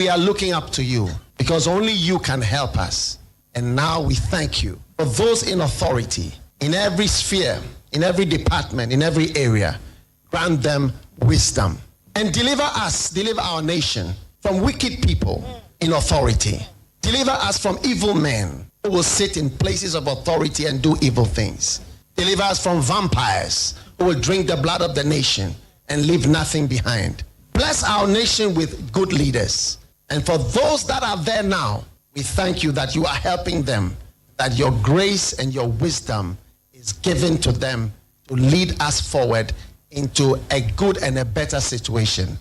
We are looking up to you because only you can help us. And now we thank you for those in authority, in every sphere, in every department, in every area. Grant them wisdom and deliver our nation from wicked people in authority. Deliver us from evil men who will sit in places of authority and do evil things. Deliver us from vampires who will drink the blood of the nation and leave nothing behind. Bless our nation with good leaders. And for those that are there now, we thank you that you are helping them, that your grace and your wisdom is given to them to lead us forward into a good and a better situation.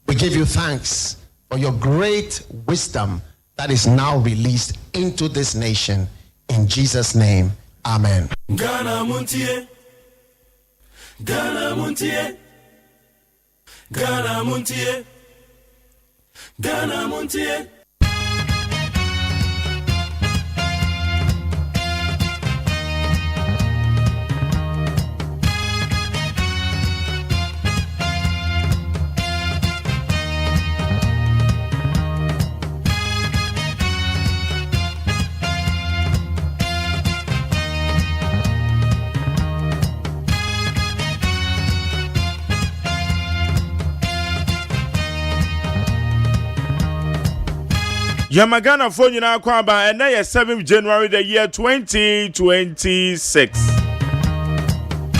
We give you thanks for your great wisdom that is now released into this nation. In Jesus' name, amen. Ghana Montie, Ghana Montie, Ghana Montie, Ghana Montie. Yamagana phone you now kwaba and now 7th January the year 2026.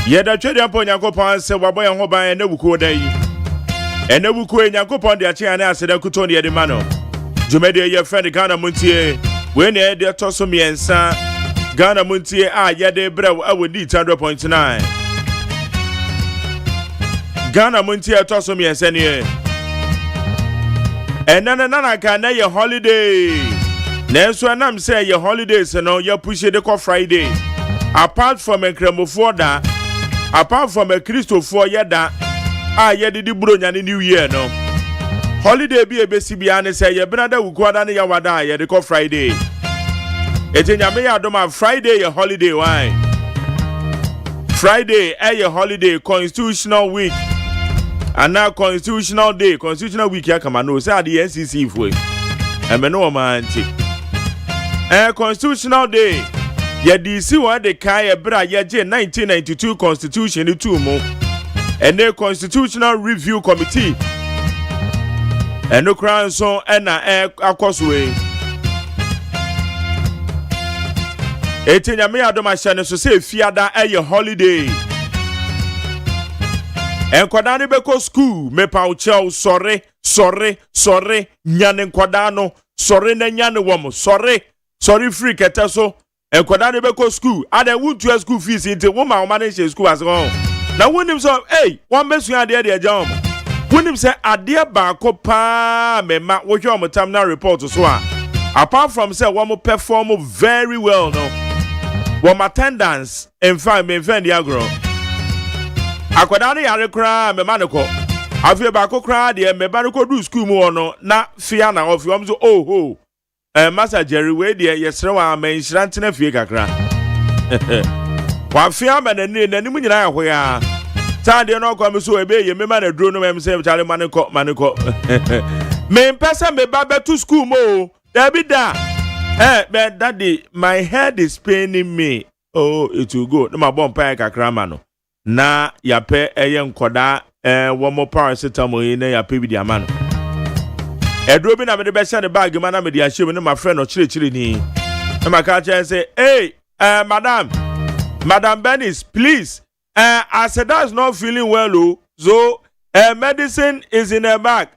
Yeda chedi upon Yakopan se waboy and hoba and nebuko day. And nebuko and Yakopon de Achia and Asada Kutoni de Mano. Jumedia your friend Ghana Montie. When they had Tosomi and Sa Ghana Montie yede brew I would need 100.9. Ghana Montie Tosomi and Senior. And nana can your holiday. Next one I'm say your holidays and all your push it for Friday. Apart from a cremofoda, apart from a Christo for yada, yedi di brunya ni New Year no. Holiday be a BCB say your brother will go down your wada yedi Friday. It's in your adoma Friday your holiday why? Friday your holiday constitutional week. And now constitutional day, constitutional week ya come no say the NCC for. And me no man constitutional day. Ya DC one the kai bra ya 1992 constitution ni two mo. And the constitutional review committee. And no crown so and na akoswe. Etenya me adoma shane so say fiada your holiday. En kwadane beko school me pa uche sorry nyane nkwadano sorry na nyane wom sorry free ketaso en kwadane beko school ade wuntu school fees inte woma manage school as go na wonim so hey one mesu ade de agya wom wonim say ade ba ko pa me ma wo hwe omotam na report so a apart from say wo perform very well no wo attendance in fact me friend agro akwadane yare kra me maneko afie ba ko kra de me ba ko do school mu ono na fia na ofie om so oh master Jerry we de yesre wa menhira ntena fie kakra wa fia ba na ni nanim nyina ahwe a ta de no kwa me so ebe ye me ma na duro no me say chale maneko me mpesa me ba to school mo da bi da but daddy my head is paining me oh it will go no ma bomb pa kakra ma no na yape eye nkoda womo paracetamol na yape bi di amano edro bi na me de be share the bag ma na me di ahye me no my friend no chire ni na maka cha say hey madam Benis please I said that's not feeling well oh so medicine is in her bag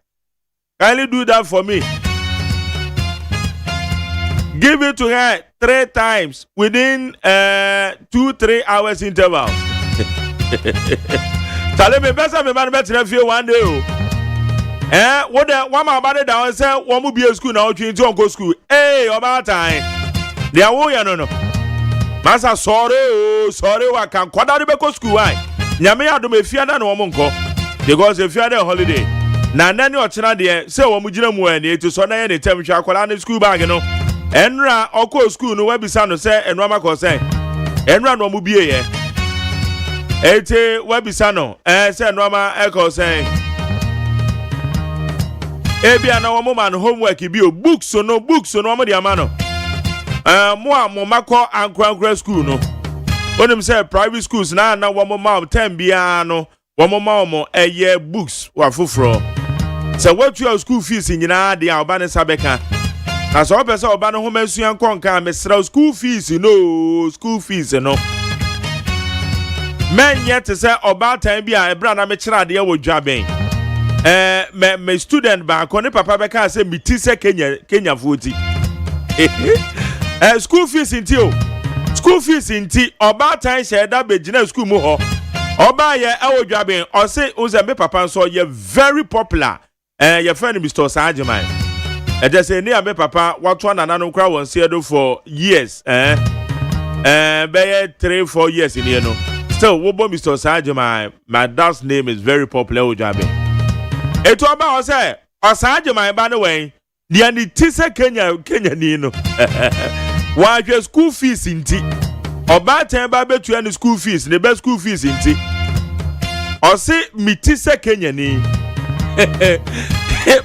kindly do that for me give it to her 3 times within 2-3 hours intervals. Tell me better me man better feel one day oh. What the one my body down say one will be a school now to go school. Hey, about time. They are wo ya no. Masa sorry wa kan kwada de be school why. Nyame ya do me fia da no mo nko. Because if you are the holiday. Na nani o chena de say wo mu gina mu ani to so na ye de tem hwa akwala na school bag no. Enra okọ school no we bisa no say enwa makọ say. Enra no mu bie ye. Ete wabisa no say normal echo say Ebia na wo man homework bi o books no mo de amano. Mo mako ankra school no. Onim say private schools na wo ma 10 bia no. Wo ma eye books wa foforo. Say what your school fees nyina de oba ne sabeka. Na so pese oba no homasua nkonka mesra school fees no. Men yet say oba time bia ebra na me kira de wo dwaben. Me student ba ko ne papa beka say miti se Kenya voti. School fees inti o. School fees inti oba time share da begina school mu ho. Oba ye ewo dwaben o say unze me papa so ye very popular. Your friend Mr. OSEI AGYEMANG. Just say near me papa what one another crowd was here for years. Be 3-4 years in here no. Still wobo Mr. OSEI AGYEMANG. My dad's name is very popular o dwaben. Eto oba o say OSEI AGYEMANG by the way. The ani tise Kenya ni no. Wa school fees inti. Oba ten ba betu any school fees, the best school fees inti. O say mi tise Kenya ni.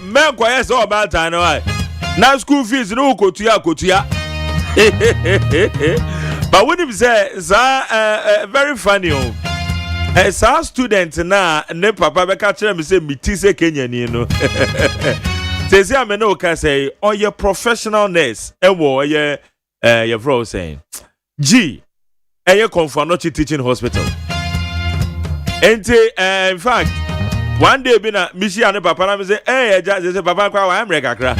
Men kwaya so oba tan no. Na school fees no kotuya. But when him say very funny o. As a student na ne papa be ka kire me say mi tise Kenya ni no. Say I no can say or your professional nurse ewo your bro saying G your Confanochi teaching hospital. And in fact one day be na mishi and papa na me say just say papa kwa am rekakra.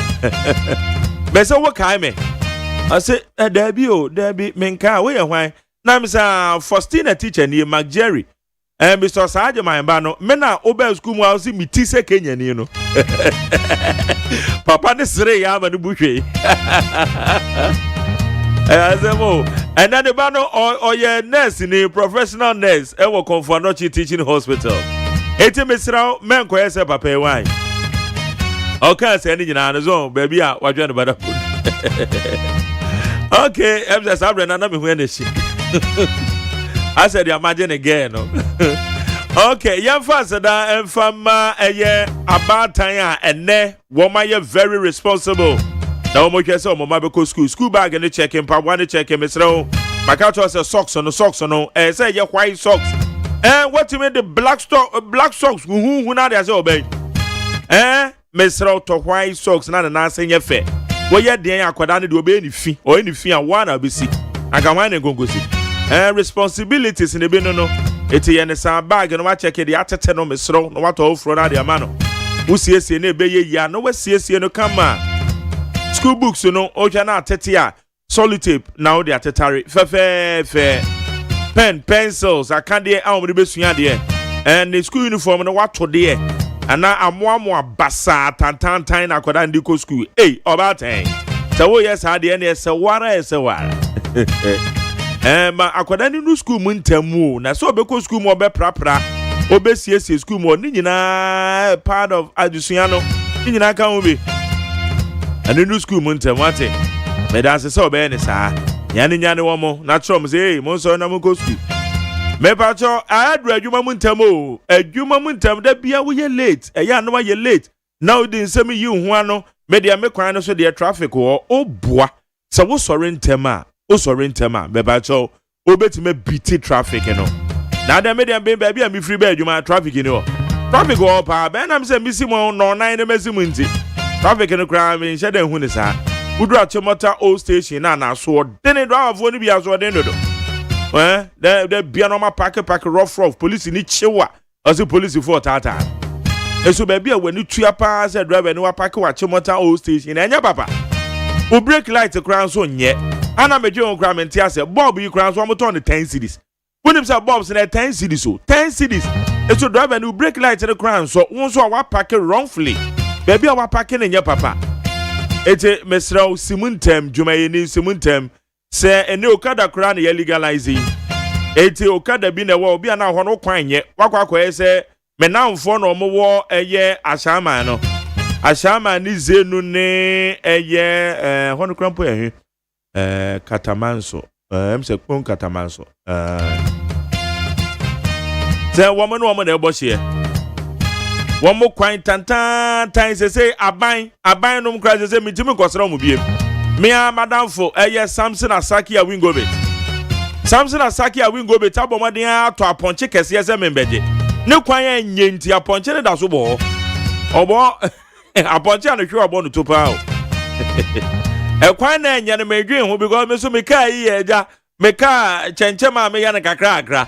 Me say what kind me? I say Debbie menka we hwan na me say Faustina teacher ni Mac Jerry. Mr. OSEI AGYEMANG ba no me na oba school mu house mi ti se Kenya ni no. Papa ne sere ya ma no buhwe. Azemo and then the ba no or ye nurse ni professional nurse e wo Confanochi teaching hospital. Eti mesra men ko yese papa e wan. Okay say ni nyina no zo baby a wadwe no bada food. Okay, em say sabre na me hu na shi. I said, imagine again. No? Okay, young father and fama a year about time and ne woman you very responsible. Now mo kese mo mabeko school bag and check him pa one check him Mr. My couch was a socks on say your white socks. And what you mean the black socks who na dey say obey. Mr. to white socks na na say your fair. Wo ye den akwada ne de obey ni fi o ni fi a one abisi. Aka wan ne gongosi. Responsibilities in the bin no. Eti ye ne san bag no wa check the atete no mesro no wa to ofro na de ama no. Wo siesie na ebe ye ya no wa siesie no kama. School books no o twa na atete a solitape na o de atetare fe pen pencils akande a o de besua de and the school uniform no wa to de ana amoamo abasa tantantan na akoda ndi ko school oba ten se wo yes ha de na se wara ma akwada ni no school mu ntamu na so obeko school mu obeprapra obesiesie school mu ni nyina part of adusuano ni nyina kan wo be ani no school mu ntamu ate me da se obe ni sa nyane wo mo na trom say mo so na mo go school me pa cho adru adwuma mu ntamu da bia wo ye late ya no wa ye late now din nsem yi hu ano me dia me kwan no so de traffic wo obua se wo sori ntama beba cho obetime beat traffic no na dem medium be baby am free be adwuma traffic ni o traffic go pa be na me say misi mo no nine na mesi mu nti traffic no kra me nche den hu ni sa udu achimota old station na so den do avo ni bia so den do the bia no ma park rough police ni chewa as police for tata eso baby a wani tua pa say driver ni wa park wa achimota old station enya papa o brake light kra so nye ana meje on kra menti ase bob yi kra so am turn the 10 cedis wonim say bobs na 10 cedis so 10 cedis eso driver ni brake light the kra so won so wa park wrongfully baby a wa park na nye papa ete mesra simuntem jumaye ni simuntem se ene okada kra na legalize ete okada bi na wa obi ana ho no kwan nye wakwa se menamfo no mo wo eye ashama no ashama ni zenu ne eye hono krampo ye katamanso mse kpon katamanso se woman na ebo hye One more quite tantan times they say aban no cry say me timi kwasra mu biem. Me a madam for Samson Asaki a win go bit. Samson Asaki a win go bit abomaden ato aponche kese ese membeje. Ne kwan enye nti aponche ne da so bo. Obo aponche an hwe obo no to pa o. E kwan na enye ne medwen ho because me so me kai yi eja me ka chenche ma me ya ne kakra akra.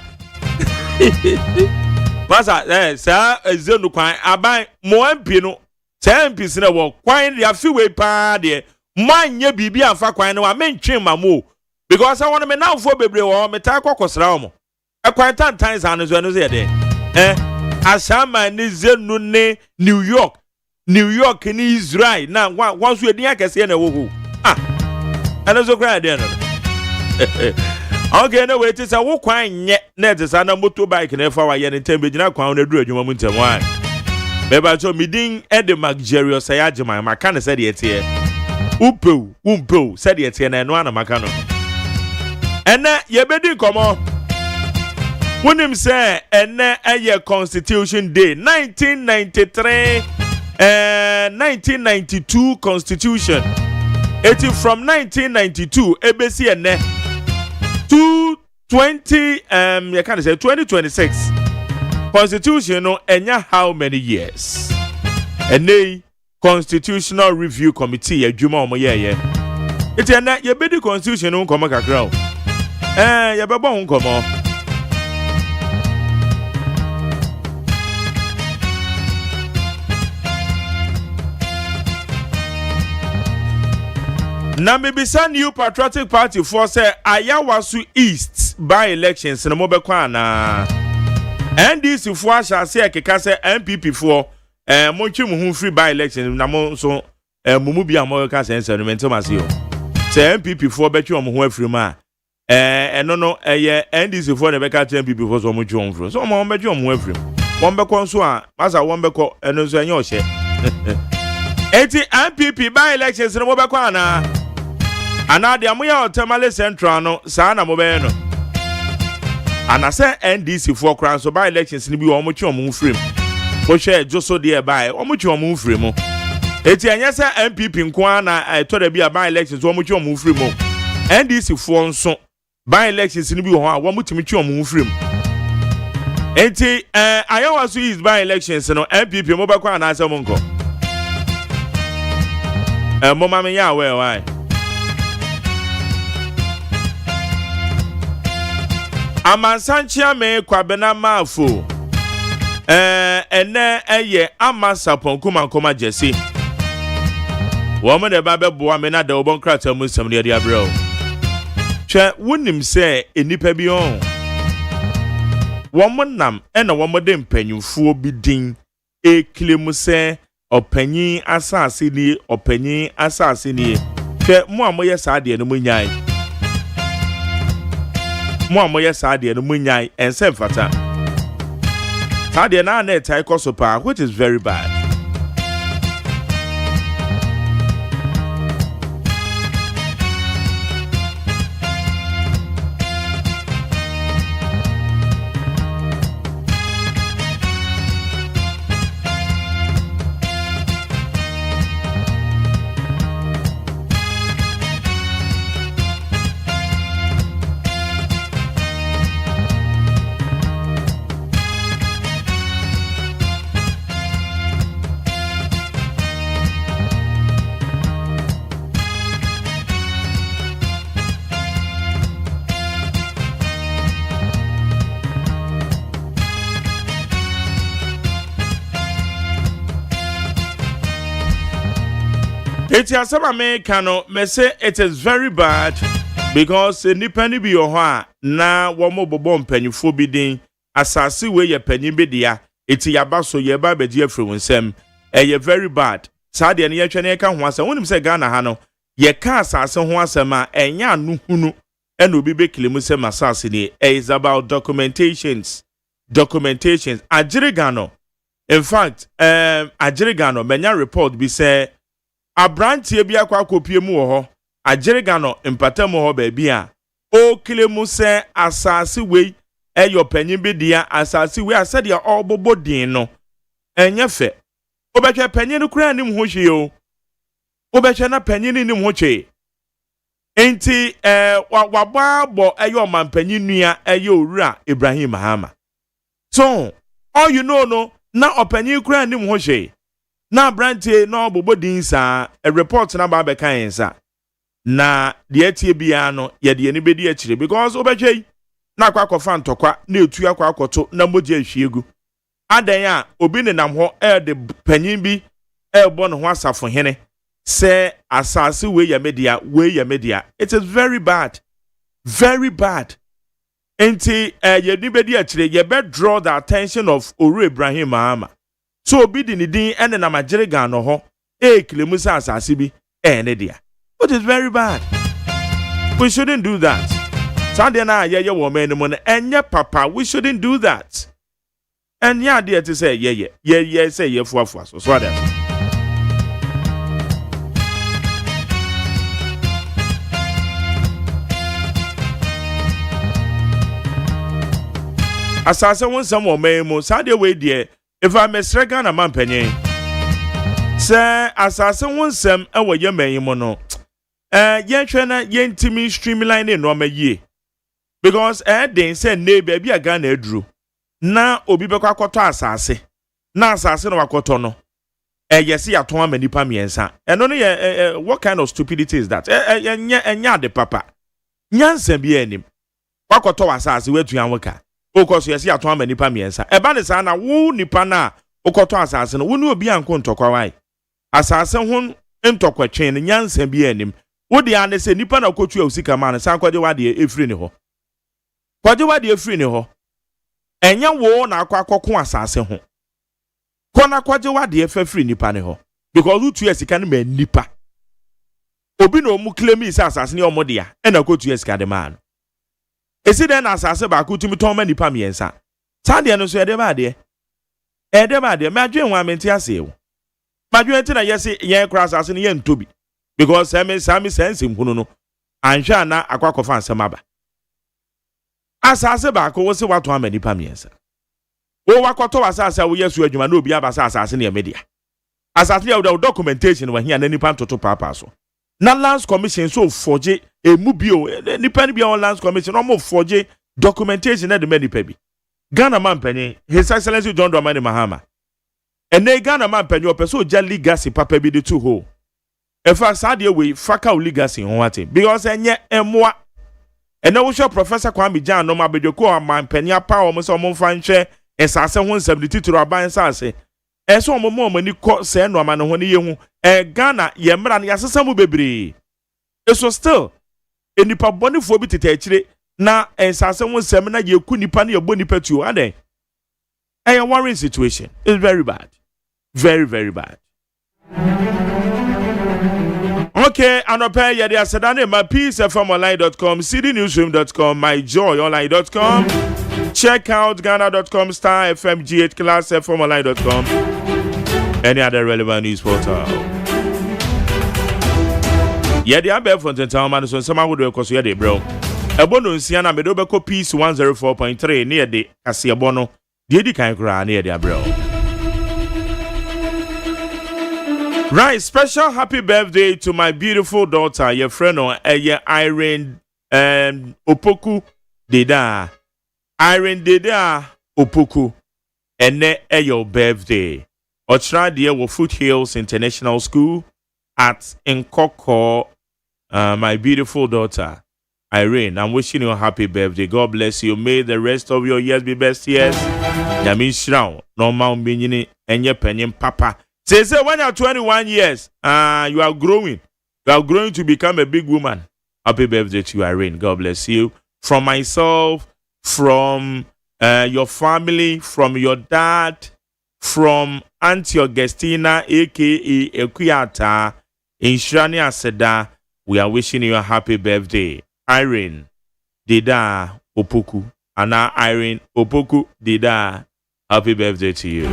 Pasa sa ezenu kwan aban mo ampi no sa ampi sine wo kwan ya fi we pa de manye bibi amfa kwan no wa mentwe mamo because I want me now for bebre wo me ta kokosra wo e kwan tantan sa no so no se de asama ni zenu ne New York ni Israel na wan so edin akese na wo ho ana so kran de no okay no wait say wo kwan nye na te sa na motorbike na fa wa ye ne tembe gina kwan na duru adwuma mu ntem wan beba so midin ede luxurious agyemang maka ne se de etie umpeu se de etie na eno ana maka no ene ye bedi komo wonim se ene eye constitution day 1993 1992 constitution it from 1992 ebesi ene 2026 constitution no enya how many years ene constitutional review committee adwuma omo ye iti ena ye bedi constitution no komo kakra o ye bebo ho komo na mebisa New Patriotic Party for say Ayawasu East by elections na mobekwa na NDC for asase ekeka say MPP for montwe mu hu free by elections na mo so mumu bia mo ka say environment ma se yo say MPP for betwe mo hu afiri ma eno no eye NDC for na beka MPP for so mo twe mo free so mo betwe mo afiri mo bekọ nso a masa wo bekọ eno so enye ohye eti MPP by elections na mobekwa na anade amoya otemale central no saa na mobe no anase NDC for kran so by elections ni bi wo mo twe omo frame wo hwe joso de by omo twe omo frame eti anya se MPP nko na to da bi by elections wo mo twe omo frame NDC for nso by elections ni bi wo ha wo mo timi twe omo frame eti Ayawasu is by elections no MPP mo ba kwa na ase mo nko mo ma me ya we why Amansanchia me kwabena mafo ene eye amasapon kuma jesi wo mo de ba beboa me na de obon krata mu sam de abro twa wonim se enipa bi on wo mo nam ena wo mo de mpanyimfuo bi din eklemu se opanyin asase ni twa mo amoye saade no munyai mo amoye saade no munyai ense mfata saade na na etai kosopa which is very bad. Eti asaba me kano me say it is very bad because nipa ni bi ho na wo mo bobo mpanyifo bi din asase we ye panyin bi dia eti yaba so ye ba bedi afri wonsem ye very bad saade ne ye twa ne ka ho asem wonim se Ghana ha no ye ka asase ho asem a enya anu hunu ena obi be kilemu se masase ni is about documentations Agirigano in fact Agirigano menya report bi say Abrantie bi akwa kopie mu wo ho Agirigano empatamu ho ba bia o kilemu se asase we eyo panyin bi dia asase we asade a obobodin no enye fe obetwe panyin kura nim ho hwe o obetwe na panyin nim ho hwe enti wababo eyo mampanyin nua eyo owura Ibrahim Mahama so all you know no na opanyin kura nim ho hwe na brante no obobodin sa a report na ba be kan sa na de atie bia no ye de ni bedi akire because obetwe na akwakofa ntokwa na etu akwakoto na moje ahwiegu adan a obi ne nam ho de panyin bi bo no ho asafo hene se asase we ya media it is very bad enti ye ni bedi akire ye be draw the attention of Oru Ibrahim Mahama so obi di ni din ene na magere gan no ho klemu sa asase bi ne dia which is very bad. We shouldn't do that. Sunday na ye woman mon enye papa we shouldn't do that. And yeah dear to say yeah say ye fuafua so that. Asase won some woman mo Sunday we dear if I mesre Ghana man panyin say asase won sem e wo ye man mo no yen hwe na yen timi streamline no ma yie because den say na baby aga na aduru na obi bekọ akoto asase na asase no akoto no yesi aton ama nipa miensa eno no ye what kind of stupidity is that enya de papa nyansa bi anim wakoto asase wetuan woka okoso yesi aton ama nipa miensa eba ne sa na wo nipa na okoto asase no wo ne obi anko ntokwa wai asase ho ntokwa twen nyansa bi anim wodi ane se nipa na kotu usika ma na san kwaje wade efiri ne ho kwaje wade efiri ne ho enya wo na akoko asase ho kona kwaje wade efiri nipa ne ho because utu esika ne ma nipa obi na omu claim is asase ne omode ya na kotu esika de ma no esi den na asase ba ko tumi ton ma nipa miensa sade no so ede ba de ma adwen wa menti ase wo ma adwen ti na yesi yen kra asase ne yen tobi because sami sense mhunu no anhwa na akwakofa ansem aba asase ba ko wo se wato ama nipa miensa wo wakoto asase wo yesu adwuma na obi aba asase ne media asase ya documentation wa hia na nipa ntoto papa so na lands commission so forge emu bio nipa ni bia on lands commission no mo forge documentation na de nipa bi Ghana man panyin His Excellency John Dramani Mahama ene Ghana man panyin opeso ja legacy papa bi de to ho efa sade we faka legacy ho ate because enye emwa ene wo hwe Professor Kwame Jan no mabedweko man panyin pa o mo so mo mfa nhwe esase ho nsam de tituro aban sase eso mo ni ko se no ama no ho ne yehu Ghana ye mra na yasesa mu bebre eso still enipa bonifo bi tete akire na esase ho nsam na ye ku nipa na ye bo nipa tuo aden a worrying situation is very bad, very bad. Okay, anope yede asedane my peacefmonline.com, cdnewsroom.com, myjoyonline.com. Check out ghana.com star FM G8 class fmonline.com. Any other relevant news portal. Yede abe fonten town man so sama wodo ekoso yede bro. Ebo no nsia na medo beko peace 104.3 near de asiebo no. De di kan kra near de bro. Right, special happy birthday to my beautiful daughter, your friend Irene Opoku Deda. Irene Deda Opoku. Ene your birthday. Ochra dear wo Foothills International School at Nkoko. My beautiful daughter, Irene, I'm wishing you a happy birthday. God bless you. May the rest of your years be best years. Yamin Shroud, normal meaning, and your penny papa. Say when you're 21 years, you are growing. You are growing to become a big woman. Happy birthday to you, Irene. God bless you. From myself, from your family, from your dad, from Auntie Augustina, aka Equiata, in Shirani Aseda, we are wishing you a happy birthday. Irene Deda Opoku. Anna Irene Opoku Deda. Happy birthday to you.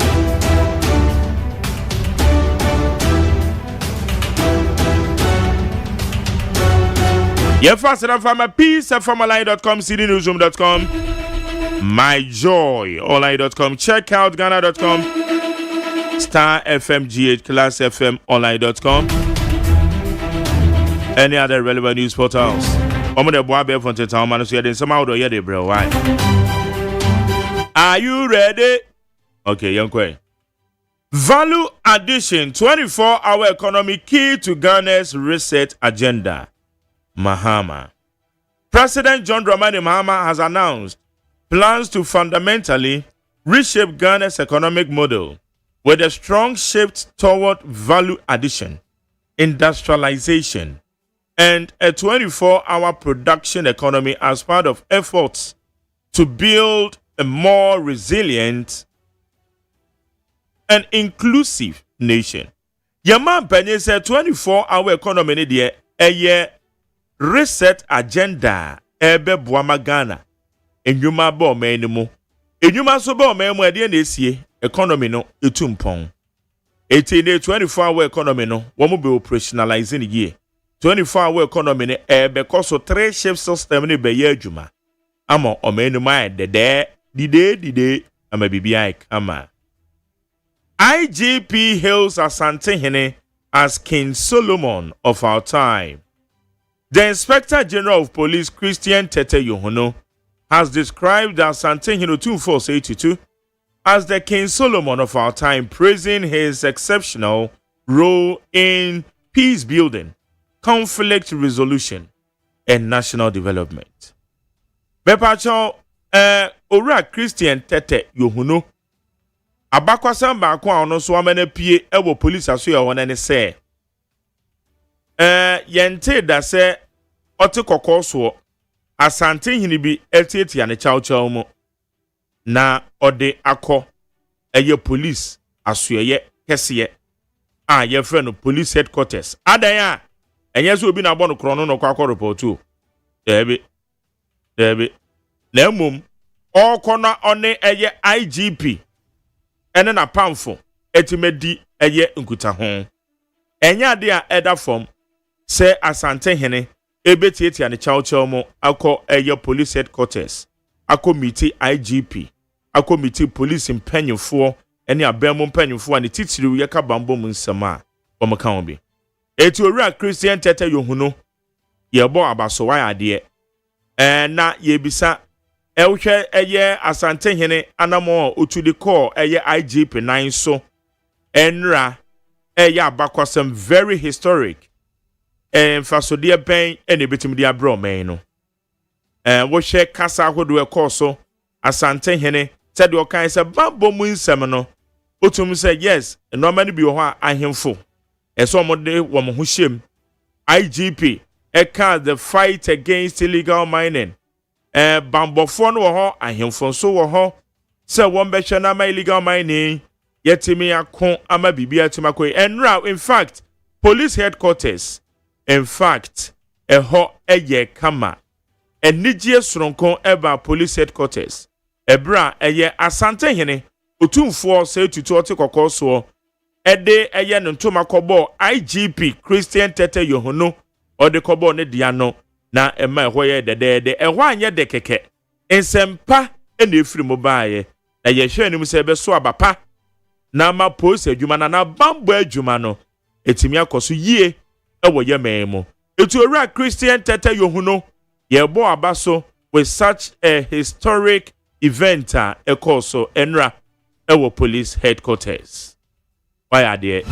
Yeah, faster than from my peace at FormerLine.com, cdnewsroom.com, myjoyonline.com, check out Ghana.com. Star FM GH, Class FM Online.com, any other relevant news portals. Omo de boa be from town man so you dey somehow do you dey bro. Why? Are you ready? Okay, young boy. Value addition, 24-hour economy key to Ghana's reset agenda. Mahama. President John Dramani Mahama has announced plans to fundamentally reshape Ghana's economic model with a strong shift toward value addition, industrialization, and a 24-hour production economy as part of efforts to build a more resilient and inclusive nation. Yaman Penny said 24-hour economy ni de a reset agenda ebe buama Ghana. Enyuma bo menimo. Enyuma so bo menimo ede na esie economy no etumpon. Eti ne 24-hour economy no womu be operationalizing ye. 24-hour economy ne ebe koso 3 shift system ni be ye adwuma. Ama omenuma dede dide ama bibia kama. IGP hails Asante Hene as King Solomon of our time. The Inspector General of Police, Christian Tete Yohono, has described Asante Hene 2482 as the King Solomon of our time, praising his exceptional role in peace building, conflict resolution, and national development. Bepacho, Ora Christian Tete Yohono, Abakwasan baako a ono so amana pie ewo police aso ya wona ne se yente da se ote kokoso Asante Hene bi etietia ne chawchaw mu na ode akọ eye police asoye kese a ye frɛ no police headquarters adan a enye so obi na abɔ no krono no kwakọ report o debi na mum okona one eye IGP ene na pamfo etimedi eye nkuta ho enya de a eda form se Asante Hene ebetietia ne chawchaw mo akọ eye police headquarters akọ meeting IGP akọ meeting police mpanyefo ene abemo mpanyefo ane titiriw ye ka bambo mu nsema omka ho bi eti owura Christian Tete Yohuno ye bo abaso wa ade na ye bisa Elche eye Asante Hene anamo otude call eye IGP 9 so enra eye abakwasem very historic fasodie pen ene betimdi abro men no wo hwe kasa ahodo call so Asante Hene said o kan se babbo mu nsem no otum say yes no many bi ho ahemfo eso mode wo mo ho hyem IGP eka the fight against illegal mining bambofo no ho ahemfo so wo ho se won be hwe na ma illegal mining yetimi akon ama bibia timako enra in fact police headquarters in fact ho eye kama enigye soronko eba police headquarters ebra eye Asante Hene otumfo se tutu ote kokoso ede eye ntoma kobo IGP Christian Tete Yohuno ode kobo ne dia no na ema ehoye dedede eho anye de keke ensempa ene efiri mobaye na ye hwe anim se be so abapa na ma post adwuma na bambo adwuma no etimi akoso yie ewo ye memo etu owura Christian Tete Yohuno ye bo abaso with such a historic event ekoso enra ewo police headquarters why are there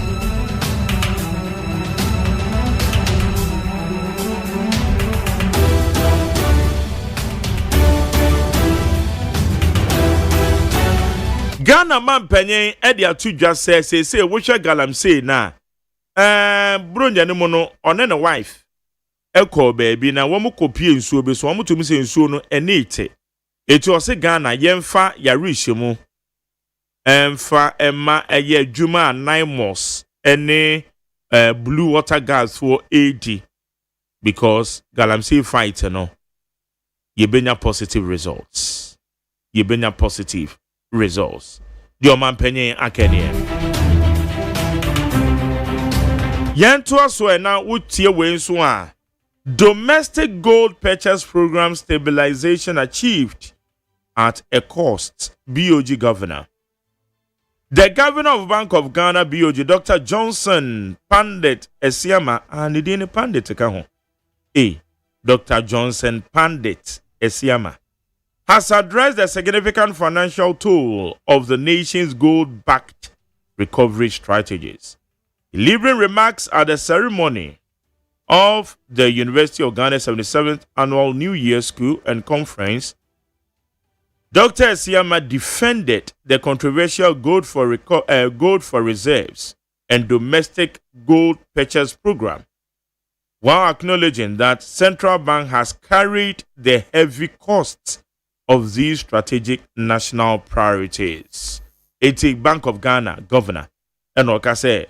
Ghana man penyen edi atudwa se wo hwe galamsey na bronya ne mu no one ne wife ekọ baby na wo kopie nsuo be so wo tumi se nsuo no enite eti o se Ghana yemfa yarishe mu emfa emma eye adwuma 9 mos ene blue water gas for AD because galamsey fight no yebenya positive results the oman penye akene yanto aso na wotie we nso a domestic gold purchase program stabilization achieved at a cost BOG governor The governor of Bank of Ghana, BOG, Dr. Johnson Pandit Esiama, and the Pandit Kaho. Dr. Johnson Pandit Esiama has addressed the significant financial toll of the nation's gold-backed recovery strategies. Delivering remarks at the ceremony of the University of Ghana's 77th Annual New Year School and Conference, Dr. Esiama defended the controversial gold for reserves and domestic gold purchase program, while acknowledging that central bank has carried the heavy costs of these strategic national priorities. It's a Bank of Ghana governor, and like I say,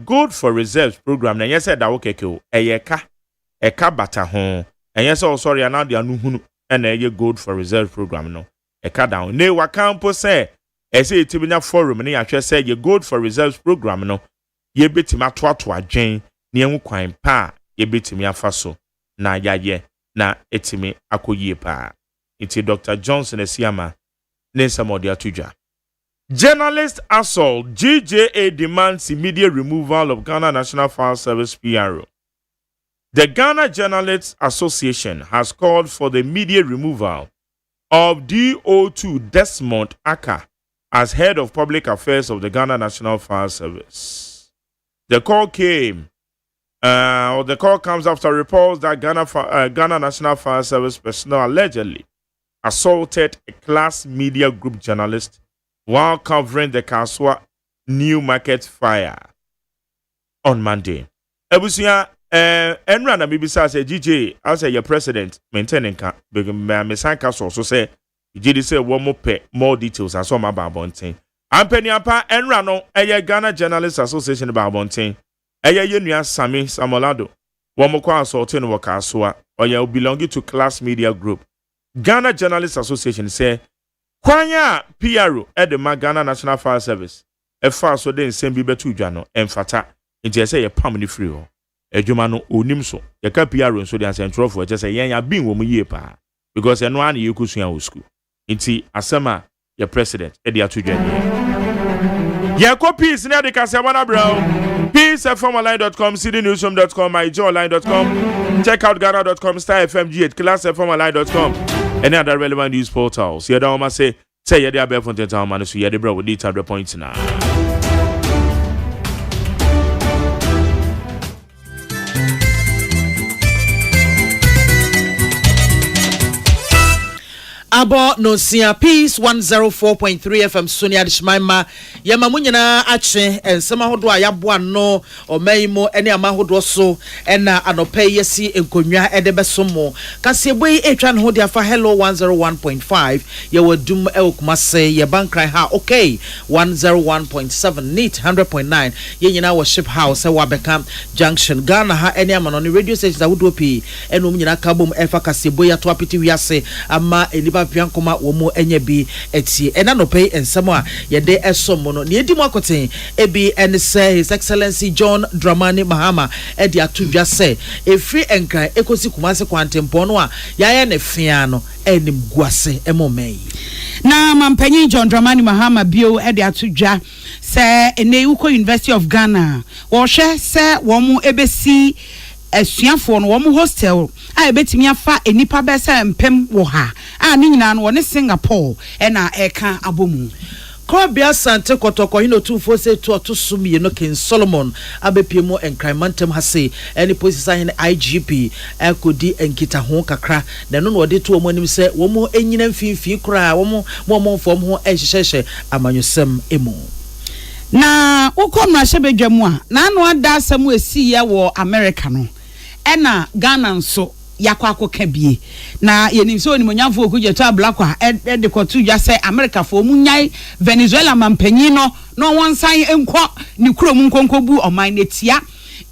gold for reserves program. Na yes, that okay, eka bata hon, and yes, oh sorry, now they are no and a gold for reserves program no. Eka down. Ne wakampo say, say it be na forum. Ne actually say ye gold for reserves program no. Ye betimi atoato adwen ne hu kwan pa ye betimi afaso na yaye na etimi akoyie pa. It's Dr. Johnson Esiama ne samodi atuja. Journalist assault. GJA demands immediate removal of Ghana National Fire Service PRO. The Ghana Journalists Association has called for the immediate removal of DO2 Desmond Aka as head of public affairs of the Ghana National Fire Service. The call comes after reports that Ghana National Fire Service personnel allegedly assaulted a class media group journalist while covering the Kaswa New Market fire on Monday. Ebusia Enra na bibisa say GJ as your president maintaining ka mesanka so say GJ say one more details as some about bonten. Ampeni apa Enra no Ghana Journalists Association about bonten. Yenua Sami Samolado. One more kwa assault no Kaswa or belonging to Class Media Group. Ghana Journalists Association say kwanya PRO edema Ghana National Fire Service efa so den sembi betu dwa no emfata nti say ye pam ni free ho adwuma no onim so ye ka PRO so den sentrofo e say yen ya bin wo mu yie pa because eno an ye kusua wo school nti asema ye president e dia to dwa ye ko peace na de kase wana bro peacefmonline.com cdnewsroom.com myjoyonline.com check out ghana.com star fmg classfmonline.com any other relevant news portals. You don't say you're there for 10 minutes, so you're the bro with the 100 points now. Abo no sia peace 104.3 FM Sonia Dishmaima yama munyina ache ensema hodo a yaboa no omaimo ene amahodo so ena anope yesi enkonwa edebesomo kaseboi etwa no de afa hello 101.5 ye wadum eokumase ye bankran ha okay 101.7 neat 100.9 ye nyina worship house e wabeka junction Ghana ha ene amano ni radio station awodo pi eno munyina kabom efa kaseboi ato apiti wiase ama eniba piankoma wo mo enye bi etie ena no pay ensemo a ye de esomo no ne edi mo akoten ebi en say His Excellency John Dramani Mahama e de atudwa say efri enkran ekosi kumase kwantempo no a yaye ne fia no enim guase emomei na mampanyin John Dramani Mahama bio e de atudwa say ene uko University of Ghana wo hwe say wo mu ebesi asuafo no wo mu hostel a ebetimi afa enipa besa mpem wo ha a ni nyina no ne Singapore na eka abomu Kobia Sante Kotoko hino 247 to sumi no King Solomon abepimo encrimantem hase any position IGP ekodi enkita ho kakra na no no de to omonim se wo mo enyina mfimfi kura wo mo fom ho ehyehyehye amanyosem emu na ukomra shebedwamu a na no ada asem esi ye wo America no ena Ghana nso yakwa akoka bie na yenim so ni monyamfo okujeto ablakwa de kotu dwa se America fo munyai Venezuela mampanyin no wonsan enko ni kurom nkonkobu oman netia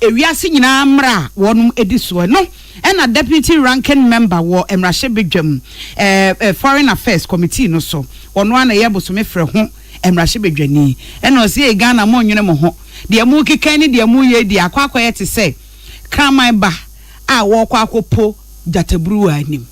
ewiase nyina amra wonum ediso no ena deputy ranking member wo emrahye bedwam foreign affairs committee no so ono ana yebosome frɛ ho emrahye bedwani ena ose Ghana mo nwene mo ho de mu keka ni de mu ye di akwa ye te se kraman ba a wo kwa akopo jataburu anim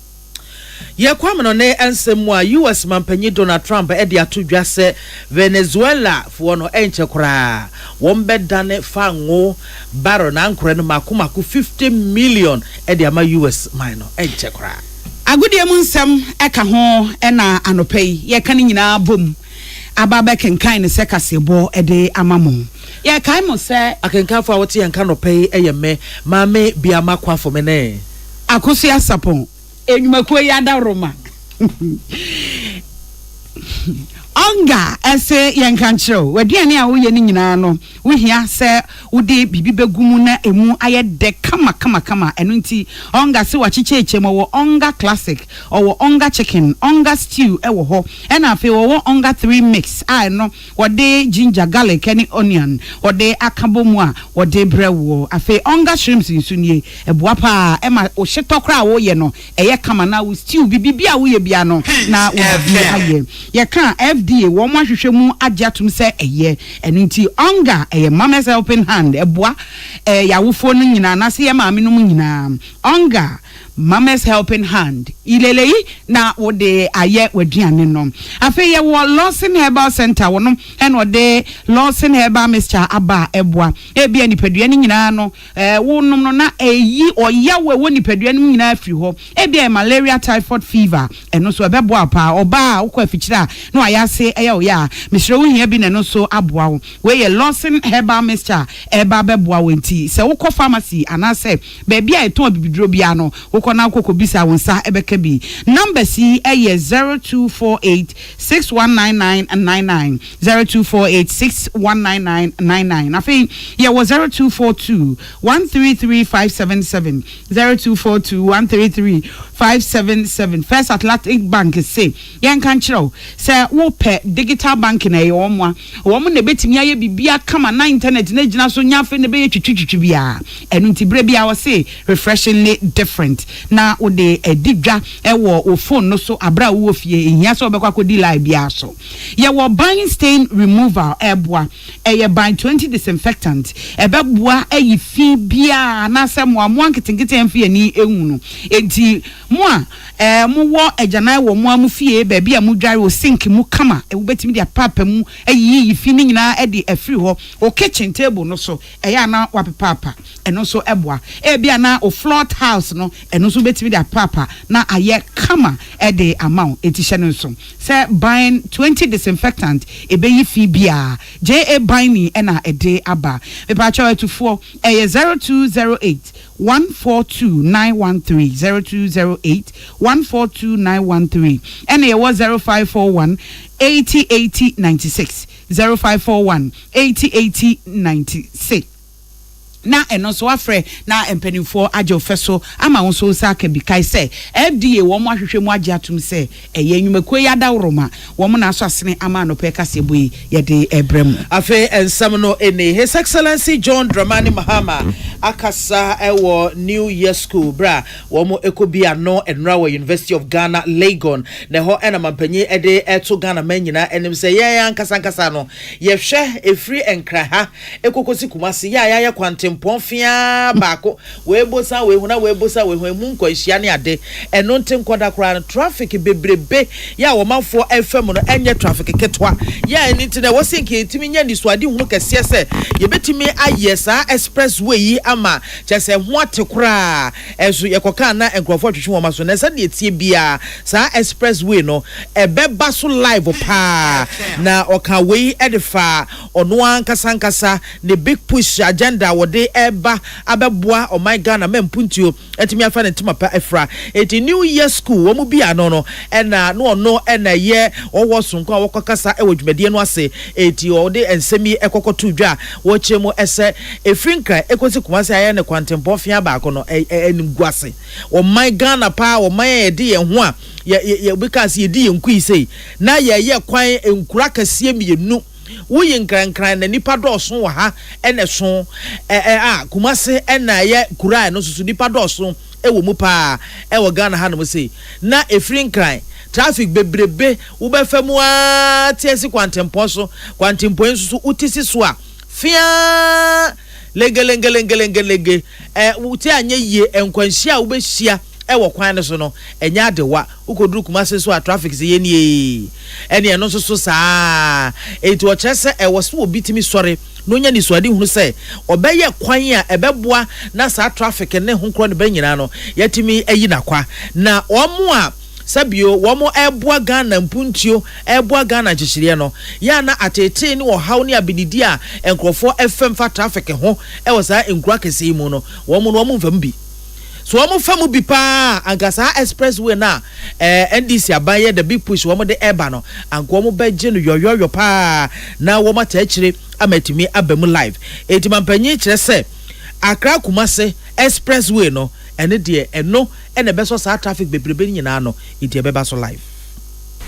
Ye kwame no ne ensem a US mampanyi Donald Trump e de ato dwa se Venezuela fo no enche kora won bedane fa ngo baro na nkore no makomako 50 million e de ama US mine no enche kora agudie mu nsem eka ho e na anopai ye kan nyina bom ababa kenkan ne se kasebo e de amamo ye kai mo se akenkanfo a wote yanka no pai e ye me maame bia makwa fo me ne akosi asapon enyumakuo ya da roma onga ese yankanchiro waduane a woye ni nyina no wohia se wode bibi begumu na emu aye de kama enu nti onga se wachicheche mo wo onga classic or onga chicken onga stew ewo ho ena afi wo onga 3 mix no wode ginger garlic any onion wode akabomu a wode brewo afi onga shrimps nsunie eboa pa ema o hyetokra wo ye no eye kama na wo stew bibi a wo ye bia no na wo aye ye kan FDA wo mo ahwehwe mu agiatum se eye enu nti onga eye mama's helping hand eboa yawofo no nyina na se ye maame no mu nyina onga mama's helping hand ilelei na wode aye waduane no afi ye wo Lawson Herbal Center wono en wode Lawson Herbal Mixture aba eboa ebia nipaduane nyina no wonom no na eyi oyawe wo nipaduane nyina afiri ho ebia malaria typhoid fever eno so ebeboa pa oba ukọ afikyira no ayase eya oya misre wo hia bi na no so aboa wo we ye Lawson Herbal Mixture eba beboa wenti se ukọ pharmacy anase ba bia eton bibiduro bia no na koko bisa wonsa ebeka bi number C 0248619999 0248619999 afi yeah was 0242133577 0242133577 First Atlantic Bank say yan kan chiro say wo pe digital banking na ye omwa wo mo na betimi aye bibia kama na internet na gina so nya fe na be twitwitwi bia enu ntibere bia wo say refreshingly different na ode edigwa ewo o phone no so abra wo fie ehia so obekwa kodi live bia so ye wo buying stain removal eboa eye by 20 disinfectant ebeboa eyi fi bia na se mo anketenkete emfie ni ehunu enti mo a mo wo ejana wo mo amu fie ba bia mo dware o sink mu kama e wo betimi dia papa mu eyi fi ni nyina e de afiri ho o kitchen table no so eya na wapepapa eno so eboa e bia na o floor house no eno so betimi dia papa na aye kama e de amount etishe no so say buying 20 disinfectant e be yi fi bia JA buying e na e de aba me pa cho etufo e 0208 142913 0208 142913 and it was 0541 808096 0541 808096 na eno so afre na empanimfo aje ofeso ama won so sa ka bi kai se FDA wo mo ahwehwe mu aje atum se eye nwumakwe ya da woroma wo mo na so asene ama no pe kase boyi ye de ebrem afe ensam no ene His Excellency John Dramani Mahama akasa ewo New Year School bra wo mo ekobia no enra wa University of Ghana Legon na ho ena mampanyi ede eto Ghana manyina enim se ye ankasa no ye hwe efri enkra ha ekokosi kumasi ya kwante mpofia baako webosa wehuna webosa wehun mu nkwahia ne ade eno ntenkoda kora traffic bebrebe ya wo manfo FM no enye traffic ketwa ya enti na wosinke timi nya nisuade hunu kese se yebetimi ayesa expressway yi ama chese ho atekora enso yekoka na enkrofo twetwe wo maso na sa de etie bia sa expressway no ebeba so live pa na oka we edifa ono ankasa ne big push agenda wode eba abeboa oh my Ghana mempuntio etimi afa ne timapa efra eti New Year School wo mu bia no ena no ena ye owo sonko a wokokasa ewo dwumadie no ase eti ode ensemi ekokoto dwa wo chemu ese efrinkra ekosi kumase aye ne kwantempo fia baako no enimguase oh my Ghana pa oh my ede ye ho a ye because ye di enku sei na ye kwan enkura kasie mienu woyin krankran na nipa dɔɔso wɔ ha ɛna so kumase ɛna yɛ kura no susu nipa dɔɔso ɛwɔ mu pa ɛwɔ Ghana ha no mo sei na efiri nkran traffic bebrebe wo bɛfa mu a tiesi kwantempo so kwantempo nsusu utisi so a fia lege wuti anye yie enkwanhia wo behia wo kwan no so no enya adewa ukoduru Kumasi so a traffic se ye nie ene no so saa eti wo kyerese e wo so obi timi sori no nya ni suade hunu se obeye kwan a ebeboa na saa traffic ne ho kro ne banyina no yatimi ayi nakwa na omo a sabio womo eboa Ghana mpuntio eboa Ghana chichire no ya na atete ni wo haw ni abinidi a enkrofo FM fa traffic ho e wo saa enkura kese mu no womo mfam bi so womo fam bi pa angasa expressway na NDC abaye the big push womo de eba no anko womo beje no yoyoyo pa na womo ta chire amatimi abamu live etimampanyi chire se Accra Kumasi expressway no ene de eno ene beso sa traffic bebrebe nyina no iti ebeba so live.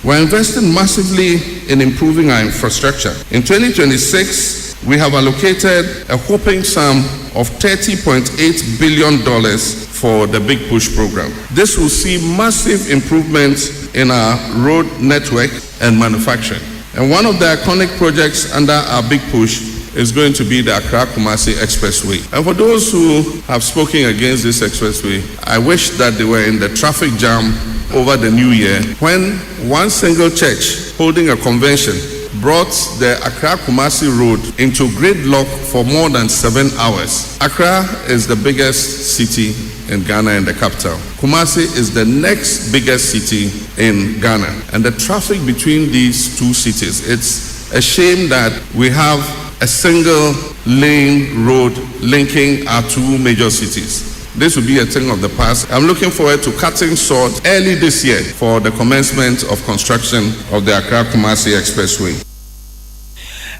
We're investing massively in improving our infrastructure. In 2026, we have allocated a whopping sum of $30.8 billion for the Big Push program. This will see massive improvements in our road network and manufacturing. And one of the iconic projects under our Big Push is going to be the Accra Kumasi Expressway. And for those who have spoken against this expressway, I wish that they were in the traffic jam over the new year when one single church holding a convention brought the Accra Kumasi road into gridlock for more than 7 hours. Accra is the biggest city in Ghana and the capital. Kumasi is the next biggest city in Ghana. And the traffic between these two cities, it's a shame that we have a single lane road linking our two major cities. This will be a thing of the past. I'm looking forward to cutting swords early this year for the commencement of construction of the Accra Kumasi Expressway.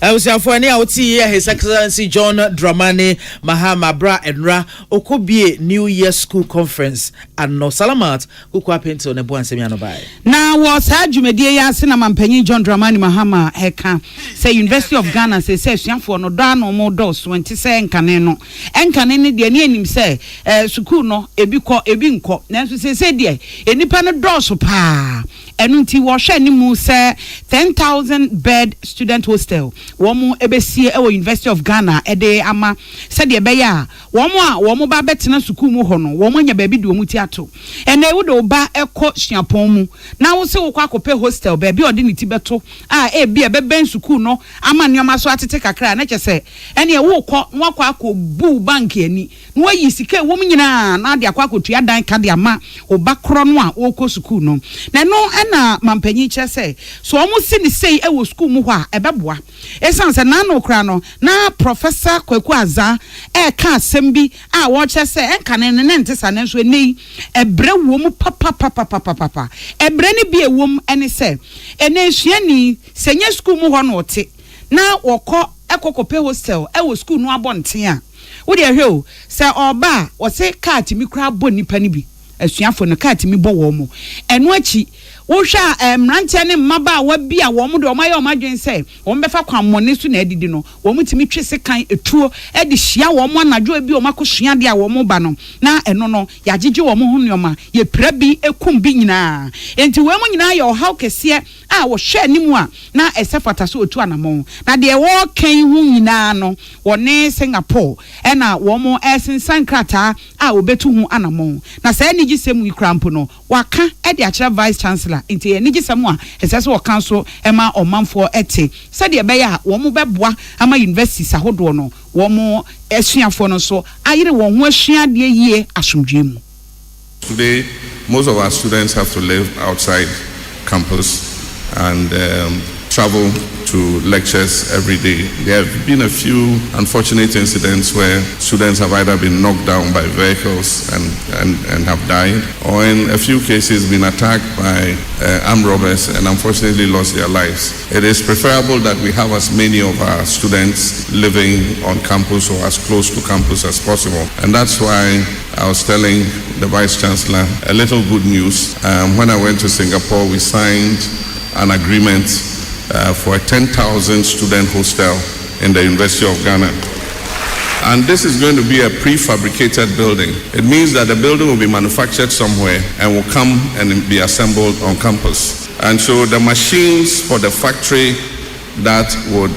Usiafo ani auti His Excellency John Dramani Mahama Bra Enra Okobie New Year School Conference and no salamat ukwa pento ne bo ansemi anobai. Na was adwumedie ya se na mampanyi John Dramani Mahama heka say University of Ghana say suafo no do no mo do so enti say enkane ne de ne anim say school no ebi nko nanso say de enipa no do so pa enunti wo hwe ni mu say 10,000 bed student hostel womu ebesie ewo University of Ghana ede ama se de be ya womu ba betena school mu ho no womu nya ba bi de womu ti ato ene wo de oba ekọ suapon mu na wo se wo kwa kope hostel ba bi ode ni ti beto e bi ebeben school no ama nneoma so atete kakra na kyese ene wo kọ nwa kwa bu bank ani no yi sika womu nyina na de akwa kotua dan ka de ama oba kro no a wo kọ school no na no na mampanyi kyese so womu si ni sei ewo school mu ho a ebeboa esanse na no kra no na Professor Kwaku Azan ka asem a wo kyese enka ne ntesa ne so nei ebre wom papa ebre ne bi ewom ene se ene suani senye school mu ho no ote na wokọ ekokope hostel ewo school no abonten a wo de hwe o se oba wo se card mi kra bo nipa ni bi asuafo no card mi bo wo mo eno achi wo hwa mrantia ne mmaba wa bi a wo mo de o maye o madwen se wo mbefa kwammone so na adidi no wo mutimi twese kan etuo e de hia wo mo anadwo bi o makosua de a wo mo ba no na eno no ya gigi wo mo ho nneoma ye pra bi ekum bi nyina enti we mo nyina ye o haw kese a wo hwe animu a na esefata so otu anamon na de wo kan hu nyina no wo ne Singapore e na wo mo esensan krata a obetu hu anamon na sa ni gisem ikrampo no waka e de akira vice chancellor enti ni gisem a esese wo kan so e ma omanfo ete se de be ya wo mo beboa ama universities ahodo no wo mo esuafo no so ayire wo ho asua de yie asomdwem. Today, most of our students have to live outside campus and travel to lectures every day. There have been a few unfortunate incidents where students have either been knocked down by vehicles and have died, or in a few cases been attacked by armed robbers and unfortunately lost their lives. It is preferable that we have as many of our students living on campus or as close to campus as possible. And that's why I was telling the Vice Chancellor a little good news. When I went to Singapore, we signed an agreement for a 10,000 student hostel in the University of Ghana. And this is going to be a prefabricated building. It means that the building will be manufactured somewhere and will come and be assembled on campus. And so the machines for the factory that would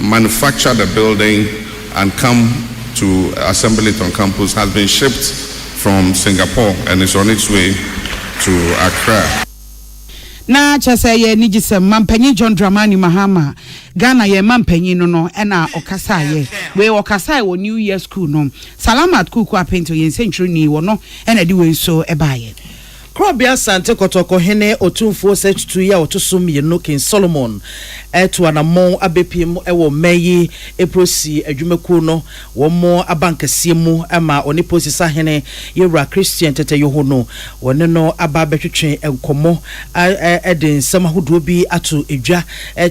manufacture the building and come to assemble it on campus has been shipped from Singapore and is on its way to Accra. Na chese ye ni jisem mampanyi John Dramani Mahama Ghana ye mampanyi no ena okasa ye we okasa wo New Year school no Salamat Kuku apento ye century ni wo no ena di we so ebaye Krobia Sante Kotoko Hene Otumfo Setu ya Otosum ye no King Solomon etu anamon abepiem ewo meyi eprosi adwumaku no wo mo abankase mu ama oni posisa hene yewra Christian tete yo ho no wone no aba betwetwe enkomo eden sama hodo bi ato edwa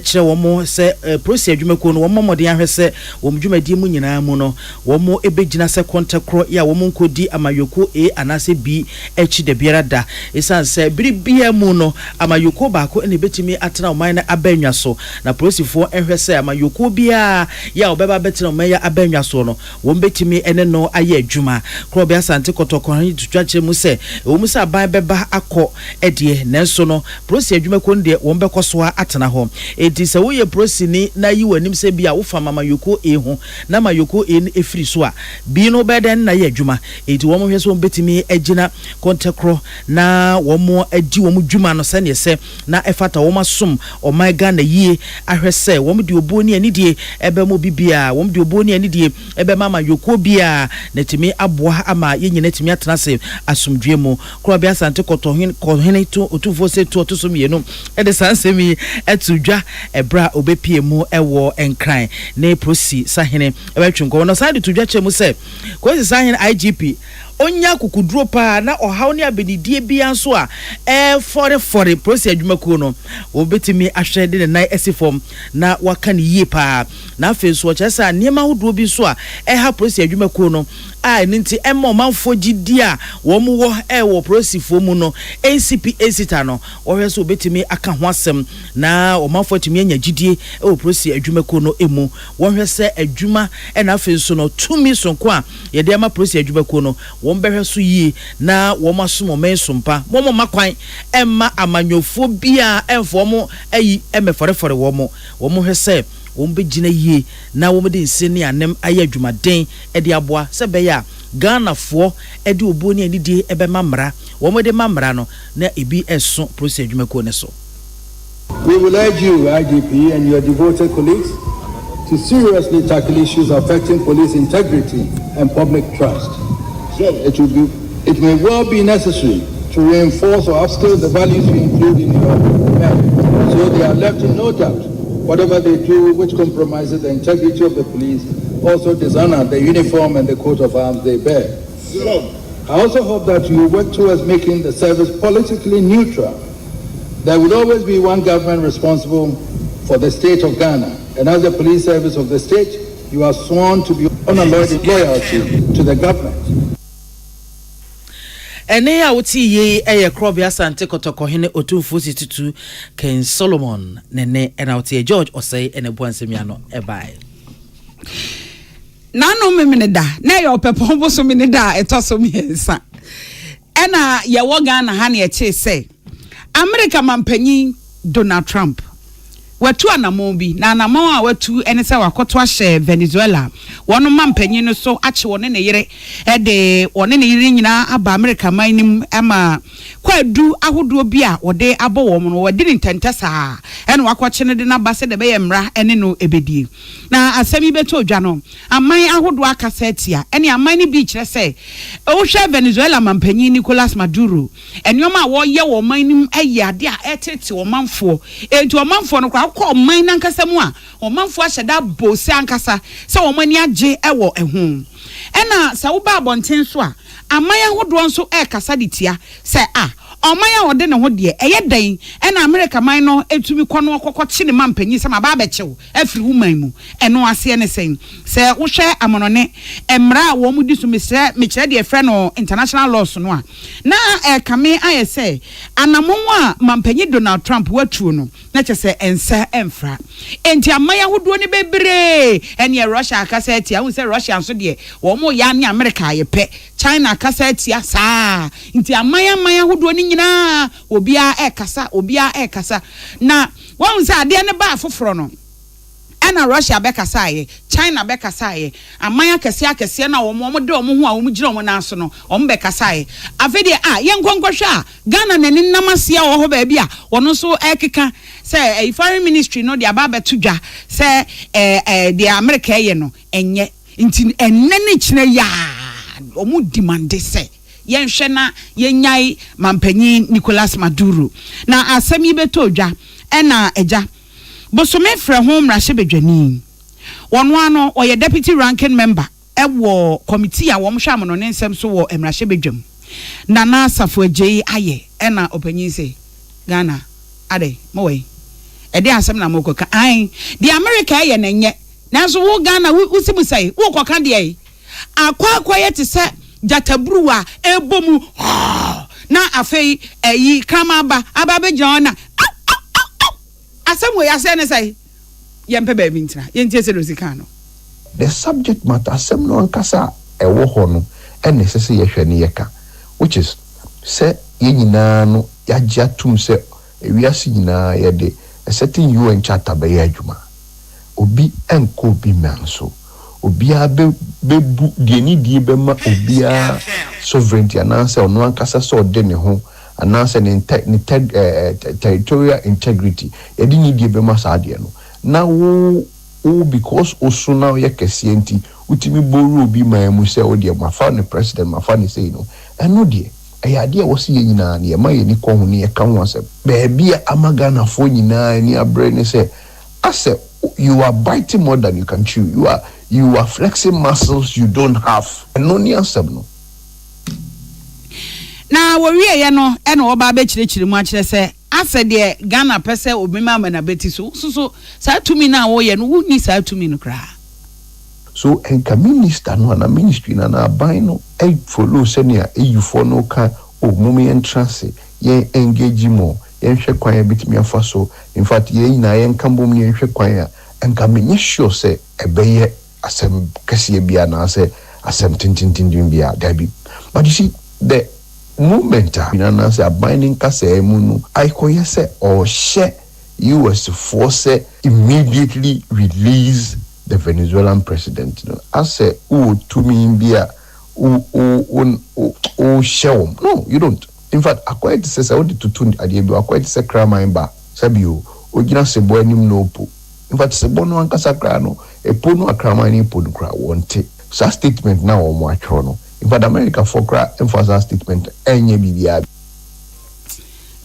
kire wo mo se prosi adwumaku no wo mo modern ahwese wo dwumadi mu nyina mu no wo mo ebegina se kontakro ya wo mo nkodi amayoko anase bi echi de biara da esan se biribia mu no amayoko baako ene betimi atena oman na abanwa so na prosifo ehwese amayoko bia ya obeba betena oman ya abanwa so no wo betimi ene no aye adwuma Krobia Sante Kotoko han tutwakye mu se wo mu se aban beba akọ edie nenso no prosi adwuma ko ndie wo bekoso atena ho edi se wo ye prosi ni na yi wanim se bia wo fa amayoko ho na amayoko efiri so a bi no beden na ye adwuma edi wo mo hwese wo betimi agina kontakro na wo mo adi wo mo dwuma no se ne se na efata wo masom o my Ghana yie ahwese wo mo de oboni ani die ebe mo bibia wo mo de oboni ani die ebe mama yoko bia na timi aboa ama yenyina timi atena se asomdwe mu Krobia Sante Kotohene to otufo se to otosom ye no ede sansemi etudwa ebra obepie mu ewo enkran na prosi sahene ebetwenko no side tudwa chemu se ko sahene IGP onya kukuduro pa na ohaw ne abedidie bia nso a for prosi adwumaku no obetimi ahwede ne nai esifom na waka ne yie pa na afi so kyesa niema hoduro bi so a ha prosi adwumaku no a nti emma manfo gidi a wo mo wo wo prosifo mu no NCP esita no ohwe so obetimi aka ho asem na o manfo timi anya gidie prosi adwumaku no emu wo hwe se adwuma na afi so no tumi sonko a ye de ama prosi adwumaku no wo mbehwe so yie na wo masom mensompa mo makwan emma amanyofo bia emfo mo ayi emefore wo mo hwe se wombegina yie na womde nseni anem aye adwumaden ede aboa se beya Ghana fo ede oboni ani die ebe mamra womde mamra no na ebi eso prosi adwumako ne so. We will urge you, IGP, and your devoted colleagues to seriously tackle issues affecting police integrity and public trust. It may well be necessary to reinforce or upskill the values we include in your men, so they are left in no doubt. Whatever they do which compromises the integrity of the police also dishonor the uniform and the coat of arms they bear. I also hope that you work towards making the service politically neutral. There will always be one government responsible for the state of Ghana, and as the police service of the state, you are sworn to be unalloyed loyalty to the government. Ene ya uti ye Krobia Sante Kotoko Hene Otumfo Situtu Ken Solomon nene ena uti George Osei ene buansemiano ebae. Nano memene da na ye opepombo so mene da etoso miensa. Ena ye wo Ghana ha na ye se America mampanyi Donald Trump watu anamon bi na anamon a watu ene se wakoto ahye Venezuela wono mampanyi no so ache wone ne yere de wone ne yere nyina aba America manim ama kwadu ahodo bi a wode abo wo no wode ne ntentesa ene wakoche ne de na ba se de be yemra ene no ebedie na asemi beto odwa no aman ahodo akasetia ene aman ni bi kire se o hwe Venezuela mampanyi Nicolas Maduro enyoma wo ye wo manim ayi ade a etete wo manfo enti wo manfo no kwa ko man nankasa mu a wo manfo ahyeda bose ankasa se wo mani age ewo ehu ena sa wo ba abonten so a aman ahodo nso kasa ditia se omaya wode ne ho de eye dan ena America man no etumi kono okokokye ne mampanyi se ma ba bechew afiri human mu eno ase ne sen se wo hwe amonone emra wo mu disu mekire de efre no international laws no a na kame ayese anamon a mampanyi Donald Trump watuo no na chese ensa emfra enti amaya hodo ne bebre ene Russia akasa atia hu se Russia so de wo mo ya ne America yepe China akasa atia saa enti amaya hodo ni nyina obia ekasa na won se ade ne ba foforo no ɛna Russia bɛkasaye China bɛkasaye amanya kɛse na wɔn de wɔn ho a wɔn gyina wɔn nan so no wɔn bɛkasaye afɛdeɛ yɛn nkɔnkɔhwɛ a Ghana n'ani namasia wɔ hɔ baabi a wɔn nso ɛkeka sɛ foreign ministry no de aba bɛto dwa sɛ de America ɛyɛ no ɛnyɛ nti ɛnɛ ne kyerɛ yaa wɔn demand sɛ yɛnhwɛ na yɛnyai mampanyin Nicolas Maduro na asɛm yi bɛtɔ dwa ɛna agya bosome frɛ ho mmarahyɛ bedwani wɔn ano ɔyɛ deputy ranking member ɛwɔ committee a wɔn hwɛ amono ne nsɛm so wɔ mmarahyɛ bedwam Nana Asafo Agye ayɛ ɛna ɔpanyin sɛ Ghana ade mowɛ ɛde asɛm na mokɔka ai the America ɛyɛ na nyɛ nanso wo Ghana wo sibusai wo kɔka de ai akwa yɛ te sɛ jatabruwa ebomu na afei yi kramaba ababegya na asem we ase ne sai yempe ba bi ntina yentie se dosika no the subject matter asem no nkasa ewo ho no ene sese ye hwe ne yeka which is se ye nyina no yagya tum se ewiase nyina ye de a certain UN charter ba ye adwuma obi enko bi manso obia bebu de ni die be ma obia sovereignty ananse ono ankasa so de ne ho ananse ne territorial integrity yedi ni die be ma sa de no na wo because osu na ye kese enti utimi boru obi ma mu se o de mafa ne president mafa ne sei no eno de ayade wo se ye nyina ne ma ye ni ko ho ne ye ka ho ase be bia amagana fo nyina ni abre ne se ase you are biting more than you can chew. You are flexing muscles you don't have. And no near no. Now we no and oba be chire much say ase de Ghana pese obima ma na beti so say to me now wo ye no wo ni say to me no kra. So enka minister no na ministry na aban no e follow senior you for no kan o mumi entrance ye engage more yen hwe kwan bitimi afa so in fact ye na yen kambom ne hwe kwan a enka menye sure say ebeye asem kase bia na say asem tintin bia dabi but you see the movement na say binding kase mu no ikoye say or share US force immediately release the Venezuelan president as say to me bia show no you don't. In fact, acquired says I wanted to tune at the acquired say crime ba sabio ogina sebo anim no po. In fact, sebo no ankasa kra no e po no akrama ni po no kra wonte. Sa statement na o mo atwo no. In fact, America for kra emphasize statement enye bibia.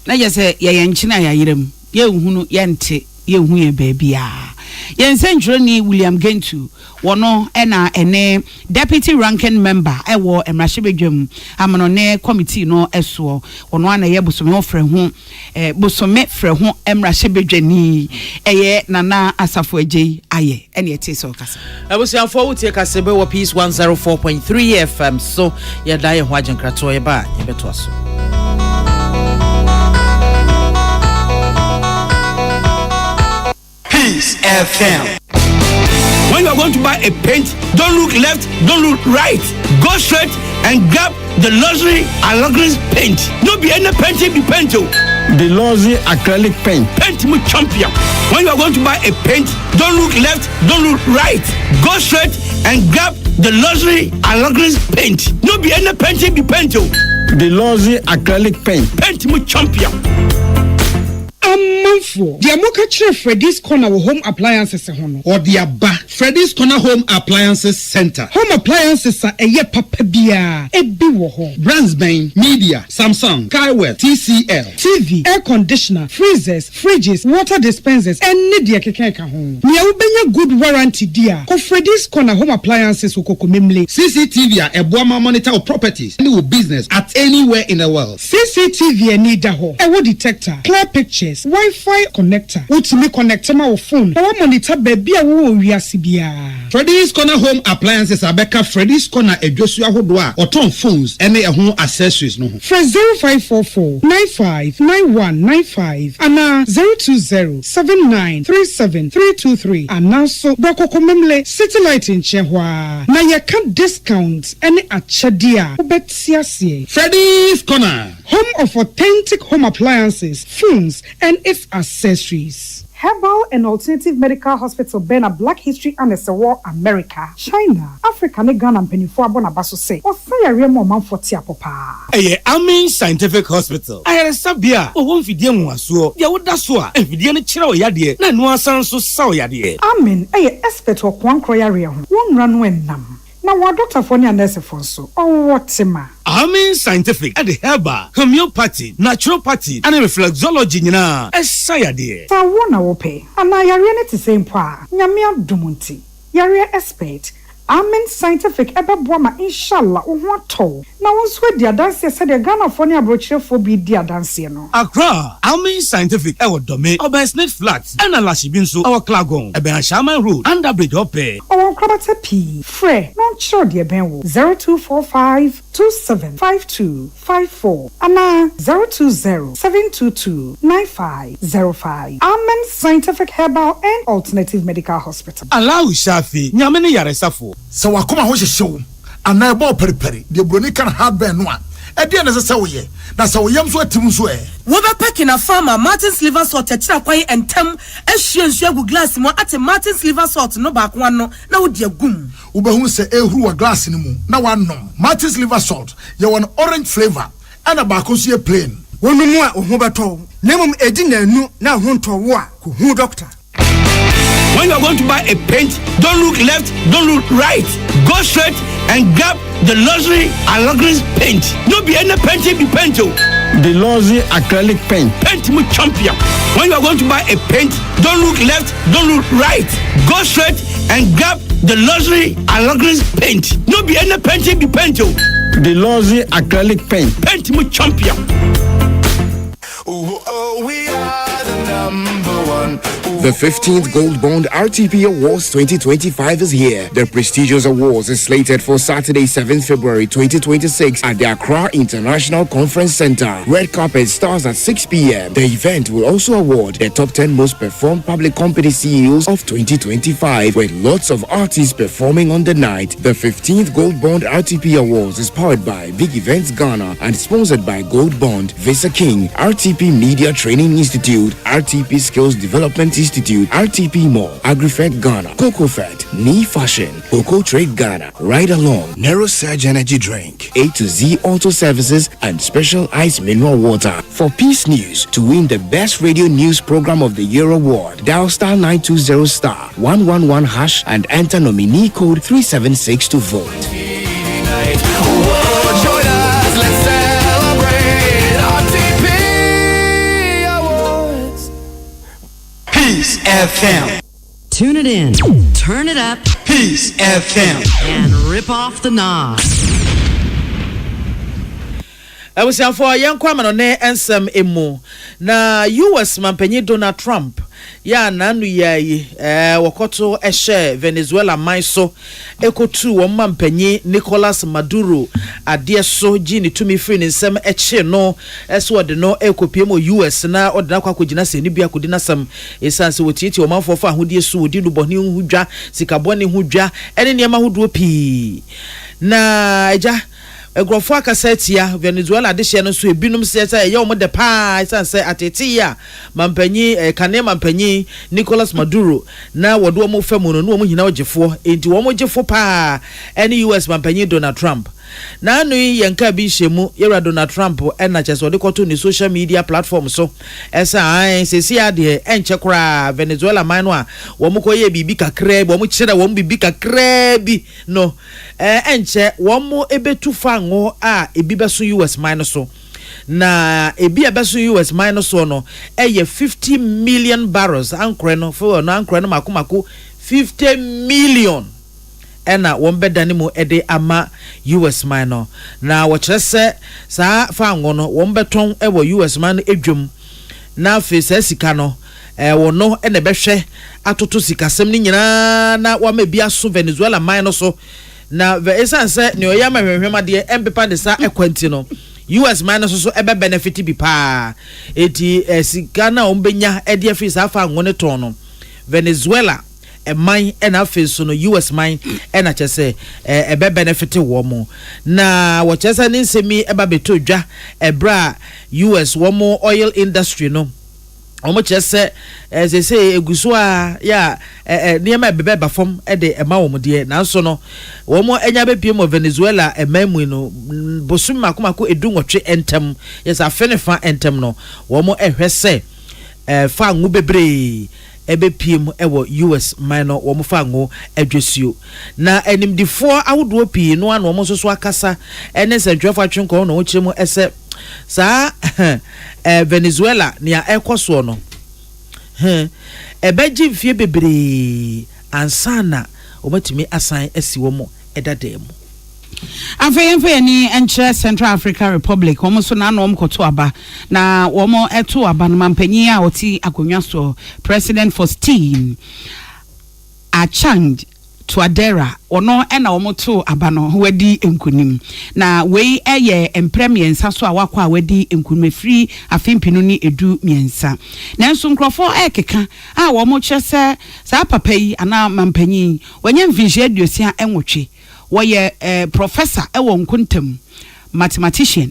Na je say ye nchina ya yirem. Ye hunu ye nte ye hu ye baabia. Yen Centralni William Gentu wono ene deputy ranking member ewo emrashebedwam amono ne committee no eso wono ana ye bosome ofre ho bosome frɛ ho emrashebedwani eye Nana Asafo Agye aye ene etese okasa abusianfo wotie kasebe wo Peace 104.3 FM so ye da ye ho agenkrato ye ba ye beto aso Peace FM. When you are going to buy a paint, don't look left, don't look right. Go straight and grab the luxury acrylic paint. No be any paint be paint. The luxury acrylic paint. Paint me champion. When you are going to buy a paint, don't look left, don't look right. Go straight and grab the luxury acrylic paint. No be any paint be paint. The luxury acrylic paint. Paint me champion. Amanfo dia moka kire Freddy's Corner home appliances hono or dia ba Freddy's Corner Home Appliances Center. Home appliances are eye papa bia ebi wo ho. Brands ben Media, Samsung, Skywell, TCL, TV, air conditioner, freezers, fridges, water dispensers and dia keke ka ho. Nia ubenya good warranty dia. Ko Freddy's Corner Home Appliances ukoko memle. CCTV a eboama monitor of properties any business at anywhere in the world. CCTV ani da ho. Ewo detector, clear pictures, Wi-Fi connector. Utimi connector ma wo phone. Ewo monitor baby a wo wiase bia. Freddy's Corner Home Appliances abeka Freddy's Corner edwosu ahodo a oton phones ene ehun accessories no ho. Fresh 0544 959195 ana 0207937323 ana so brokoko memle satellite in chehwa na ye ka discount ene achade a obetiase. Freddy's Corner, home of authentic home appliances, phones and its accessories. Herbal and Alternative Medical Hospital Bena Black History and War America, China, Africa ne Ghana mpenifo abona baso say. Osaya mo manfo ti apopa. Amin Scientific Hospital. Ayere sabia o won fidie mu aso. Dia woda so a fidie ne kire o yade na no asan so sa o yade. Amen. Expert o kwan kroyare ho. Won ra no enam. Na wa doctor for ne nurse for so. Oh what ma. Amin Scientific at the herbal, homeopathy, naturopathy, and reflexology nyina. Esayade. Sa wona wo pe. Ana yare ne ti same pa. Nyame adumunti. Yare expert. Amen Scientific ebeboama inshallah ohwato na wonso dia dance said the Ghana for ne abrochirefo bi dia dance no Accra Amen Scientific e wodome Obersnet Flat and Lashibi nso our Klagon e ben Shaman Road under bridge ope o krabata p frɛ no sure dia ben wo 0245275254 ana 020-722-9505 Amen Scientific Herbal and Alternative Medical Hospital Allow Shafi nyame ne yaresafo so wakoma ho hyehyew ana ebo periperi de broni kan hardware no a e de na se wo ye na se wo yam so atim so e wo be packing a farmer Martin's liver salt techira kwan entem ehwie nsu agu glass mo ate Martin's liver salt no ba kwa no na wo de agum wo be hu se ehuru wa glass ni mu na wanom Martin's liver salt ye won orange flavor ana ba ko so ye plain wonu mu a ho beto na mum edi na anu na ho nto wo a ko hu doctor. When you are going to buy a paint, don't look left, don't look right. Go straight and grab the luxury acrylic paint. No be any paint, be paint. The luxury acrylic paint. Paint me champion. When you are going to buy a paint, don't look left, don't look right. Go straight and grab the luxury acrylic paint. No be any paint, be paint. The luxury acrylic paint. Paint me champion. We are the number one. The 15th Gold Bond RTP Awards 2025 is here. The prestigious awards is slated for Saturday, 7th February 2026 at the Accra International Conference Center. Red carpet starts at 6 p.m. The event will also award the top 10 most performed public company CEOs of 2025 with lots of artists performing on the night. The 15th Gold Bond RTP Awards is powered by Big Events Ghana and sponsored by Gold Bond, Visa King, RTP Media Training Institute, RTP Skills Development Institute, RTP Mall, AgriFed Ghana, CocoFed, Knee Fashion, Coco Trade Ghana, Ride Along, Narrow Surge Energy Drink, A to Z Auto Services, and Special Ice Mineral Water. For Peace News, to win the Best Radio News Program of the Year award, dial star 920 star 111 hash and enter nominee code 376 to vote. Peace FM. Tune it in, turn it up, Peace FM, and rip off the knob. I was for young Kwamano ne ensem emu na US mampenyi Donald Trump ya nanu yayi wakoto eshe Venezuela maiso ekotu wo mampenyi Nicolas Maduro adieso gini tumi free nsem eche no eso de no ekopie mo US na odena kwa kogina se ni bia kodina sam esanse wotieti wo manfo ahudie so odi luboni hudwa sikaboni hudwa ene niam ahodo pi na eja Egrofo akasetia Venezuela de hye no so ebinum se ya ye omo de pa sanse atete ya mampanyi kane mampanyi Nicolas Maduro na wodo omo famu no omo hina ogefo enti omo gefo pa any US mampanyi Donald Trump na anu yenka bi hyemu yera Donald Trump na chese ode koto ni social media platform so esa an sesi ade enche kra Venezuela man no a wo mo koye bibi kakra bo mo kire wo mo bibi kakra bi no enche wo mo ebetu fa ngo a ebi beso US man no so na ebi abeso US man no so no 50 million barrels ankre no for no ankre no makomako 50 million ena wombedane mu ede ama US man no na wo kyerese sa fa ngo no wombeton ewo US man edwum na afisa sika no wo no ene behwe atoto sikasem ni nyina na wa ma bia so Venezuela man no so na esanse ne oyama hwehwemade empepa de sa ekwanti no US man no so ebe benefit bi pa eti sika na ombenya ede afisa fa ngo ne ton no Venezuela a mine and a face on US mine and a chese a benefit woman. Na what just an insemi eba beto ja a bra US woman oil industry no. omo chese say eguso a ya niema bebeba fom de ema wo de na so no wo enya be piem Venezuela emamu no bosum makomako edu nwotwe entem yes afenefa entem no wo ehwese fa ngu bebre ebe piem ewo US minor wo fa ngu adwesio na animdifo awodo pii no an wo so akasa ene sentwefo atwenko no wo kiremu ese sa Venezuela nia ekoso no ebeji mfie bebre ansana omatimi asan asiwo mo edademu afeyemfe ni enche Central African Republic omo so na no mkoto aba na omo eto aba no mampanyi a oti akonwa so President Faustin Achang Tuadera ono ena omoto abano wedi enkunim na wei eye empremiensa so awakwa wedi enkunim free afimpinu ni edu miensa nanso nkrofo ekeka a wo mo kyese sa papa yi ana mampanyi wanya mvinje aduosia enwotwe woye professor ewo nkuntam mathematician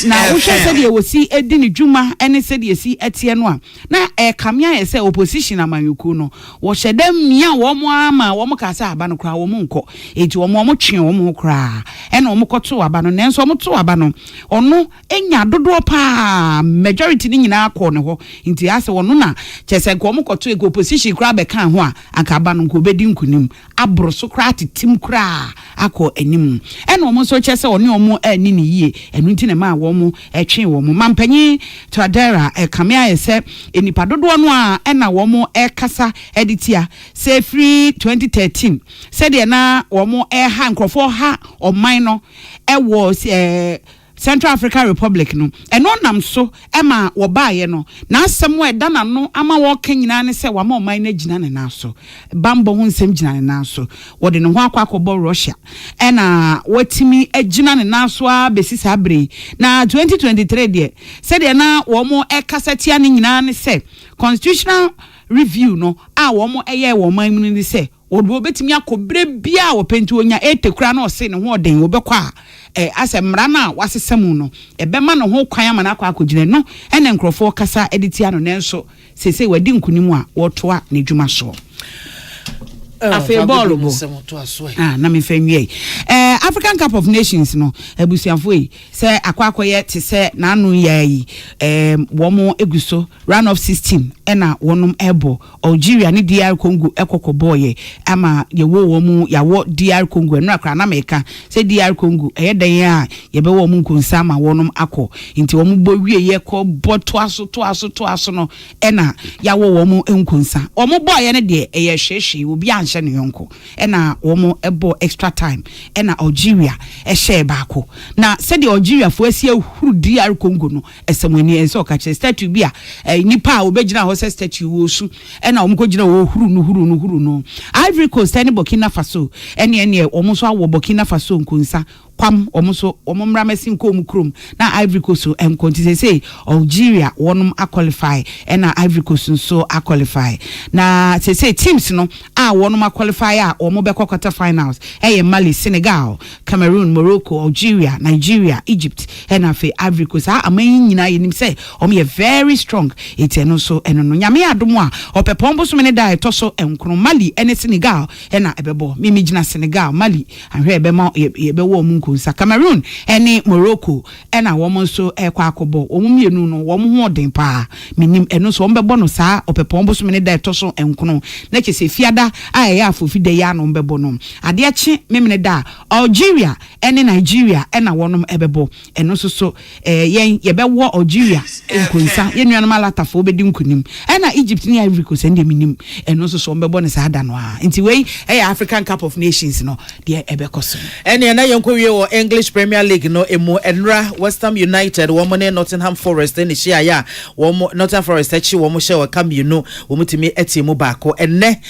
na wo hwese de wosi edi ni dwuma ene se de esi etie no a na kamia ye se opposition amanyuku no wo hyedam mia wo mo ama wo mo kasa aba no kra wo mo nko eti wo mo twe wo mo kra ene wo mo koto aba no nenso wo mo to aba no ono enya dodo pa majority ni nyina akọ ne ho nti ase wo no na kyese ko mo koto e opposition kra be kan ho a aka aba no ko bedi nkunim abro so kra titim kra akọ enim ene wo mo so kyese wo ne wo mo ni ni yie enu nti na ma wo mo etwe wo mo mampanyi Tuadera kamia ye se enipa dodo no a ena wo mo kasa editia se free 2013 se de na wo mo ha nkrofo ha oman no was Central African Republic no eno nam so ema wo baaye no na asem we da na no ama wo kanyina ne se wa ma oman na gina ne na so bambo hu nsem gina ne na so wo de ne ho akwakobo Russia ena watimi agina ne na so a besisa abre na 2023 de se de na wo mo ekasatia ne nyina ne se constitutional review no a wo mo eye wo man mu ne se wo betimi akobre bia wo penti onya etekura na o se ne ho oden wo bekwa ase mrana wasesemu no ebema no ho kwan ama na akwa akogine no ene nkrofo kasa editia no nenso sese wadi nkunimu a wotoa ne dwuma so afi ball mo na me fenwie African Cup of Nations no ebusiafo yi se akwakoye te se na anu yayi wo mo eguso round of 16 ena wonum ebo Algeria ni DR Congo ekokoboye ama ye wo mu yawo DR Congo no akra na meka se DR Congo eyeden a ye be wo mu nkonsa ma wonum akọ nti wo mu bo wie ye ko boto aso no ena yawo wo mu nkonsa wo mu boye ne de eye hwehwe obi anhye ne yonko ena wo mu ebo extra time ena Algeria share baako na said the Algeria for asia huru DR Congo no esemani enso ka che statue bia nipa obegina ho se statue wo su ena omkogina wo huru no Ivory Coast ene Burkina Faso ene omuso awo Burkina Faso nkunsa kwam omuso omumra mesin ko omukrom na Ivory Coast enkonti say Algeria wonum qualify ena Ivory Coast so qualify na say teams no a wonum qualify a omo be quarter finals Mali, Senegal, Cameroon, Morocco, Algeria, Nigeria, Egypt ena fe Ivory Coast amayin nyina yenim say omo very strong it eno so eno no nyame adomo a opepombo so mene da etoso enkron Mali ene Senegal ena ebebo mimi gina Senegal Mali ahwe ebema ebewo kunsa Cameroon ene Morocco ena womo so ekwa akobo omumienu no womo ho den pa minim eno so ombebo no saa opepombo so mene da etoso enkron na chese fiada a ya afofide ya no mbebo no ade achi memene da Algeria ene Nigeria ena wonom ebebo eno so yen yebewo Algeria enkunsa yenuanu malatafo obedi nkunim ena Egypt ni Ivory Coast ende minim eno so ombebo ne saa da no a nti wei African Cup of Nations no de ebekoso ene na yenkowie English Premier League no emu Enra West Ham United womo ne Nottingham Forest ne hia ya womo Nottingham Forest achi womo hye wa kam no womo timi etiemu baako enne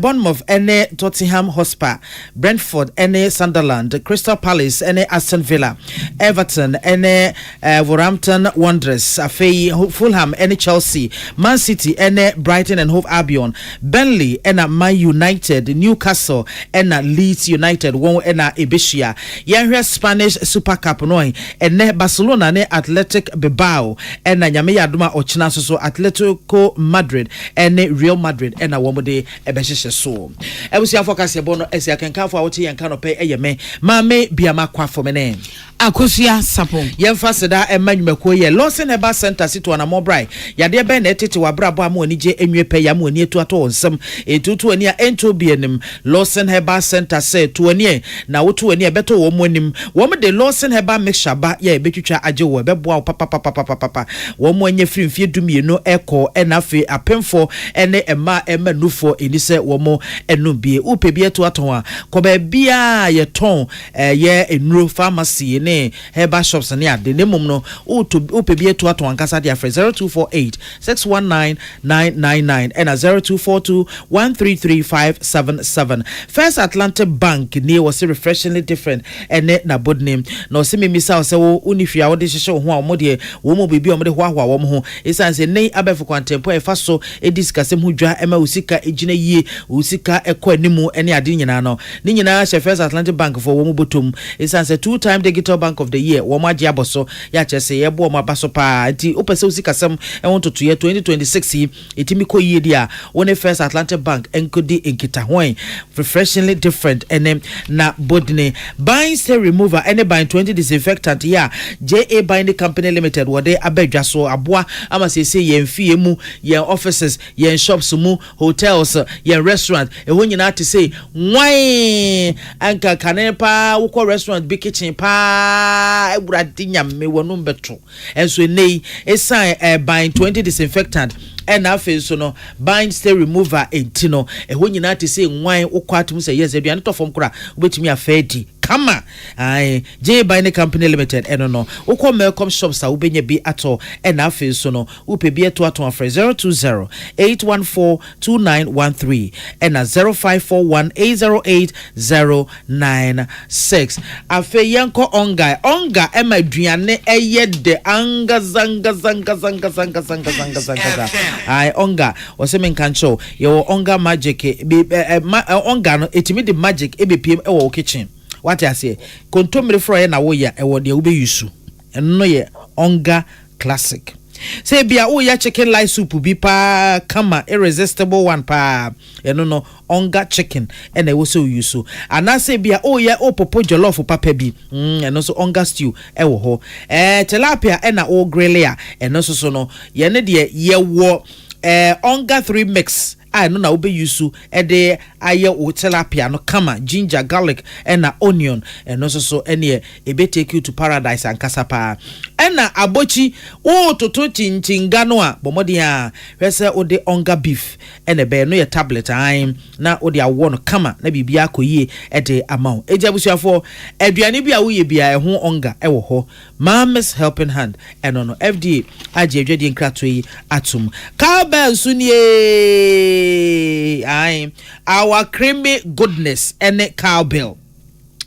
Bournemouth ene Tottenham Hotspur Brentford ene Sunderland Crystal Palace ene Aston Villa Everton ene Wolverhampton Wanderers afei Fulham ene Chelsea Man City ene Brighton and Hove Albion Burnley ene Man United Newcastle ene Leeds United won ene Ebeshia yɛnhwɛ Spanish Super Cup no ene Barcelona ne Athletic Bilbao ena nyame yadoma ochina so Atletico Madrid ene Real Madrid ena womode ebehyehyɛ so ebusia focus ye bono esia kenka fo awote yenka no pe eyeme mame biama kwafo mene akosia sapo yemfa seda emanyumako ye Lawson Herbal Center situ na mobrai yade be na etete wabrabo am onije enwe pe yam oni etu ato nsem etutu ani a ento bienim Lawson Herbal Center say to ani na wotu ani ebeto wo monim wo de Lawson Herbal mixture ba ye ebetwitwa age wo beboa papa wo mo anya frimfie dumienu eko enafe apemfo ene ema emanufo eni se wo mo enu bie upe bie to aton a ko ba bia ye ton ye enuro pharmacy ne herbal shops ne ade ne mum no upe bie to aton ankasa dia 0248 619 999 and 0242 133577. First Atlantic Bank near was refreshingly different and na bod name no se me misa se wo unifia wo de hye ho a mo de wo mo bibi o mo de ho ahwa wo mo ho isan se nei abefo kwantempo e fa so e discuss mu dwa ema usika ejina yie usika ekọ animu ene ade nyina no ni nyina she First Atlantic Bank for wo mo botom isan se 2-time digital bank of the year wo mo age aboso ya chese ye bo mo abaso pa ti opese usika sem e won to year 2026 etimi ko yie dia woni First Atlantic Bank enkodi enkita hoen refreshingly different ene na bodne buying stay remover ene buying 20 disinfectant ya JA Binding Company Limited wode abedwa so aboa ama sese ye mfie mu ye offices ye shops mu hotels ye restaurant e ho nyina te say why anka kanepa wo restaurant big kitchen pa eburade nyame wonu beto enso nei esan buying 20 disinfectant and afi so no bind stay remover entino e ho nyina te say nwan ukwatum say yes aduane to fom kura obetimi afedi kama ai J Binding Company Limited eno no ukọ Melcom shops a ubenya bi ato and afi so no upe bi ato 020 814 2913 and 0541808096 afi yanko onga emaduane eyede anga zanga ai onga oseme nkancho yo onga magic onga no etimi the magic ebepiem e wo kitchen what I say kontomre fro ye na wo ya e wo de ube yusu eno ye onga classic say bia wo ya chicken light soup bi pa kama irresistible one pa eno no onga chicken ena wo so yusu ana say bia wo ya opopo jollof papa bi eno so onga stew e wo ho tilapia ena o grill ya eno so no ye ne de ye wo onga 3 mix I no na ube yusu ede aye o tilapia no kama ginger garlic and onion and also so any ebe take you to paradise and kasapa ena abochi o toto chinchinga no a bomodi a hwese ode onga beef ene be no ye tablet ai na ode awo no kama na bibia koyie ede amount ejabusuafo aduane bia wo ye bia ho onga e wo ho Mama's helping hand and no FDA aje adwadi nkratoi atum cowbell sunie our creamy goodness and cowbell.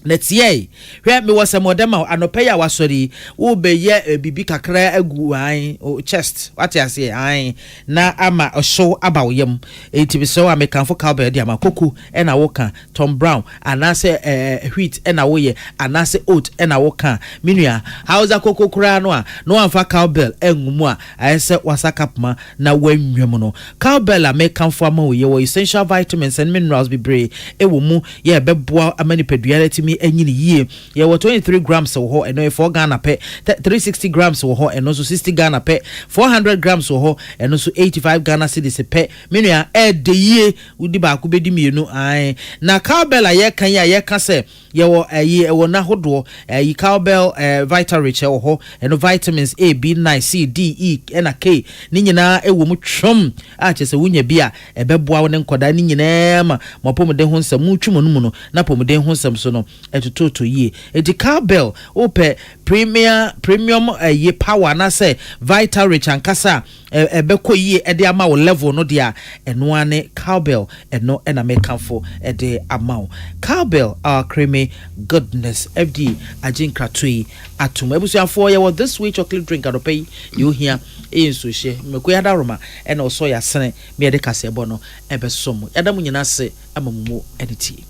Let's ye. Where me was a modema anope ya wasori wo be ye bibi kakra agu ai o chest. What you say ai na ama a show about yam. It be so I make for cowbell dia makoku and a woka Tom Brown and I say wheat and a woye and I say oat and a woka minua how's a cocoa kra no amfa cowbell engumu I say wasakapma na wenwemo cowbell a make for ma wo essential vitamins and minerals be bre e wo mu ye beboa amani peduality enyini yie ye 23 grams wo ho eno 4 Ghana pe 360 grams wo ho eno so 60 Ghana pe 400 grams wo ho eno so 85 Ghana cedis pe menua de yie udi ba ko bedi mienu ai na cowbell ye kan ye ka se ye wo ye na hodo yi cowbell vital rich wo ho eno vitamins A B9 C D E na K ni nyina wo mu twom a che se wunya bia ebeboa wo ne nkoda ni nyina ma mopomde ho nsam mu twum no mu no na pomde ho nsam so no etutoto ye edi cowbell ope premium ye power na say vital rich ankasa ebeko ye ede ama wo level no dia eno ane cowbell eno na make for ede ama cowbell creamy goodness FD ajinkratui atum ebusuafo ye what this week chocolate drink adope you here in so she mekoya da roma ena so ya sene me ede kasebo no ebe som yada mu nyina se amamumu editi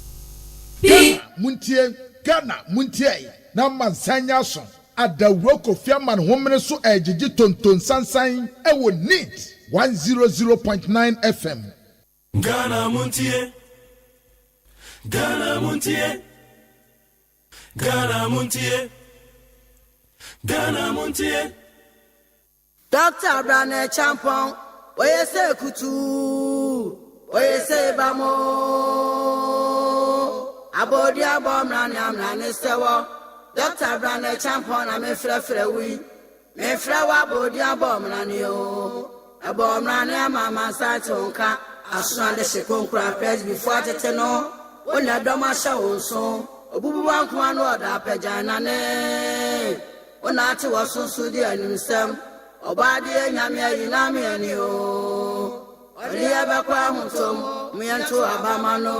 Montie Ghana Montie na mansanya so adawro Kofi man homene so ejiji tonton sansan ewo neat 100.9 FM. Ghana Montie, Ghana Montie, Ghana Montie, Ghana Montie. Dr. Brane Champon, oye se kutu, oye se bamo. Abodi abom rani sewo. Dr. Brane Champon na me frefre wi. Me frewa abodi abom rani o. Abom rani mama sa tonka. Asande se konkura page before tete no. Onya doma sha onso. Obubu wanku anu oda pejana ne. Ona ati wasunsu di animsem. Obadi nyame yinami ani o. Odi abakwa huntom mianto abamano.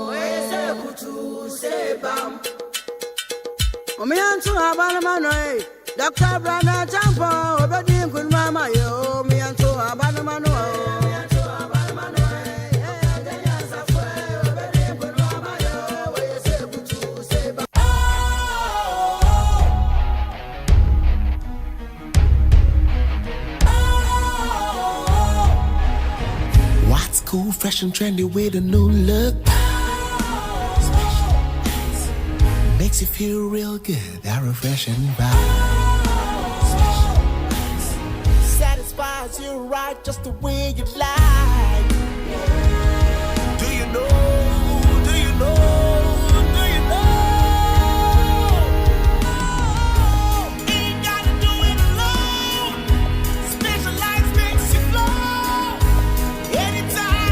Oyese kutu sebam. Mianto abamano eh. Dr. Brana Champo obedi kun mama yo mianto abamano. Cool, fresh and trendy with a new look. Makes you feel real good, that refreshing vibe. Satisfies you right just the way you like. Do you know? Do you know? Do you know? Ain't gotta do it alone. Specialized makes you flow. Anytime.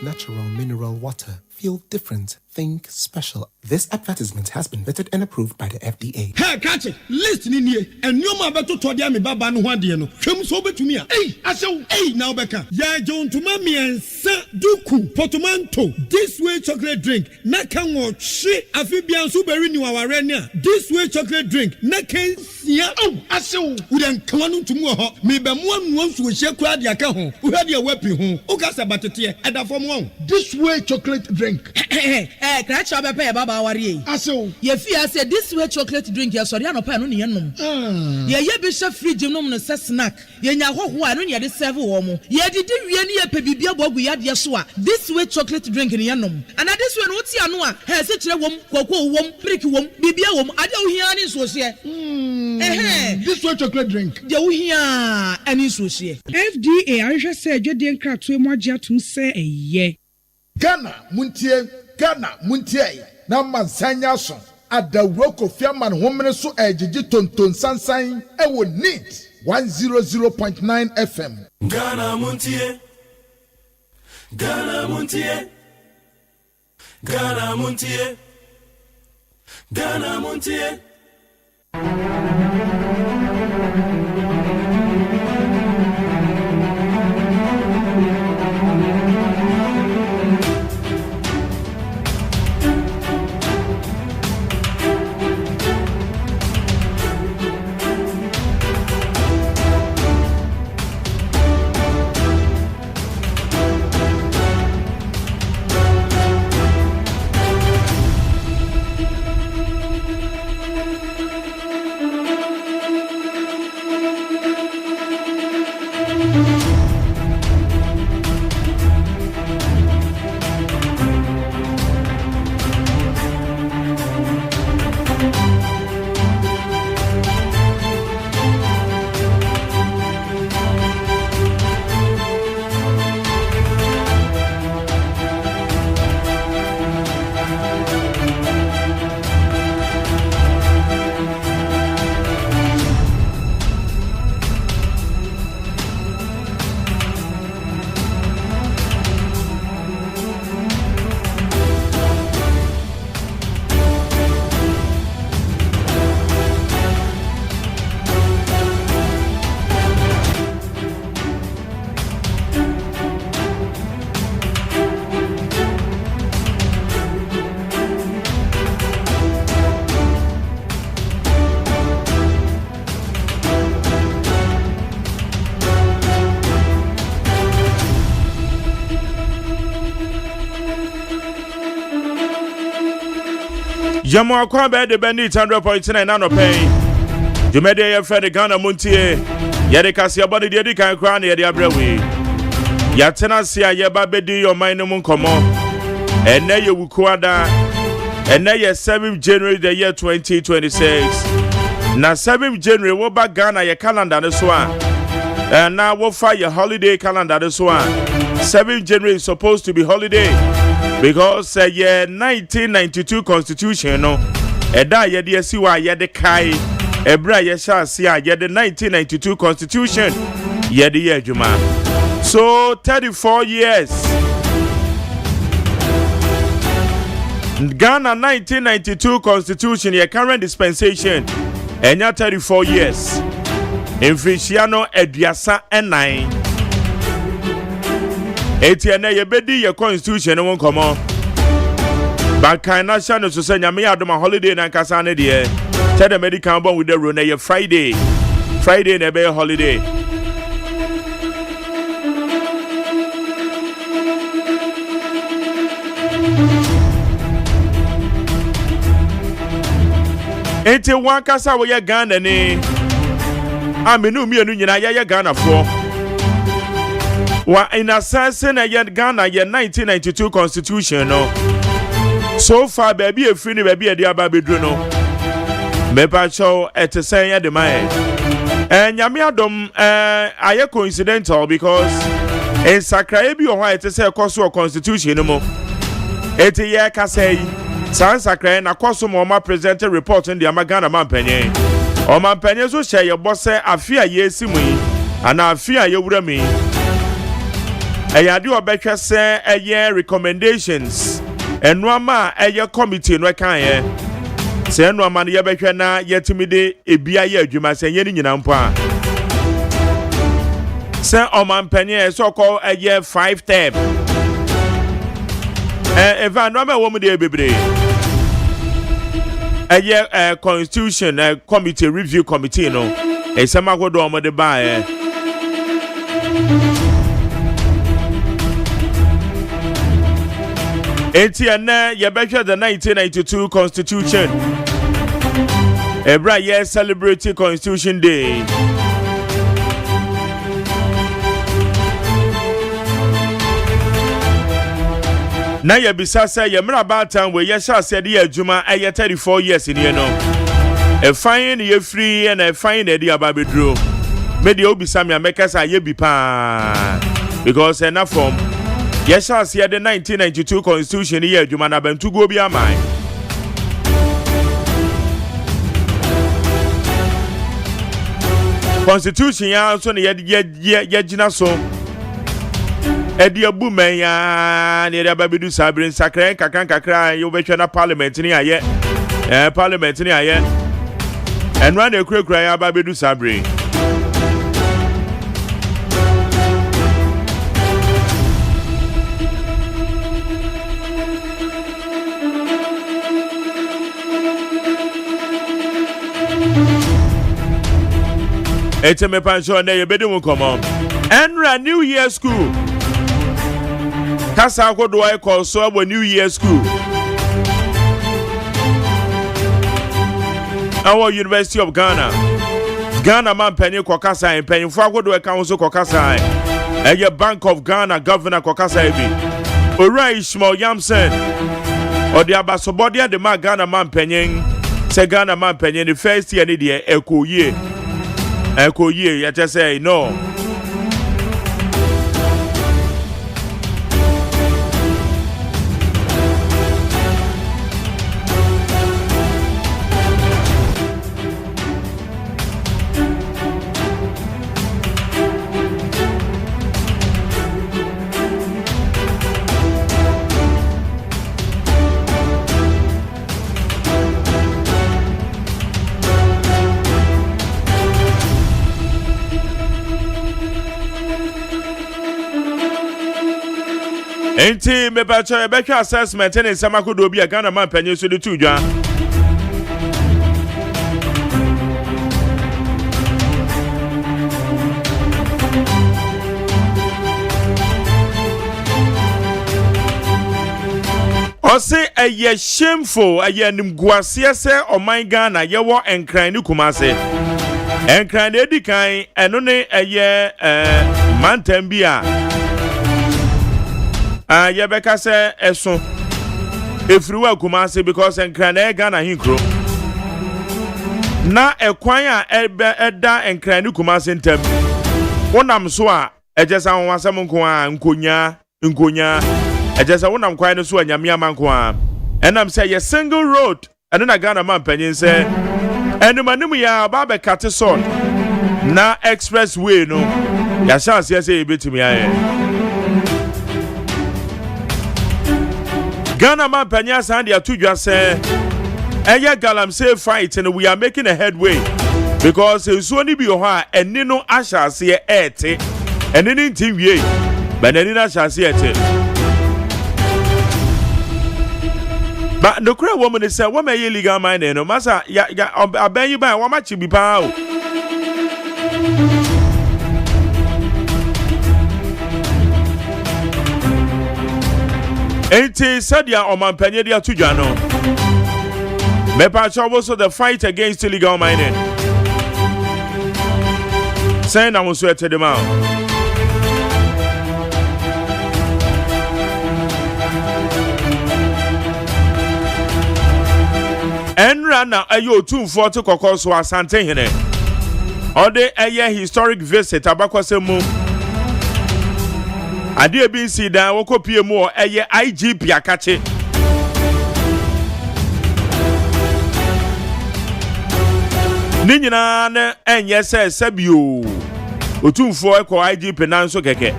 Natural mineral water. Feel different. Think special. This advertisement has been vetted and approved by the FDA. Hey, catch it. Listen in here. And you ma beto to dia me baba no hwade no. Hwem so betumi a. Hey, asew. Hey, now beka. Ya John to mami ensa duku portmanteau. This way chocolate drink. Na kan wo hwe afibia so beri ni waware ne a. This way chocolate drink. Na kan sia. Oh, asew. Wo den kan no ntumu ho. Me be mo anu nsu hye kura dia ka ho. Wo hwade wapi ho. O ka sa batete. Eda fom ho. This way chocolate drink. Crash up a baba worry. Aso, ye fear said this way chocolate drink, ya sorry, no pan on yenum. Ye bishop free genome no snack. Ye nya ho ho anu ye de serve womo. Ye did really a pebibia bogu ya de soa. This way chocolate drink in yenum. And this one what's ya no a he se kire wom koko wom brick wom bibia wom ade wo hia ni so se. This way chocolate drink. De wo hia ani so se. FDA ahwe se adwede nkratoe mo agye atum se eye. Ghana Montie na mansanya so adawro Kofi man homene so ejiji tonton sansan ewo neat 100.9 FM. Ghana Montie, Ghana Montie, Ghana Montie, Ghana Montie. Jamo akwa be de beni 100.9 na no pen. Jumede ye friend Ghana Montie. Ye de kase abode de di kan kra na ye de abrewe. Ya tena se ye ba bedi your mind no nkomo. Ene ye wukuada. Ene ye 7th January the year 2026. Na 7th January wo ba Ghana ye calendar ne so a. And now wo fa your holiday calendar this one. 7th January is supposed to be holiday because year 1992 constitution no eda ye de asiwa ye de kai ebra ye sha se a ye de 1992 constitution ye de ye adwuma. So 34 years Ghana 1992 constitution your current dispensation enya 34 years. Infriciano Ediasa N9 Etienne Yebedi, your constitution won't come on. But kind of channel to send me out of my holiday and Casane dear. Tell the medical bomb with the run Friday. Friday and a holiday. Eti one casa we Ghana ni. Aminu mi enu nyina ye Ghana for wa in assassin ye Ghana ye 1992 constitution no so far baby e free ni baby e dia ba bedru no me pa chow etesen ye de mai nyame adom aye coincidental because in sakra bi o ho etesen koso constitution no mo eti ye kasai san sakra na koso mo ma present report in the Ghana man penye o man penye so share your boss afia ye simu yi ana afia ye wura mi eyade obetwa se eye recommendations enwama eye committee no kan ye se enwama ne ye betwa na yetimide ebia ye adwuma se ye ni nyina mpo a se o man penye so call eye 5 term eva enwama wo mu de bebre eye constitution committee review committee no esema godo omo de ba etienne ye betwa the 1992 constitution every year celebrating constitution day na ye bisa say ye mra batan we ye sha say de adwuma 34 years in here no e fine ye free and e fine e de ababedro me de obisa me ameka say ye bi pa because na from ye sha say the 1992 constitution ye adwuma na bantu go bi amai constitution ya so ne ye gina so edi abu men ya ne da babedu sabrin sakran kakra yo betwa na parliament ni aye parliament ni aye enwa na ekura ya babedu sabrin eteme pancho na ye bedu mu komo enra new year school Kasa akodo I call so about New Year school. Our University of Ghana. Ghana man penny kokasa and penny for akodo I council kokasa. A Bank of Ghana Governor kokasa ebi. Ora Ishmael Yamson. Or the abasobodia de ma Ghana man penny. Say Ghana man penny the first year ni the echo year. Echo year, you just say no. Enti me bacho e betwa assessment ne samakodo bi a Ghana man panyin so de tudwa Ose eye shameful eye nimguasie se oman Ghana yewo enkran ni Kumase. Enkran edi kan eno ne eye mantam bi a yebeka se eso efriwa Kumase because enkran e Ghana hinkro. Na ekwan a eda enkran ni Kumase ntam. Wonam so a ejesa wonwasem nko a nkonya ejesa wonam kwan no so anyame amanko a enam say ye single road eno na Ghana man panyin say enumanim ya baba kate son na expressway no ya chance say ebetimi aye Ghana man panyin san dia tudwa say eye galamsey fight and we are making a headway because so ni bi ho a eni no ahase ete eni ni ntin wie but eni na ahase ete. But the crowd woman is what may illegal mining no massa ya aben you buy what much be pow. Enti sadia o man penye dia tudwa no. Me pa also the fight against illegal mining. Saying I was sweating them out. Enra na ayo 240 kokoso asante hene. Ode aye historic visit abakwasemu. Ade bi nsi dan wokopie mu aye IGP akache. Ni nyina na enye se sabio. Otumfo ekọ IGP nanso keke.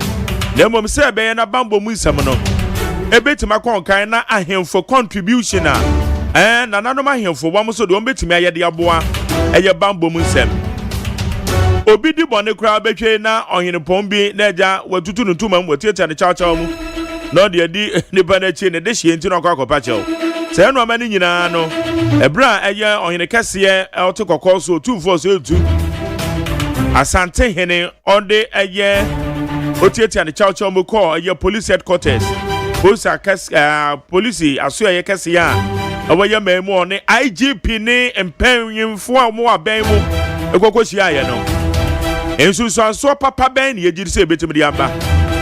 Na mom se be na bambo mu nsam no. Ebetima konkan na ahemfo contribution a na nanom ahemfo wam so de ombetimi ayede aboa eye bambo mu nsem obi di bone kra betwe na ohenepon bi na eja watutu ntuma mu tietia ne chacha mu na de di nipa na chi ne de hie nti no akwakopa chew se no amani nyina no ebra eye ohene kese oto kokko so tumfo so etu asante hene ode eye otietia ne chacha mu ko eye police headquarters police aso eye kese ya awaya memo ne IGP ne empenyimfo a mo aban mu ekokohia ye no ensu so papa ben ye giri se betim de aba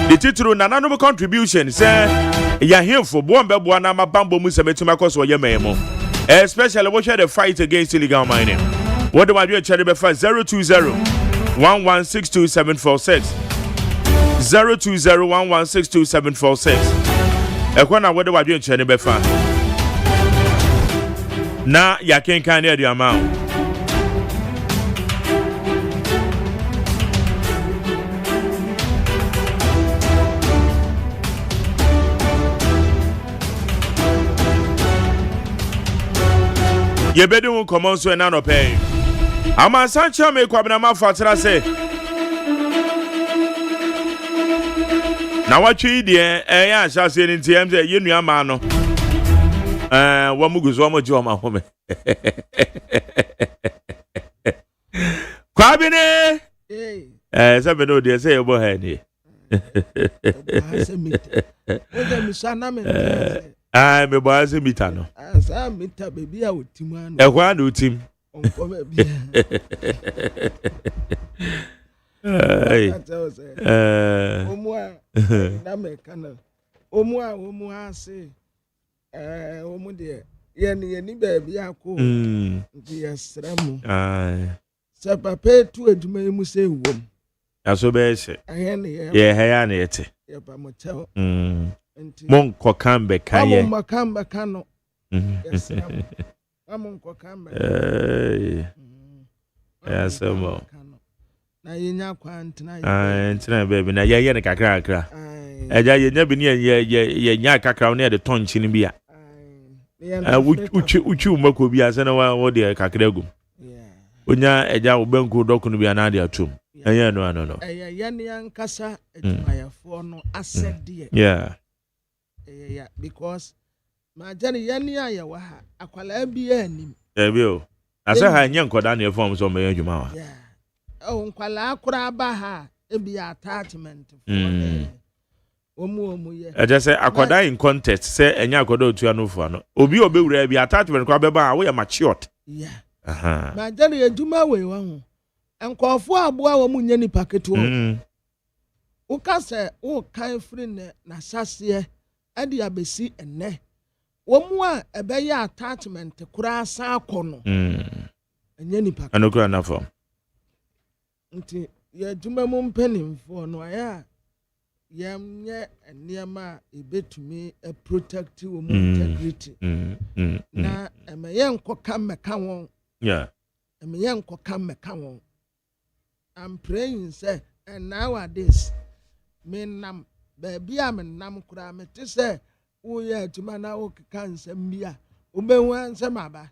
the titru nananom contribution say ya hemfo bo mbebo na mabambo mu se betim akoso ye memo especially what the fight against illegal mining what do I do chere be 020 1162746 020 1162746 ekwana what do I do chere be fa na ya kenkan ne aduama o ye bedu common so na no pay ama sancha me kwabena mafatra se na watwi de ya ahase ni ntiem se ye nuama no wamuguzo wamoji wa mahome kwabine sabe no de say ebo ha ni me boase mita no asa mita baby a otim ano ekwa na otim onko baby omwa na me kana omwa ase omu de yeni baby akọ nti yesremu se papa tu aduma mu se wom aso be se ye he ya na yete ye pa mo chew mon ko kambe kaye mo kambe kano yesremu amon ko kambe yesremu na yenya kwantena ntina baby na ye ne kakra kakra eja yenya bi ne ye nya kakra ne de tonchi ni bia uchi umako bi ase na wo de kakra gum onya eja obanku dokunu bia na de atum enya no yene yankasa etumayafo no asede yeah because ma jani yene ayewa ha akwala bi anim bi o ase ha nya nkoda na efom so me adwuma wa nkwala akura ba ha ebi attachment omu ye I just say akwada in context say enya akwada otu anofo ano obi obewura bi attachment kwa beba a we matured yeah aha ma jere eduma we wa ho enkofo aboa wo munye ni paketo wo ka se wo kan free na sase e de abesi enne wo mu a ebeye attachment kura sa akono enye ni paketo anokura na form nti ye eduma mu mpanimfo no aya yamye eniema ebetumi protect wo integrity na emeye nkoka meka won yeah emeye nkoka meka won I'm praying say and nowadays me nam baby am nam kura me te say wo ye atuma na wo keka nsem bia wo be wan nsem aba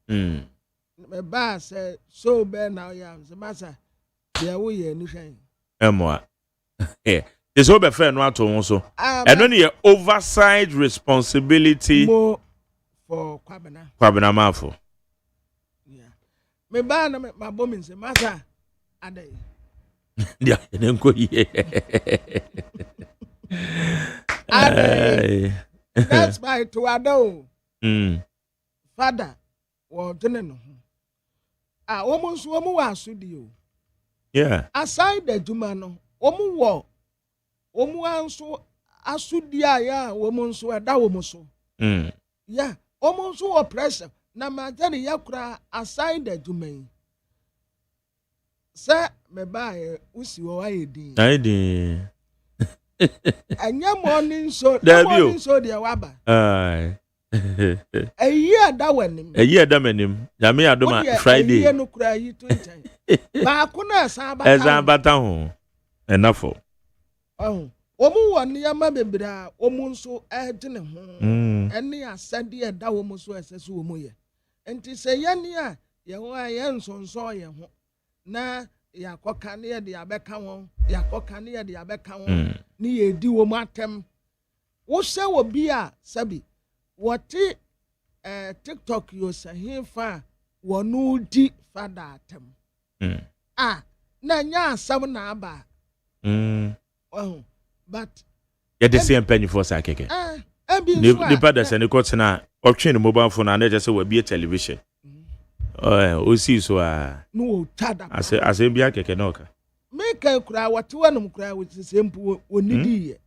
me ba say so be now yam se masa dia wo ye ni hwan emwa eh is over fair no ato won so and when your oversight responsibility mo for kwabena mafo yeah me ba na ma bo me se masa adai dia nenko ye adai that's why to ado father wo tene no wo mo so wo mo wa asudi o yeah aside the juma no wo mo wo omu anso asudi aya womu nso eda womu so yeah omu nso oppression na majani yakura aside adwuman se me bae usi wo ayedi anya morning so de waba eyi ada wanim yame adoma Friday eyi no kura yi to nchen ba ko na esa bata ho enafo omu woni yama bebra omu nso agene ho ene asade e da omu so esese omu ye enti se yane a ye ho aye nsonso ye ho na yakoka ne ye de abeka ho yakoka ne ye de abeka ho ne ye di omu atem wo se wo bi a sabi woti TikTok yo sahin fa wonu di fada atem na nya asam na aba but yeah the same penny for sa keke the father say ne ko na option the mobile phone and just say we be television o see so no tada ase bia keke no ka make kura wate wanum kura with sempu onidi ye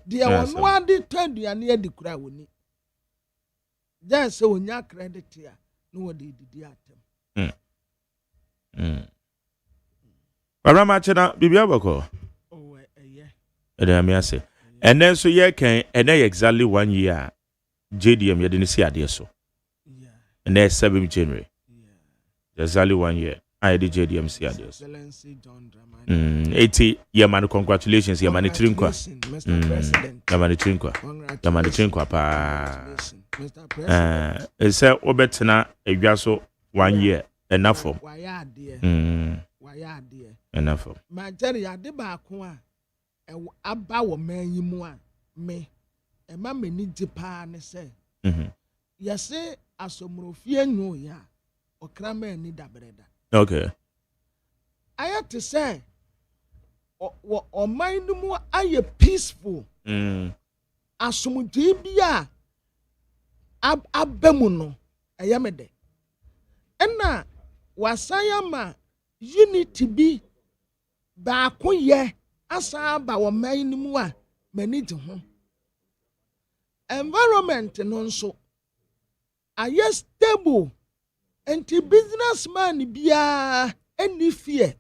dia wono ade taduane ade kura woni then say onya credit ya no wo de didi atem Baba machina bibia bako I say. And then so ye can and then exactly 1 year JDM you didn't see idea so. Yeah. And then 7th January. Yeah. Exactly 1 year. I did JDM see idea. Excellency John Dramani. 80 year man congratulations year man trinkwa. Mr. President. Year man trinkwa. Year man trinkwa pa. Mr. President. Say obetena edwaso 1 year enough for. Why are dear? Enough for. My Jerry ade ba ko a aba wo manyi mu a me e ma mani jipa ne se yese asomrofie nyu ya okra ma ni dabreda okay ayate se o man mu aye peaceful asomdwe bia abamu no eyamede enna wasaya ma unity bi ba ko ye asa ba wo man ni mu a mani je ho environment no nso aye stable enti businessman bia eni fie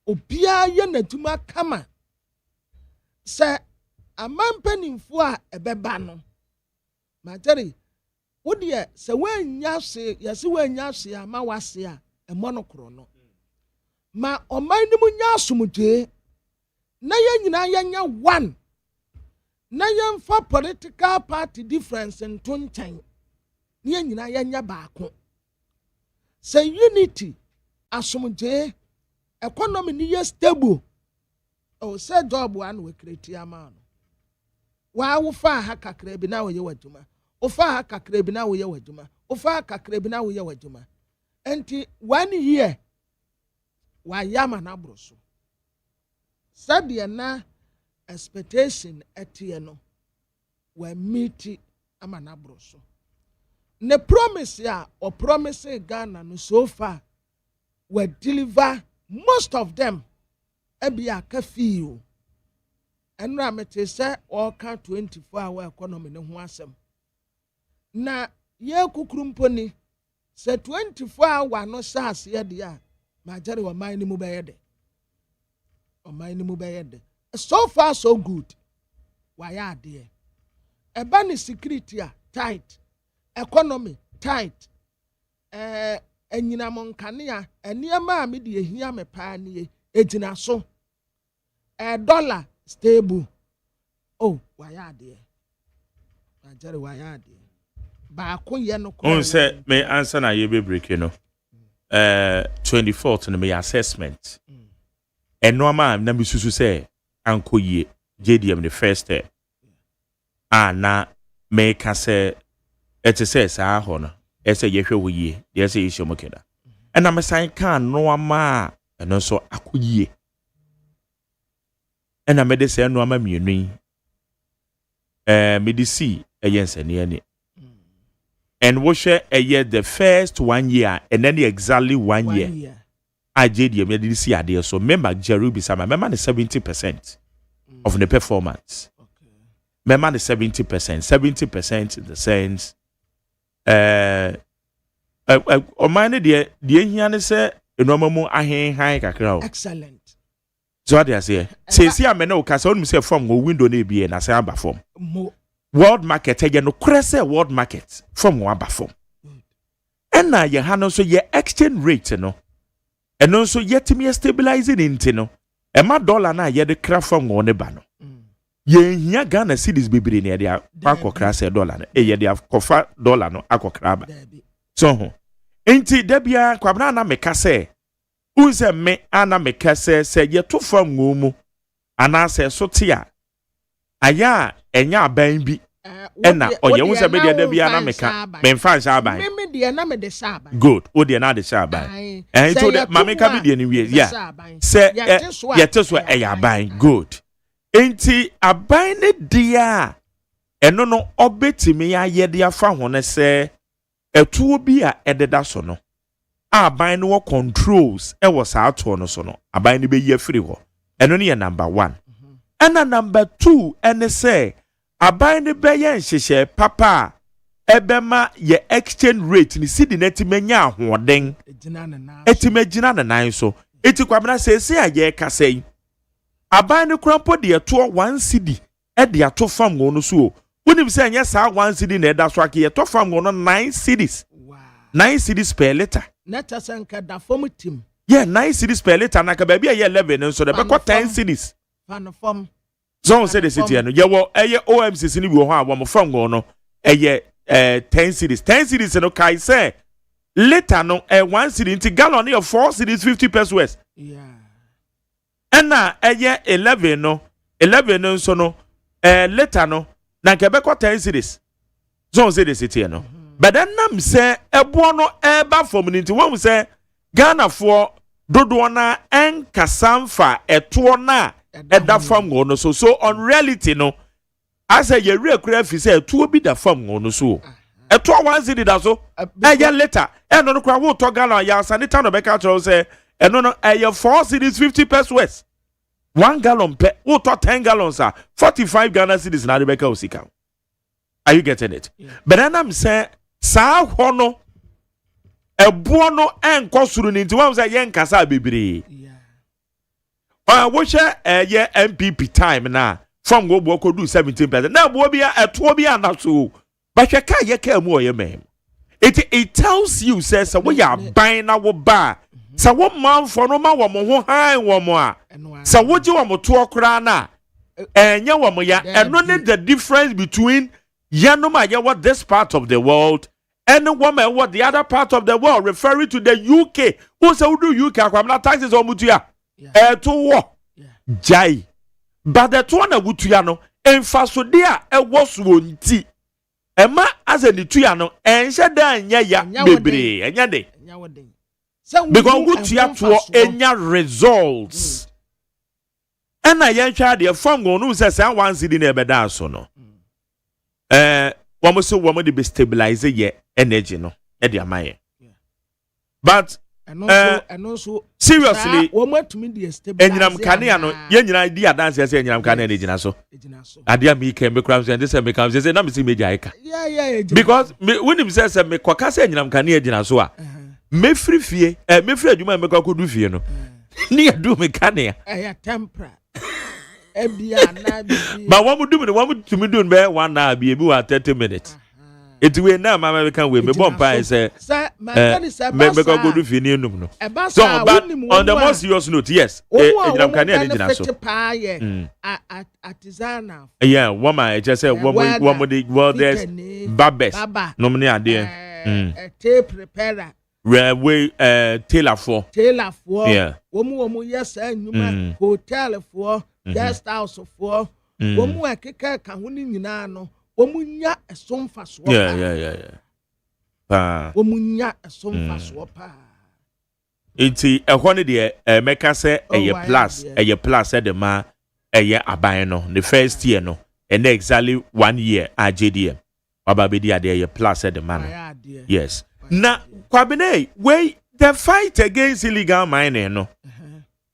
obia ye natuma kama se amampanimfo a ebeba no materi wodie se wanya se yesi wanya se ama wase a emonokro no ma oman ni mu nya asomdwe na ye nyina yanya one na yemfa political party difference nto nkyɛn na ye nyina yanya baako say unity asomdwe economy ni ye stable o say job one we create ama no wa wo fa ha kakra bi na wo ye wadwuma o fa ha kakra bi na wo ye wadwuma o fa kakra bi na wo ye wadwuma enti 1 year wa yama na broso sabe na expectation etie no we meet ama na bro so ne promise ya or promise Ghana no so far we deliver most of them ebia ka feel and ramete say all can 24-hour economy ne ho asem na ye kukurumponi say 24-hour no sas ye dia majari wa man ni mu beyede o man ni mu beyede so far so good why are there ebani security tight economy tight enyina monkania eniema a me de ehia me pa ne ejina so dollar stable oh why are there majari why are there ba ko ye no ko on say me answer na ye be break you know 24th no me assessment eno ama na me susu say anko ye JDM the first na me ka say it say sa ho no e say ye hwe wo ye de say issue mo keda na me san kan no ama eno so akoyie na me de say no ama mienu me de see eyensane ani and we share a year the first 1 year and then exactly 1 year. I JDM did see idea. So remember Jerubi Sama, remember the 70% of the performance. Remember the 70%. 70% in the sense o mine the hiane say enomamu ahen kakra. Excellent. So what they say I me no ka say on say from go window na be na say aba form. World market no crese world market from one form. And now ye ha no so ye exchange rate no. And no so yet me stabilizing into no. E ma dollar na ye de craft from one ba no. Ye hia Ghana cedis bibiri ne dia akokra se dollar no. E ye dia kofa dollar no akokra ba. So enti da bia kwabna na meka se unse me ana meka se ye to fam ngomu ana se so te a aya enya aban bi ena oye wo se be de bia na meka me fa sha aban me de na me de sha aban good o de na de sha aban so de mameka bi de ni wie yeah se yete so eya aban good enti aban ne dia eno no obetimi ya ye de afa ho ne se etuo bi a ededa so no aban no controls e was ato no so no aban ne be ye free ho eno ne number 1 ena number 2 ene say aban ne be ye nhyehyɛ papa ebema ye exchange rate ni sidi na timenya ahoden etimagina na nan so etikwabena sese a ye kasai aban ne krampo de to 1 cedi e de ato fam go no so wonim say anya sa 1 cedi na eda so ake ye to fam go no 9 cedis 9 cedis per liter neta sanka da fom tim yeah 9 cedis per liter na ka ba bia ye 11 so de be ko 10 cedis fan form zone say the city no ye wo eye OMCC ni bi ho a wo mo fam go no eye 10 cities no kai say later no 1 city into gallon of 4 cities 50 pesos yeah and na 11 no so no later no na ke be ko 10 cities zone say the city no but then nam say ebo no eba from into when say Ghana for dodo na enkasamfa eto na eda fam go no so on reality no as a ye rekura fi say eto bi da fam go no so eto 1 city da so eye later eno no kwa wo to Ghana ya sanita no be ka tro say eno no eye 4 cities 50 pesos 1 gallon pe wo to 10 gallons 45 Ghana cedis na de be ka osika. Are you getting it? Yeah. But then I'm saying sa hono ebo no enko suru ni nti wan say ye nkasa bibiri wo share ye MPP time na from go bo do 17%. Na bo bia eto bia na so. But you can ye ka mu oye me. It tells you says we are buying na wo ba. Sa wo man for no ma wo mo ho han wo mo a. Sa wo ji wo mo to okra na. Enya wo mo ya. Eno ne the difference between yanoma ye what this part of the world and woman what the other part of the world, referring to the UK. Who say we do UK akwamna taxes o mutua. To wo jai but the to na wutua no emfasode a ewo so nti ema as a nitua no enhye da anya ya bebre enya de because wutua to enya results And I yan child the farm go no say one city na ebeda so no. One so one dey stabilize ye energy no e dey amaye. But and also seriously one more to me the stabilize. Enyinam kane no ye nyina di adanse say enyinam kane dey gina so. Ade am ike me kram say say me kam say na me see media ika. Yeah. Because when him say me kwaka say enyinam kane gina so a me free fie me free adwuma me kwako du fie no. Ni adu me kane. Tempera. Ebia na bi. But what would do me one to me do be 1 hour be wa 30 minutes. It we now mama can we me bomb pie say me go do fie ni enum no. So but on the more serious note, yes. Enyinam kane dey gina so. Artisanal. Yeah, woman just say one the world there's barbers. No me ade. Tape repairer. Railway tailor for. Yeah. Womu yes nyuma hotel for, guest house for. Womu akeka ka ho ni nyina no. Womu nya esomfa so. Yeah. Womu nya esomfa so pa. Iti ehone de meka say eye plus the ma eye aban no the first year no and exactly 1 year AJDM. Bababedi ade eye plus the man. Yes. Na kwabene we the fight against illegal mining no.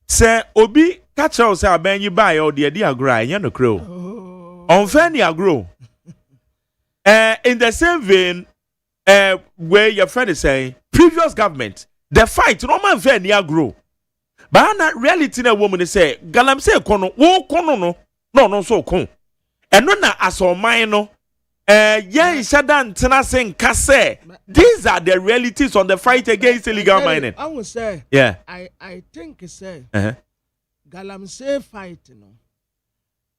Say obi catch us say aban yi buy or the agro anya no crow. Unfair ni agro. In the same vein where your friend is saying previous government the fight no man fair ni agro. But na reality na woman say galam say kono wo kono no so kon. Eno na aso man no yeah, Shadan Tenasing Kase. These are the realities on the fight against illegal mining. I would say, yeah. I think say Galamsey fight no.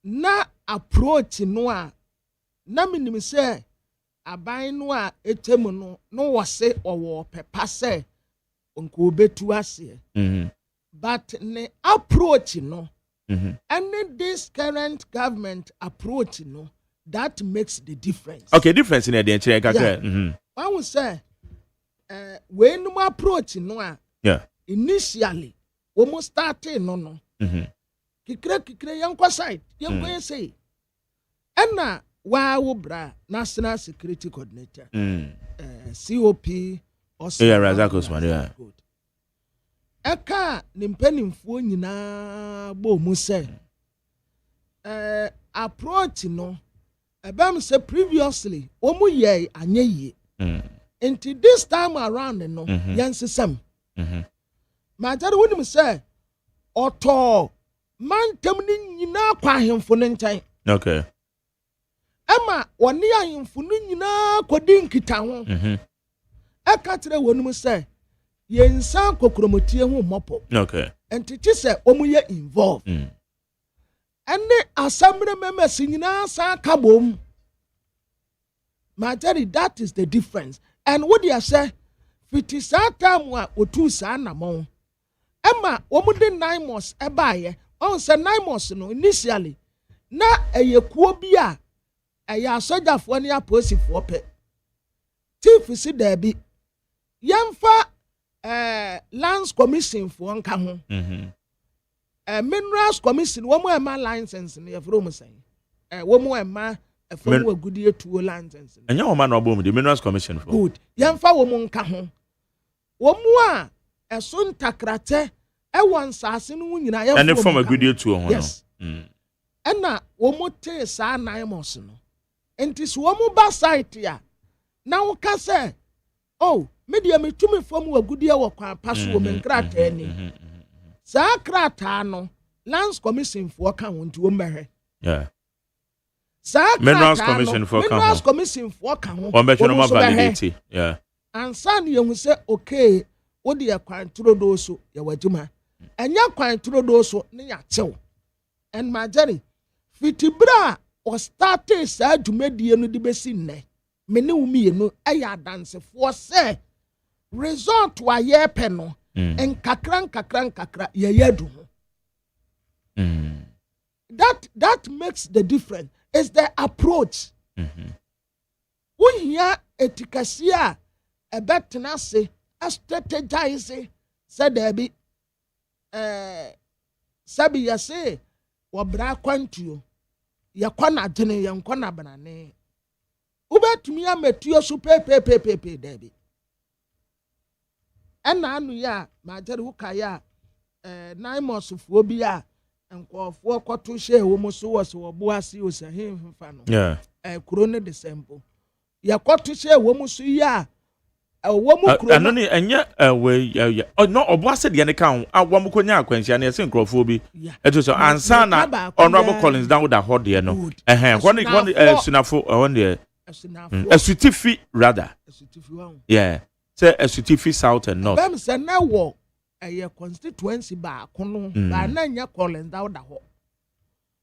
Na approach no na minim say aban no a etemu no wase owo pepa say onko betu ase. But ne approach no. And this current government approach no. That makes the difference. Okay, difference in the entire. I would say, when you approach no, initially, almost starting no. Kikre young side, young say, and now wow bra National Security Coordinator, COP or Razakos Maria. Eka nimpenim fo nyina bo mu say, approach no. Ebam say previously, omu ye anye ye. Until this time around, no, yansisem. Majari wouldn't say, Oto, man temni nyina kwa himfo ntai. Okay. Emma, wani ya himfo nyina kodi nkita ho. Eka tire wonum say, yensa kokromotie ho mopo. Okay. Enti say omu ye involved. And the assembly members nyina sa kabom. Majari, that is the difference. And what you say, fiti sa time wa otu sa namon. Emma, omude 9 months ebaye. On say 9 months no initially. Na eye kuo bia eye asoja fo ne aposifo pe. Chief si there be. Yemfa lands commission for nka ho. Minerals Commission, one more my license in the from saying, one more my a phone a good year to license. And your man or the Minerals Commission for good. Young fa woman kahon. One more a son takrate, a one sassin when I am. And from a good year to yes. And now, one more tay sa 9 months. And this one more bad site here. Now, can say, oh, media me to me from a good year or pass woman crack any. Sakrata no lands commission for account to umber. Yeah. Minerals commission for account. Minerals commission for account. One better no validity. Yeah. And son you say okay, what the account to those so ya wajuma. And ya account to those so ne ya chew. And my journey fitibra or started sad to media no de besine. Mene umi no aya dance for say resort wa ye peno. And kakra yeyedu. That makes the difference. It's the approach. When here etikasia a better say a strategize said there be sabi ya say wabra kwantuo ya kwana dene ya nkwana banane ubetumi ametuo so pepepepepe dabi ɛna anu ya ma jere wuka ya naimosufo bi a nkofo kɔto hye wo mu so wo so wo ase o se hemfa no kuro ne December ya kɔto hye wo mu so ya wo mu kuro ano ne enye we no obo ase de ne kan awo mu konya akwansia na ese nkrofo bi eto so ansa na Honorable Collins down with a hot de no when sunafo on de asutifi rather say asutifi south and north bam say na wo constituency ba kono ba na nya Collins down da ho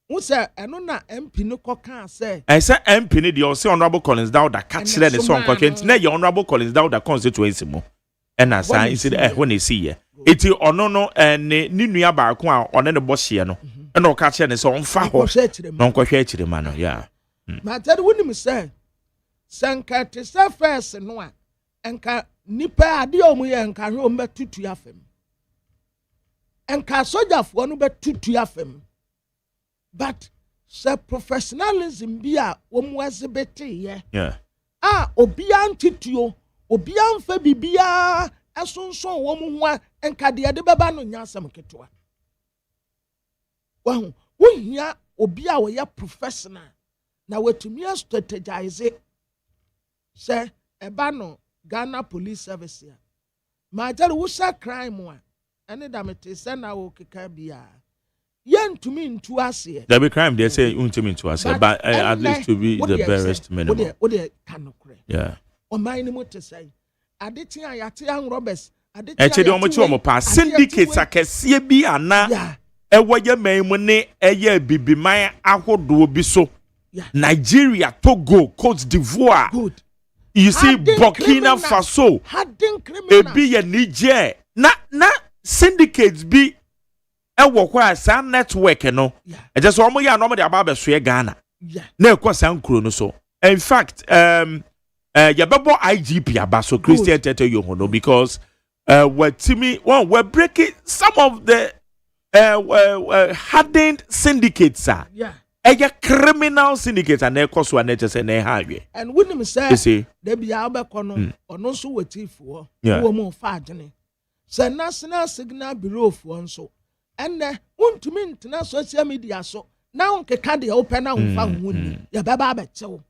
wo say eno na MP no koka say I say MP ne de say Honorable Collins down da ka kire ne so nkokent na ye Honorable Collins down da constituency mo ena say say when e see ye eti ono no ne nua ba ko a one ne bo hye no ena o ka kire ne so onfa ho no nkɔhwe akire ma no yeah ma tell woni me say sanka te say first no a enka nipa ade o mu ye enka hwe o mbatutu afem enka sojafo no betutu afem but say professionalism bi a wo mu exhibit ye obi antituo obi anfa bibia asonson wo mu ho enka de de beba no nyasam ketwa wo hia obi a wo ye professional na wetumi strategize say eba no Ghana Police Service ya ma jare wo sha crime a ene da mete say na wo keka bia yentumi ntu ase there be crime they say untumi ntu ase but at least to be the barest minimum wo de kanokre yeah o man ni mo te say adeti a yate an robbers adeti a de omo chi omo pa syndicates akese bi ana ewo ye man mu ne eye bibiman ahodo bi so Nigeria, Togo, Cote d'Ivoire. Good. You see Burkina Faso. Ebi ye Niger. Na syndicates be work kwa sa network no. E just omo ya no mo de aba so ye Ghana. Na ekwa san kuro no so. In fact, ya bebo IGP aba so Christian Tete Yohono because we're breaking some of the hardened syndicates are. Yeah. A criminal syndicate and a cost one nature say na hagwe. And when him say there be abekono ono so wetifo wo mo fa adene. Say National Signal Bureau for so. And untumi ntena social media so. Na onkeka de open na unfa huni. Ya baba abechewo.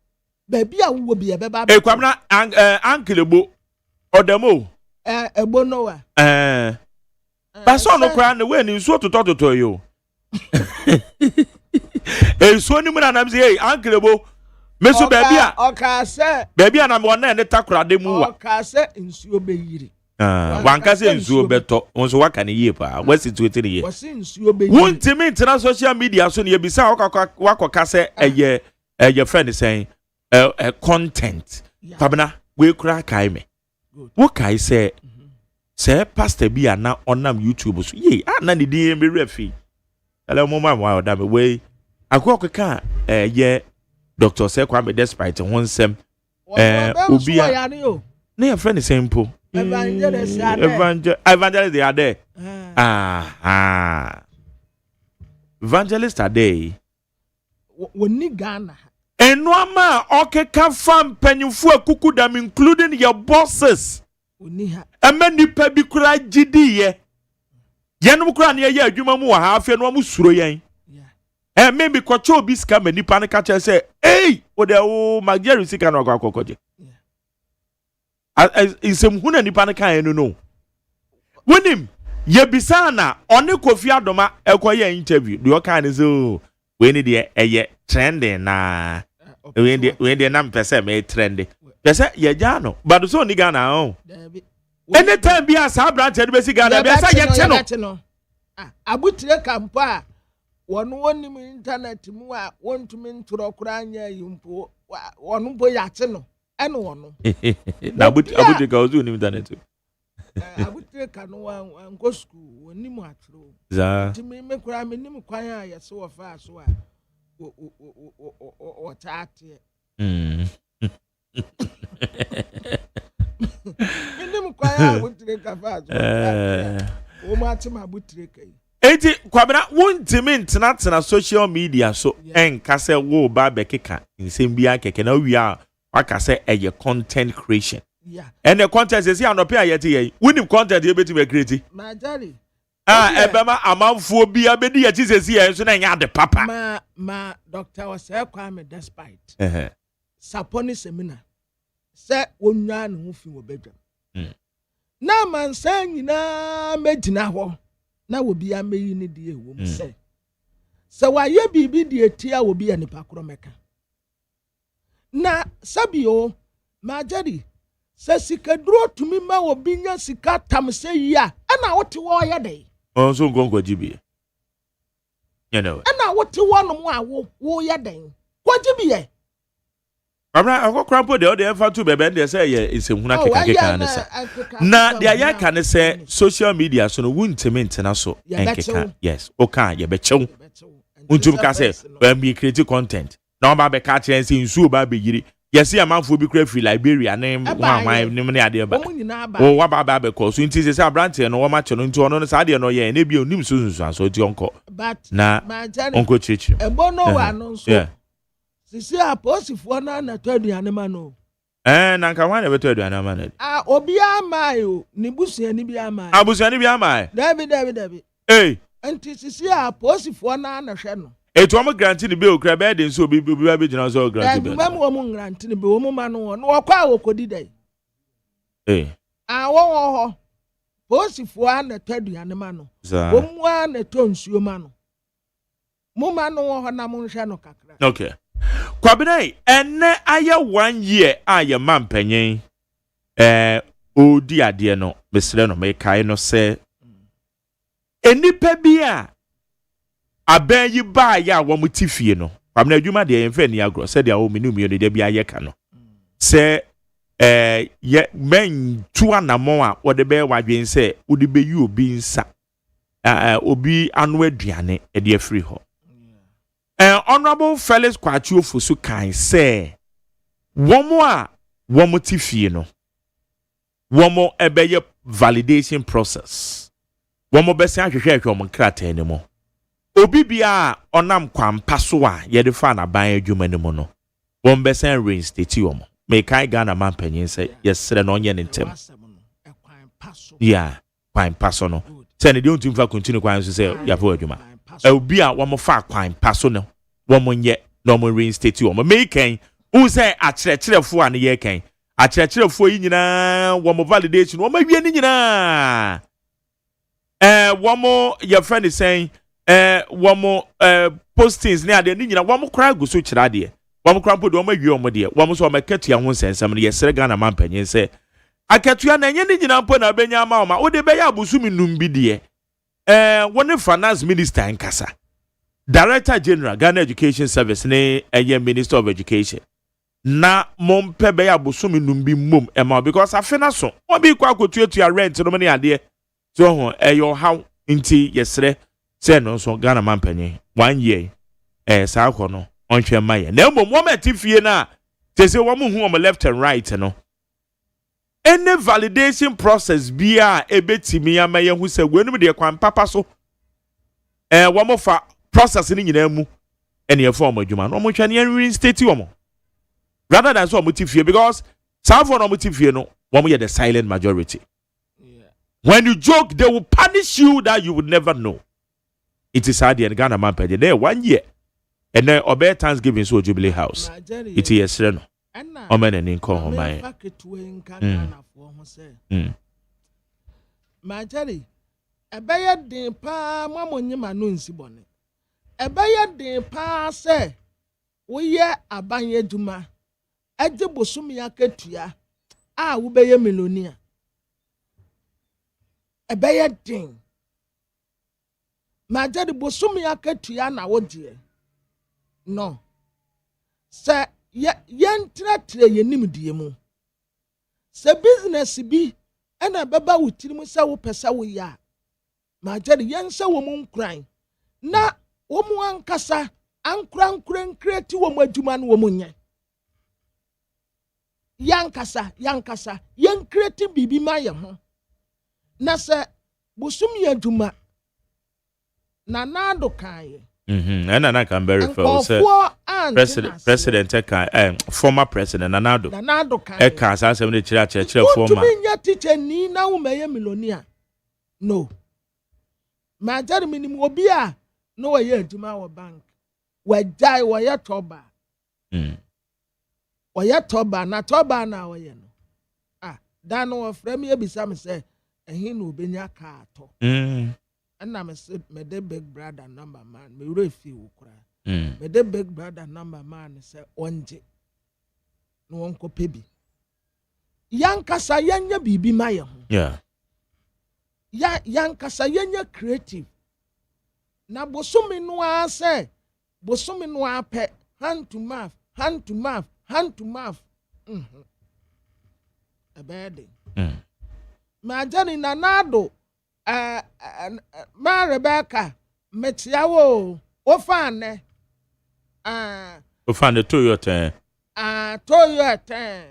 Baby a wo bi ya baba. E kwamna uncle Ebo Odemo. Ebo Noah. Paso no kwa na we ni nso tototo yo. So ni muna na say uncle Ebo meso baby a oka say baby a na me na ne takorade mu wa oka say nsuo be yiri wanka say nsuo beto onso waka ne yie pa what situation ye wose nsuo be yiri wontimi internet social media so ne yebisa wakoka say eye friend say content pabna we kura kai me wo kai say pastor bi ana onam YouTube so ye ana ne din me refi ele mo ma wa da me we akokeka ye Dr. Sekwame despite wonsem obi a na your friend is simple evangelist they are there evangelist are there woni Ghana eno ama okeka fam panyimfo akuku dam including your bosses oni ha amani pa bi kura gidi ye yenum kura na ye adwuma mu wa ha afia no am suro yen maybe kwacho obi sika mani pa ne ka che say hey o de o mageri sika na kwakokoje isem huna nipa ne kan no wonim ye bisana one Kofi Adoma ekoye interview de o kan so we ni de eye trending na we de na mpese me trending pese ye ja no but so ni Ghana o anytime bi asa branch de be si Ghana be say ye che no abutire kampo a wonu internet mu a wontumi ntoro kura anya yimpo wonu bo ya che no ene wonu na abuti ka ozu ni internet abuti ka no wan go school woni mu atro za timi me kura me nim kwan a yese wo fa so a o taate nim kwan a abuti ka fa so o ma che ma abuti ka yi Eti kwabena wontimi ntena social media so enka se wo ba bekeka nsem bia keke na wi a waka se eye content creation. Yeah. And the content is here no pay ayete ye. Winim content ye beti be create. Majari. Ebema amanfo bia bedi ye tisesi ye so na nya de papa. Ma Dr. Osei Kwame despite. Saponi seminar. Se wonwa ne ho fi wo bedwam. Na man san nyina medina ho. Na wo bia meyi ne die wo se. Se wa ye bibi die tia wo bia nipa kro meka. Na sabio Majari. Se sika duro tumi ma wo binya sika tam se ya ana wote wo ya dai so ngongo jibi you know ana wote wo no mo a wo ya dai ko jibi ye abra akokra po de o de fa tu bebe de say ye isemhuna keka ne sa na de aya ka ne say social media so no wuntimi ntena so enkeka yes oka ye be chew untum ka say we create content na ba be ka chere say nsu ba be yiri yes ya manfo bi kra free Liberia na wan nim ne ade ba o wa ba be ko so nti say abrante no wo ma che no nti ono sa ade no ye na bi onim so so ti onko na onko chichi ebo no wa no so sisi aposifo na to aduane ma no na nka wan na beto aduane ma na obi amai o ni busuani bi amai abusuani bi amai David nti sisi aposifo na hwe no etu omo grant ni be okra be de nso obi ba be gina so grant be na mo grant ni be wo mo ma no no kwa awokodi dai wo ho posifo na taduane ma no wo mu na to nsuo ma no mo ma no ho na mo hwe no kakra okay kwabinai enne aya 1 year aya mampanyen odi ade no besre no me kai no se enipa bi a aben yi ba ya wo mutifie no kwamna adwuma de enfe ni agro se de awo menu de bia ye ka no se ye men tu anamo a wo de be wadwen se wo de be yi obi nsa obi anu aduane e de afri ho honorable Felix Kwachu Ofosu kan se womo a wo mutifie no womo ebeye validation process womo be se ahwehwe wo nkrata ni mo obi bia onam kwampa so a ye de fa na ban adwuma ni mu no won be sen reinstate wo mo me kai Ghana man panyin se yesere no onye ne ntem yeah kwampa so no se ne de ontum fa continue kwan so se ya fa adwuma obi a wo mo fa kwampa so no wo mo nye no mo reinstate wo mo me kan u se akyerɛkyerɛfo a ne ye kan akyerɛkyerɛfo yi nyina wo mo validation wo ma wie ni nyina wo mo ye friend is saying womo postings ne ade ni nyina womo kra gu so kira de womo kra mpo de womo wie womo de womo so womaketua ho nsensam ne yesere Ghana man panyin se aketua na nye ni nyina mpo na benya ma oma wo de be ya abusumi numbi de woni finance minister nkasa director general Ghana Education Service ne minister of education na mompe be ya abusumi numbi mom ema because afena so obi kwa akotuatua rent no me ade so ho eyo how nti yesere say no so Ghana man panyin 1 year sa ko no onhwe maye na mmom wo matifie na te say wo mu hu om left and right no any validation process bia ebetimi amaye hu say wenum de kwan papa so wo mo fa process ni nyina mu ene ye form adwuma no mo hwe ne reinstate wo mo rather than so mo tifie because some for no mo tifie no wo mo ye the silent majority when you joke they will punish you that you would never know. It is hard in Ghana man pede there 1 year and then obey Thanksgiving so Jubilee House it is no omen and in call my Majari ebeye den pa mamonyima no nsibone ebeye den pa se wo ye abanye duma age bosum ya ketua a wo beye melonia ebeye den Majari bosumi aketua na wodie no se yentratre yenimdie mu se business bi ena beba wutirimu se wo pesa wo ya Majari yense wo mu nkran na wo mu ankasa ankura nkreti wo mu adwuma no wo mu nye yankasa yenkreti bibi ma ye ho na se bosumi adwuma nanado kaye and I can verify president former president nanado kaye cars as the church former teacher ni na umeye milonia no ma jari minimum obi a no we adwuma wo bank we jai wo ye toba wo ye toba na wo ye no dan wo frame ye bisa me say ehin no obenya ka ato and I'm me de big brother number man me refi wo kura me de big brother number man say onje no wonko pebi yankasa yanya bibi maye ho yankasa yanya creative na bosumi no ase bosumi no ape hand to mouth abede ma jani nanado ma Rebecca metiawo ofane Toyota Toyota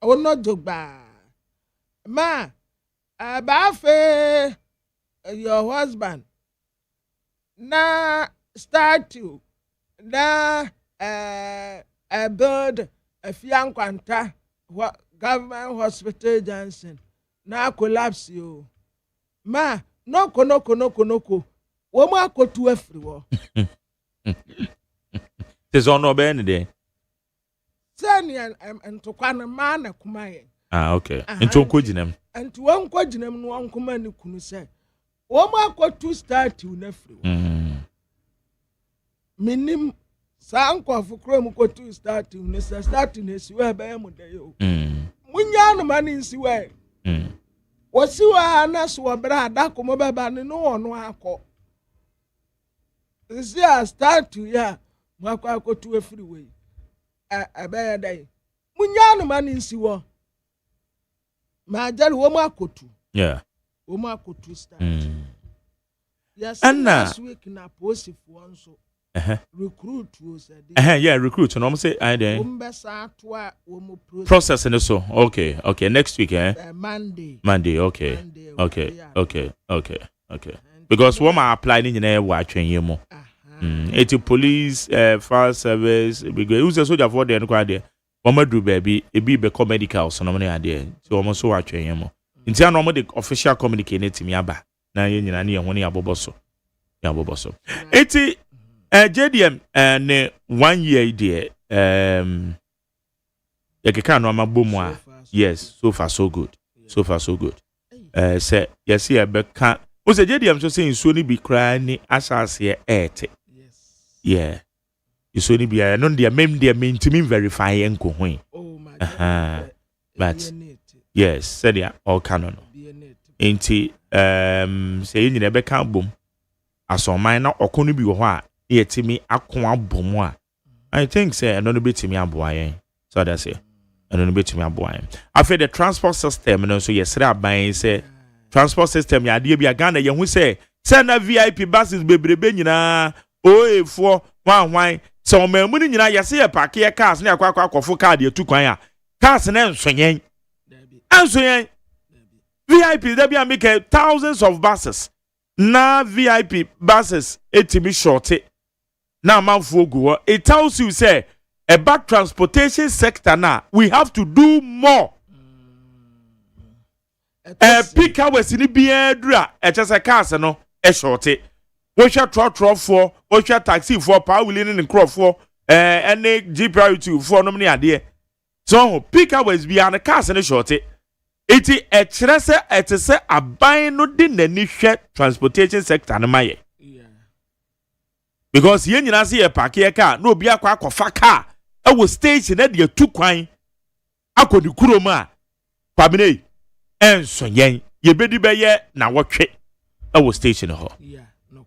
ono jogba ma abafe your husband na statue na a bird a fiankwanta government hospital Johnson na collapse you ma no konoko wo ma akotu afri wo tis on no be dey senior ntokwa na ma na kuma ye okay nto nkoginem nto wankoginem no wankoma ne kunu se wo ma akotu statue na afri wo minim sankofu krom kotu statue ne statue ne siwe ba mu dey o munya no ma ne siwe wasiwa na so bra da ko mo beba ne no ono akọ isi a statue ya mwakọ akotu afiri we abaya dai munya no ma ne siwo ma jari wo ma akotu wo ma akotu statue yes last week na posifo nso recruit was recruit no say I dey process and so okay next week Monday okay because what my apply ni na wa atwen yem mo police fire service because who's a soldier for there no kwa there mama do baby e bi be medical so no na there so almost so atwen yem mo ntia no mo the official communicate timi aba na ye nyina ne ye ho ne aboboso JDM ne 1 year there yekeka no amabomu a yes so far so good say yes here be kan o say JDM so say nsuo ni bi kra ni asase ete yeah nsuo ni bi no dia mem dia mentimi verify enko ho but yes said ya all canon enti say nyina be kan bom asoman na okono bi wo ho a yetimi akwa bomu a I think say no betimi aboa yen so that say no betimi aboa yen after the transport system no so yesra aban say transport system ya de bia Ghana ye hu say na VIP buses bebrebe nyina OE4 wanwan so omamu ni nyina yese ye park ye cars na akwa akofo card ye tu kwan a cars na nsonyen VIP there be make thousands of buses na VIP buses etimi shorty na manfo go it tells you say about transportation sector now we have to do more pick hours ni bia dura chese cars no shorty we share trot for we share taxi for power wheeling in crop for any GPR2 for no many ade so pick hours bia na cars no shorty iti chese etese aban no de nani hwe transportation sector no maye because yen nyina se ye park ye car no obi akwa car e wo station na de tu kwan akodi kurom a kwabene enso yen ye bedi be ye na wotwe e wo station ho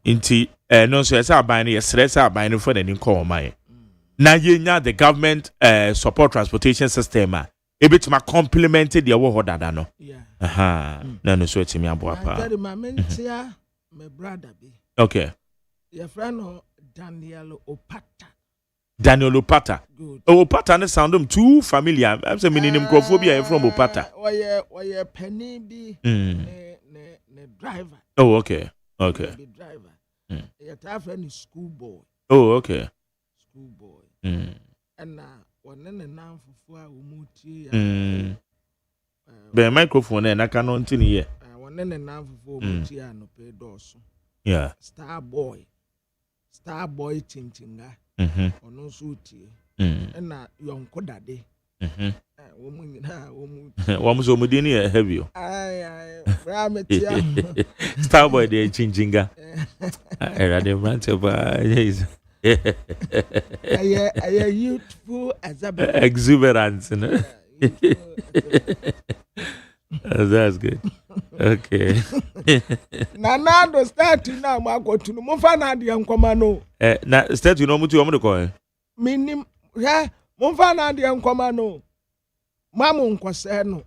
inti no so esa aban no ye stress aban no for nani call maye na ye nya the government support transportation system a ebetima complement the wo ho dada no na no so etimi aboa pa my brother be okay your friend Daniel Opata. Opata ne sound too familiar. I'm saying minim crophobia from Opata. Why penny be ne driver. Oh, okay. Okay. Be driver. Your time friend is schoolboy. Oh, okay. Schoolboy. Mm. And one in the now for 4 Montie. The microphone and I can't continue. One in the now for Montie and no pay doors. Yeah. Star boy chinchinga. Or no suitie. And young Kodade. Woman so mudini heavy. Aye, Starboy de chinchinga. Era de branch of youthful exuberance. That's good. Okay. Nana start now, Marco to no Mofana de Uncommano. Na start you know mutu omo de ko. Minim ya Mofana de Uncommano. Mamu nkwase no.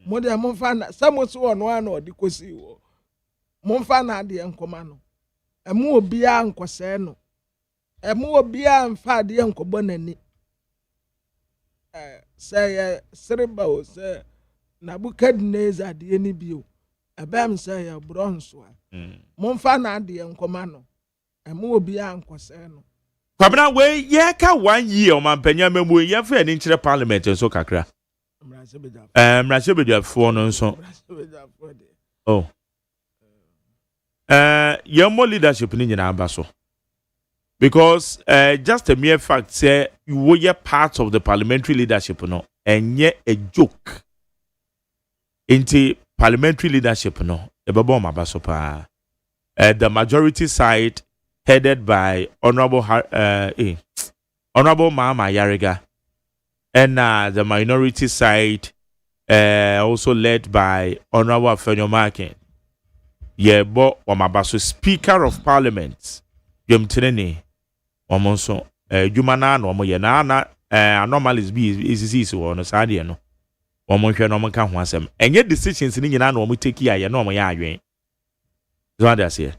Mo de Mofana samoso ono ano de kosi wo. Mofana de Uncommano. Emu obia nkwase no. Emu obia mfa de nkobo nani. Say Seriba o say Nabukadnezar de ni bio. Abam say ya bronso. Mofana de Uncommano. Emu obia nkwase no. Kwabena we ye ka 1 year o man panya memu ye fa ni nkyere parliament so kakra. Mrasebedja for no so. Oh. Your more leadership ni nyina aba so. Because just a mere fact say you were part of the parliamentary leadership no and yet a joke. Into parliamentary leadership no ebebo ma ba so pa. The majority side headed by Honorable Mama Yariga, and the minority side also led by Honorable Afenyo Markin. Yebo Wamabaso Speaker of Parliament, Yomtenene, Wamonso, Jumana, no Moyana, anomalies is one Sadia no. Wamonka no Monka Wansem. And yet decisions in Indiana no take ya no Moya. Zwadia say.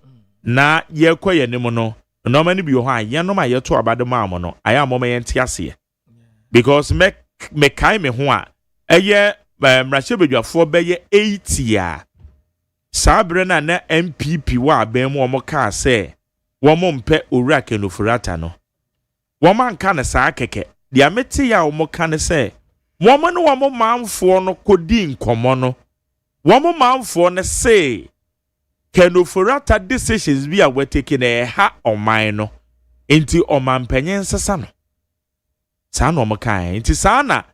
Na ye kwaye ne mo no no mani bi ho a ye no ma ye to abade ma mo no aya mo ma ye ntiase because me kai me ho a eye mrahye be ye 80 a sabre na MPP wa aben mo mo ka se wo mo mpe owura kenofurata no wo man ka ne saa keke dia meti ya wo mo ka ne se wo mo no wo mo manfo no kodi nkomo no wo mo manfo ne se Kenofurata decisions be were taking a ha or mine into Oman Penyan Sasano. San Omakai, into Sana.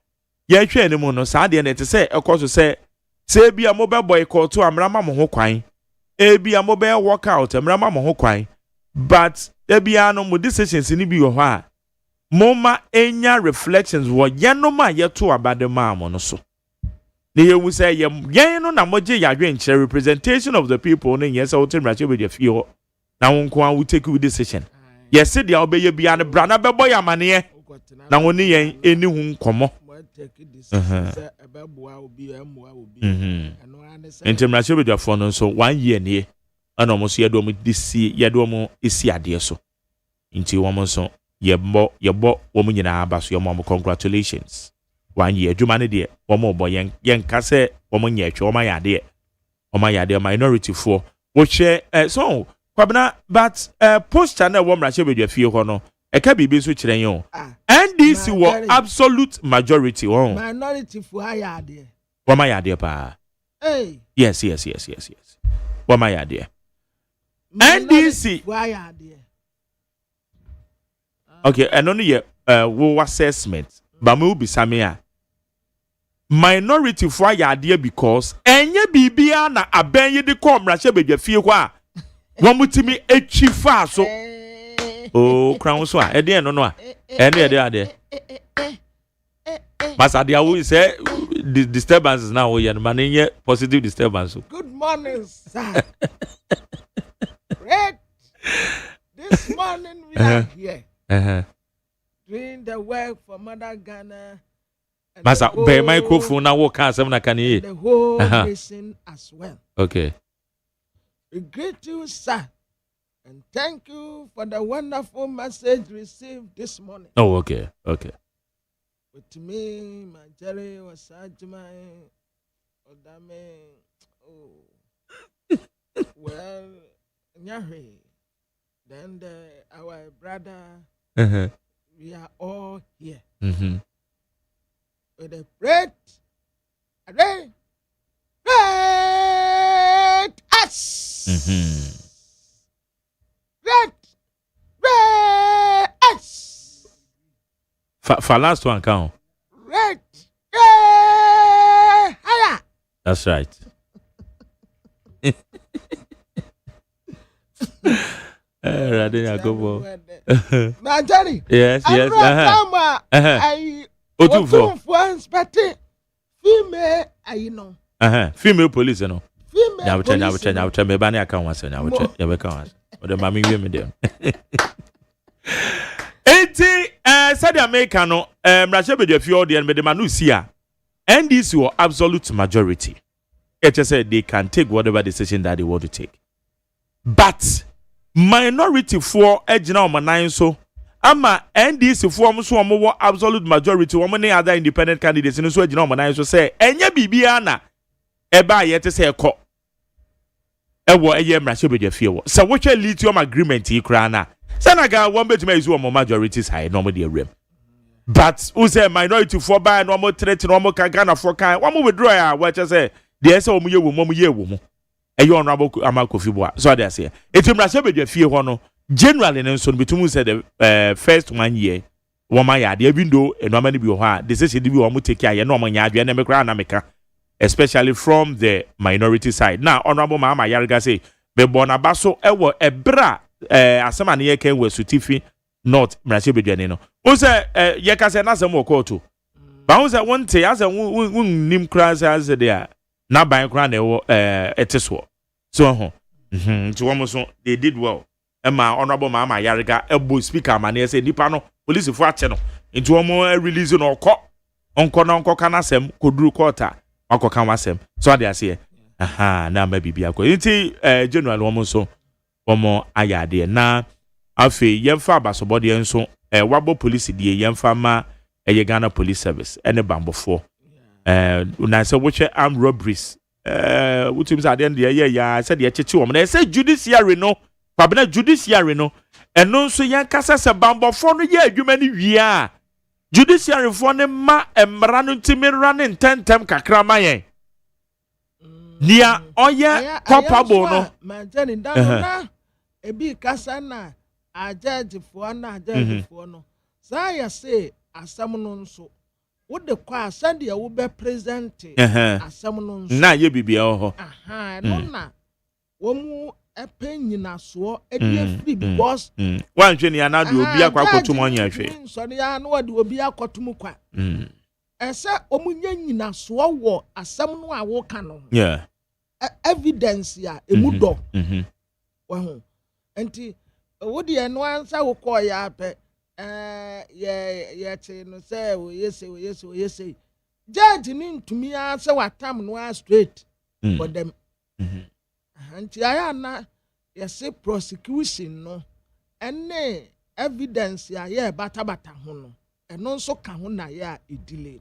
Ye train the mono Sadia to say, of course, to say be a mobile boy called to Amrama Hokwine. A be a mobile walkout, Amrama Hokwine. But there be no decisions in Ibi Oha. Moma enya reflections were Yanoma yetu about the mamma so. They will say, no namoje ya representation of the people, and yes, I will tell you with your fear. Now, one will take you decision. Yes, said the obey be an brana boy, amania. Now, only any whom come. And to match with your phone, so 1 year near, and almost Yadomo this Yadomo is here, dear so. Into woman so, your bo woman in our bus, your mom, congratulations. 1 year, Jumani dear, one more boy, young Casse, woman yet, or my idea, minority for which so, Kwabena, but post channel woman, I with your few honor, a cabby be switching you. And this was absolute majority, oh, minority for high idea. What my idea, pa? Hey, yes. What my idea? And this idea. Okay, and only wo assessment, but me be samia. Minority for your idea because enye bibia na abenye de kom ra shebedwa fie kwa wamutimi echifa so oh crown so e de no no a ene de ade but ade awu say the disturbances now we are manage positive disturbance. Good morning, sir. Great. This morning we are here doing the work for Mother Ghana. Masa be microphone na wo kan asem na kan yi. The whole nation as well. Okay. We greet you, sir, and thank you for the wonderful message received this morning. Oh, okay. With me, my Jerry was Ajyemang, Odame. Oh, well, Then our brother, we are all here. With a red us. Red us. For last one count. Red higher. That's right. Now, Johnny. Yes. Female, I know. Female police, you know. Female police. Now, me bani account once. Now, you will come once. But the mommy will me there. 80 said the Americano, Rasha be the few the and the manu sia. And this your absolute majority. It just said they can take whatever decision that they want to take. But minority for ejina omanan so ama NDC for so omo absolute majority wo many other independent candidates no so ejina omanan so say enya bibia na eba ye te say ekọ ewo eye mrahye bedwafie wo se wo hwe lithium agreement yi kra na senaga won betuma isu omo majorities high no mo de rem but who say minority for by no mo threat no mo ka Ghana for kan wo mo withdraw ya wo che say de say omo ye wo mo eyo honorable amakofi boa so they say etim rashe bedwafie ho no generally no so betum say the first 1 year woman ya de window eno amani bi ho a decision bi wo mo take aye no mo nya adwe na me kra na meka especially from the minority side now honorable mama yarga say be bona baso ewo ebra asema na ye kan wasutifi not rashe bedwane no o say ye ka say na asem wo court ba o say won te asem won nim kra say as there na ban kra na ewo eteso so ho to wo so they did well Emma honorable mama yarga ebo speaker ma na say nipa no police fu ache no nti wo mo release no onko kana sem koduru quarter akoka wasem so they say na ma bibia ko nti general wo so wo mo ayade na afi yemfa abasobode enso wabo police die yemfa ma Ghana police service ene bambofo una say which armed robberies utim say at the ya said the chechi wo na say judiciary no pabena judiciary no eno nso yan kasa se bambofo no ye adwuma ni wia judiciary fo ne ma emra no ntimi running tentem kakra ma yen dia oye culpable no ma jani na ebi kasa na judge fo no sa ya say asam no nso wo de kwa sande ya wo be present asam no nso na ye bibia ho no na wo mu epenyina so e free because wan hwe ni anadu obi akwa kotum onya hwe so ne ya no wode obi akotum kwa ese omunye nyina so wo asam no a wo ka no evidence ya emudo wo ho enti wo de eno ansa wo ko ya pe ye no say we yes judge ni ntumi ase watam no straight for them anti aya na yes prosecution no ene evidence ya ye bata ho no eno nso ka ho na ya edile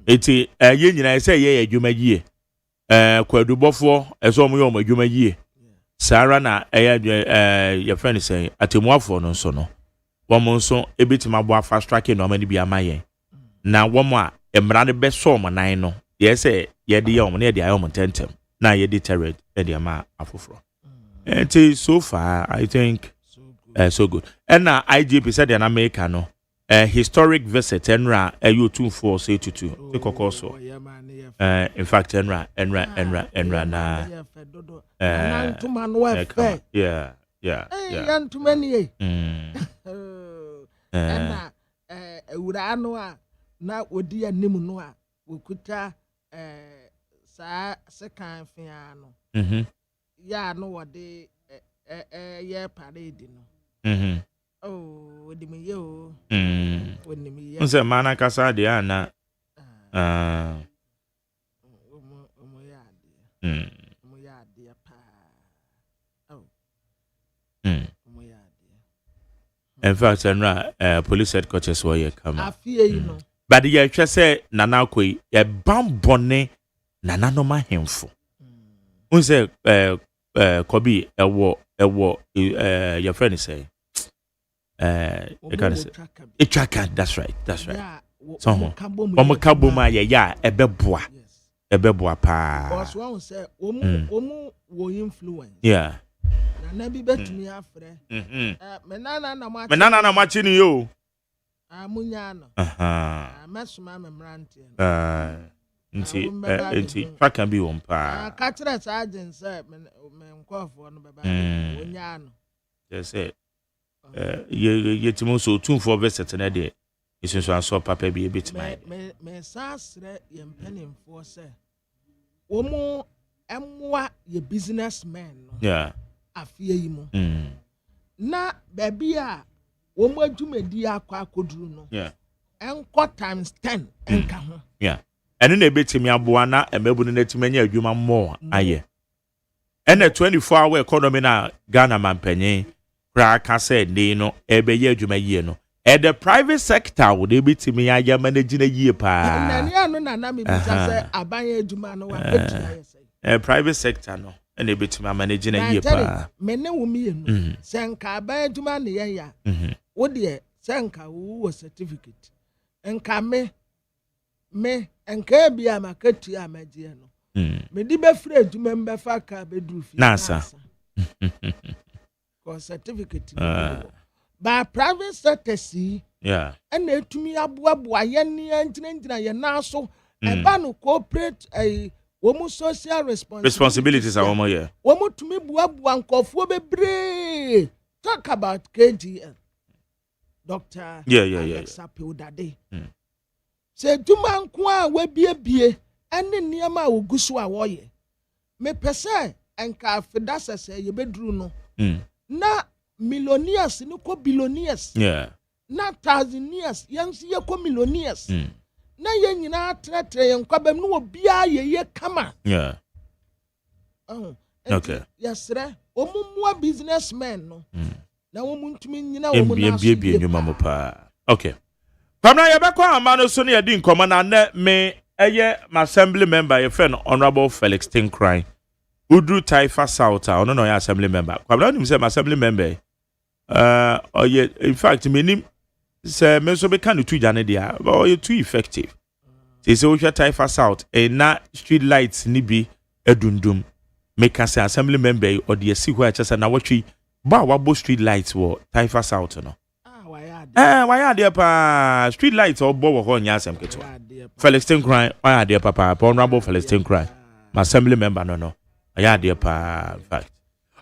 eti ye nyina say ye adwuma yie kwadubofo eso mo ye o adwuma yie sara na ye friend say atemuafo no nso no womo nso ebetima bo fast track no amani bi amaye na womo a emra ne beso mo nan no ye say ye de ye omo na de ayo mo tentem na ye de terror e de ma afoforo enti so far I think so good and na IGP said in America no historic visit enra ayo 2482 e kokoso in fact enra na yeah too many na ewura no a na odi anim no a wokuta sa second fia no ya no wode ye parade no odi me yo odi me ye nse mana kasa de ana mo ya de pa in fact police headquarters were here come afie you know but the ye say nana koi ye bambone nana no ma hemfo unse kobi ewo your friend is saying you can say a tracker. That's right. So Omokaboma ya ebeboa pa. Because one say omu wo influence. Yeah. Na bi betumi afre. Menana na machi ni yo. Munya no. Mesuma memrante. Nti tracker bi won pa. Ka kire sergeant say me nkofo no beba. Onya no. Yes it. Ye timo so 2 verset na de. Isun so aso papa bi ebetima. Me sasre ye mpanimfo say. Omo emwa ye businessmen no. Yeah. Afie yi mu. Na baby a omo adwumadi akwa akoduru no. Yeah. Enko times 10 enka ho. Yeah. Eno na ebetimi aboa na emebu no natimanya adwuma more aye. Ena 24-hour economy na Ghana mampanyin pra ka say dey no ebeye adwuma yie no. The private sector would be to me I am managing a year pa. Private sector no and a bit to my managing a year pa. Mene wumi senka ba adwuma ne ya. Wo de senka wo certificate. Enka me enka bia makatu amagie no. Me di be free adwuma mbe fa ka be duru fi. Nasa. Ko certificate. By private sector see, yeah, and they to me abuabua yenny and ye naso, and banu corporate a woman social responsibilities are almost here. Woman to me buabuan kofobe bre. Talk about KGL. Doctor, yeah. Sapio that day. Say, do man qua we be, and then near my Uguswa warrior. Me pese and carfedasa say ye bedroom no. Na millionaires no ko billionaires. Yeah. Na thousandaires yansi ye ko millionaires. Na ye nyina tretre ye nkwabam no obia ye kama. Yeah. Okay. Yes sir. Omumwa businessmen no. Na womuntumi nyina wo na so. Ndwuma mo pa. Okay. Pamna ye bekwa amano so ne ye di nkoma na ne me eye my assembly member ye friend Honorable Felix Tinkran. Udru Taifa South ono no ya assembly member. Kwabla nim say my assembly member in fact meaning say me so be kan tu jane dia but you too effective. Say so we Taifa South na street lights ni bi edundum make us assembly member or the see where just na watchi ba wabo street lights wo Taifa South no. Why are there pa street lights or bo wo nya asem keto. Felix Tinkran why are there papa Honorable Felix Tinkran my assembly member no. Yeah, dear pa, in fact.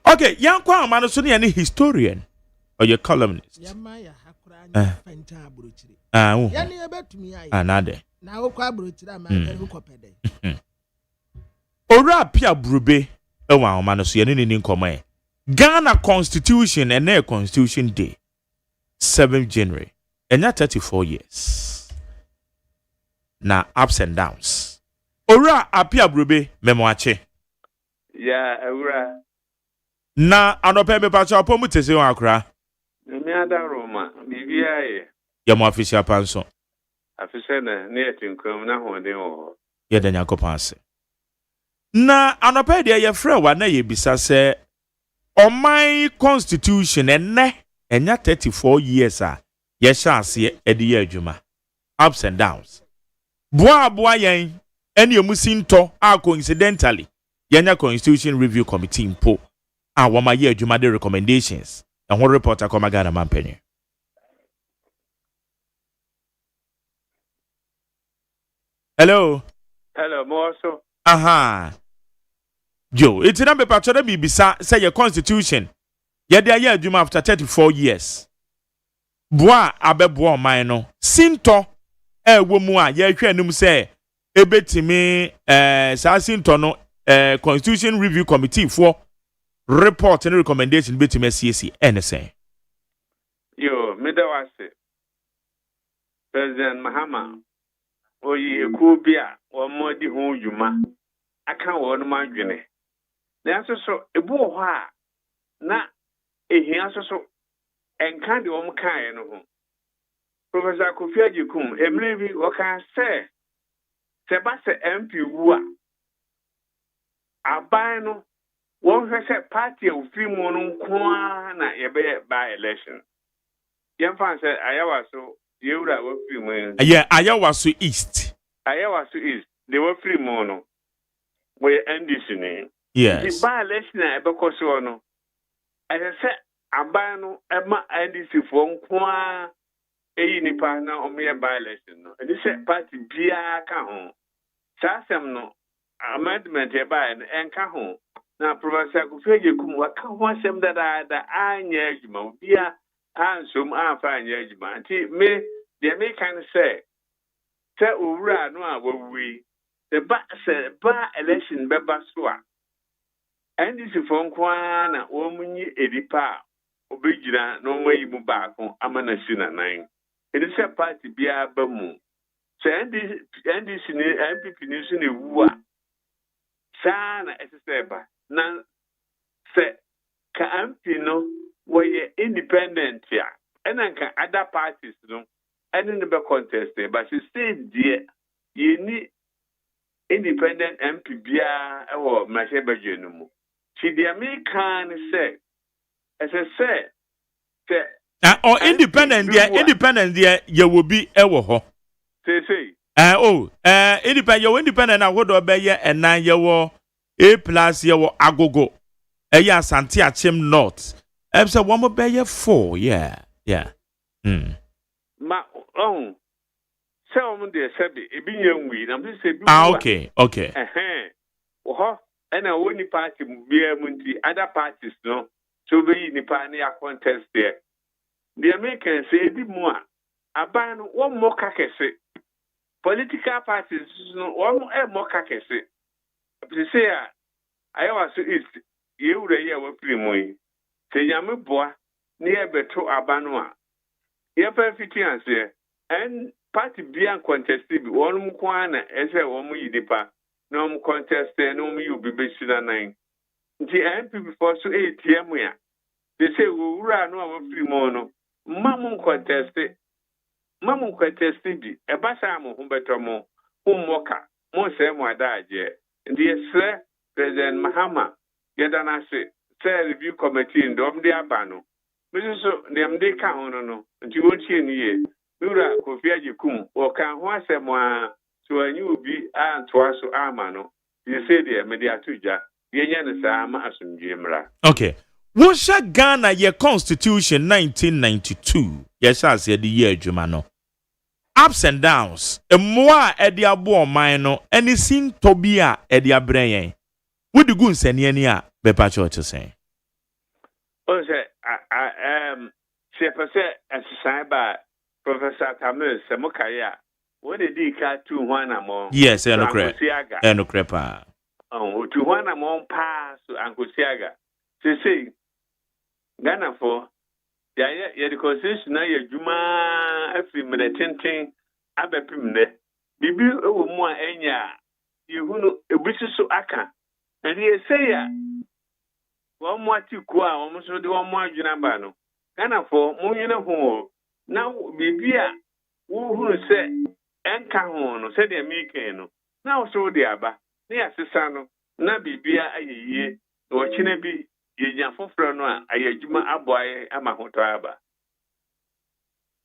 Okay, young Kwan man so any historian or your columnist. Another. Now kwa bruchira man who kopede. Ora pia brube e wa man so any ni nkoma. Ghana Constitution and their Constitution Day 7th January. And not 34 years. Now ups and downs. Ora apia brube memoache. Yeah, Eura. Na anope me pacha opo mu tese won akra. Me ada Roma, bibia ye. Ya mo official panso. Afise na ne etinkom na hoden wo. Ye da nyakopan ase. Na anope de ye frɛ wa na ye bisa se oman constitution enne enya 34 years a ye sha ase e de ye adwuma. Ups and downs. Boa yen ene emusinto a coincidentally Yanya Constitution Review Committee impo a wama ye adwuma de recommendations and one reporter come Ghana mampenye. Hello Moso. Joe it's na be patcho da bibisa say your constitution ye de ye adwuma after 34 years boa abeboa man no sinto wo mu a ye hwe anum say ebetimi sa sinto no Constitution Review Committee for report and recommendation between CAC NSA. Yo, Midawase. President Mahama. Oye Kubia or Modi Home Yuma. I can't want my journey. There's also a boa. Na a hiaso and candy on kind. Professor Kofia Jukum, a maybe what can I say? Sebasa MP Wua. Abano One say party of free mono na yebe by election. Young fan said, Ayawa so you were free mono. Yeah, Ayawasu East. Ayawasu East, they were free mono. We end this name. Yes. The by election, I because no. As I said, Abano, Emma, and this is from Kwa, a nipa na o me by election. No, and this party Bia Kahon. Sassam no amendment by and Kahon. Now, Professor Kufeji Kum, what can one sem that I nyejma, Bia, and some are fine nyejma. Me, the American say, Ura no, we, the bar election beba swa. And this is from Kwana, woman, Edipa, Obijina, no way you move back on Amanasina 9. It is a party Bia Bamu. So, and this in MPP news in the Wua. Sana, as a stepper. Now, say, Campino, where you're independent here. And then can other parties, no, and in the contest, but she said, dear, you need independent MPBA or Masheba Genumu. She the American said, as I said, or independent there, you will be ever. Say, independent, you're independent, I would obey and 9 year war A plus your agogo. Yeah, Santia Chim North. So one more bay 4, yeah. Ma own. Some dear Sabby, a being young weed, I'm just saying, okay. And a winning party be a Montie, other parties, no, to be in the pioneer contest there. The Americans say, more. A ban one more cacase. Political parties, no, one more cacase. They say, I was you the year with Primoy. Say, Yammy boy, near Beto Abanoa. Yapa fitting there, and party being contested, one Mukwana, as a woman, Yidipa, no contest, no me, you be based on 9. The MP before so 8 years. They say, we run over free mono. Mamun contested. Mamun contested, a basamo, Humbetomo, Hummoka, Monsem, my dad, dear Sir, President Mahama, Yadana say, review committee in Dom de Abano. Mrs. Dem de Kahono, and you won't see ye. Ura Kofia Kum, or can one say more, so a new be and twice so Amano. You say, dear Mediatuja, Yan Sama Asum Jimra. Okay. What's Ghana your constitution 1992? Yes, I said the year Jumano. Ups and downs. A more at the abo minor, and it seemed to be at the brain. Would the goons and Yenia be patcho to say? Oh, say, as a by Professor Tamus, Samokaya. What did he cut to one among? Yes, and no crepa. Oh, to one among pass to Uncle Siaga. Say, Ghana for the constitution now, your Juma, every minute, tinting, Abepimne. Bibi, oh, more enya, you know, a British so aka. And he say, one more to qua, almost one more Junabano. Ghana for Munina Hall. Now, Bibia, who say, and Kahon, said the American. Now, so the Abba, near Sisano, na Bibia a ye, or Chinebi.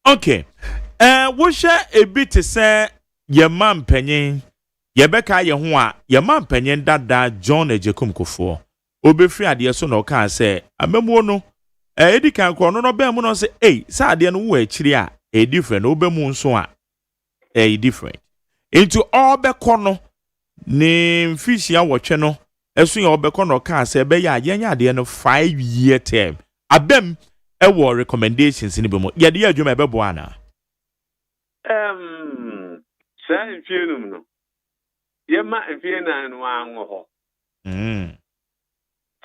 Okay. What's a bit to say your man penny? Yebeka Yahua, your man penny that John Ejekum Kofo. Obe free idea so no can say, a memono. Eddie can call no bemono say, eh, Sadian way chiria, a different Obemun soa. A different. Into all be corner name Fisher watchano. Esu ya obeko no ka se be ya yenya de no 5-year term abem e wo recommendations ni be mo ye de adwuma be bo ana say fienum no ye ma fiena no anwo ho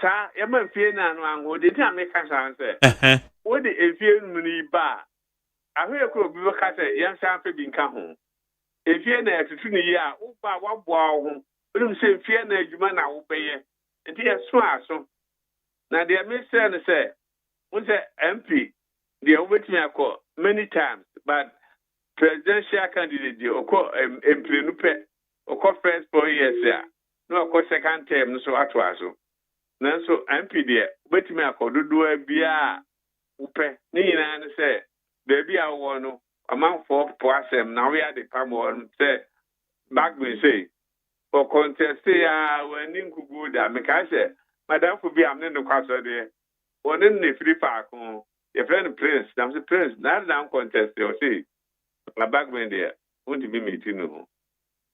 sa ye ma fiena no anwo de ti ameka san se wo de fienum ni ba ahwe ko bi ka se ye san fe bi nka ho fiena etutu ni ye a wo ba wa bo ho. But say, fear na juma na obey. And dear Swasso. Now, dear Mr. say, was a MP, the over me I call many times, but presidential candidate, or call MP, or call friends for years there. No, of course, second term, so at was. nanso MP de betimi akododo bia upe ni nyina ne se baby a wo no amanfo po asem na we ade pamo no se back me say for contest ya when nkugu da me ka se madam for bi am ne no kwaso de woni ne free park ho your friend prince nam se prince na contest o say la back me there won't be meeting no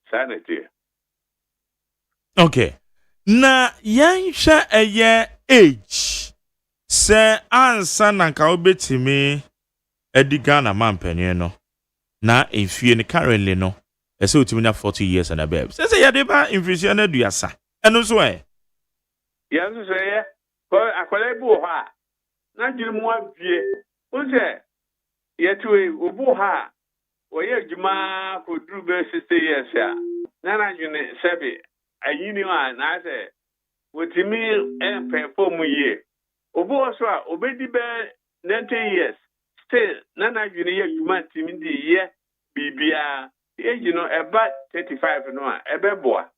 sanity. Okay. Na yansha eye age se ansa na ka obetimi ediga na mampanye no na efie ne currently no ese otimi na 40 years and above se yade ba inflation na duasa eno so Yes so ko akwala bu ha na jiri mu avie o se yetuwe obu ha oye adwuma ko duru be 60 years ya na june sebe ayini wa na se wotimi perform ye obu so a obedi be 90 years still na june ye adwuma timi di ye bibia age no eba 35 no a ebeboa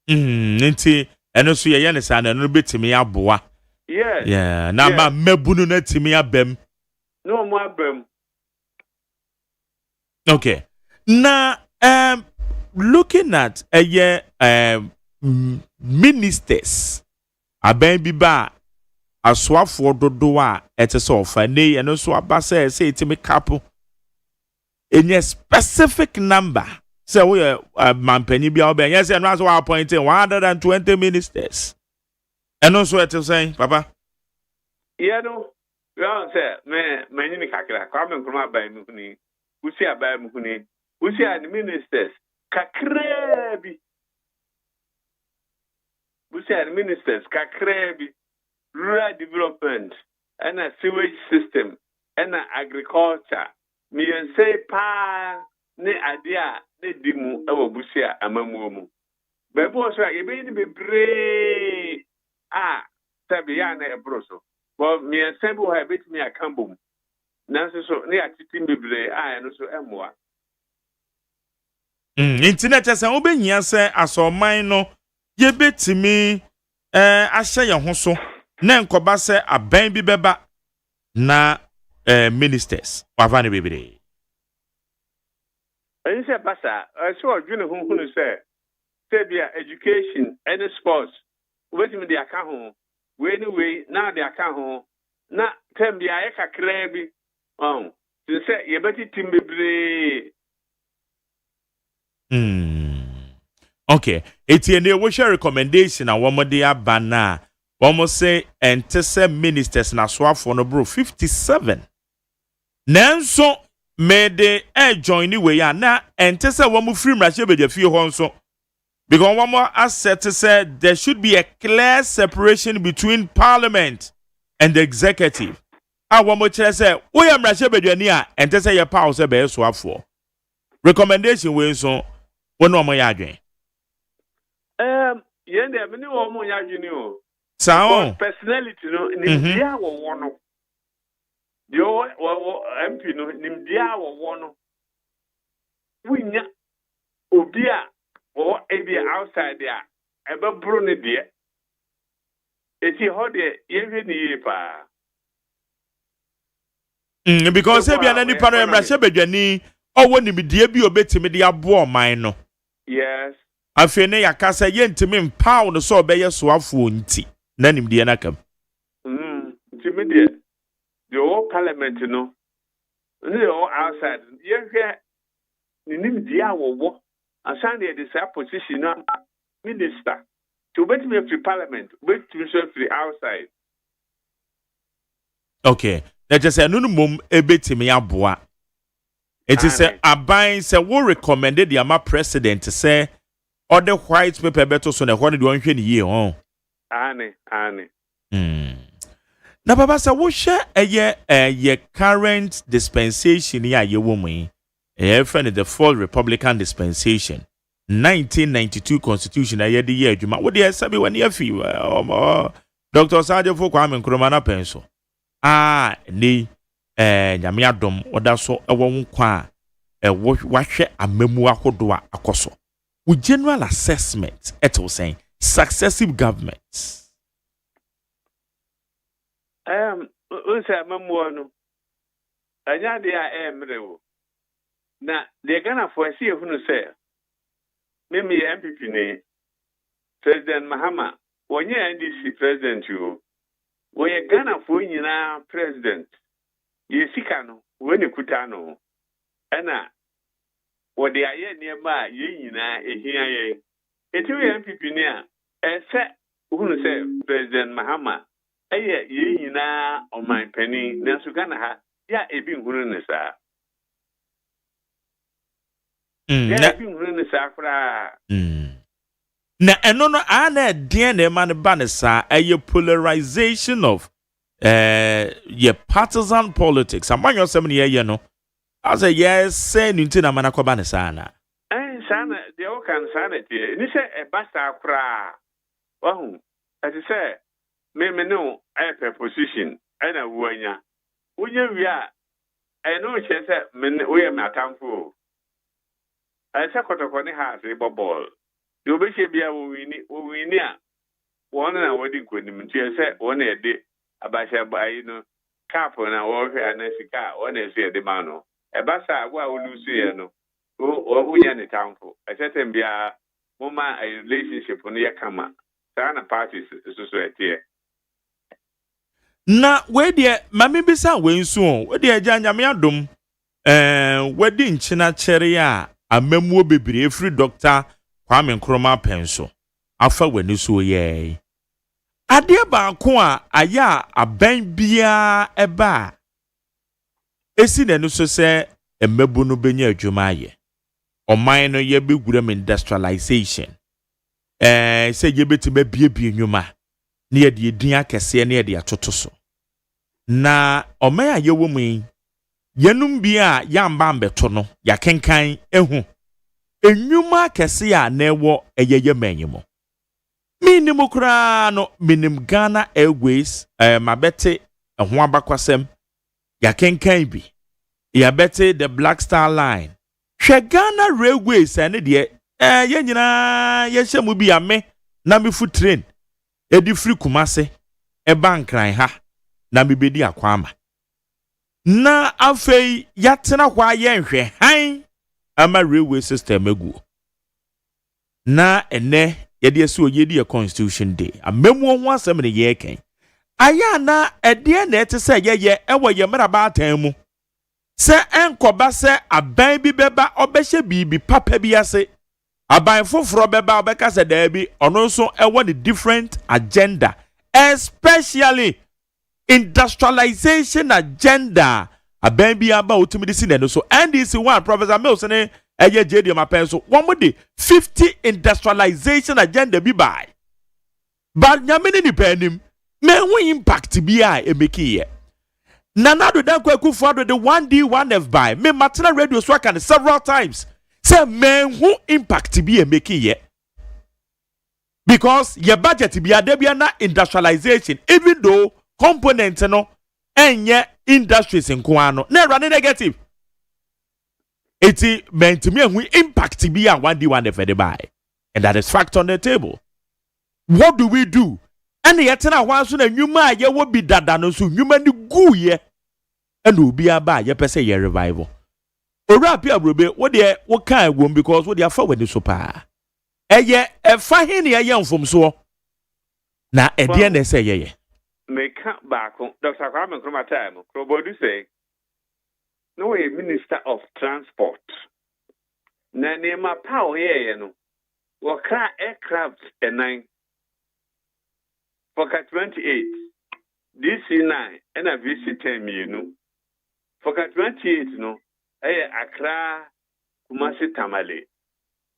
nti eno so ye ne sa na no betimi aboa yes yeah na ma mabunu na timi abem no mo abem. Okay. Now, looking at ministers, aben biba aswafo dodo a etese ofa nei eno so abasa say itimi kapo any specific number say we mampani bia oben yes eno aso appointing 120 ministers eno so etese papa Yeah no we all say me nyini kakra kwa me nkruma ban mu ni usi abai mu ni usi an ministers kakrebi usi an ministers kakrebi rural development and a sewage system and agriculture me say pa ne adia ne dimu ewo busia amamu mu bebo so ye be ni bebre sabi ya na ebroso bo me say bo ha bit me akambom nanso so ne atiti bebre no so emoa internet ese obehia se asoman no ye betimi ahye ye ho so na nkoba se aban bi beba na ministers wavane bebre say pasa so odwene hunhunu say bia education and sports wetimi de aka ho we anyway na de aka ho na tem bia ye kakra bi say ye beti timbebre. Okay, etiene we share recommendation and one more day abana. One more say entese ministers na swafo no bro 57. Nanso me de join ni we ya na entese one more free mrashe be fie ho nso. Because one more asset said there should be a clear separation between parliament and the executive. One more chere say we am mrashe be dwani a entese ye pa se be swafo. Recommendation we so wono mo ya adwen. Yende me ni wo mo ya adwen o. Sao personality no ni dia wo wono. Yo MP no ni dia wo wono. Winya obi a o ebi outside there ebe bro ne dia. Eti ho de ye hwe ni ye pa. Because ebi anani pa no emrashe bedwani owo ni bidie bi obetimi de abo man no. Yes. Afene yakasa yentimi mpaw no so obeye soafo nti na nimdie nakam. Ntimi de the whole parliament no. Ni o outside ye hwe ni nimdie awowo asan de this position na minister to betimi free parliament betimi so free outside. Okay, that just say no mum ebetimi aboa. It is a aban say we recommended the ama president say or the white paper better so na one the one hwe ni ye ho. Ane. Na baba say wo hwe ye current dispensation ya ye wo mu. Friend the full Republican dispensation 1992 constitution aye de ye adwuma wo de sabi wani afi Dr. Sajefo Kwame Nkrumah na penso ni nyame adom oda so ewo nkwa wahwe amamu ahodo a akoso wo general assessment eto sen successive governments? Unsa mamuano. Anya dia emrewo. Na de Ghana for see ehunu say. Mimi MPP ne President Mahama, wonye NDC president you. Woye Ghana for nyina president. Ye sika no, we ne kuta no. Ena wode aye niema ye nyina ehia ye. Etu ye MPP ne a ese uhunu say President Mahama eye ye nyina oman pani na so Ghana ha ya ebi nhunu ne saa. Ya ebi nhunu ne saa kra. Na eno no ana den na man ba ne saa eye polarization of ye partisan politics. Amanyo sem ne ye no. I say yes, say nti na man akoba ne saa na. Sana de o kan sana tie. Ni se e basta kra. Wahu. Ati se me no a position ana wuanya. Wunya wi a eno che se me we am atamfo. I say kotokoni ha se ball. You be she bia wo wini a won na wodi konim tie se won e de abasha bai no cap na wo hwe anasika won e se de ma no e basa agwa olusu ye no o wunya ne tamfo I say tem bia moma a relationship no yakama sana parties so etie na we de mame bisa we nso we de agya nyame adom wedi nchina chere a amamuo bebre free doctor Kwame Nkrumah penso afa wani so ye ade ba ko a aya aban bia eba esi na no so se emmebu no benya adwuma aye oman no ye beguram industrialization se ye betima biebie nwuma na ye de edin akese na ye de atoto so na oman aye wo mu yenum bia ya mba mbeto no ya kenkan ehu enyuma kese ya na ewo eyeye manyimo minim kura no minim Ghana Airways mabete ho abakwasem ya kenkan bi ya bete the Black Star Line hwe Ghana Railways ene de ye nyina ye hyemu bi ame na mefu train edi free Kumase e bankran ha na mebedi akwama na afei yatena kwa ye nhwe han ama railway system egu na ene yede eso yedi a constitution day amemu ho asem ne ye ken aya na ede na ete se ye ewo ye mraba atan mu se enkoba se aban bi beba obehye bibi papa bi ase aban foforo beba obeka se da bi ono so ewo the different agenda especially industrialization agenda aban bi aba otumi di sineno so NDC one Professor Mills ne eye JD mapen so one mo de 50 industrialization agenda bi bai but nyamene ni panim me hu impact bi a e make ye Nanado dan kwaku fado the 1D 1F by me matena radio so can several times say me hu impact bi e make ye because your budget bi adebia na industrialization even though component no enye industries nko ano na run negative eti mentimi hu impact bi a 1D 1F de buy and that is fact on the table. What do we do? And yet na wan so na nwuma ye wo bi dada no so nwuma ni gu ye and obi aba ye pese ye revival ora pia brobe wo de wo kan wom because wo de afa wani so pa eye efa hin ye mfom so na ede na se ye Meka baako Dr. Kwame Nkrumah time Krobodu say no way Minister of Transport na nema power ye no wo kra aircraft enan Foka 28 DC9 and a VC10 mienu Foka 28 no Accra Kumasi Tamale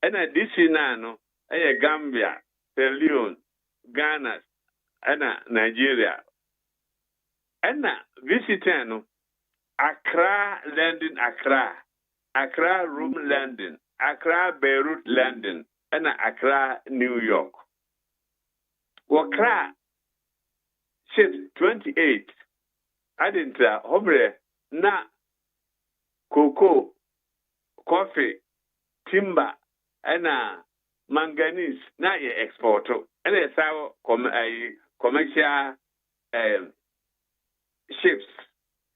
and a DC9 no Gambia Sierra Leone Ghana and Nigeria and VC10 no Accra landing Accra Rome landing Accra Beirut landing and Accra New York Wakra ship 28 adinta hobre na cocoa coffee timber and manganese na ye export and a sour commercial ships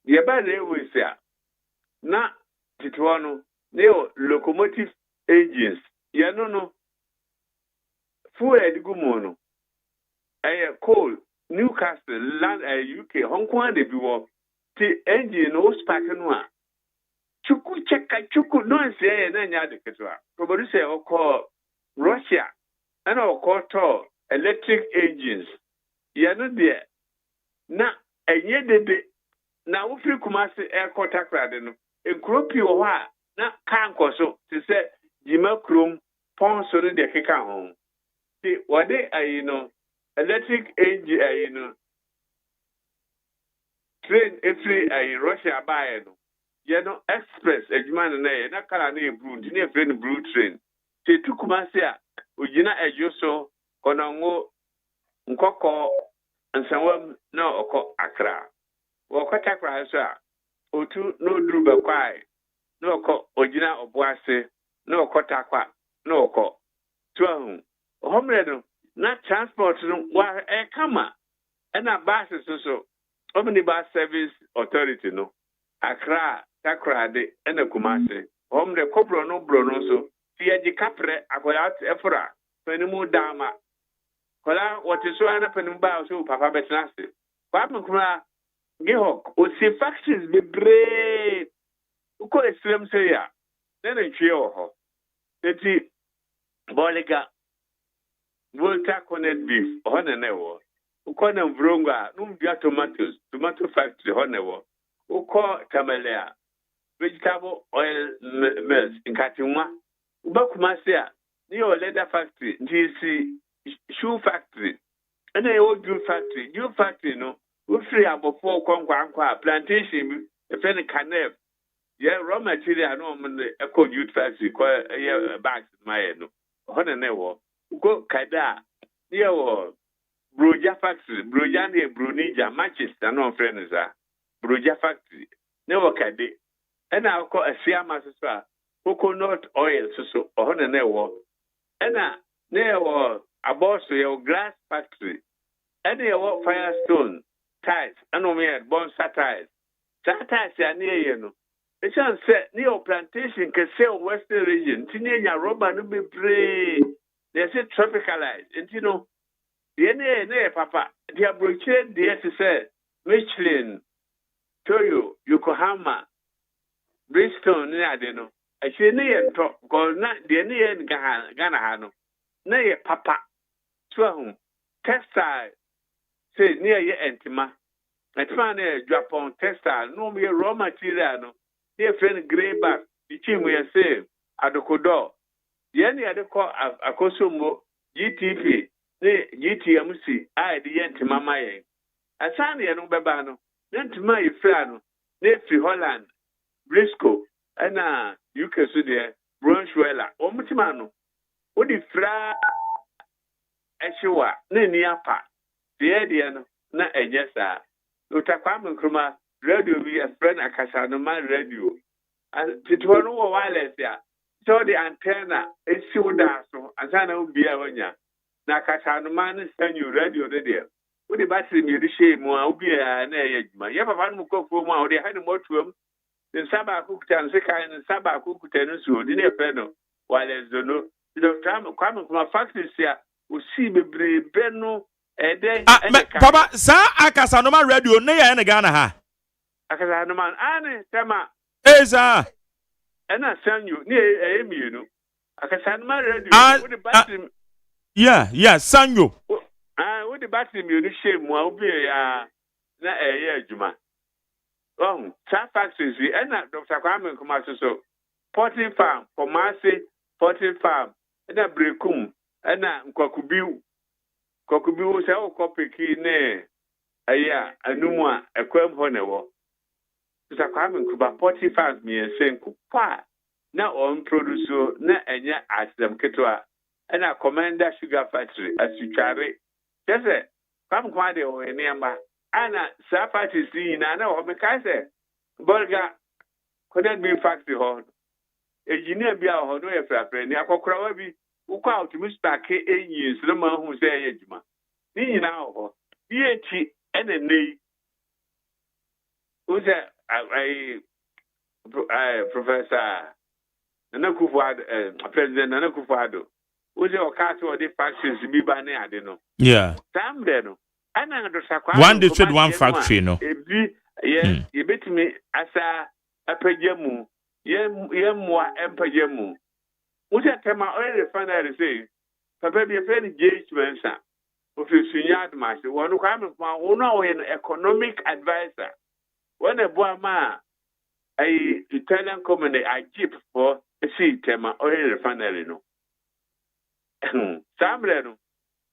the bad railways ya na titwano neo locomotive engines ya no fuel edigumo no coal Newcastle land UK Hong Kong de biwo ti engine no spark no a chuku cheka chuku no nse na nya de ketwa producer okọ Russia and okọ to electric engines ya no de na enye dede na wo free Kumasi airport akrade no enkropi wo ha na kan koso ti se jima krom ponso no de keka ho ti wode ayi no electric engine train every Russia buy no you know express adwuma na kala na blue ndi na free blue train te Kumasi a ogina ejoso konongo nkoko nsanwam na okọ Accra wakọta kwa so a otu no duru bekwai na okọ ogina obuase na okọta kwa na okọ tuahu homre no na transport no wa kama na bus so omnibus service authority no Accra takrade na Kumasi homre kobro no so fiaji kapre akola efra penimu dama kola wotiso ana penimu ba so papa betnase kwa mkuma Gihok, o si factories be brave. Uko extreme say ya. Then a trio ho. Teti Boliga Volta Connect beef, honenewo. Uko na vronga, numbia tomatoes, tomato factory honewo. Uko tamalea, vegetable oil mills in Katimwa. Ubakumasia, Neo leather factory, DC shoe factory. And a old jewel factory, no. Free about 4 Kwankwa plantation, a friend canef. Yeah, raw material, no, eco youth factory, bags, my no. Honenewo, go Kada, near Bruja factory, Brujani, Brunija, Manchester, no friends are. Bruja factory, never Kade. And I'll call a Siama, coconut oil, so, Honenewo. And near a boss to glass factory. And they walk Firestone. Ties, and no mere bone satires. Satires are near you. It's unsaid near plantation can sell Western region. Teenager rubber no be brave. They say tropicalized. And you know, the near papa, the abroad, the SSL, Michelin, Toyo, Yokohama, Bristol, near the no. I say near top, go not the near Ganahano. Near papa, Swahum, textile. Say near ye entima. I find a Japan textile, no mere raw material. No, dear friend grayback, the team we are saying, Adokodo. The any other call a Kosomo, GTP, GTMC, I the entima my. A Sani and Ubabano, then to my friend, Nephi Holland, Briscoe, and UK Sudia, Bronchuela, or Mutimano. What if Fra Eshua, Neniapa? The idea na ejesa utakwam nkruma radio bi a friend akasa no man radio and titwo no wireless ya so the antenna esiw da so asana obi a wonya na akasa no man sanyu radio de there wo the battery mi rishe mu a obi a na eyadwuma ye papa no kokofo mu a wo de ha ne motuam den saba akukuta no se kan ne saba akukuta no so de ne fe no wireless do no the time kwam nkruma factories ya o si bebrebe no Papa, sa akasa no ma radio ne ya ne Ghana ha. Akasa no man ane tema. Eza. Ena sanyu ni emienu. Akasa no ma radio with the battery. Yeah, sanyo. With the battery mi onu shame wa obi ya na adwuma. Sa factories ena Dr. Kwame Nkrumah so Potting Farm, Kumasi Potting Farm, ena Brekum, ena Nkwakubiu. Kokubi wo se o kopiki ne aya anumu a ekwam ho ne wo Mr. Kwame Nkrumah 45 million senku pa na on produce na enya asem ketwa na Commander Sugar Factory asutware tese Kwame Nkrumah de o eniamba ana sa factory si na o meka se Bolga Connect Beef Factory ho engineer bia ho no e frapre ni akokora wa bi wokɔ a wotumi stake ɛyi nsoro ma ho sɛ ɛyɛ adwuma ne nyinaa wɔ hɔ yɛ akyi ɛna nne yi wo sɛ Professor Nana Kufuor, President Nana Kufuor, wo sɛ ɔka sɛ ɔde factions bi ba ne ade no saa mmerɛ no ɛna ndosakwa one district one factory no ebi yɛbɛtumi asa apagya mu yɛmmoa mpagya mu wo sɛ tɛma ɔyɛ refinery sɛ papa bi yɛfrɛ no J.H. Mensa ofiri sunya adomase wɔno kwa mekoma wo no a wɔyɛ no economic advisor wɔn ɛboa ma a Italian company Agip for see tɛma ɔyɛ refinery no saa mmerɛ no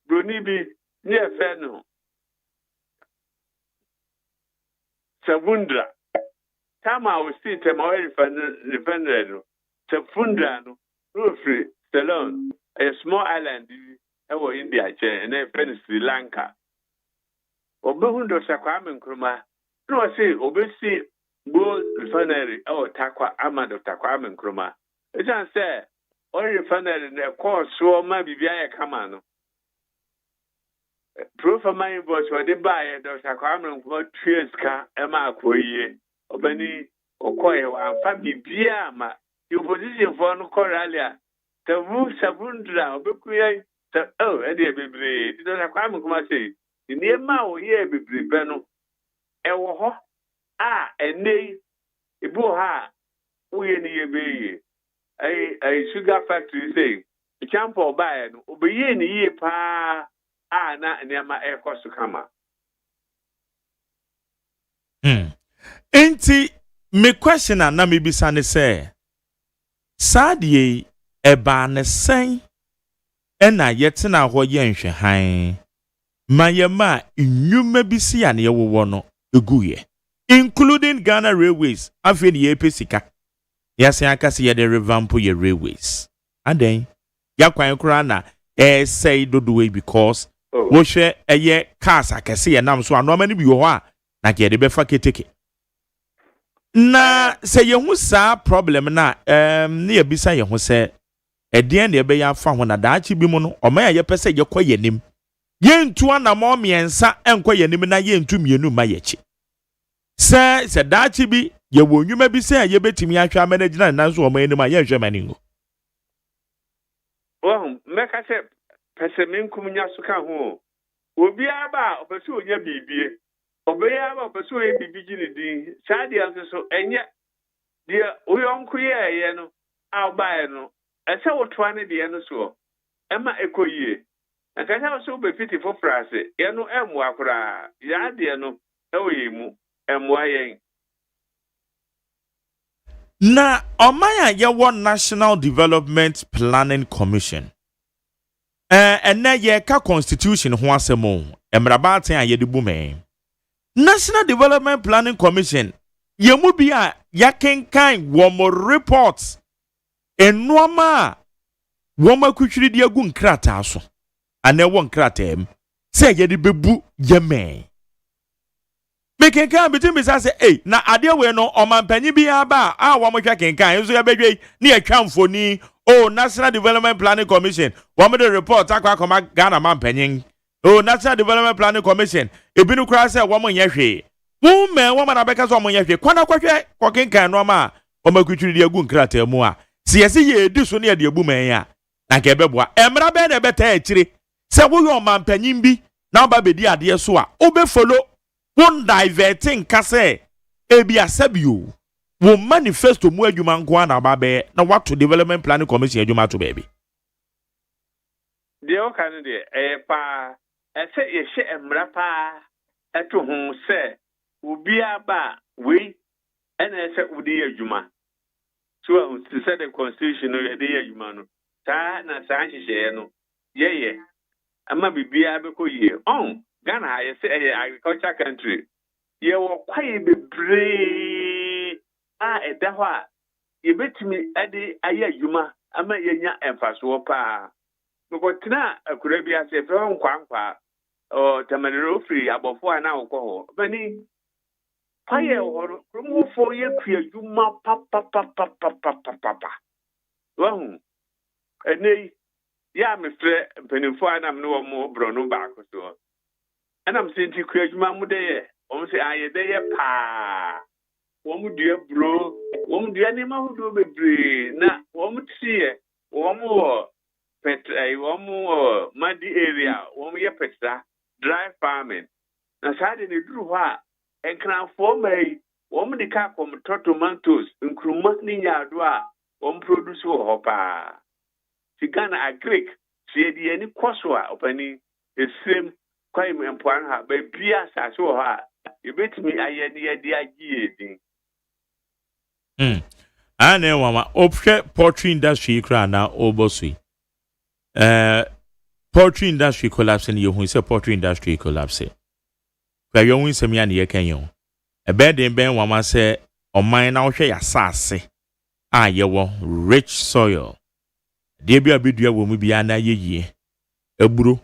broni bi ne yɛfrɛ no Savundra Tama was still Tamari refinery. Savundra no free Ceylon, a small island over India and then friend Sri Lanka. Obehundo Sakwamen Kruma, no say obesi gold refinery or Takwa Amad of Takwamen Kruma. It's say all refinery in the course so maybe via Kamano. Proof of my boss for the buyer, Dr. Kwame, what 2 years car, Emma Koye, Obani, Okoye, and Fabi Biama, your position for no coralia. The roof Savundra, Obukuya, oh, Eddie Bibre, Dr. Kwame Kumasi, in the Mao here, Bibre Beno, Ewo, and nay, Ibuha, we in the a sugar factory say, the camp or buy, Obeye in the year pa. Na nyama ekosu kama. Enti me question na me bisa ne se sadie eba ne sen ena yetena ho ye nhwehan mayema nnwuma bisi ya ne yewo no eguye including Ghana Railways afi ne yepesika yasen akase ye de revamp ye railways aden yakwan kura na say dodowe because wo hwe eye cars akese ye nam so anoma ne bi wo a na ke de befa keteke na se ye hu sa problem na ne ye bisa ye hu se edien ne be ya fa ho na daachi bi mu no o ma ye pese ye koye nim ye ntu anamo miensa enkoye nim na ye ntu mienu ma ye chi se daachi bi ye wo nwuma bi se ye betimi ahwa manage na so o ma enim a ye hwe mani ngo meka se pesemin kumunya suka ho obi aba opesu onya bibie obi aba opesu onya bibiji ni din saadi anso enye de oyonko ye no abae no ese wotoa ne de no so ema ekoyie akasa so be fiti for frase ye no emu akora ya de no ewoyemu emu ayen na omaya ye won National Development Planning Commission na ye ka constitution ho asemo emrabaten aye de bume National Development Planning Commission ye mu bi a yakenkan wo mo reports enoma wo makutwiri de agu nkrata so ana wo nkrata em se ye de bebu yemen mekenkan bitim bisa se na ade we no omampanyi bi aba a wo mo hwa kenkan enso ya bedwe ne ya twamfoni National Development Planning Commission one the report akwa Ghana mampanyin National Development Planning Commission ebinu kura se wo mo nyehwe wo me wo na beka so mo nyehwe kwana kwahwe kokenkan no ma o makutwiri de agu nkrata mu a se yesi ye edi so ne de abu man ya na ka ebeboa emra be na beta akire se wo yo mampanyin bi na ba bedi ade so a obe follow won diverting kase ebi asabio wo manifesto mu adwuma nko na ba be na what to Development Planning Commission adwuma to baby de o kan de pa ese ye hye emra pa eto hu se obi aba we ena ese udi adwuma so to say the constitution no ye de adwuma no ta na sa hyehyɛ no ye ama bibia be ko ye Ghana is a agriculture country. You were quite bebree. Edahwa. You bet me at the Aya Yuma, Ama Yanya and Faswopa. But now, a Caribbean say from Quampa or Tamanero free about 4 hours. Benny Fire or remove 4 years, Yuma papa. Well, and nay, ya me frɛ mpanimfo a nam ne wɔ mo brɔ no baako so ɛna m sɛ nti kura adwuma mu dɛ yɛ wɔn sɛ ayɛ dɛ yɛ paa wɔn dua buro wɔn dua nneɛma ahodoɔ bebree na wɔn teɛ wɔn wɔ petra wɔn wɔ madi area wɔn yɛ petra dry farming na saa de ne duru hɔ a nkranfoɔ mmaa yi wɔn de ka akɔmtɔ tomatoes nkuruma ne nyaado a wɔn produce wɔ hɔ paa Ghana agric sie di ani kɔ so a ɔpani esrem kwae mpoano ha baabi asase wɔ hɔ a yɛbɛtumi ayɛ ne yɛde agye yɛdin ane wama ophwɛ poultry industry kra na obosu poultry industry collapse ne yehu sɛ poultry industry collapse kwa yehu nsɛm ya ne yɛkan ɛbɛden bɛn wama sɛ ɔman na wohwɛ ya sase a yɛwɔ rich soil de bia bedua wɔ mu bia na yɛyie eburo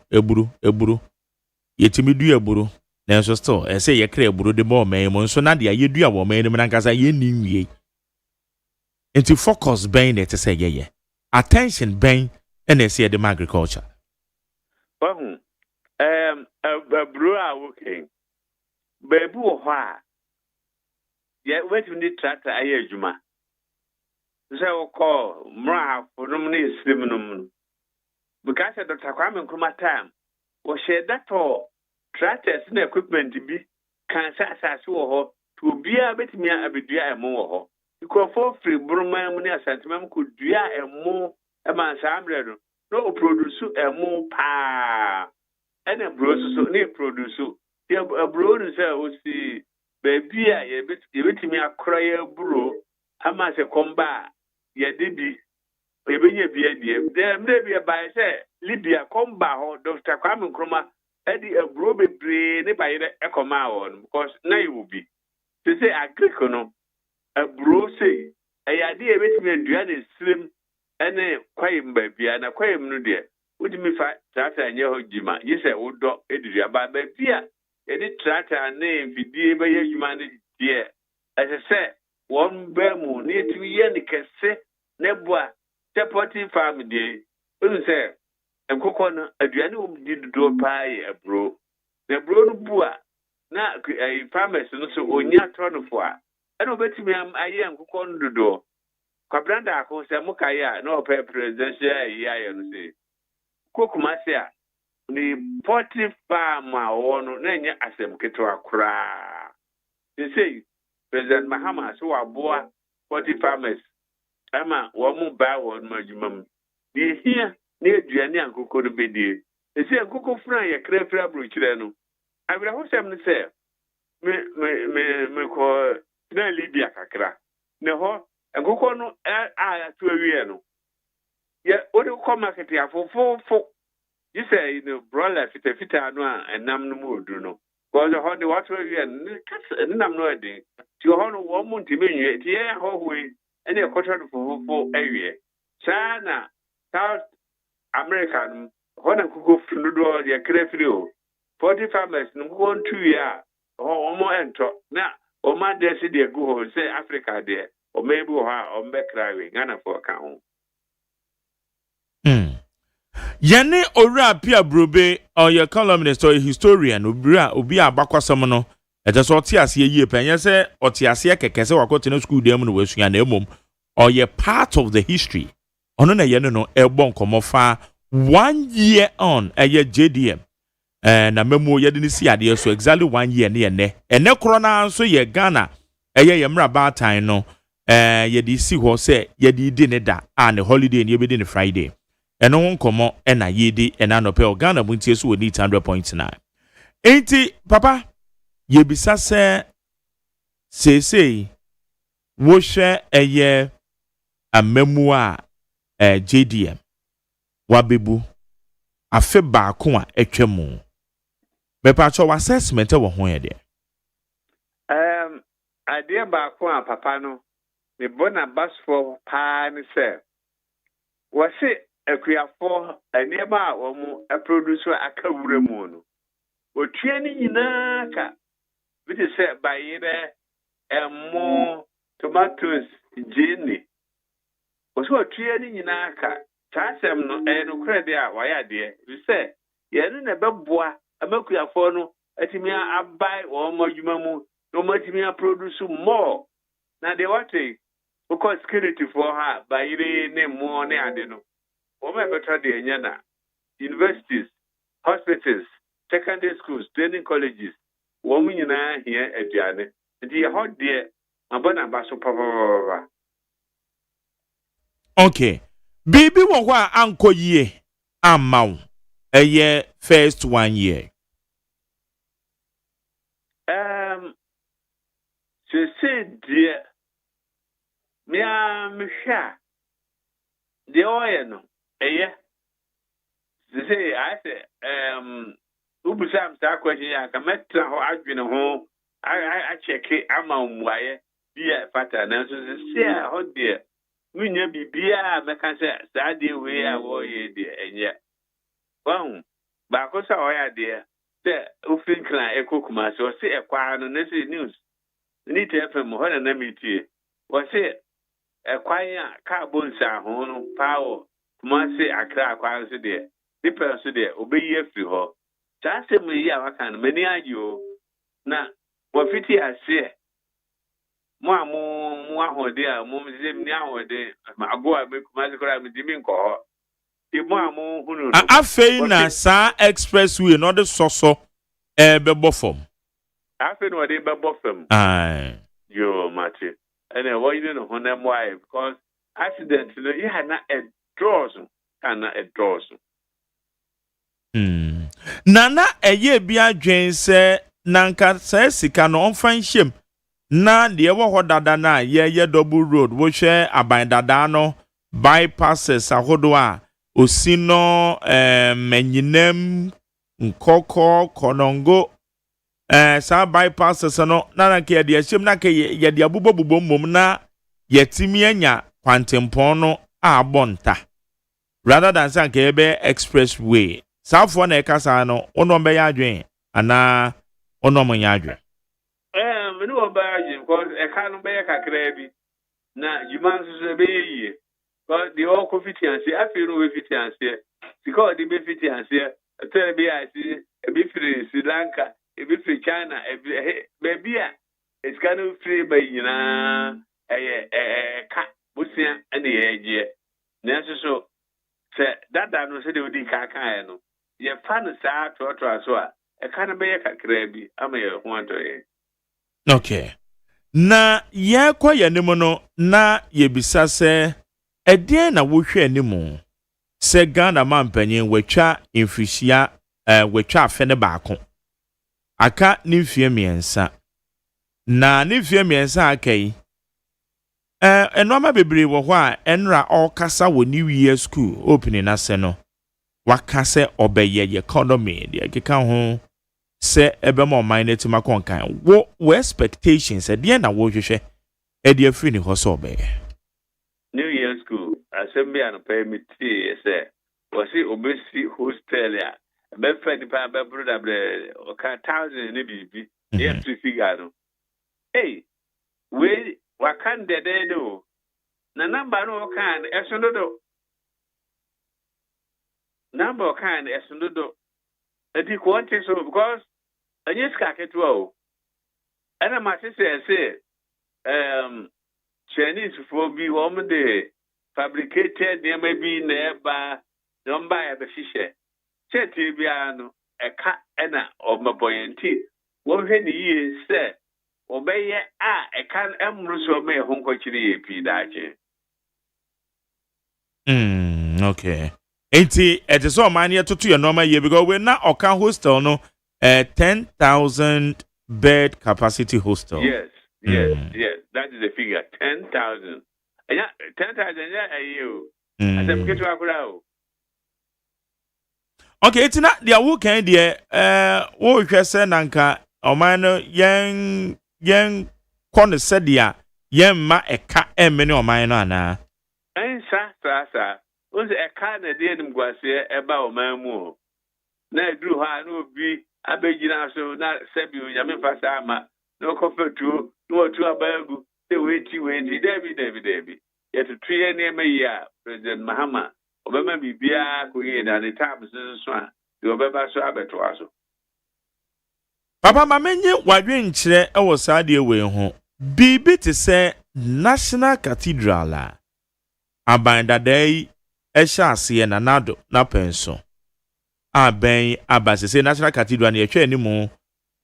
yɛtimi dua eburo na nso still ɛsɛ yɛkra eburo de bɔ ɔman mu nso na de yɛdua wɔ ɔman mu na nkasa yɛnni nwie into focus bɛn na ɛte sɛ yɛyɛ attention bɛn ɛna ɛsɛ yɛde ma agriculture wahu eburo a woken baabi wɔ hɔ a wetumi tractor ayɛ adwuma sɛ wokɔ mmra afonom ne esrim nom because Dr. Kwame Nkrumah time wɔhyɛ datɔ tractors na equipment bi kan sɛ asase wɔ hɔ to obiara betumi abedua ɛmo wɔ hɔ nkurɔfoɔ firi burman mu ne asantemam kɔ dua ɛmo ɛma saa mmerɛ no na ɔproduce ɛmo paa ɛna buro so ne produce yɛ buro no sɛ osi baabi a yɛbɛtumi akora yɛ buro ama sɛ kɔmba yɛde bi yɛbɛnya bi adie mmerɛ bi ɛbae sɛ Libya kɔmba hɔ Dr. Kwame Nkrumah ɛde aburo bebree ne bayerɛ ɛkɔmaa wɔ no because na yɛwɔ bi sɛ sɛ agriko no aburo sei ɛyɛ ade a yɛbɛtumi adua ne sirem ɛne kwayem baabia na kwayem no deɛ wotumi fa tractor nyɛ hɔ dwuma yi sɛ wodɔ ɛdidua baabi a yɛde tractor ne mfidie bɛyɛ adwuma no deɛ ɛsɛ sɛ wɔn bɛɛ mu ne yɛtumi yɛ ne kɛse ne boa sɛ poultry farm deɛ ɔnu sɛ nkokɔ no aduane wɔm di dodoɔ paa yɛ aburo na aburo no bu a na farmers no so ɔnya tɔnofo a ɛna ɔbɛtumi ayɛ nkokɔ no dodoɔ kwabranda ako sɛ mokaeɛ a na ɔpɛ presidential ayɛ no sɛ kokumase a ne poultry farm a ɔwɔ no na ɛnyɛ asɛm ketewa koraa sɛsei President Mahama so waboa poultry farmers ama wɔn mu baa wɔn mu adwuma mu deɛ hia ne aduane a nkokɔ no bɛdie ɛsɛ nkokɔ funu a yɛkra fira aburokyerɛ no awerɛhosɛm no sɛ mekɔ na Libya kakra na hɔ nkokɔ no a ato awie no wode kɔ market afofofo gye sɛ no broiler fitafita no a ɛnam no mu ɔduru no kɔsɛ hɔ de wato awie no ne nam no ɔden nti hɔ no wɔn mu ntimi nwie nti yɛyɛ ahɔhoɔ yi ɛne ɛkɔtɔ no fofofo awie saa na South America no hɔ na nkokɔ firi no doɔ yɛkra firi o poultry farmers no nkokɔ ntuwie a hɔ wɔn ɛntɔ na wɔn adrɛse deɛ gu hɔ sɛ Africa deɛ wɔn ebi wɔ hɔ a wɔn bɛkra we Ghanafoɔ ka ho. Yene owura pia brobe ɔyɛ columnist ɔyɛ historian obi a abakwasɛm no ɛtɛ sɛ ɔte aseɛ yie pɛ nyɛ sɛ ɔte aseɛ kɛkɛ sɛ wakɔtena school dɛm no wasua na mmom ɔyɛ part of the history ɔno na yɛne no ɛbɔ nkɔmmɔ fa 1 year on ɛyɛ JDM na memo yɛde ne si adeɛ so exactly 1 year ne ɛnɛ korɔ na nso yɛ Ghana ɛyɛ yɛmmra baatan no yɛde si hɔ sɛ yɛde di ne da a ne holiday ne yɛbɛdi ne Friday ɛno ho nkɔmmɔ ɛna yɛdi ɛna nɔpɛ Ghana buntie so wɔ 100.9 enti papa yɛbisa sɛ seesei wohwɛ ɛyɛ amamu a JDM wabebu afe baako a ɛtwa mu mepatwɔ assessment wɔ ho yɛ deɛ adeɛ baako a papa no me bona basfo paa ne sɛ wɔse akuafo nneɛma a wɔn produce aka wura mu no otua ne nyinaa ka bi te sɛ bayerɛ ɛmo tomatoes gyeene wɔso otua ne nyinaa ka Chasem no no credit a why dear. You say, yen na beboa amakuafo no atimi abai wo modwuma mu no matimi produce more. Na de what because security for her by ne more ne ade no. Wo me better de enya na universities, hospitals, secondary schools, training colleges. Wo mu nyina here aduane. Nti ye hot there abana ba so papa. Okay. Bibi wo hɔ a anko yie amaw. Eye first 1 year. So say dear me sha the oil no eye say I say ubusam sa question ya ka metra ho adwene ho I check ama muaye bia fata na so say ho dear munya bibia meka say sa de we a wo ye de enye wan ba ko sa o ya de the ufin kran ekokuma so say ekwa no na say news ni te fm ho na metie wo say ekwan a carbon sa ho no power kuma say akra akwa so de depend so de obeyi afiri ho cha say me ya waka no mani ajo na wo fiti ase mo ahode a mo mze ni ahode ago a me kuma se kora me dimi nko ho e mo amu hunu no afei na sa expressway no de soso bebo form afei no de bebo form yo mate and what you know on them why because accident you had not a draws kana a draws nana eye bi adwen se nanka se sika no onfan hyem na de wo ho dada na ye double road wo hwe aban dada no bypasses ahodo a osino manyinem nkoko konongo sa bypasses no na ke de hyem na ke ye de abubobubo mom na yetimi anya kwantempon no abonta rather than say ke be expressway safo na ekasa no ono be ya adwen ana ono mo ya adwen me no ba adwen because e ka no be kakra bi na juman so be yi because the all confidence afi no we fitiance because the be fitiance tell be I see e be free Sri Lanka e be free China e be bia it's kind of free by yina ka busia ene ye na so se dada no se de odi kaka no ye fa no sa to so a e ka no be kakra bi ama ye ho atoye. Okay. Na ye kwa ye nimu no na ye bisa se edie na wo hwe animu se Ghana mampanyin watwa infisia watwa afene baako aka ni mfie miensa na ni mfie miensa akai enoma bebre wo ho a enra okasa wo new year school opening na se no wakase obeye economy de keka ho se ebe mo mind ma konkan wo expectations e de na wo hwehwe e de afiri ni ho so obeye New Year school assembly and permit say was it obesi hostel ya be fed pa be brother be o ka 1000 ni bibi ye to figure no hey we wakan de do na number no kan esondo number kan esondo edi quantity so because anya ska ketwa o ana ma say Chinese for be woman de fabricated there may be nearby number ya be shishe cheti bia no eka ena of my boyanti wo hwe ni ye se obeye a eka emru so me ho nkochiri ye pi daje okay enti it is all man here to your normal year because we na oka hostel no 10,000 bed capacity hostel. Yes, that is the figure 10,000. Yeah, 10,000 yeah you. As a get to akura. Okay, it's not the wo kan de wo hwe se nanka oman no yen kone sedia yen ma eka emmene oman no ana. Sa onse eka na de nim gwase eba oman mu na eduru ha na obi abegina so na sebi onyame fasa ama no kofetu no otu abagu se weti debi yet to trie na me ya President Mahama obema bibia ko ye na the time so a the obeba so abeto aso Papa ma menye wadwe nkyerɛ ɛwɔ saa de we ho bibi te sɛ National Cathedral a abandadai ɛhyɛ ase na nado na penso aben abasese National Cathedral na yɛhwɛ animu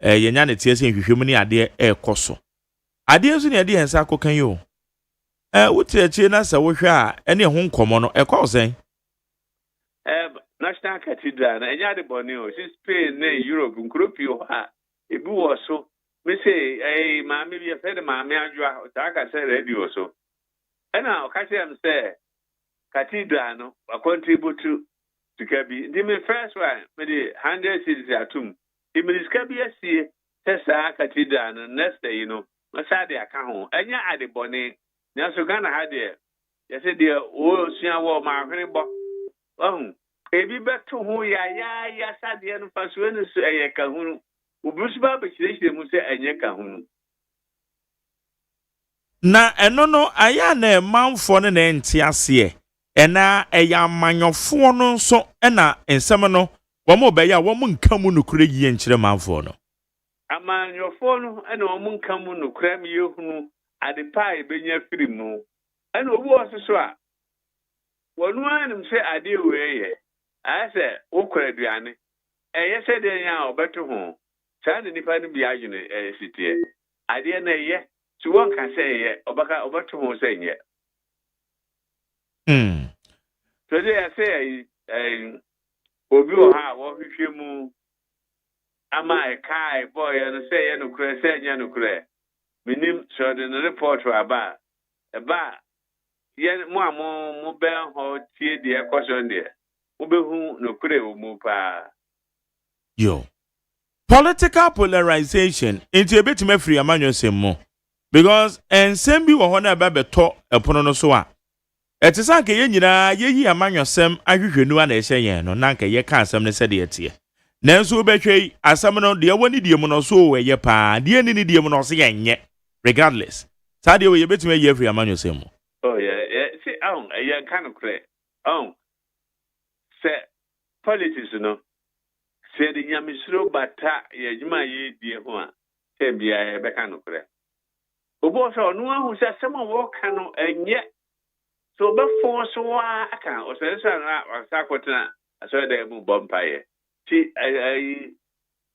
yɛnya ne tie sɛ nhwehwɛmu ne ade ɛkɔso ade nso ne ade hensa akokan yo wotiachi na sɛ wohwɛ a ɛne ho nkɔmɔ no ɛkɔ ɔsɛn National Cathedral na enya de bɔne o si Spain na Europe nkropi o ha ebi wɔ so me say maame bi yɛfɛ de maame adwoa ɔtaa ka sɛ radio so ɛna ɔka kyerɛ m sɛ cathedral no contribute to kabi ndi me first one me de 100 cities atum ndi me sika bi asie sɛ saa cathedral no next day no masa de aka ho enya ade bɔne na so Ghana ha de yɛsɛ de o sua wɔ ma ahwene bɔ ebi beto ho ya sade no fa so ne so ɛyɛ ka hu obusu ba bekyerɛkyerɛ mu sɛ ɛnyɛ ka hu na ɛno no aya na manfo no na enti ase ɛna ɛyɛ amanyɔfo no nso ɛna nsɛm no wɔn obɛyɛ a wɔn nka mu nokure yie nkyerɛ manfo no amanyɔfo no ɛna wɔn nka mu nokure m yehunu ade pa ebenya firi mu ɛna obi wɔ so a wɔn anim sɛ ade weyɛ ayɛ wokɔ aduane ɛyɛ sɛ deɛ nya ɔbɛto ho saa ne nipa no bi adwene sitie adeɛ na ɛyɛ so wɔn ka sɛ ɛyɛ ɔbɛto ho sɛ nyɛ so deɛ sɛ obi wɔ ha a wɔhwehwɛ mu ama ɛkae bɔɔyɛ no sɛ ɛyɛ nokorɛ sɛ ɛnyɛ nokorɛ menim sɛ ɔde no report aba ɛba yɛn mo a mo bɛn hɔ tie deɛ ɛkɔ so deɛ wobɛhu nokorɛ wɔ mu paa yo political polarization into a bit free amanyɔsɛm mu because ensɛm bi wɔ hɔ na ɛbɛbɛtɔ ɛpono no so a ɛte sɛ anka yɛn nyinaa yɛyi amanyɔsɛm ahwehwɛnu a na ɛhyɛ yɛn no na anka yɛka asɛm no sɛdeɛ ɛteɛ nanso wobɛhwɛ yi asɛm no deɛ wɔ ne deɛ mu no so ɛyɛ paa deɛ ne deɛ mu no so yɛnyɛ regardless saa deɛ wɔ yɛbɛtumi ayi afiri amanyɔsɛm mu see ɛyɛ nka nokorɛ sɛ politics no sɛ de nyamesuro bata yɛ adwuma yɛdie ho a sɛ biara yɛbɛka nokorɛ obo sɛ ɔno ahu sɛ asɛm a wɔka no ɛnyɛ sɛ ɔbɛfɔ so a aka ɔsɛre sɛ no ɔsa akɔtena asɔre dɛ mu bɔ mpayɛ ti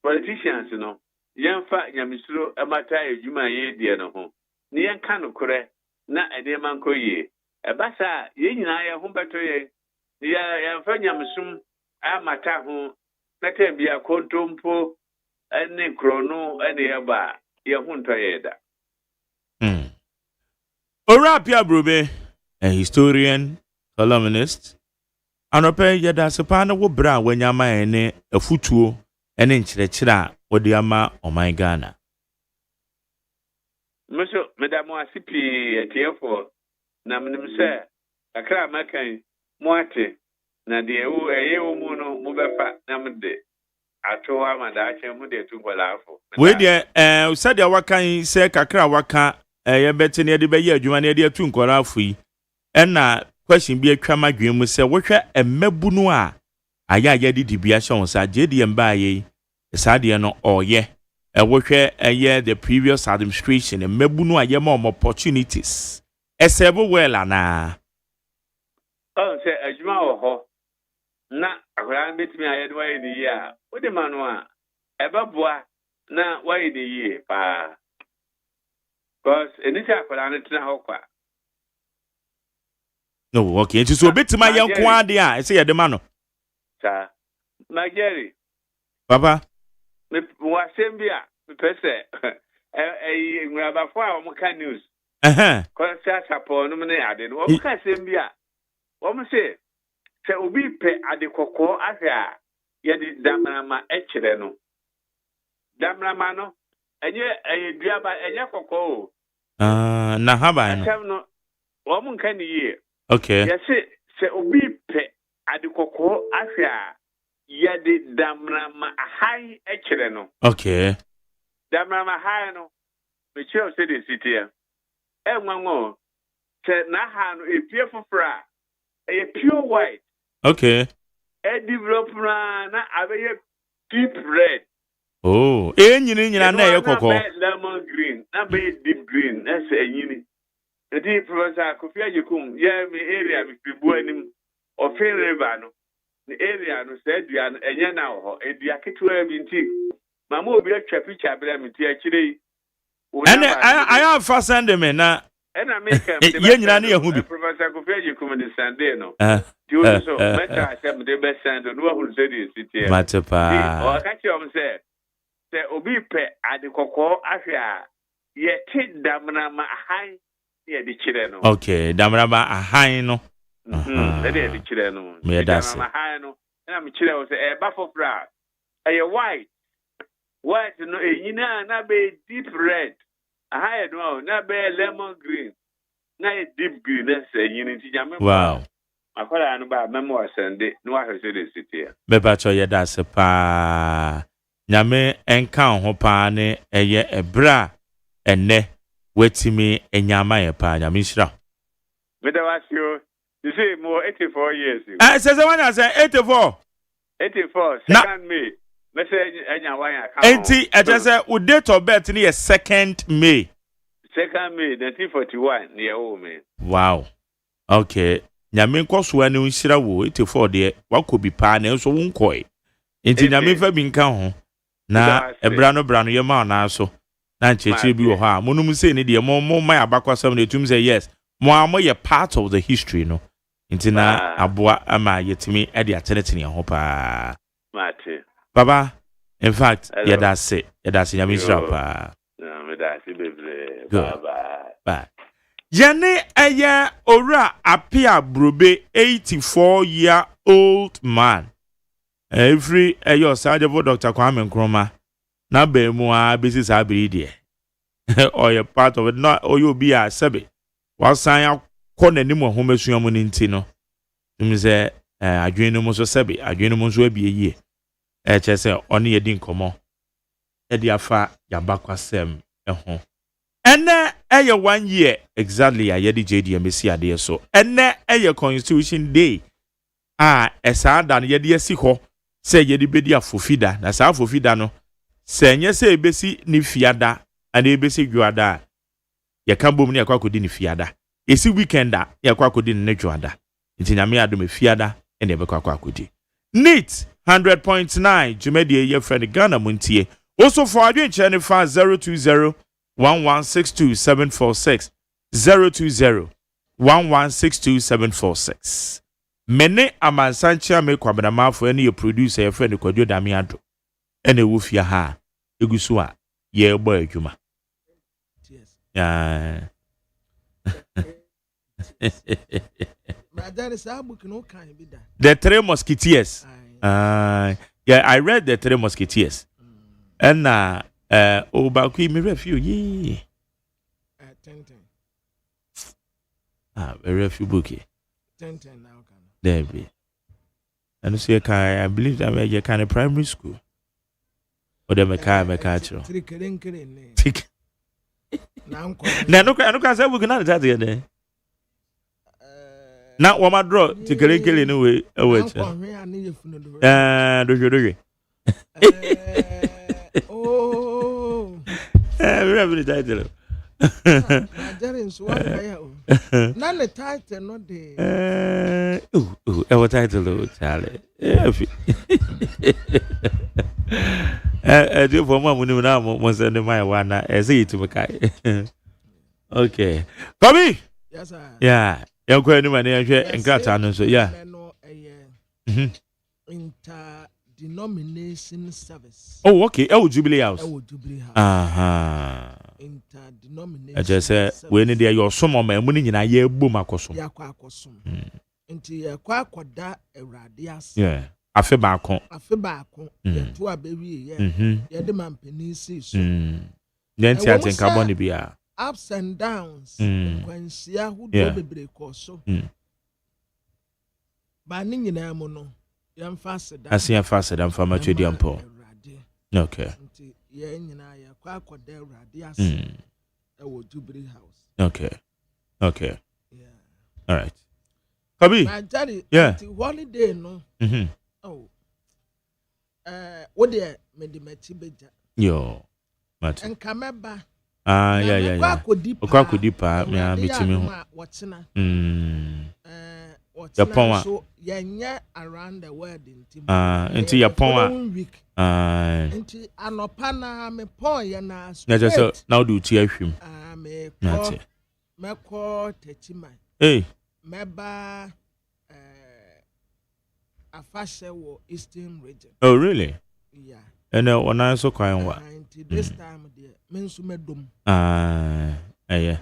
politicians no yɛmfa nyamesuro ɛmata adwuma yɛdie no ho ne yɛnka nokorɛ na ɛnneɛma nkɔ yie ɛba saa yɛn nyinaa yɛn ho bɛtɔ yɛmfa nyamesom amata ho na tɛn bi akontompo ɛne krono ɛne yɛba yɛn ho ntɔ yɛ da Orapia Brube, a historian, columnist, anope yada sepana wo bra wenyama ene afutuo ene nkyerɛkyerɛ wode ama ɔman Ghana. Meso medamo asipi etiefo na menim sɛ akra makan mo ate na de ewo ɛyɛ mu no mo bɛfa na mede ato amada akyɛ mo de tu kwalafo. We de sadia wakan sɛ kakra waka yɛbɛte ne yɛde bɛyɛ adwuma ne yɛde atu nkɔra afo yi ɛna question bi atwa madwen mu sɛ wohwɛ mmabunu a ayɛ yɛde dibia hyɛ wɔn sa gye deɛ mba ayɛ saa deɛ no ɔyɛ wohwɛ ɛyɛ the previous administration mmabunu a yɛma wɔn opportunities ɛsɛbo well ana sɛ adwuma wɔ hɔ na akwadaa no bɛtumi ayɛ de wayɛ ne yie a wode ma no a ɛbɛboa na wayɛ ne yie paa because anything akwadaa no tena hɔ kwa no okay nti so obetima yɛ nko ade a ɛsɛ yɛde ma no saa Mageri papa me wasɛm bi a mepɛ sɛ nwurabafo a wɔn ka news kɔnsa sapɔ no ne ade no wɔn ka sɛm bi a wɔn sɛ obi pɛ ade kɔkɔɔ ahwɛ a yɛde damrama ɛkyerɛ no damrama no ɛnyɛ duaba ɛnyɛ kɔkɔɔ o na haban no asɛm no wɔn nka ne yie okay yɛsɛ sɛ obi pɛ ade kɔkɔɔ ahwɛ a yɛde damrama ahan ɛkyerɛ no okay damrama ahan no mekyerɛw sɛ de sitia ɛnwanwo sɛ n'aha no epie foforɔ a ɛyɛ pure white Okay. Develop na abeye deep red. Oh, nyina na ye kokko. Lemon green, na be deep green, na say nyini. The Professor Kofi Agyekum, yeah, me area be bu anim of river no. The area no say dua no enye na ho, edua ketewa bi nti. Mama obi atwa picture bra me ti akire. And I have fast send me na. And I make him nyina na ye hu bi. Professor Kofi Agyekum the Sunday no. Do so better say the best send no who say this city. Matepa. O ka chi om say obi pe ade kokko ahwe a ye ti damna ma han ye di chire no. Okay, damna ma ahan no. They di chire no. Me that's ma han no. Na me chire o say e ba for bra. E white. White no e nyina na be deep red. Ahan no na be lemon green. Na e deep green na say nyini ti jame. Wow. Akwara no ba memo asende no ahwe say the city. Me ba cho ye that's pa. Nyame enka ho pa ne eye ebra enne wetimi enyama ye pa nyame hira. Me da was you say more 84 years. Say when I say 84. 84 second May. Me say enya wan account. Enti I just say o date of birth ni 2nd May. 2nd May 1941 near old man. Wow. Okay. Nyame nkoso ani nhira wo 84 de wakobi pa na enso wonkoi. Enti nyame fa bi nka ho. Na ebra no ye ma na so. Na ncheche bi wo ha. Monum say ni de mo mai abakwasam na etum say yes. Mo ye part of the history no. Enti na aboa ama yetimi e de atenetene ho pa. Mate. Baba, in fact, that's it. Nyame hira pa. Me that's it bebre. Bye. Jane aya ora apia brobe 84-year-old man. Every ayo surgeon Dr. Kwame Nkrumah na be mu a bisi sabiri de. Or you part of it not or you be a sebe. Wasan akọ nanim homesuam no nti no. Tum say adwenu mu so sebe, adwenu mu so abie chese oni yedi nkomo. Edi afa yabakwasem ho. Ene eye 1 year exactly a yedi JDM si ade so. Ene eye Constitution Day. Esa da no yedi asi ho se yedi bedi afofida. Na sa afofida no se nye se ebesi ni fiada ana ebesi dwada. Ye kan bom ne akwa kodi ni fiada. Esi weekenda ye akwa kodi ni dwada. Nti nyame adom fiada ene ebekwa akwa kodi. Neat 100.9 Jumedi ye friend Ghana Montie. Also for adwen chene fa 020-1162746 020-1162746. Mene amansancha me kwabana for any producer ye friend Kwadwo Damiado. Ene wofia ha egusu a ye gbo adwuma. Yeah. The Three Musketeers. Yeah, I read The Three Musketeers. And Obakwi me review ye. Very few bookie. 10 now can. There be. And so I believe that you kind of primary school. Or the mechanical. Na no can say we cannot that there. Na wa ma draw ti kele ni we do Oh. We have the title. Na the title no dey. What title Charlie? Do for mama mu na mo send my one na say it me kai. Okay. Come. Yes sir. Yeah. You go any man hwe enkrata no so yeah. Interdenomination service. Oh okay. Jubilee House. Jubilee House. Interdenomination. I just say we need your some of my money nyina ye bom akosom. Ya kwa akosom. Nti ye kwa akoda Awurade ase. Yeah. Afe baako. Ye to abewie ye. Ye de mampeni si so. Nti atenka boni bia. Ups and downs. Kwansia hu do bebre ko so. Ba ni nyina mu no. Yam faseda. Asia faseda mfama twedi ampo. Okay. Nti ye nyina ye kwa akoda Awurade ase. Jubilee House. Okay. Yeah. All right. Kabi. Yeah. Holiday no. Oh. What there me di meti beja. Yo. Mat. Enkameba. Yeah. Okwa kodipa me metimi ho. Watsena. Japan so yenya around the world into Japan into anopa na me pon ye na now do ti ahwim me ko techima meba afashe wo eastern region. Oh really? Yeah. And when I so kwan wa this time there me nso medom yeah.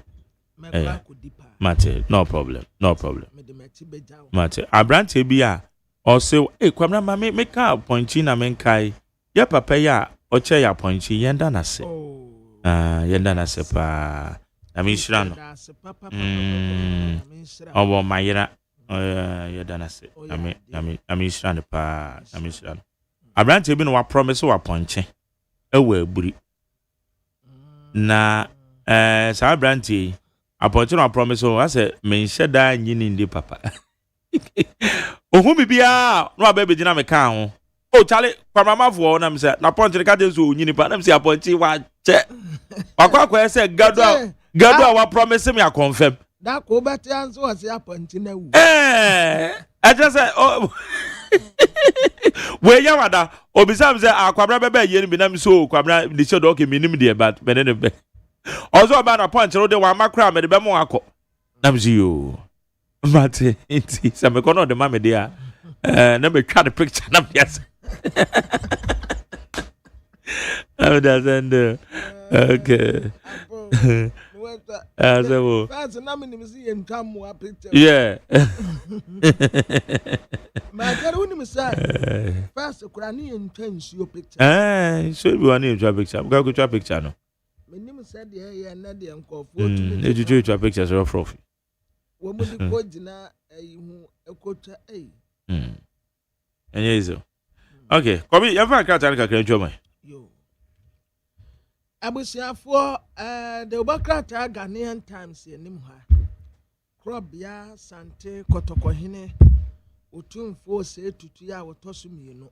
Mate, no problem. Mate, abrante bi a or say, kwamna ma me ka appointee na menkai. Ya papa ya oche ya appointee yenda na se. Yenda na se pa. Na mi shira no. Obo mayira. Yenda na se. Na mi shira no pa. Na mi shira no. Abrante bi no wa promise wa appointee. Ewe aburi. Na sa abrante Appointment promise I said men sheda nyini ndi papa. Ohu bibia no abebe gina me kan ho. Oh Charlie, kwamamafo na me say na appointment ka dey so nyini pa na me say appointment wa che. Akwa say gado a wa promise me a confirm. Da ko beti anso wa say appointment na wu. I just say oh we yawada obisa me say akwabra bebe ye ni bi na me so kwabra the show okay minim there but me ne be. Also about a punch road one macra me the bemo akọ. Nam see you. Mate inti se me kono de mama dia. Na me twa the picture na yes. I doesn't okay. Yeah. My God, when you say first, Kurani intense your picture. So we want to draw picture. Go draw picture no. Menim said yeah na de enko you draw pictures of trophy. Wo mo di ko gina hu ekotwa Enye izo. Okay, come you ever cat and kakra ntwa mai. Yo. Abusiafo the Obakrata Ghanaian Times enim ha. Krobia Sante Kotokohene otumfo se tutu ya wotoso mienu.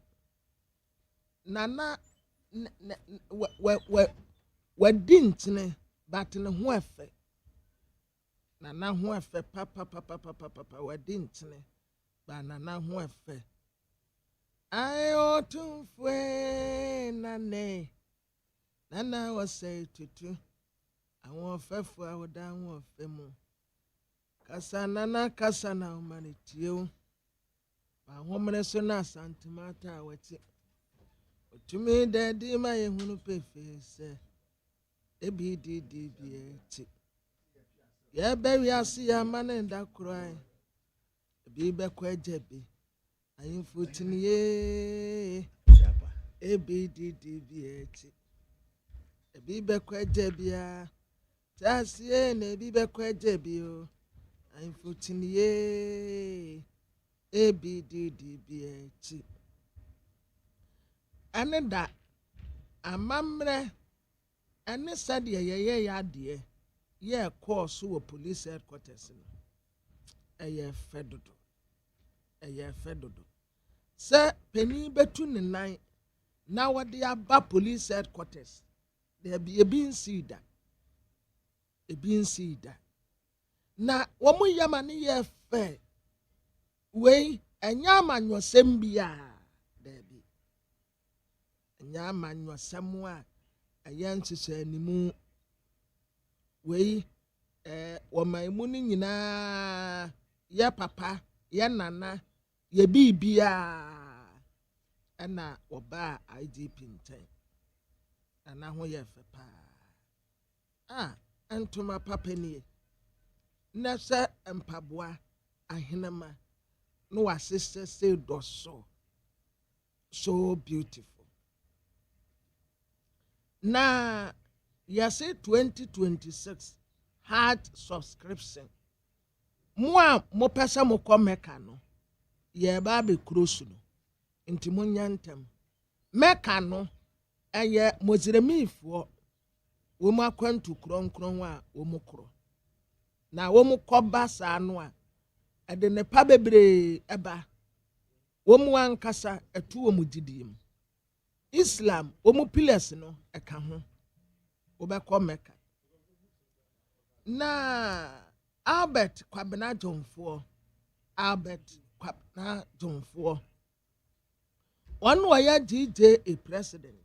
Nana wadintene but ne ho efe. Nana ho efe papa wadintene ba nana ho efe. Ayo tumfo nana was say tutu awon fefo awoda awon femu kasa na humanity o ba homre so na santimata awati otumi dedi ma yehunu pefe se ebididibeti ye bewi asi ya mane nda krai ebi be kwajebi ayin futiniye ebididibeti ebi be kwajebia tasie na ebi be kwajebio ayin futiniye ebididibeti aneda amamre ane sade ye ade ye course wo police headquarters no eye fedodo se peni betu ne nan na wode aba police headquarters there be ebi nsida na wo mu yama ne ye fe we enya amanyosem bia there be enya amanyosem a ayanchise animu we wo maimu ni nyina ye papa ye nana ye bibia ana oba IGP nten ana ho ye fe pa antuma papa ni na se empaboa ahenema no wa sister say do so beautiful na ya say 2026 hard subscription mo pesa mo komeka no ye ba be cross no nti mo nyantem meka no eye moziremifo wo mu akwantu kronkron a wo mu kro na wo mu koba saa no a ɛde ne pa bebree ɛba wɔn ankasa ɛtu wɔn gyidie mu Islam wɔn pillars no ɛka ho wɔbɛkɔ Mecca na Albert Kwabena Jomfoɔ wɔn wɔyɛ GJA president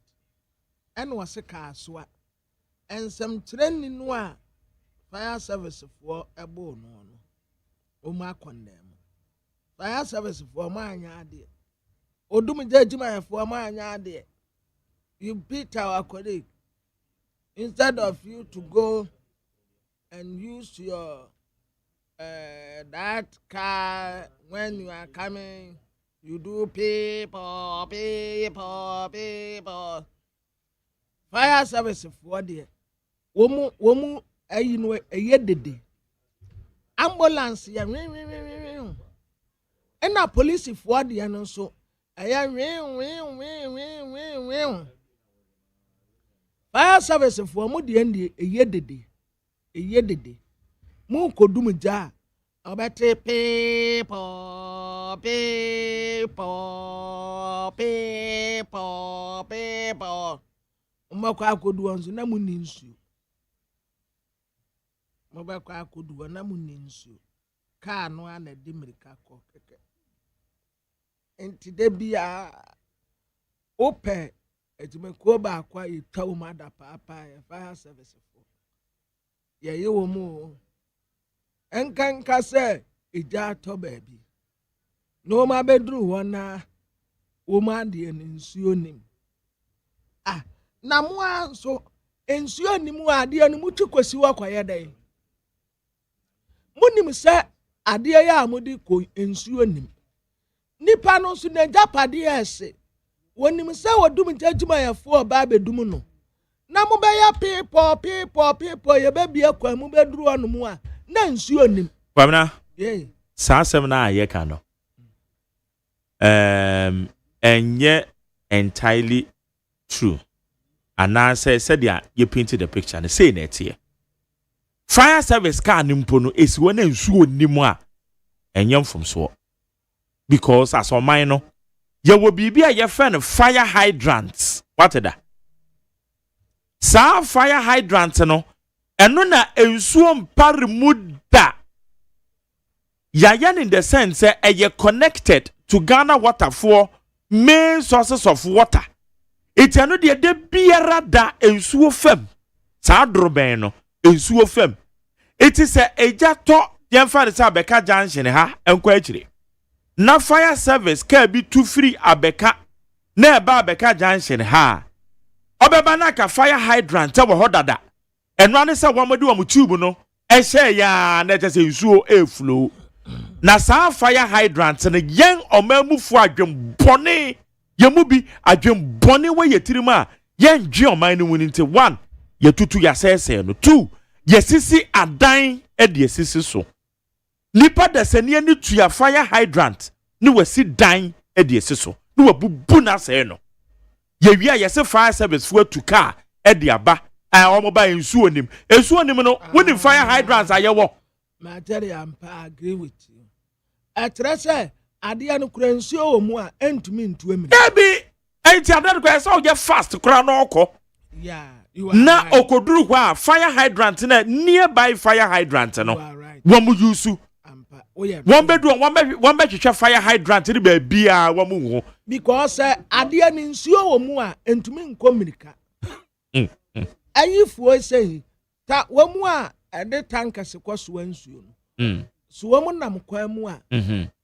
ɛna wɔse kaasua nsɛmkyerɛni no a fire service for ɛbɔ no wɔn akɔndɛm fire service for wɔn anya adeɛ odum gyegyima for wɔn anya adeɛ you beat our colleague instead of you to go and use your that car when you are coming you do people fire service for there womu ayi no dede ambulance ya na police for there no so aya fire service for mu de ndi dede mu kodum ja obete people umakwa akodu onzo na mu ninsu mobakwa akodu na mu ninsu ka no ana de mirika ko keke enti de bia ope ejimeko ba akwa yetawo mada papa fire service for ye wo mu enkanka se eja to baabi no ma bedru wona wo ma de nsuo nim na mo anso nsuo nim ade anu mu twikosi wakoye dai munim se ade ya amudi ko nsuo nim nipa no so na japade ese wonim se wodum jajuma yafo ba bedum no na mo be ya people ye be bia kwa mu bedru onu mu a na nsuo nim Kwamna saa asɛm na ayɛ ka no enye entirely true anaasɛ sɛdeɛ you painted the picture no say na ɛteɛ fire service car nimpo no esi wɔ na nsuo nim a enye mfomsoɔ because as ɔman no yɛwɔ biribi a yɛfɛ no fire hydrants wateda saa fire hydrant no ɛno na nsuo mpare mu da yayan in the sense ɛyɛ connected to Ghana water for main sources of water it's ano de biara da nsuo fam saa drobɛn no nsuo fam it is a ejato yɛmfa de sɛ abɛka junction ha ɛnkɔ akyire na fire service ka bi tu free abɛka na ɛba abɛka junction ha ɔbɛba na ka fire hydrant wɔ hɔ dada ɛno ane sɛ wɔmode wɔn tube no ɛhyɛ ya na ɛkyɛ sɛ nsuo ɛflow na saa fire hydrant no yɛn ɔmamufu adwembɔne yɛmu bi adwembɔne wɔ yɛtirim a yɛn dwe ɔman no mu nti 1 yɛtutu yɛsɛsɛ no 2 yɛsisi adan ɛde yɛsisi so nipa dasani ani tua fire hydrant ne wasi dan ɛde yɛsisi so ne wabubu na sɛ no yɛwi a yɛse fire service fo atu car ɛde aba ɔmo ba nsuo nim no wonim fire hydrants ayɛwɔ material I agree with you atrese ade no kura nsuo wɔ mu a entumi ntuo mi ebi enti ade ko ɛsɛ ɔgɛ fast kura na ɔkɔ na okoduru hɔ a fire hydrant na nearby fire hydrant no wɔn mu use wɔn bɛhwehwɛ fire hydrant ne baabi a wɔn mu ho because ade no nsuo wɔ mu a entumi nkɔ mirika ayifuo sei ta wɔn mu a ɛde tankers kɔ so nsuo no so wɔn nam kwan mu a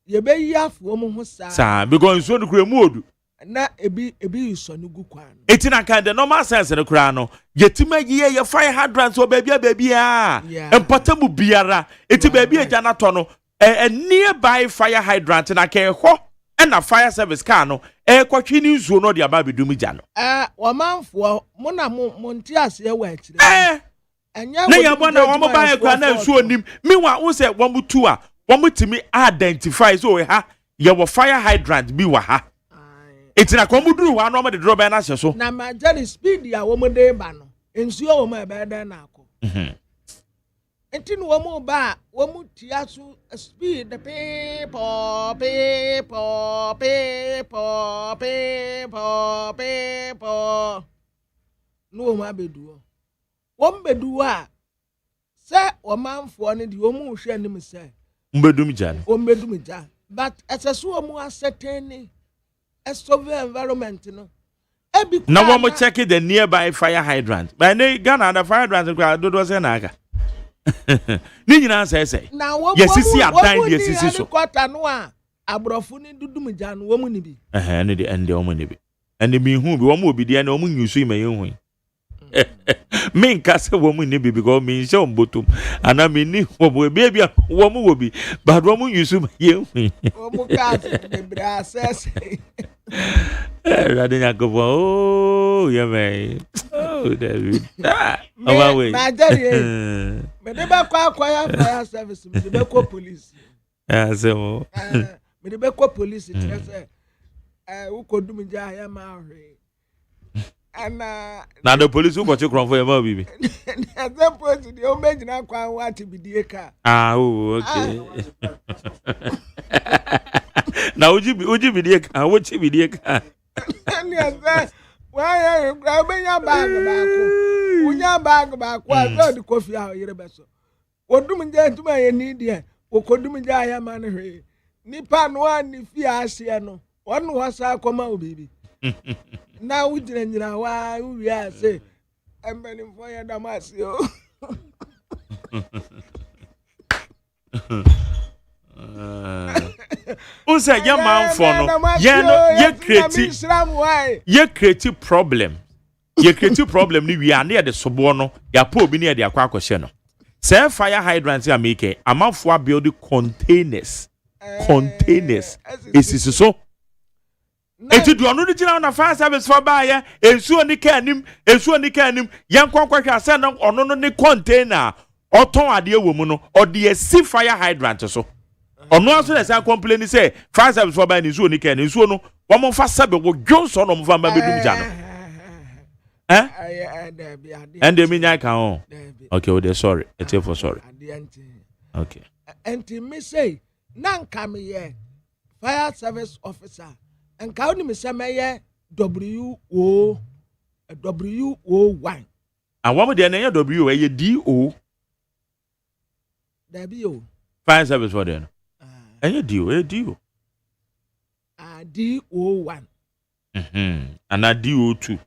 yɛbɛyi afuo mu ho saa because nsuo no kura mu odu na ebi yisɔ no gu kwan no etina kan the normal sense no kura no yetima yiye ye fire hydrants o baabi a empata mu biara eti baabi agya na tɔ no a nearby fire hydrant na kɛ hɔ ɛna fire service car no kɔtwe ni nsuo no de aba bedum gya no wɔmanfoɔ mo na monti ase wɔ akyire na yɛbɔ na wɔn ba ekwa na nsuo nim mewa wo sɛ wɔn mutu a wɔn mutimi identify so ha yɛwɔ fire hydrant bi wɔ ha etina ko muduru hɔ no wɔn de drɔbɛn na hyɛ so na majari speed a wɔn de ba no nsuo wɔn ɛbɛɛ dɛn na akɔ enti no wo ba wo tia so speed the people no ma bedu wo bedu a se wo manfo no de wo mu hwe anim se mbedum jan wo mbedum jan but as wo mu ascertain a survey environment no now one more check the nearby fire hydrant but ne Ghana the fire hydrant do say na aka ni nyina say na wo yesisi adan de yesisi so kwata no a abrofo ni dudum jan wo mu ni bi ne de ende wo mu ni bi ende mi hu bi wo mu obi de na wo mu nyusu ima ye hu me nka se wo mu ni bi because me nse ombotum ana me ni wo bo baby wo mu wo bi but wo mu nyusu ye hu wo mu ka se bra assess Radenya go oh yeah man oh David our way me de ba kwa ya fire service me de ba ko police say mo me de ba ko police tell say wo ko dum ja ya ma hwe ana na the police who got you from for your mom bibi the police the o menjina kwa wa ti bidie ka oh okay na uji bidie ka wo chi bidie ka ni asa wa ya gra be nya bag ba ko unya bag ba ko aso di kofi a yire beso odum nja ntuma ye ni de wo kodum nja ya ma ne hwe nipa no ani fi ase no wonu wasa akoma obibi na ujire nyina wa wi ase embeni fo ya damasi o Unse ya man for no ye create problem ni wi ane de sobo no ya pa obi ne de akwa akohye no say fire hydrant ya make amafo build containers esisi so eti do no gina na fire service for ba ya ensuo ni ka anim yan kwakwahwa say no ono no ni container oton ade wo mu no ode esi fire hydrant so ono aso na say complain say fire service for ba ni ensuo ni ka ni ensuo no wo mo fa sabe wo dwonso no mo fa ba bedum ja no and the minya kan on okay we sorry it's for sorry okay and me say nanka me ye fire service officer and ka oni me say me ye WO1 and one dey na ye W ye DO W fire service for them and ye DO DO1 and na DO2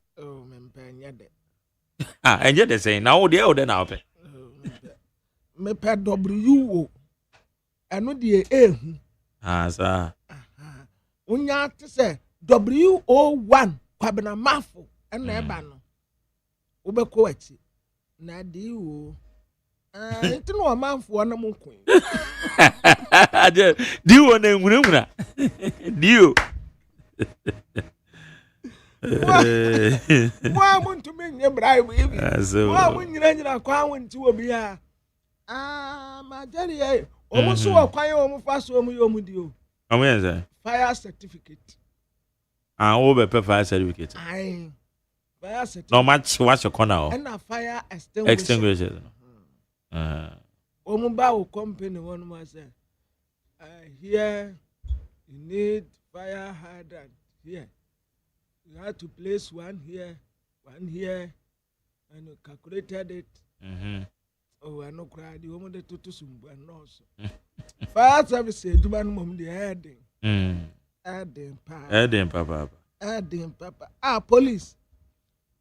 and yet they say now they are now pay me pe WO eno de ehu sir unya te say WO1 kwabena mafo ena eba no ubeko achi na DO enti no mafo na mo kun DO na nwurawura DO wa muntu menye bribe ibi wa munyira kwa wonti obi a ma jari e omo so okwan omo fa so omo yomu di o omo yenza fire certificate wo be fire certificate fire certificate no match what's your corner o and fire extinguisher omo ba o company one ma say here you need fire hydrant here. You had to place one here, and you calculated it. Oh, I know cried. You want to do some and also. Fire service, do man mom the heading. Adding papa. Police.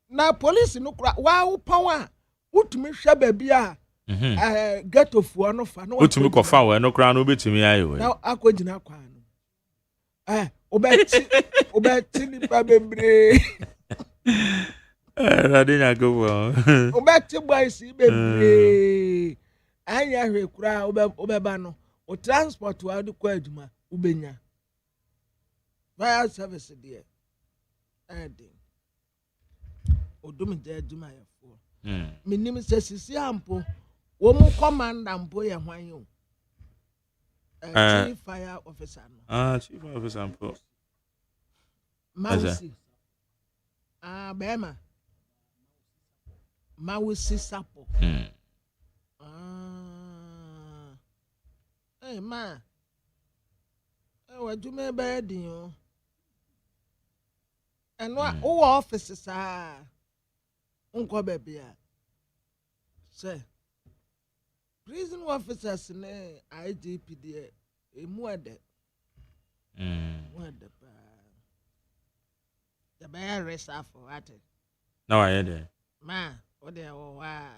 Now, police no cry. Wow, power. What me shabe bia. Get off one of no. What me kofa no cry no bit me ayo. Now, I go jina kwan. Obeti ni pa bebre Radenya go obeti boys bebre anya hwe kura obeba no o transport wa de kwa aduma ubenya fire service there ade odum je aduma ya fo minim se sisi ampo wo mu commander ampo ye hwan yo chief fire officer no chief fire officer ampo Mausi. Bema. Mausi sapo. Hey ma. What you may bad you? And what offices are? Uncle baby. Say. Prison officers in IGP there. A more dead. What the bear rest for what? No, I had it. Ma, what they are.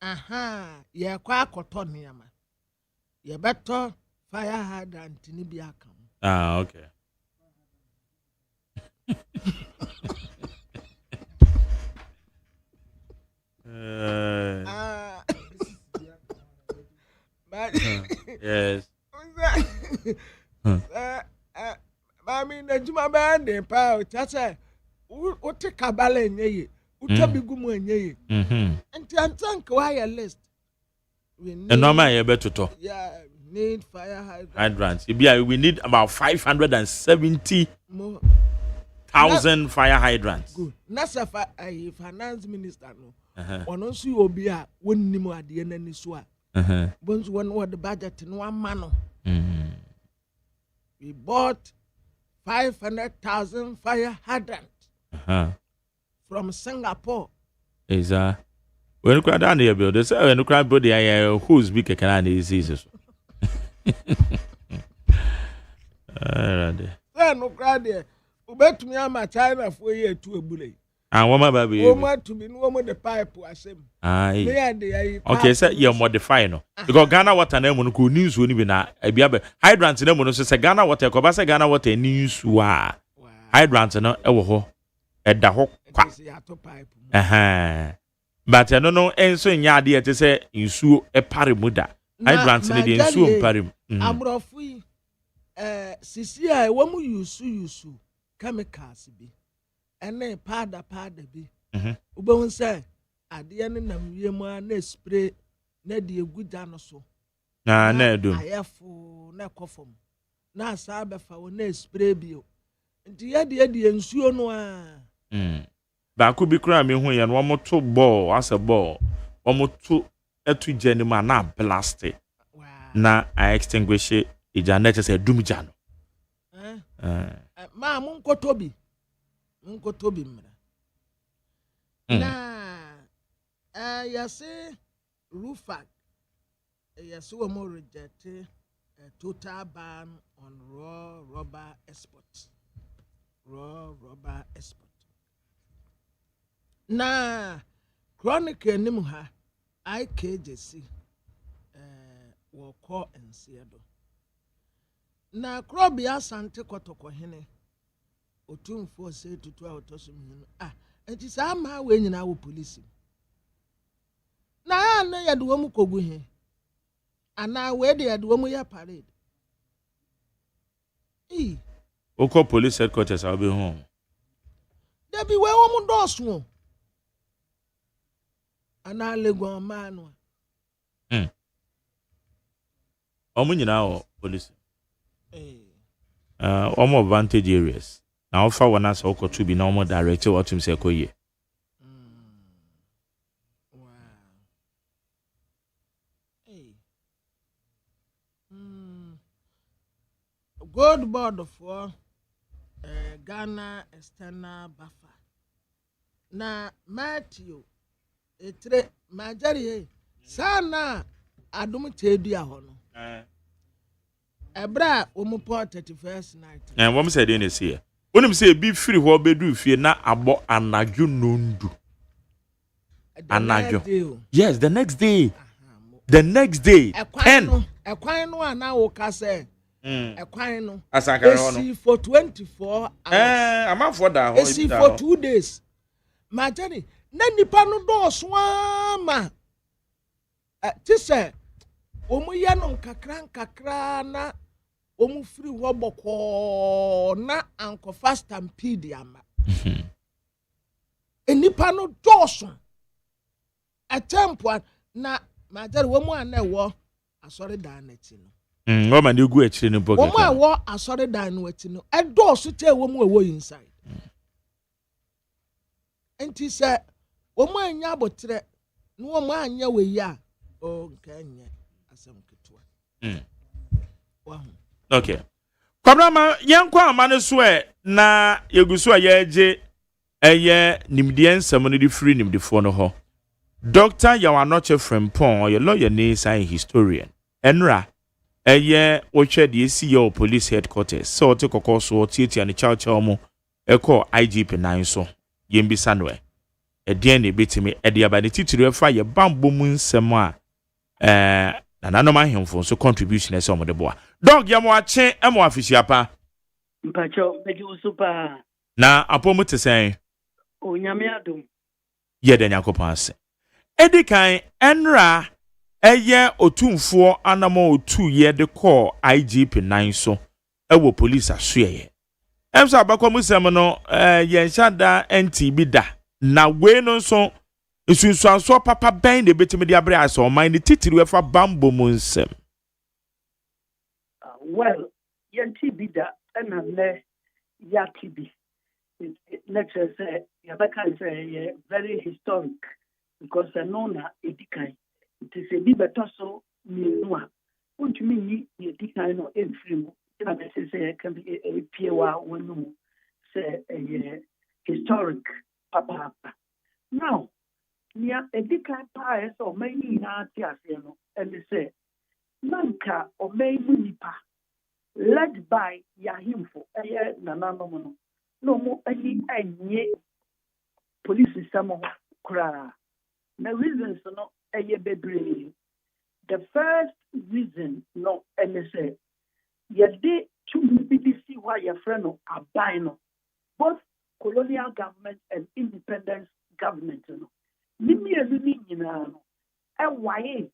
Aha, ye kwa kotonia ma. Ye better fire hydrant ni bi akam. Ah, okay. Yes. I mean, the Juma band, the power, that's a what take a balance, ye, Utabi Gumu and ye. And thank wireless. And no man, you better talk. Yeah, need fire hydrants. We need about 570,000 fire hydrants. Good. Nasa finance minister no. One also you be a one nimo at the end of this one. Once one word the budget in 1 month. We bought 500,000 fire hydrants from Singapore. Is when you cry down here, Bill, they say when you cry, body, who's big can I diseases? No cry there. Bet me I'm a China for year to a bully. And woman, baby, woman to be no woman the pipe was him. Aye. Okay, so you're modifying no. Because Ghana water name could news when you be na hydrants in them say Ghana water, Kobasa Ghana water news wa hydrants no ewo at the hook. But I don't know, and so in Yadi to say you sue a parimuda. Hydrants in the sue parim. Amrofui, Sisia, woman you sue chemicals be. And then pada be. Ubon say, at the end of the year, ne spray, ne de good danoso. Na ne do. I have for ne coffin. Na sabe for ne spray bio. And the idea the ensure no. Ba could be crying me when and one more two ball as a ball. One more two etu genima na blast it. Na I extinguish it. Ijanet is a dumijano. Ma munko tobi. Munko tobi mra. Na yase Rufak yase wo mo reject a total ban on raw rubber export. Raw rubber export. Na chronicle nim ha IKJC wo call ensiedo. Na krobia sante kotoko hene otumfo se tutu autosum hene enti sa ma we nyina wo police na na ya de wo mu kogu he ana we de ya de wo mu ya parade Oko police headquarters I'll be home. There be we wo mu dosu ana legon manu Omu nyina o police almost advantage areas. Now, for one as oko to be normal director, what him say koye. Good board for Ghana external buffer. Na Matthew, etre majari sana adumu tedia hono. Ebra omupo 31st night. And what said in this here? When him say be free what be do fear na abo anaju nundu. Anaju. Yes, the next day. The next day. 10. Ekwan no ana wo ka say. Ekwan no. Asankara no. For 24 hours. I'm for that. Esi for 2 days. Majani, na nipa no do so ama. Ti say omu ya no kakra na omu free ho boko na anko fast stampede ama. Enipa no doso. A tempo na majari womu ana wo asori dan ati no. Wo man dey go akire no pocket. Womu awo asori dan no ati no. E doso te womu awo inside. Enti se womu anya abotre no womu anya we ya o nkanye asem ketua. Okay. Kwabra yankwa amane so na yeguso ayeje eye nimdie nsam no di free nimdifo no ho. Dr. Yawanoche Frempon, your lawyer ni science historian. Enra eye wohwe de CEO police headquarters. So to kokoso tieti ani chaw mo eko IGP 9 so. Yembisa no edien na betimi ede abane titiri efa ye bambo mu nsam a na nanom ahemfo so contribution ese omode boa. Dog ya mo ache emo afisiapa. Mpacho meji usupa. Na apomu tesen. O nyame adom. Ye de nyakopan ase. Edikan enra eye otumfo anamo otu ye de call IGP 9 so ewo police asoye. Emsa abakwa musem no ye nshada NTB da na we no so isunsuanso papa ben de betimi de abre aso man de titiri we fa bambo munsem. Well, NTB da na le ya TB. Lecture say Yabaka say very historic because the nona edikai. It is a bit better so no. Won't you mean edikai no every say can be a PWA one say a historic papa. Now, near edikai pies or many artiasiano and they say Nanka or may munipa led by Yahimfo a nananomono. No more any police system cry. The reasons no a bebre. The first reason no NSA. Yet to BBC why your friend are buying both colonial government and independent government. Nimi a why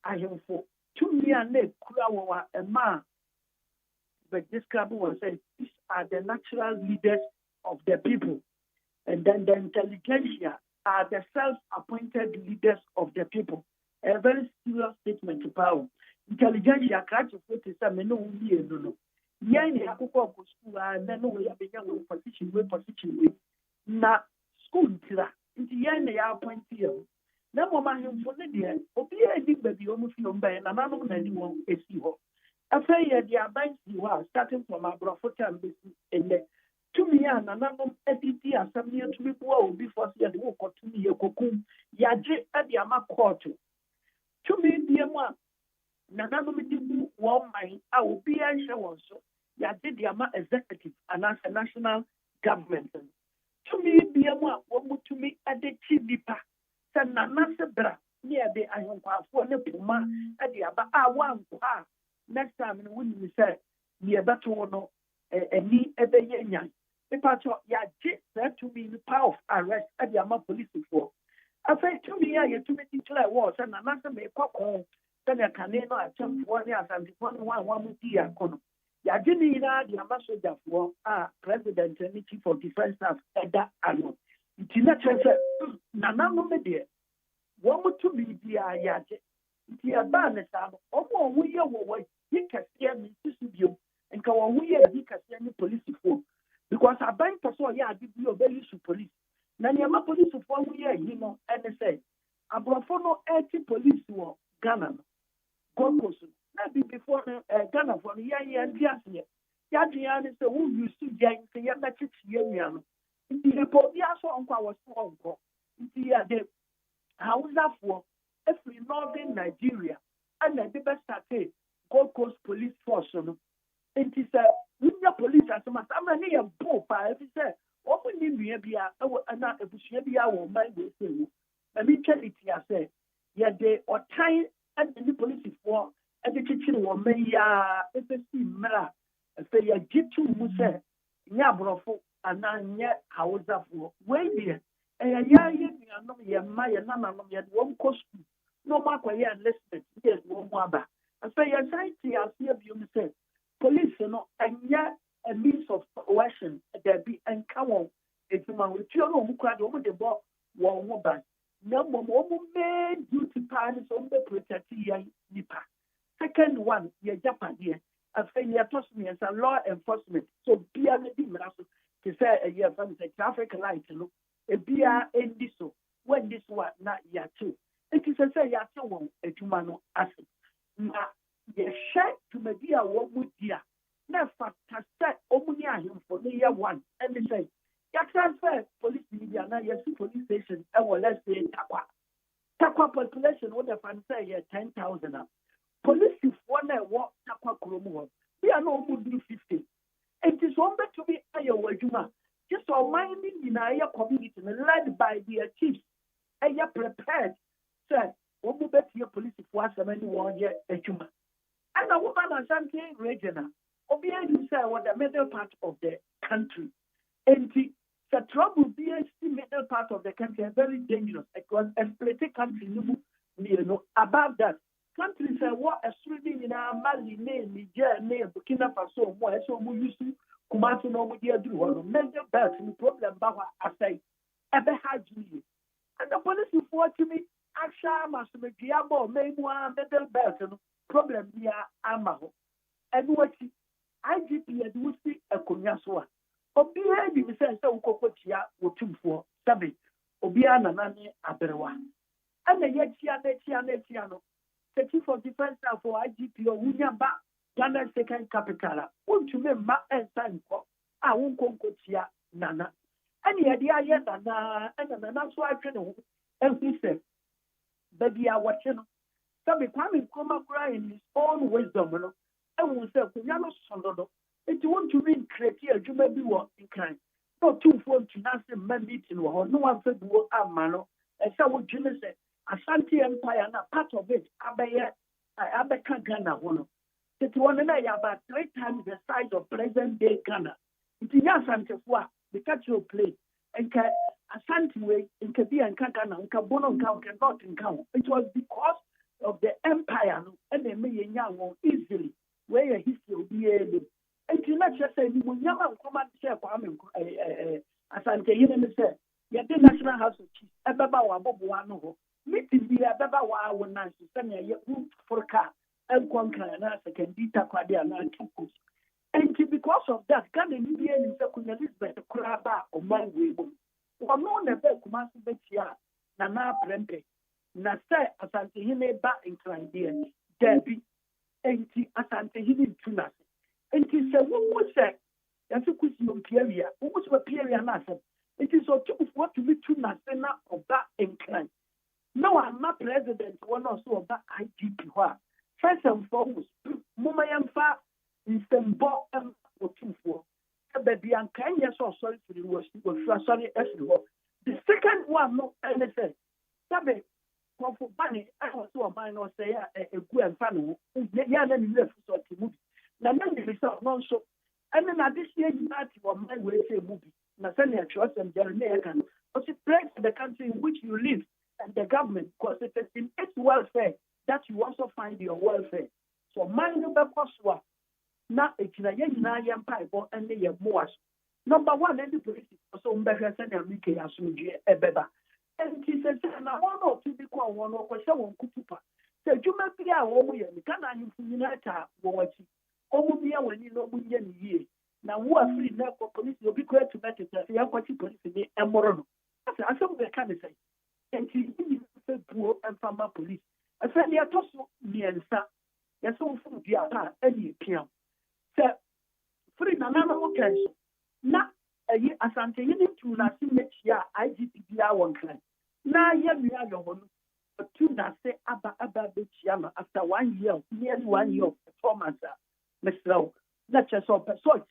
I have for 2 million kura a man. But this couple was saying these are the natural leaders of the people. And then the intelligentsia are the self-appointed leaders of the people. A very serious statement to power. Intelligentsia can't put this a menu no. Yan Yakuko school and then we have begun with position with. Na school tira. It's yan they are appointed. Now, my him for the dear, Obia did baby almost young by an anonymous anyone is you. After the abandoned you are starting from our Brofota and the 2 million and another entity and some year to be poor before the walk or 2 year cocoon, Yaji at the Ama quarter. 2 million dear one. Nanano one mind, I will be a show also. Yaji the Ama executive and as a national government. 2 million dear one to me at the Chibipa. San Nanasa Bra near the Iron for the Puma at the Aba. One. Next time we say near that one a me a yan. The part of that to be the power of arrest at the Ama police for. I say to me, I to make it was and another may pop home. Then I can never attempt 1 year and the 1 year. Yajini the ambassador for President and Chief of Defense Staff at that annual. It is not Nana media. One to be the Yaji. The Abanes are almost we are he can see me to and can we he can see any police for because I bank person yeah did you obey to police. Nanyama police for we are and they say Abrofono 80 police were Ghana. Gold Coast. Maybe before Ghana for the year and Yasia. Yadian is the who you see Yang Yamachi Yamiano. The report the also uncle was so uncle. The Hausa for every northern Nigeria and the best at Gold Coast Police Force. It is a Windia police as a matter. I'm a pope. I say, open in the area, and not a Bushabia or my way. Let me tell it, I say, yeah, they are time and the police for and the kitchen will may FSC Mera. I say, yeah, get to Musa, Yabrofo, and none yet Hausa for way there. And yeah, my nana yet one cost. No matter yeah, listen, yes, one mother. I say, anxiety, I see you say, police, and yet a means of coercion, there be encounter. If you want to know who cried over the ball, one mobile. No more main duty parties on the protecting Nipa. Second one, your Japan here. I say, you trust me as a law enforcement. So be a lady, to say a year from the African light, look, a beer and this so when this one not yet too. It is a say, Yato, a Tumano acid. Now, the share dwumadi a wɔn mu di a na fata sɛ wɔn ne ahemfo no yɛ one ɛne sɛ yɛtransfer police media na yɛsi police station ɛwɔ let's say takwa population wo dɛ fan sɛ yɛ 10,000 a polisifoɔ na ɛwɔ takwa kurom hɔ bi a na wɔn duru 50 enti so wɔn bɛtumi ayɛ wɔ adwuma gye sɛ ɔman no nyinaa yɛ community no led by their chiefs ɛyɛ prepared sɛ wɔn mu bɛtie polisifoɔ asɛm ne wɔn yɛ adwuma ɛna wɔba na Ashanti region a obiara nim sɛ wɔ the middle part of the country enti the trouble being the middle part of the country is very dangerous because a split country, you know, above that, countries say what a Sweden in Mali, Niger, Burkina Faso, more so we used to come out to know what you do. Major belt in the problem, Baba, I say, ever had you. And the police report to me, Aksha must be Diabo, Maymoa, middle belt, problem here, Amaho. And what IGP had to see a Kunyaswa. Obiara di sɛ wokɔkɔ tia wɔtumfoɔ sɛbe obiara nanane aberewa ɛna yɛtia no the chief of defense staff for IGP wonya ba Ghana second capital a wontumi mma ɛnsa nkɔ a wonkɔnkɔ tia nana ɛne yɛde ayɛ nana ɛna nana so atwe ne ho ɛhu sɛ baabi a wɔte no sɛbe Kwame Nkrumah koraa in his own wisdom no ɛhu sɛ konya no sɔno no it want to read create a juma be what in kind. No 2 4 to answer my meeting or no one said what amano. And so what Jimmy said, Ashanti Empire and a part of it, Abeka Ghana one. It one and I about 3 times the size of present day Ghana. It is Ashanti for the catch your play. And Ashanti way in Kabia and Kakana and Kabono Cow cannot encounter. It was because of the empire and they may young easily where your history will be able. And you not just say, you will never come and say, Asante, you know, say, you the National House of Chiefs, Ebawa, Bobuano, meeting the Ebawa, when I send a root for a car, and conquer and ask a candida quadia and tukus. And because of that, can the Libyan in Second Elizabeth, Kraba, or my way, or no, never command Betia, Nana Prempe, Nasa, Asante, he may back in Clandian, Debbie, and Asante, he did to nothing. And it is a woman said, that's a question of Pieria, who was a Pieria Nasa. It is what to be true Nasena or back inclined. No, I'm not president, one or so about IGP. First and foremost, Mumayam Fa is the ball and looking for. But the unkind, yes, or sorry for the worst, sorry as well. The second one, no, and they say, Sabe, for Bunny, I was so a minor say a good and family, Yan and left for the movie. Na many result non so and then this year you not on my way say movie na send your trust and Jeremiah can but it breaks the country in which you live and the government because it is in its welfare that you also find your welfare so mind the cost na etina yina yam pipe and the more number 1 and the police so mbehwe send your mike asumdue ebeba and he says na one or two because one or question one kutupa say juma pia wo mu ye ka na anyu nyina ta wo wachi Omubia when you know Munyan ye. Now, who are free now for police, you'll be quite to better than the Aquati police in the Amorono. I said, we can say. And she said, poor and farmer police. I said, they are also near the sun. Yes, so for the other, any piano. Sir, free Nana Occasion. Not a year as I'm saying to Nasi next year, IGPR one client. Now, we are your one. But two Nasi Abba Bichiama after 1 year, nearly 1 year of performance. Mr. Let's just so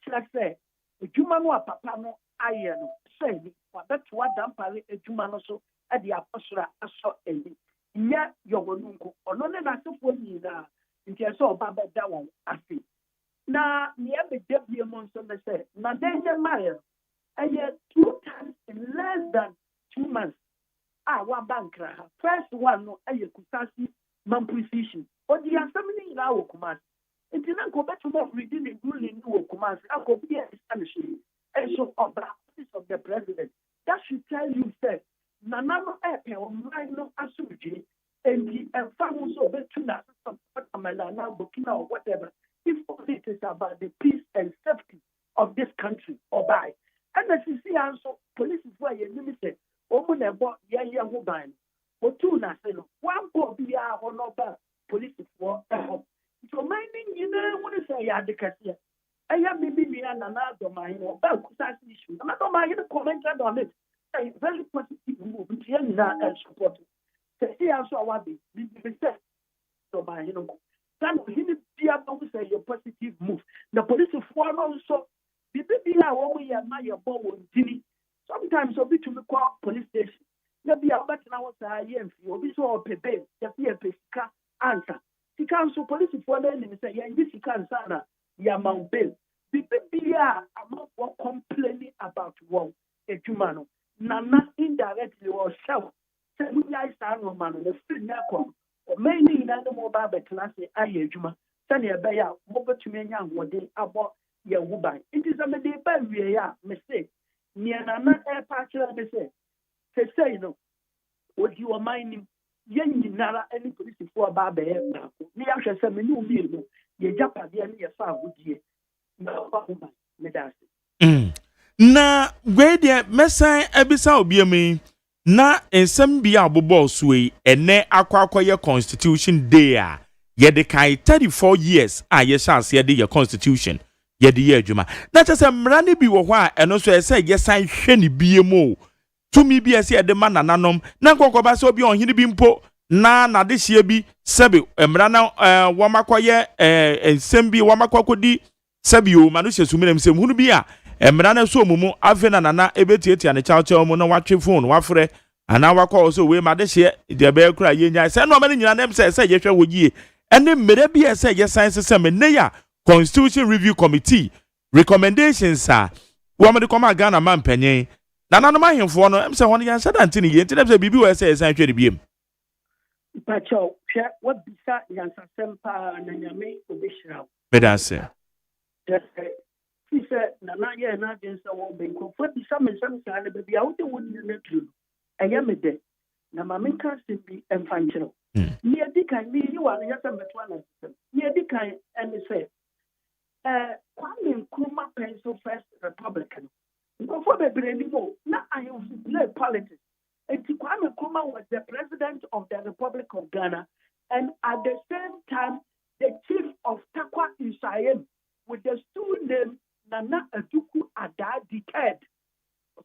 let's say, a Jumano Papa no iron, say, that's what Dampari a Jumano so at the Apostle I saw a yet your Wonunko, or none of us for me now, in case of Baba Down, I see. Now, near the deputy among some say, now there's a mile, and yet 2 times in less than 2 months. One banker, first one, no, a Kusasi, man precision, or the assembly in our command. It did not go back to what reading the ruling new commands. I could be astonishing. And so, of the office of the president, that should tell you that Nanano Epe or Mino Asuji and the family of Betuna, now Burkina or whatever, if it is about the peace and safety of this country or by. And as you see, also, police is why you limited. Open a boat, yeah, who bind. Or 2 Nasino, 1 boat be our police for a home. So, minding you know adekasi ɛyɛ bibi bia na na adɔman no ba kusa issue na adɔman no commented on it a very positive move nti yɛ nyinaa support sɛ see also awabe bibi sɛ adɔman no san hini bia ba wo sɛ yɛ positive move na polisifoɔ no nso bibi bia wɔn yɛ ma yɛ bɔ wɔn tini sometimes obi tumi call police station na bia ɔbɛtena hɔ saa yɛ mfi obi sɛ ɔpɛ bail yɛfi yɛpɛ sika ansa sika nso polisifoɔ no anim sɛ yɛngye sika nsa na yɛama bail bibia amanfoɔ complaining about wɔn adwuma no nana indirectly ɔhyɛw sɛ monyae saa noma no na firi no akɔ ɔman no nyinaa ne mo ba abɛtena ase ayɛ adwuma sɛnea ɛbɛyɛ a mobɛtumi anya ahoɔden abɔ yɛn ho ban nti sɛ mede ba wie a mese nea nana ɛpa akyerɛ me sɛ sɛsɛi no ɔdi ɔman nim yɛn nyinara ne polisifoɔ ba abɛyɛ baako ne yɛahwɛ sɛ me ne mmienu yɛgya padeɛ ne yɛfa ahodie na ɔba ho ban meda ase na wei deɛ mɛsan abisa obiam na nsɛm bi a bobɔ so yi ɛnɛ akɔ constitution day a yɛde kai 34 years a yɛhyɛ ase yɛde yɛ constitution yɛde yɛ adwuma na kyerɛ sɛ mmara ne bi wɔ hɔ a ɛno nso ɛsɛ yɛsan hwɛ ne bie mu tumi bi ɛsɛ yɛde ma nananom na nkɔkɔba sɛ obi ɔhene bi mpo na nadehyeɛ bi sɛbi mmara na wɔmakɔyɛ nsɛm bi wɔmakɔkɔdi sɛbi o ma no hyɛ sumina nsɛm hunu bi a mmara na so mumu afe na nana ebetiatia ne kyawkyɛw mu na watwe phone wafrɛ ana wakɔ so we ma dehyeɛ de bɛyɛ kura yɛnya sɛ no ɔma ne nyina nem sɛ yɛhwɛ wɔ yie ɛne mmara bi ɛsɛ yɛsan sɛ me ya Constitution Review Committee recommendations a wɔn de kɔma Ghana man panyin nananom ahemfoɔ no sɛ wɔn yɛn hyɛda nti ne yɛ nti na sɛ biribi wɔ ɛsɛ yɛsan hwɛ ne biem mpakyɛw hwɛ wabisa nyansasɛm paa na nyame obɛhyira wo meda ase fi sɛ nana yɛ na adwen sɛ wɔn bɛnkɔfoɔ bisa me nsɛm saa no baabi a wode wo nne no turu ɛyɛ me dɛ na ma menka asɛm bi ɛmfa nkyerɛw ne adi kan meyi wa no yɛ sɛ mmɛtoa na sɛm ne adi kan ɛne sɛ Kwame Nkrumah Pencil First Republic. Before the Berenimo, now I have play politics. And Kwame Nkrumah was the president of the Republic of Ghana, and at the same time, the chief of Takwa Insayem, with the stool name Nana Aduku Ada declared.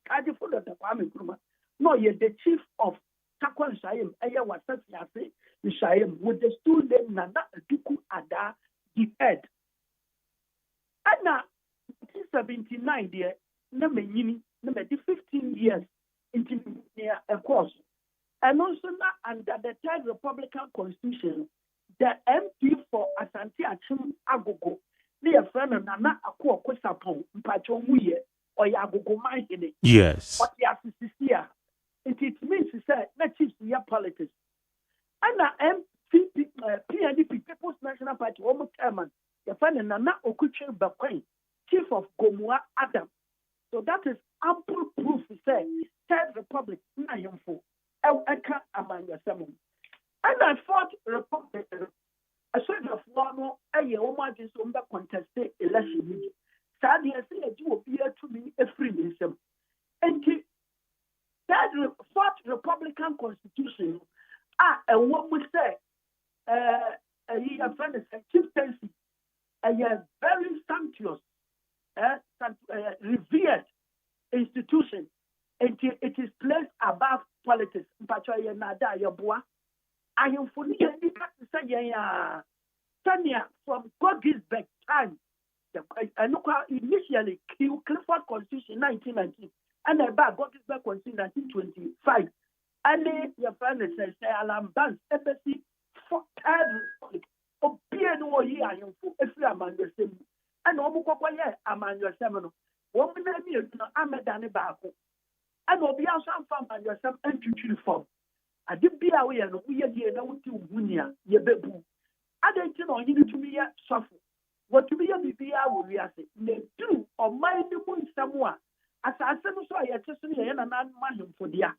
Kaji for the Kwame Nkrumah. No, you're the chief of Takwa Insayem, Aya Wasasi Insayem, with the stool name Nana Aduku Ada declared. And now, 1979, dear, number 15 years into a course. And also now, under the third Republican Constitution, the MP for Asante Achim Agogo, near friend of Nana Akua Kosapon, Mpacho Muye, or Yagogo Mahine. Yes. What the assistia. It means to say, not chief to your politics. And now, PNDP, People's National Party, almost chairman. The friend Nana Okuche Bakwen, chief of Gomoa Adam. So that is ample proof to say, Third Republic, Nayamfo, Eka Amanga Samu. And I fought Republic, a sort of one, a year, just on the contested election. Sadly, I say, you will be to me a free nation. And that fourth Republican Constitution, and what we say, a friend is a chieftaincy. A very sumptuous, revered institution. It is placed above politics. Mpachoye nada yoboa. I am fully Tanya from Godgisbeck time. Initially, Clifford Constitution 1919, and about Godgisbeck Constitution 1925. And your friend says, Alam Banks, FSC for Third Republic. Obia no ye ayonfo efiri amanyɔsɛm ɛna ɔmo kɔkɔyɛ amanyɔsɛm no wɔn na mi no amɛdane baako ɛna obi nso amfa amanyɔsɛm ntwitwiri fam ade bia woyɛ no woyɛ die na wote wo hunia yɛbɛbu ade nti na ɔnyine tumi yɛ sɔfo wɔtumi yɛ bibia wɔ wiase na duru ɔman ne mu nsɛm a asase no so a yɛte so no yɛyɛ nananom ahemfodea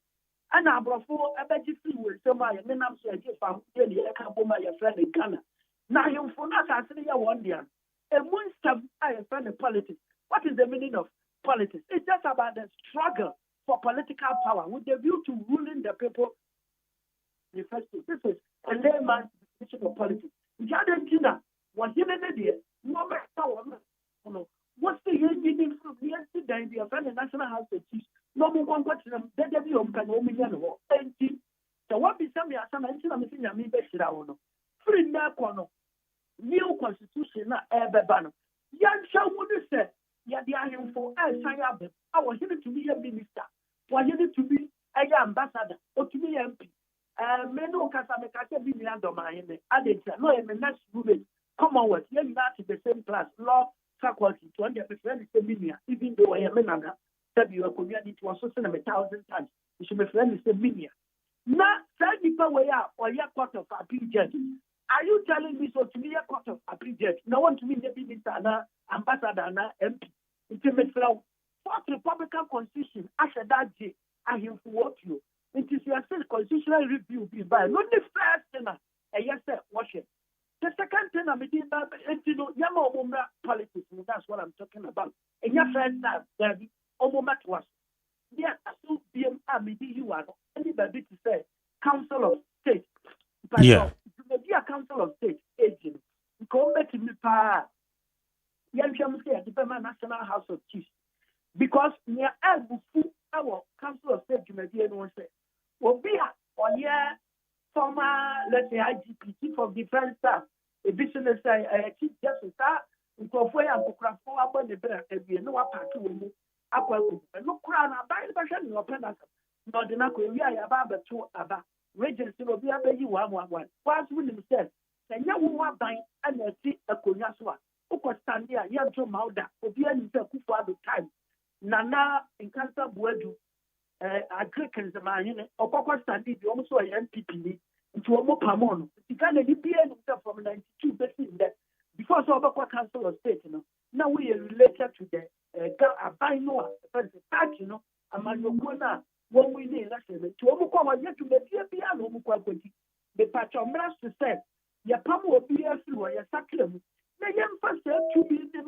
ɛna aborɔfo ɛbɛgye firi wɔ nsɛm a yɛmenam so yɛgye fa ho yɛ ne yɛka bom a yɛfrɛ ne Ghana. Now, you for not asking your 1 year. A monster, I find politics. What is the meaning of politics? It's just about the struggle for political power with the view to ruling the people. This is a layman's definition of politics. In Argentina, what you need, no matter down. Free Nakono, new constitution, Ebebano. Yan shall would say, Yadian for Sayab, I was here to be a minister, was here to be a ambassador, or to be MP. Meno Casamecate be the Andomine, added, no, I'm a next woman, Commonwealth, you're not in the same class, law, faculty, 20% even though I am another, that your community was so 1,000 times. You should be friendly, say, million. Now, tell me where or your court of appeal judge. Are you telling me so to be a court of appeal judge? No one to me, the minister, ambassador, MP. Intimate flow. Fourth Republican Constitution, after that day, I have what you. It is your constitutional review by not the first thing, yes, sir, watch it. The second thing I'm doing, you know, Yama politics, that's what I'm talking about. And your first time, there be Omoma to us. There are two BM you are anybody to say Council of State. Yeah. You may be a Council of State agent. You come back to me, Pa. Yan say at the National House of Chiefs. Because near our Council of State, you may be anyone say, well, be a former, let's say, IGP, Chief of Defense Staff, a business Chief Justice, and Kofoy and Kokrafo about the better, and we know what part to move. No crown, I buy the version of Penaka. Not the Nako, we are about the two Abba. Regency will be a baby 111. Once William said, and you won't buy and see a Kunyaswa. Oko stand here, you have to Mauda, or be any for the time. Nana in Cancer Buedu, Agricans, the man, or Papa Sandy, almost a MPP, into a Mopamon. You can't be from 92 percent that before so about Council of State, you know. Now we are related to the I know, you know, among your corner, when we need to overcome yet to the piano, the patch of brass to say, your palm will be a through your sacrum. The young first to be the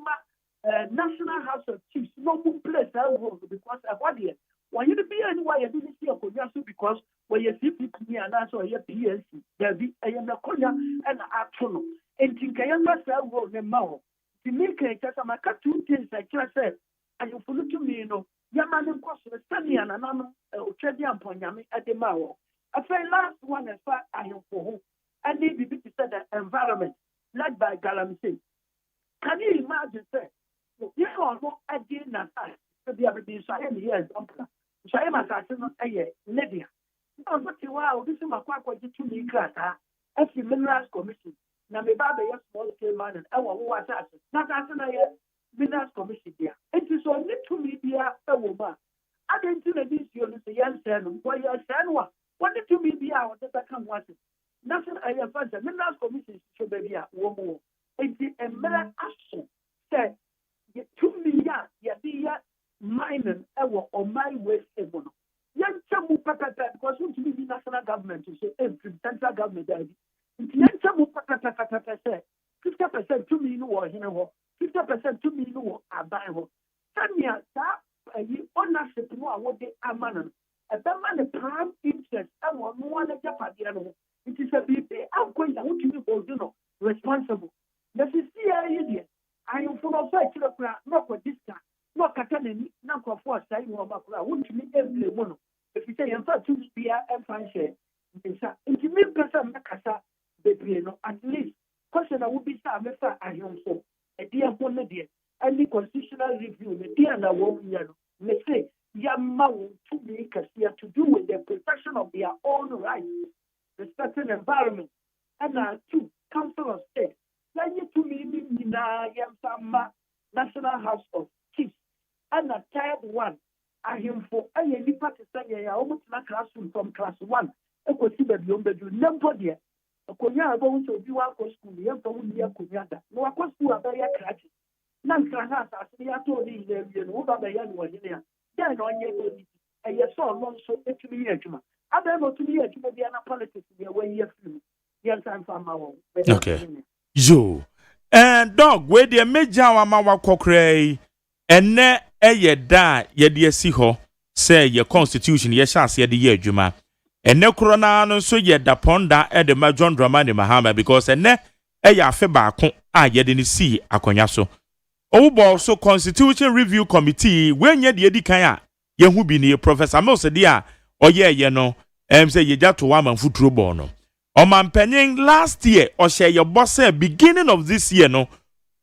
National House of Chiefs, no place because of what year. Why you be anywhere you didn't see a Konyasu because when you see people and also your PNC, there be a Konya and Actual. And think I am myself will the mouth. To make a case, I'm a cut 2 things I just said. And you follow to me, you know, Yaman and Costa, Sunny and another Chedian Ponyami at the Mao. I say last one as far I am for whom. And they be to say the environment, led by Galamsey. Can you imagine, sir? You are not again as I to be able to say here, so I am assassin a year, Lydia. No, but you are, this is my quack to me, class, as the Minerals Commission. Now, my father is small scale man and our was assassin. Not as an Minerals Commission there. It is only to media a woman. I didn't know this, you know, the young son, why you are saying what? What did you mean? That can watch it. Nothing I have found the Minerals Commission should be a woman. It's a mere action. Say, 2 million, yeah, mining or my waste ebono. Young Chamu Papa, because we to be the national government to say every central government. Young Chamu Papa said 50% to me, no, you know, 50% to me, no, I buy her. Tanya, that ownership, no, what they are man. A man, a prime interest, I want one of Japadiano. It is a big, I'm going to want you know, responsible. This is the idea. I am full of fight to the crowd, not for this time. No Catalan, not for force, I won't meet every one. If you say, I'm far to be a fine share. Into me, person, Macassa, baby, at least. Question I would be some I am so. A dear one, dear. Any constitutional review, the dear and a woman, may say, Yamma to make us here to do with the protection of their own rights, respecting environment, and two, Council of State. Then you to me, Yamsama, National House of Chiefs. And the third one, I am for a nipa to say, I almost not classroom from class 1. I could see that you number there. A Konya about to do our school, the young Konya. No, I was to a very crash. None can have as we are told in the over the young one here. Then on your and you saw non so to be a juma. I don't know to be a juma, the politics in the way you feel. Yes, I'm from our own. Okay. Yo. And dog, where the major Amawa Cocray. And ne ye da ye de si ho say your constitution ye chance ye de ye adwuma ene korona no so ye da ponda e de ma John Dramani Mahama because ene ye afe baako a ye de ni si akonya so owo so constitution review committee when ye de kan a ye hu bi ni Professor Mills de a oye ye no say ye ja to wa manfuturo bo no Omanpenyin last year or share your boss beginning of this year no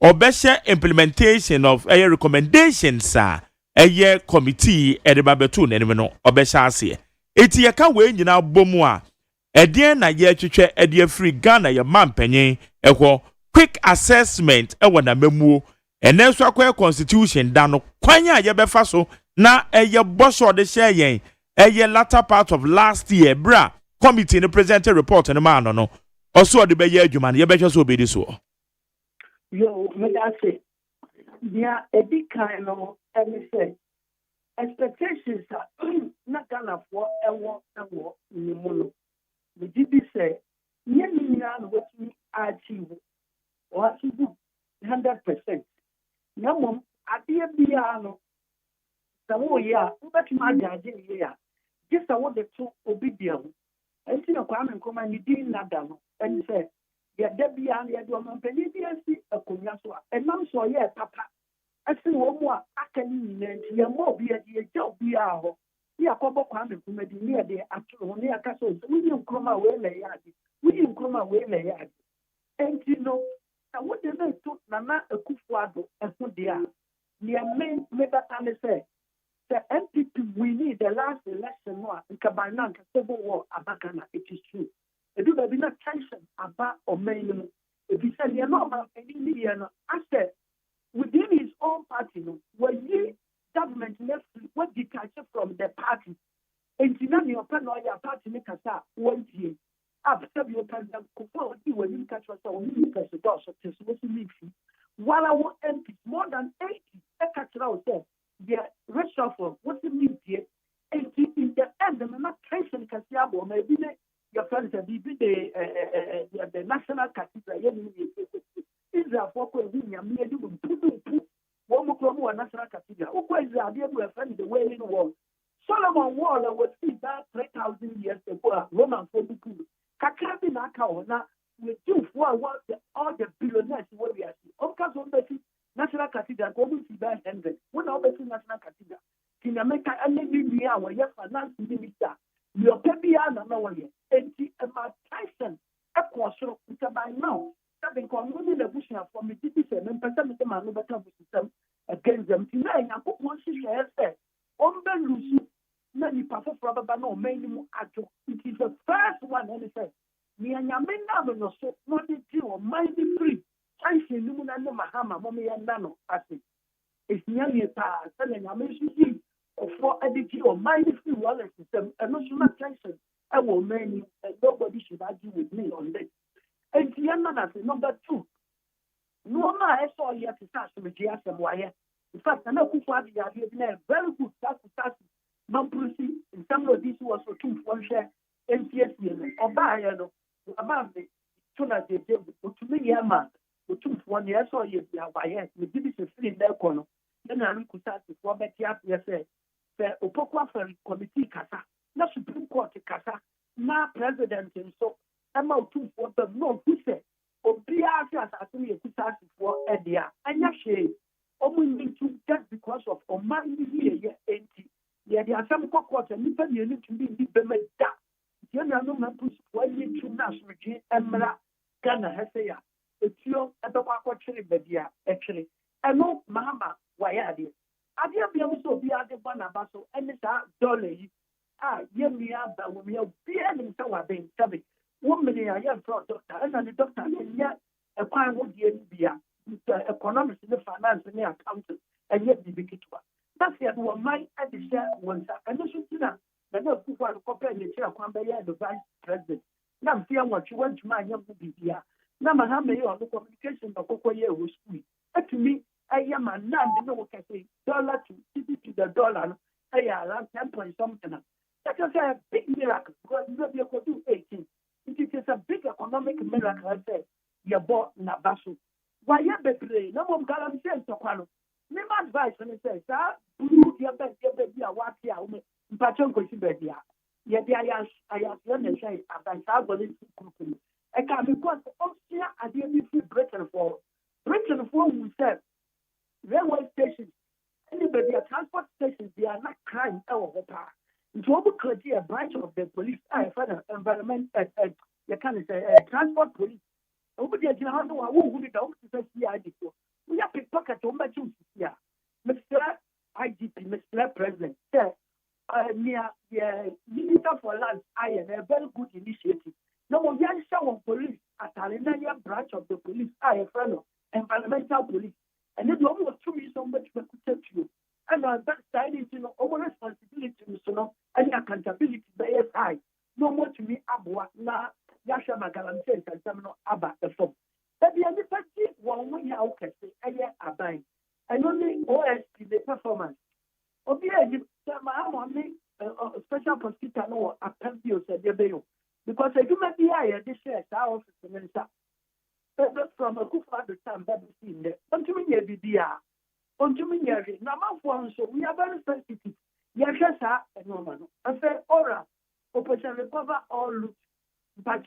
or better implementation of a recommendations a year committee at the babetu no or better eti yaka we nyina bomu a edien na ye twetwe edie free Ghana ye mampenyin ekwo quick assessment ewo na memuo enenso akwa constitution da no kwanya ye befa so na eye boso de share yen eye latter part of last year bra committee no presented report no man no also de be ye adwuma ye behwe so be di so yo me da say dia edi kan no emi say expectations are not Ghana for ewo ni mu no the GP say nye ni na what we achieve or achieve 100%. Na mom ade bia no sawo ya ubetuma jaje ni ya just what the two obedience enti na kwa nkoma ni din na da no and say ya da bia na ya do mampani bia si akonya so enam so ye papa asi wo mu a akani nyinanti ya mo bia de ja bia ho ya kwabo kwa nkoma di ni de atoro ni aka so we nkoma we le ya di we nkoma we le ya di enti no na wo de na to na akufu ado eso de a ni me bata ne say the MPP we need the last election no in Kabana civil war abakana it is true e do be na tension aba o main e be say you know man any media no after within his own party no where ye government left what detached from the party and you know your party make us one year after you can go forward when you catch us on you president so to live while our MP more than 80 catch ourselves the reshuffle what the media and in the end the tension can see about maybe your friends are the national cathedral Israel for we are me do one more national cathedral who is the friend the way in the world Solomon Wall was that 3,000 years ago Roman for the good Kakabi Naka we do for all the billionaires where we are of course on the national cathedral go to buy 100 when all the national cathedral in America and maybe our yes finance minister your pebia na way and Tyson a question by now having community the bush for me this and person the man better system against them tonight I put one share say on the lusu na ni pafo probably no minimum ajo it is the first one and say ni anyamena no so no dey o mind free Chansi numu na no mahama momi ya nano ase. Esinyanye pa sele nyame susi ofo editi o mind free wallet system and no suma tension. I will many and nobody should argue with me on this. And number 2. No ma I saw here to start with GSM wire. In fact, I know Kufa the idea very good start Mampusi in some of these was for 2 1 share MCS or buy about the tuna de to me yama. To 1 year so you are we did it free in their corner. Then I could start to form a tiap say Opokwa for committee casa, not Supreme Court casa, now president and so I'm out 2 for the no who say Obia as a start for Edia and Yashi only to just because of Oman here 80. Yeah, there are some court and you need to be independent. You know, man push 1 year to national Emra Ghana has a it's your actually. I know Mahama, why are you? I didn't also be at the Banabaso and it's $1. Yemia, but we are being so I've been coming. 1 million I am for doctor, and the doctor, yet a fine would be economics in the finance and the accountant, and yet the big one. That's the other one, my at the share once, and this is not the no people compare the chair, the vice president. Now, fear what you want to my young people. Now, Mahama, you the communication of Kokoye was school. To me, I am a non no can say dollar to the dollar, I am around 10 point something. That is a big miracle because you could do 18. It is a big economic miracle, I say. You bought Nabasu. Why you be no one can say to Quano. My advice when it says, your bed, what here, Pachon Kosibedia. Yet I have learned to say, I believe in I can because Austria and the Britain for we said railway stations, anybody transport stations, they are not crime over power. It's what we could a branch of the police, environment, you can say transport police. Nobody has how to who the dog to say CID. We have pickpocket on my choose here. Mr. IGP, Mr. President, near the Minister for Land, I am a very good initiative. No more young show of police at Alinaya branch of the police, I a fellow, environmental police. And then almost 2 years so much to protect you. And that side is over responsibility, and accountability by SI. No more to me, Abwa, na Yasha Magalam says, and some about the phone. But the other party, one way you can say, I am buying. And only OSP, the performance. Obviously, special prosecutor no appeal said because I do not be this year, our office minister. From a good father, time, but in there. Unto me, unto me, Nama, so we are very sensitive. Yes, and woman. I say, Ora, operation recover all loot. But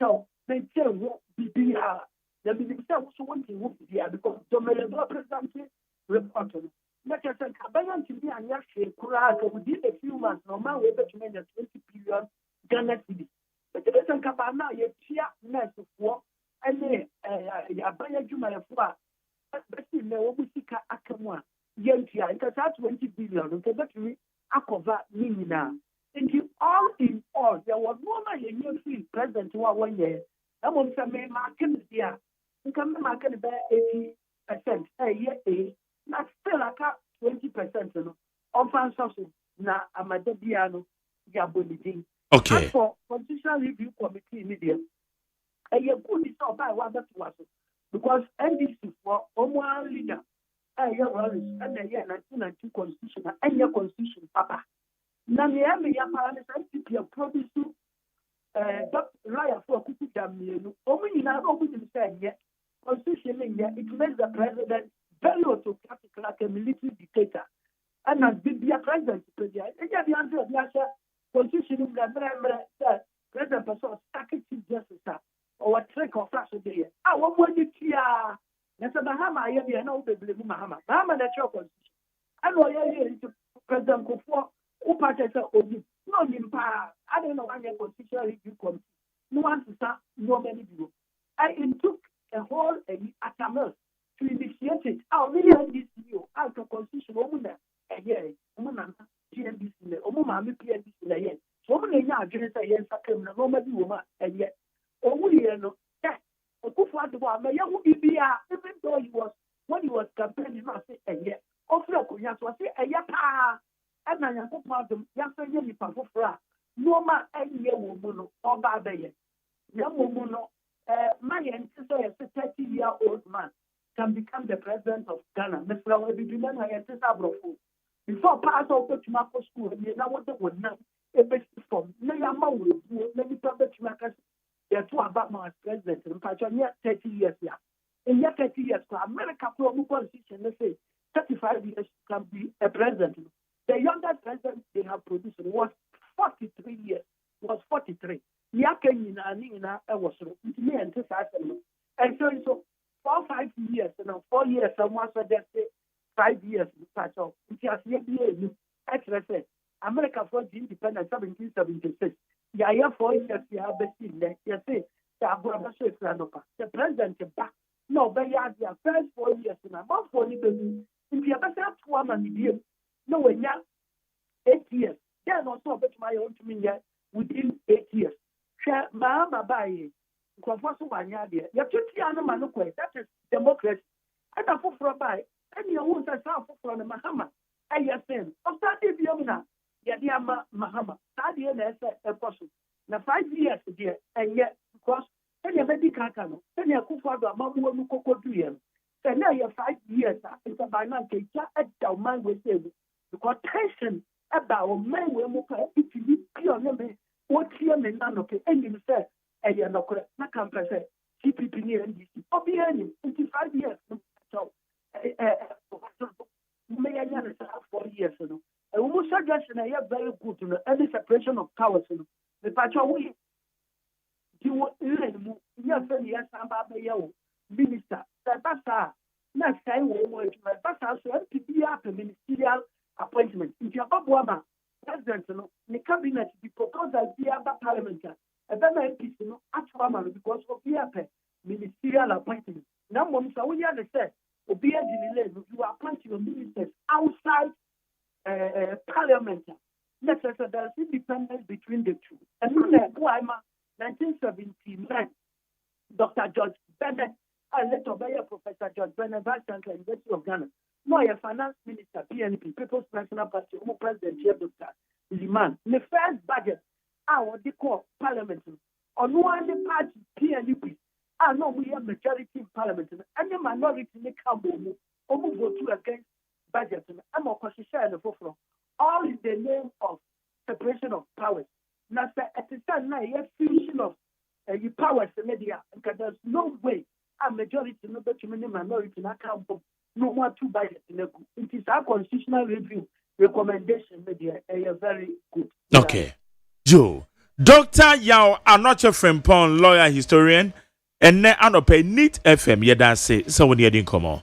they tell what be the minister also wanting to be here because the Melbourne president reported. Let us say, Kabayan to be a Yashi, Kura, within a few months, no man will bet to make a 20 billion Ghana city. But the person Kabana, you cheer, nice of war, and then Abaya Juma, but still, no, we see Akamwa, Yentia, and that's 20 billion, okay, but we Akova, Nina. And all in all, there was no man in your field present to 1 year. I want to make market here. You can market about 80% a year. Not still like 20% of fancy. Now, I'm a Debiano, Yabonidi. Okay. As for Constitutional Review Committee media, a year good is all by what that was. Because NDC for one leader, a year and a year 1992 Constitution, and your Constitution, Papa. Now, the MPP produce lawyer for Kuku Damiano. Only in our open said yet, Constitution, it makes the president very autocratic like a military dictator. And as the president, and the answer of Yasha, Constitution in the President Person, Sacred Justice, or a trick of flash of the year. I want one year. That's a Bahama, I have no baby Mahama. Bahama, that's your Constitution. I know you're President Kofo. No, I don't know any Constitutional Review Committee. No one to start, no many people. It took a whole attempt to initiate it. I really had this view out of Constitution, woman, a year, woman, PNBC, woman, PNBC, a year. So many years, I yes, I came, no matter woman, and yet, we know, a good father, may you be even though when he was campaigning, I say, a year, also, I say, a year. And I am madam, Yasan Pafra, no man any year woman or Babaye. Young woman, my ancestor, a 30-year-old man, can become the president of Ghana. Mr. Webidman, my ancestor, before pass over to Marco School, and you know what they would know. A best form, Nayama will do, maybe Papa Chimakas, they are two about my president, and Pachonia 30 years. In your 30 years, America promo constitution, they say 35 years can be a president. The youngest president they have produced was 43 years. Was 43. Yakenina was me and and so 4 5 years, 4 years, someone said that 5 years, America for the independence 1776. Yeah, 4 years you have seen that. You say the president back. No, but yeah, the first 4 years about 40 baby. If you have a 2 months, no, when you're 8 years, then also bet my own to me within 8 years. Share Mama by Confoso Banya, dear. You're 20 animal, that is democracy. And I for by any own as from the Mahama. I have said, of that is Yomina, Yadiama Mahama, Sadia a person. Now 5 years, dear, and yet, because any medical cano, any Kufada, Mamu Coco to him. So now you're 5 years, it's a banana cake at the man will say. Because tension about men will move if you need pure name, what here may not okay, and you say, and you're not correct, not compare, CPP near NDC, or be any 25 years. So, may I have 4 years, and almost suggestion I have very good to know any separation of powers. The patron we do yes, minister, that's next time we that's also a ministerial appointment. If you have a president, the cabinet, the proposal, the other parliament, MPs no actually because of the ministerial appointment. Now, when we understand, you appoint your ministers outside parliament. Let's say there's independence between the two. And when 1979, Dr. George Bennett, later by Professor George Bennett, Vice Chancellor, University of Ghana, no, a finance minister, PNP, People's National Party, President, Dr. Liman. The first budget, what they call parliament, on one party, PNP, no, we have majority in parliament, and the minority in the Cameroon, almost vote against budget, and more constitution and the all in the name of separation of powers. Now, at the time, now, you have fusion of powers in media, because there's no way a majority, no better minority, in a council, no more two budgets in a group. It is our constitutional review recommendation, media, very good. Okay. Joe, Dr. Yao Anoche Frimpong, lawyer, historian, and ne anope NEAT FM, yedase, so when you didn't come on.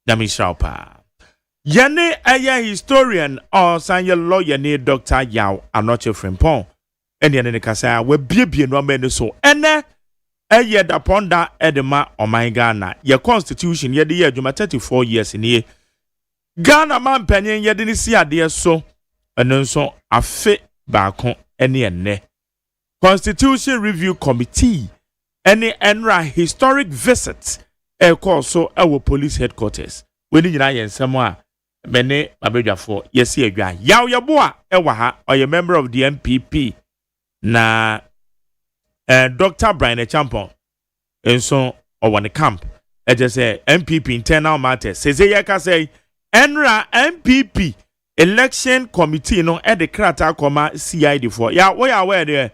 Dami Sharpa. Yane aya historian or sanya lawyer ne Dr. Yao Anoche Frimpong. And yane kasa we bie no menu so. Ene aya da ponda edema o my Ghana. Your constitution ye de adwuma 34 years in ye. Ghana man panyin ye de ni si ade so. Eno so afe baako ene. Constitution Review Committee any enra historic visit call so our police headquarters. When you know someone many abedwafo yesi adwa yaw yeboa ewa ha or a member of the MPP na Dr. Brian Champon and so or one camp just say MPP internal matters say say enra MPP election committee no e de krata koma CID for ya we are where there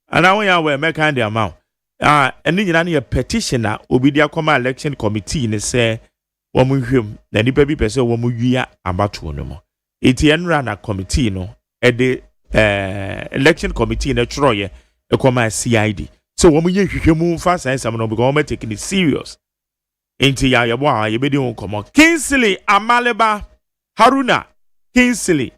and now we are where make the amount and you know petitioner obidia koma election committee ne say womuhwem na nipa bi pese womuwia abato no mo etienra na committee no e de election committee na troye e koma CID so womunye hwehwemu fa sansam no because we taking it serious enti ya yebo a yebedi won komo Kingsley Amaleba Haruna Kingsley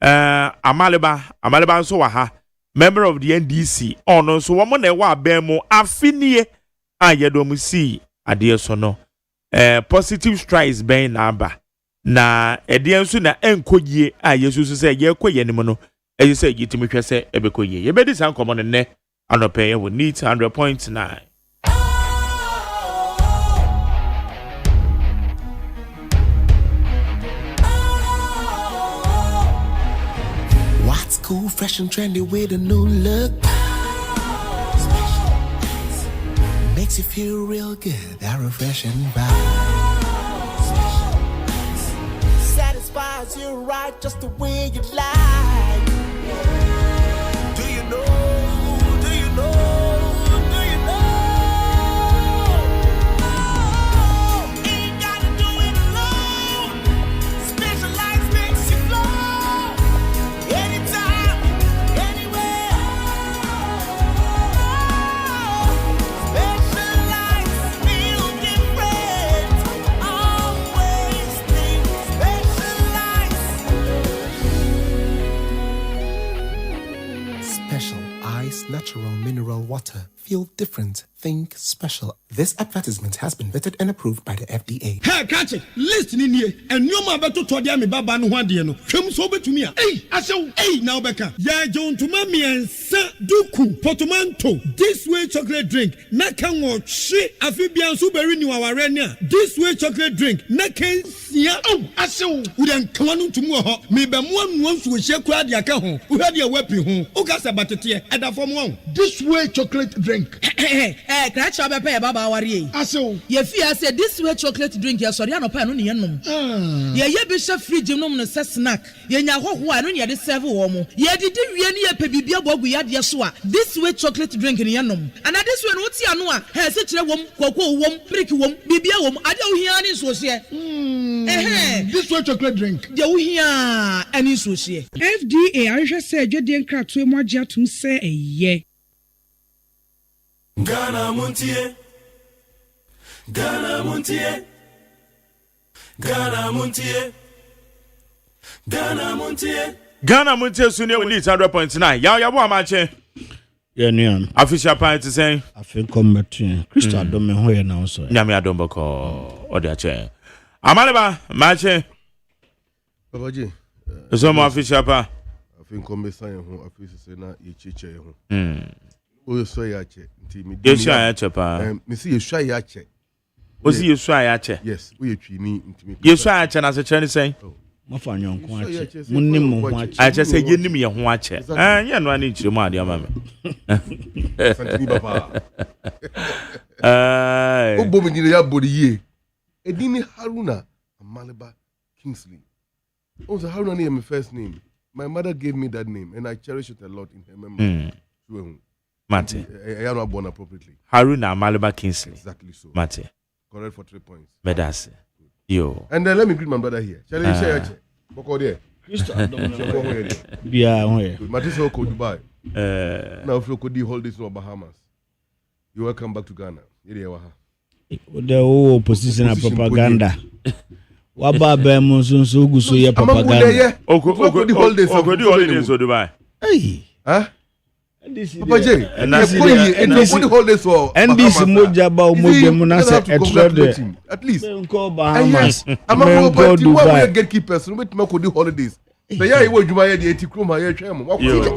Amaleba so wa ha member of the NDC ono so womo na ewa abemu afinie ayedomu si ade so no positive strides ben naba na edian so na enkogie yesu so say ye koye nim no eyi say gitimi hwe say ebekoye ye bedi san komo ne anope ye wo NEAT 100.9 What's cool, fresh and trendy with a new look? Makes you feel real good, that refreshing vibe. Satisfies you right just the way you like. Do you know? Do you know? Do you know? Ain't gotta do it alone. Specialized makes you flow. Anytime, anywhere. Specialized feel different. Always think specialized. Special ice, natural mineral water. Feel different. Think special. This advertisement has been vetted and approved by the FDA. Hey, catch it. Listen in here. And you ma beto to dia me baba no hwade no. Hwem so betumi a. Hey, asew. Hey, now beka. Ya jon to ma miensa duku portmanteau. This way chocolate drink. Na kan wo hwe afibian so beri ni waware ni a. This way chocolate drink. Na kan sia. Oh, asew. We dan kwanu tumu ho. Me be mo anu nso hye kura de aka ho. Wo hwade e wapi ho. O ka se batete e da fom ho. This way chocolate drink. Crash up a baba worry. Aso. Ye fear said this way chocolate drink, ya sorry, no pan on the enum. Ye bishop free genome no snack. Ye nya ho no ye de serve womo. Ye did we any a pebibia bogu ya de so a. This way chocolate drink in enum. And this way no ti anu a. He se kire wom, koko wom, prick wom, bibia wom. Ade wo hia ni so se. This way chocolate drink. Je wo hia ani so se. FDA ahwe se adwede nkratoe mo agye atum se eye. Ghana Montie, Ghana Montie, Ghana Montie, Ghana Montie. Ghana Montie suni we NEAT 100.9 ya bo amache Yenian. Official party saying, I think come back to Christo Adome Hoya now, so. Yami Adombako, or the chair. Amaleba, Mache. Babaji. Some official pa. I think come sign who office say na ye chiche ho. O so ya che nti mi Ye sha ya che pa. Me see ye sha ya che. O see ye sha ya che. Yes, we ye twini nti mi. Ye sha ya che na se che ni say. Ma fa nyonko ache. Munnim mo ho ache. Ache say ye nim ye ho ache. Ye no ani chire mo ade ama me. Santini papa. O bo mi ni ya body ye. Edini Haruna Amaleba Kingsley. Also, Haruna is my first name. My mother gave me that name, and I cherish it a lot in her memory. Mate. I am not born appropriately. Haruna Amaleba Kingsley. Exactly so. Mate. Correct for 3 points. Medase. Yo. And then let me greet my brother here. Shall I share it? Boko there. Bia hoye. Matisse Oko Dubai. Now if you could hold this in Bahamas. You welcome back to Ghana. The whole opposition and propaganda. Waba be mo so guso ye propaganda. Oko di holidays so Dubai. Hey. Huh? Papa J. And the holidays for NDC moja ba moja mo na se etro at least ko Bahamas. I'm go Dubai gatekeepers no bet make the holidays. The year you Dubai the 80 kroma here twem.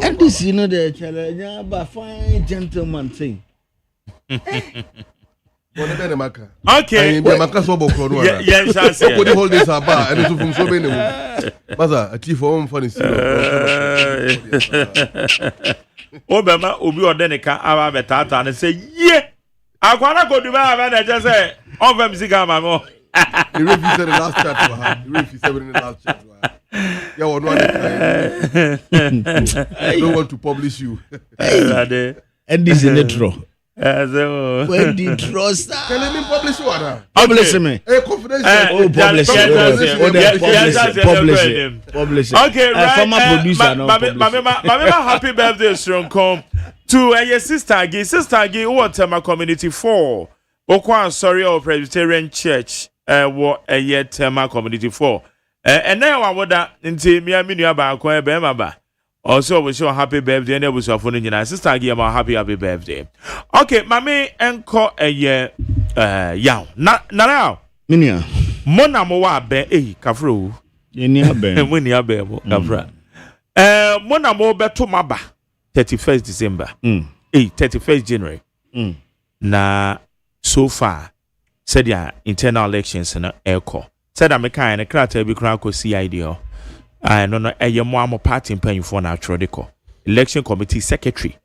NDC no the challenge ba fine gentleman thing. Okay. Yeah, the holidays are bad, and it's from so many. Mother, a chief home funny. Obama, Obi Odeneka, Ava Betata, and say, yeah, I want to go to Dubai, and I just say, of them, Zigama. You refused the last chat to her. You refused the last chat to her. You are one. I don't want to publish you. And this is the draw. When the trust can me publish what? Publish me. Confidential. Publish it. Okay, right. Former producer now. Mama, happy birthday, strong come to your sister Gi, what my community for. Okwan sorry or Presbyterian Church, what a yet my community for. And now I would that into me about Bemaba. Also, wish you a happy birthday, and it was your phone in sister. Give a happy birthday. Okay, mammy, encore a year, young. Not now. Minia. Mona moa be, Kafru. Yenia be, when you are be, Kafra. Mona mo be to maba, 31st December. 31st January. Na, so far, said ya internal elections in echo. Said I'm a kind of crater be crack CID. I no mo party paying for natural deco. Election committee secretary.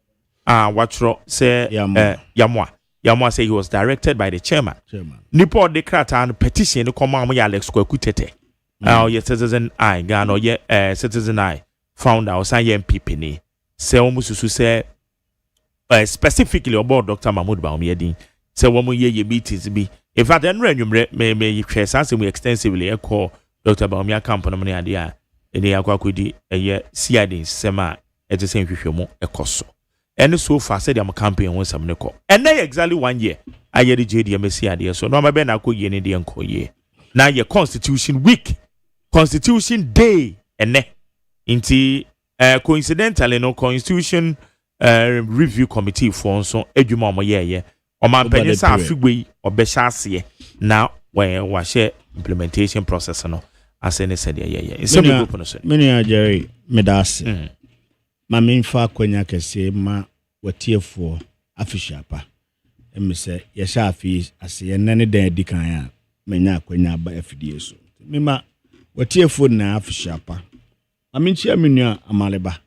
Watro say Yamwa say he was directed by the chairman. Nipo de krata and petition no come am Alex Kwakutete. Ye citizen I Ghana ye citizen I found our MPP ni. Say omususu say specifically about Dr. Mahmoud Baumiyedin. Say womu ye meetings be. In fact, me share we extensively call Dr. Baumia Camp on idea. Ene akwakodi eye CID sema ete sen hwehwemo ekoso ene so far said am campaign won sam ne ko ene exactly 1 year aye de JD CID so no ma be na akoye ne de enkoye na ye constitution week constitution day ene inti coincidentally no constitution review committee for so adwuma omo ye o ma penye sa afigwe obehya ase na wa share implementation process no asene said yeah some group no so many Jerry medase ma memfa kwanya kese ma watiefo official pa em se ye sha afi ase ye nane dan adikan a menya kwanya ba FDA so mema watiefo na official pa ma menchia menua Amaleba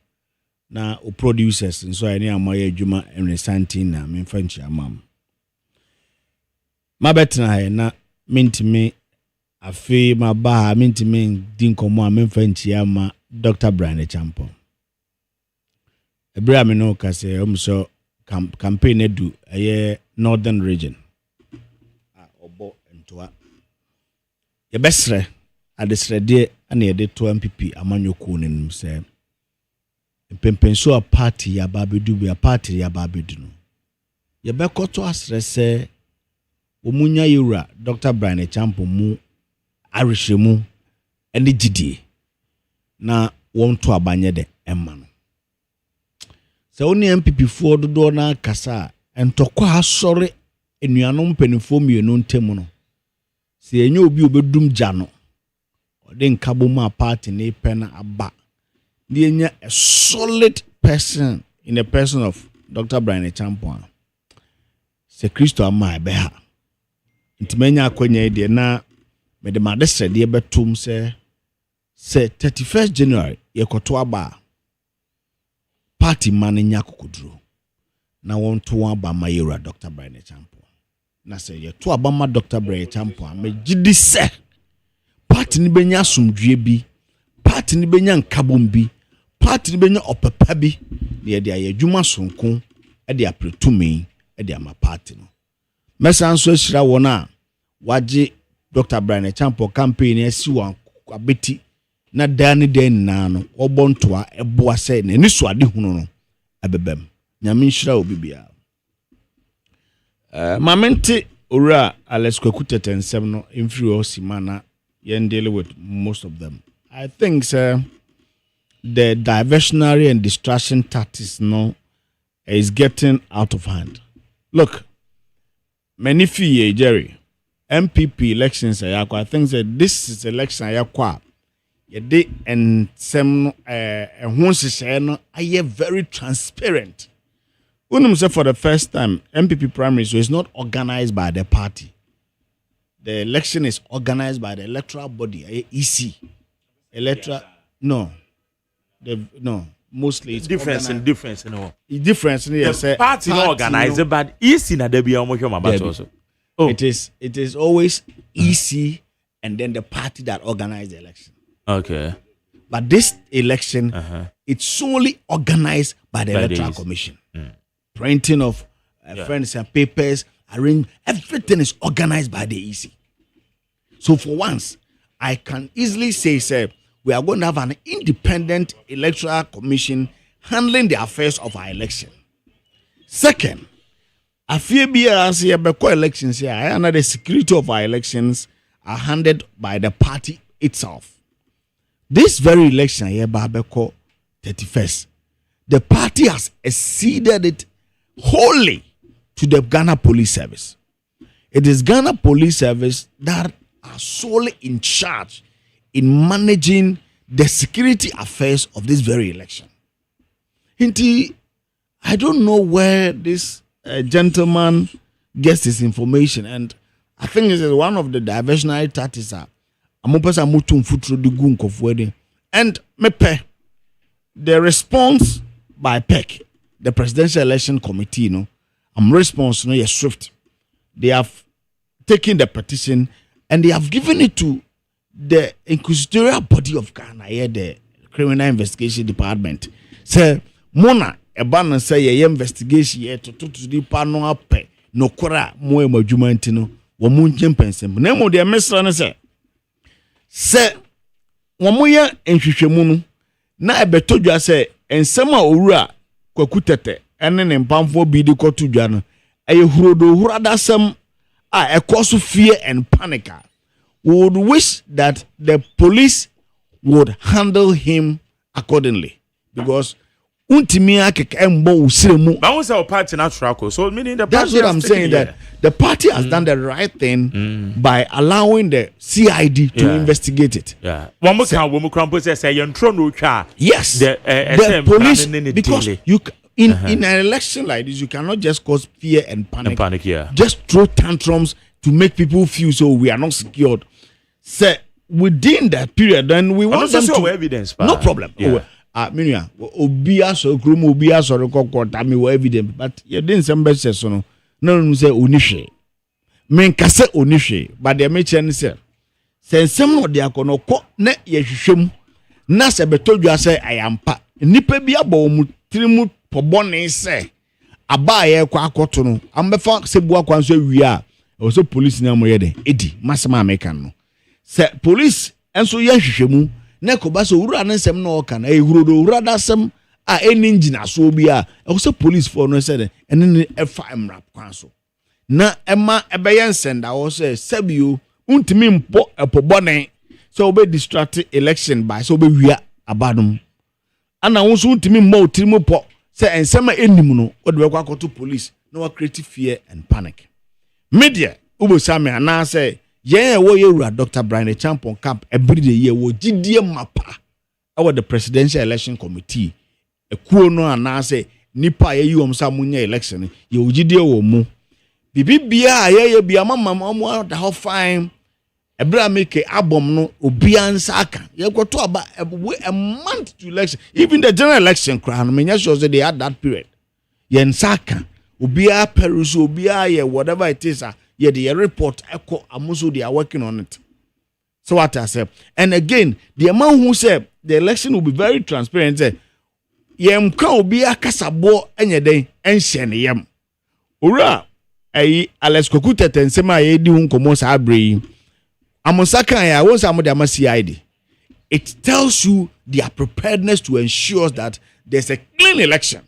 na o producers nso ani amaye adwuma enresantin na memfa nchia mam ma betna na mentime afi ma ba mentime din komo a memfa nchia ma Dr. Brian Champo ebra me no kase omso campaign edu eye northern region obo ntoa ye besre adesrede ana ye de to MPP amanyoku nim se mpempenso a party ya babedu be a party ya babedu no ye bekoto asre se omunya yura Dr. Brian Champo mu arishemu ene gidi na won to abanye de emma no sɛ wo ne MPP foɔ dodoɔ na kasa ntɔkwa asɔre enuanom mpanimfoɔ mmienu ntam no sɛ enye obi obedum gya no ɔde nkabo ma party ne pɛ na aba de enya a solid person in the person of Dr. Brian Champon sɛ Kristo ama ɛbɛha ntimanya akwanya de na me de madesre de betum sɛ 31st January yekoto aba party man nya kokoduro na won to aba mayera Dr. Brian Champon na sɛ yeto aba ma Dr. Brian Champon me gidi sɛ party ni benya asomdwe bi party ni benya nkabom bi party ni benya opapa bi ne de ayadwuma sonko de apretumi de ama party no mesan so ahyira won a waje Dr. Brian Champon campaign asi wan abeti na dan na no obontoa eboa sɛ na ni so ade hunu no abebam nyame nhyira obi bia mamente ora Alex Kwakutete nsɛm no mfiri osimana yen deal with most of them. I think the diversionary and distraction tactics no is getting out of hand. Look, many fee Jerry MPP elections I think that this is election ayakwa yede and some no are very transparent. Unum say for the first time MPP primary so it's not organized by the party. The election is organized by the electoral body, EC. Mostly it's difference in yes. The party not organized, but EC na debi also. Oh. It is always EC and then the party that organized the election. Okay. But this election, it's solely organized by the Electoral Commission. Printing of friends and papers, everything is organized by the EC. So for once, I can easily say, we are going to have an independent electoral commission handling the affairs of our election. Second, I feel elections here, I know the security of our elections are handled by the party itself. This very election here, Babeko 31st, the party has acceded it wholly to the Ghana Police Service. It is Ghana Police Service that are solely in charge in managing the security affairs of this very election. Hinti, I don't know where this gentleman gets his information, and I think this is one of the diversionary tactics. And the response by PEC, the Presidential Election Committee, response is swift. They have taken the petition and they have given it to the inquisitorial body of Ghana, the Criminal Investigation Department. Say, Mona, a banner say ye investigation ye to the pano up no kora mo emajumantino, wamunjim pensem. Nemo de mesra say wamuya enhwehwemu na ebetodwa say ensema owura Kwakutete ene ne mpamfo bi de kotodwa no hurodo huradasem a cause fear and panic. We would wish that the police would handle him accordingly, because untimia kekembo usiremu. But what's our party natural? So meaning the that's what I'm saying, that the party has done the right thing by allowing the CID to investigate it. Yeah. One more time, yes, the police, because you in an election like this, you cannot just cause fear and panic. Just throw tantrums to make people feel so we are not secured. Say within that period, then we want them to evidence. No problem. Obia so group obia so record me evidence, but you didn't say so no say onishe. Men kase onishe, but they make say some no dia kono ko na ye hwehwem na se betodwa say ayampa nipa bi abo mu tirimu pobone say aba ye kwa akoto no ambefa se bua kwanso awia o so police na mo ye den edi masema american no se police enso ye hwehwemu na ko ba so wura na nsem na o kan e hurodo wura da sem a eni engine so bi a o so police for no say den eni efa emrap kwanso na ema ebeye nsenda wo say sabio untimi mpo epobone so be distract election by so be wia abadum ana wo so untimi mmo otirimu po say and some enim no what we go to police no create fear and panic media ubo same ana say ye wo ye Dr. Brian Champon camp every day ye wo gidie mapa our the presidential election committee ekuo no ana say nipa ye yi omsa munya election ye wo gidie wo mu bibia ye bia mama mo da ho fine ebra make album no obia nsa aka ye kwoto aba a month to election even the general election crown me sure say they had that period ye nsa aka obia peruse obia ye whatever it is ye the report echo amuso they are working on it. So what I say, and again the man who said the election will be very transparent say yem ka obia kasabo enye den enhye ne yem ora ayi Alex Kokuta tensema ye di hu komo sa abre Amosaka ya won some the CID. It tells you their preparedness to ensure that there's a clean election.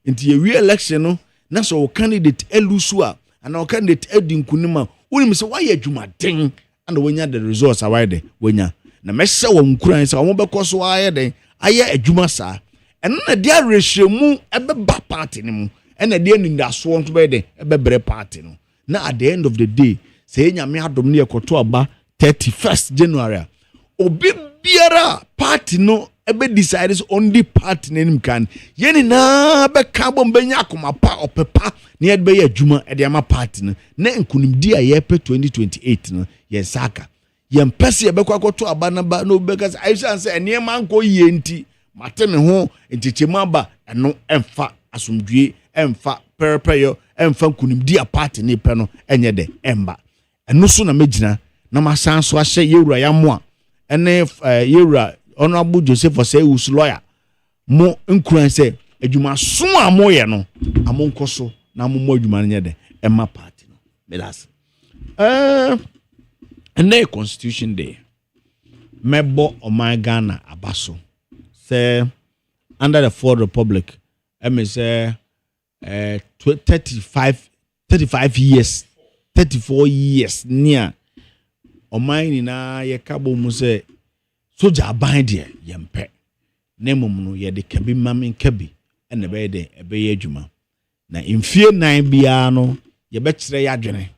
Into a real election, no, na so candidate elusua and our candidate Edin Kunima. We say why you juma ding and when you the results are why they when you na messa won kran say won be koso why den aye adwuma sa and na dia ratio mu ebe ba party ni mu and na dia nindaso nto be den ebe bre party no. Na at the end of the day say nyame adom ne ekoto aba 31st January obi biara party no ebe decides on the party nim kan yeni na be ka bom benya akoma pa opepa ne ebe ye adwuma e de ama party no na nkunimdi a ye pe 2028 no ye saka ye mpese ye be kwakoto aba na ba no be ka I say ene man ko ye nti mate me ho ntichemu aba eno emfa asomdwie emfa perepeyo emfa nkunimdi a party ne pe no enye de emba eno so na megina na masan so ahye yewura ya mo a ene yewura honorable Joseph Osei's lawyer mo nkuran se adwuma so amo ye no amonko so na mo adwuma nye de emma party no melas ene constitution day mebo oman Ghana abaso say under the Fourth Republic say 35 years 34 years near oman na ye kabo mu se soja aban de yempe nemum no ye de kabi mamen kabi ene be de ebe ye adwuma na mfie 9 bia no ye be kire ya dwene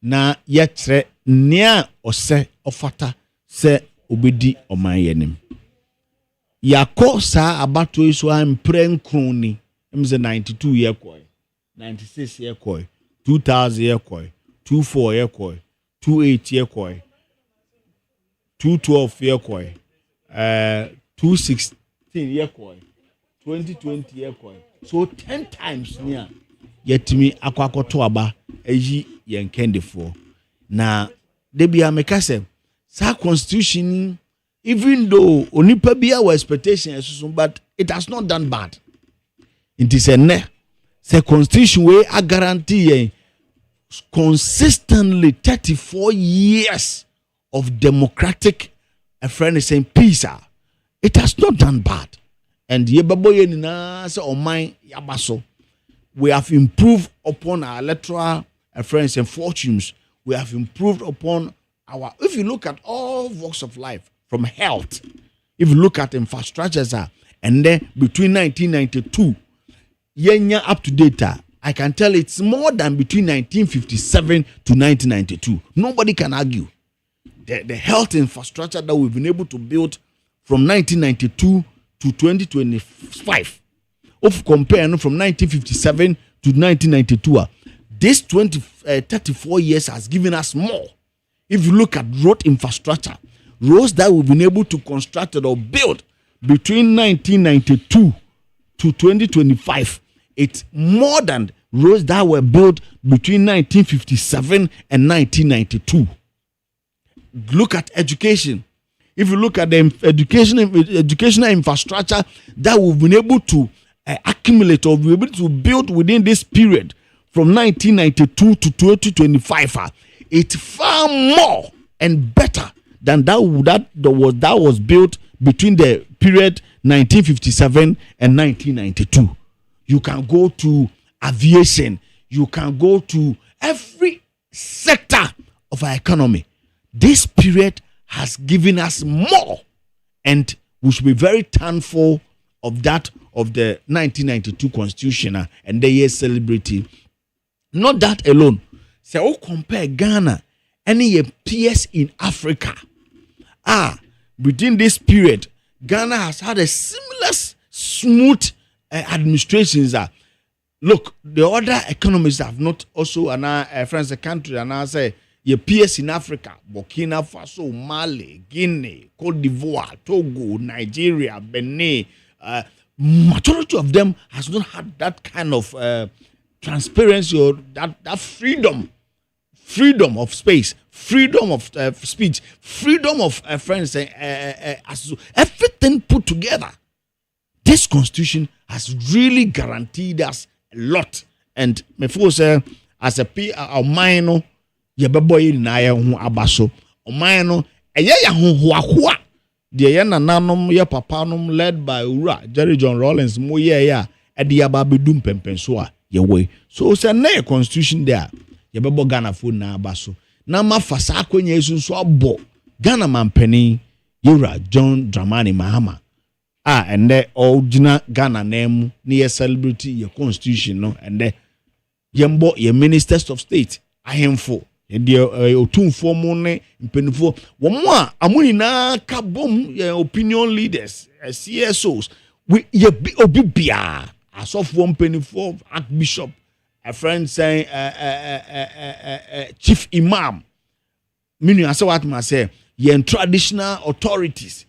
na ye kire nea ose ofata se obedi oman yenim yakọ sa abato iso ampre nkron ni emze 92 ye koy 96 ye koy 2000 ye koy 24 ye koy 28 ye koy 212 ye koy 216 ye koy 2020 ye koy so 10 times near yetimi akwakoto aba eyi yenkendefo na debia mekase sa constitution even though onipa bia wa expectation but it has not done bad. It is a ne say constitution way a guarantee consistently 34 years of democratic a friend is saying peace. It has not done bad. And yebabo na say o mine yabaso. We have improved upon our electoral friends and fortunes. We have improved upon our, if you look at all walks of life, from health, if you look at infrastructures, and then between 1992, yenya up to date, I can tell it's more than between 1957 to 1992. Nobody can argue. The health infrastructure that we've been able to build from 1992 to 2025, of comparing from 1957 to 1992, this 34 years has given us more. If you look at road infrastructure, roads that we've been able to construct or build between 1992 to 2025, it's more than roads that were built between 1957 and 1992. Look at education. If you look at the educational infrastructure that we've been able to accumulate or be able to build within this period from 1992 to 2025, it's far more and better than that was built between the period 1957 and 1992. You can go to aviation. You can go to every sector of our economy. This period has given us more, and we should be very thankful of that of the 1992 constitution and the year celebrity. Not that alone. So we compare Ghana any peers in Africa. Within this period, Ghana has had a similar smooth administrations. Look, the other economies have not also friends the country and I say your peers in Africa, Burkina Faso, Mali, Guinea, Cote d'Ivoire, Togo, Nigeria, Benin. Majority of them has not had that kind of transparency or that freedom of space, freedom of speech, freedom of friends, everything put together. This constitution has really guaranteed us a lot. And me feel say as a minor, ye beboy na ye hu abaso. Minor, eye ya hu hoa. The ye nanom ye papanom led by Ura Jerry John Rawlings mo ye ya e de ababedum pempenso a ye way. So say na constitution there. Ye bebo Ghana fo na abaso. Na ma fasa akonya esunso abo. Ghana mampeni Ura John Dramani Mahama. And the original Ghana name near celebrity your constitution no and the yembo your ministers of state ahemfo the otumfo money mpenifo womo amuni na kabom opinion leaders CSOs we ye obibia as of one mpenifo archbishop a friend saying chief imam meaning as what ma say ye traditional authorities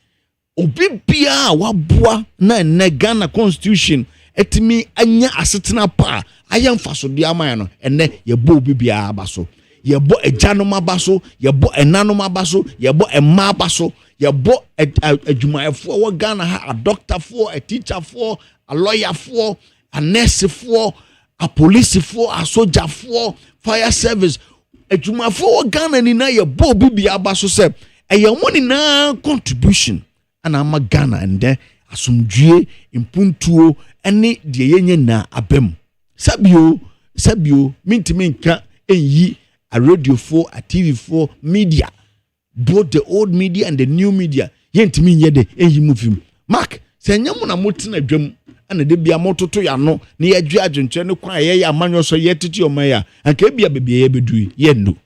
obibia wabua na Ghana constitution etimi anya asetena pa ayamfaso de aman no ene yebo obibia abaso yebo ejanom abaso yebo enanom abaso yebo emma abaso yebo adwumayefo wo Ghana ha a doctor for a teacher for a lawyer for a nurse for a police for a soldier for fire service adwumayefo wo Ghana ni na yebo obibia abaso se eyamoni na contribution and I'm a Ghana and there asumdue impuntuo ene de yenye na abem sabio mintimi nka enyi a radio 4 a TV 4 media both the old media and the new media yentimi nye de enyi mufim mark senyamu na motina dwam ana de bia mototo ya no na yadwe adwentwe ne kwa ye amanyo so yetiti omaya anka bia bebia ye bedui ye no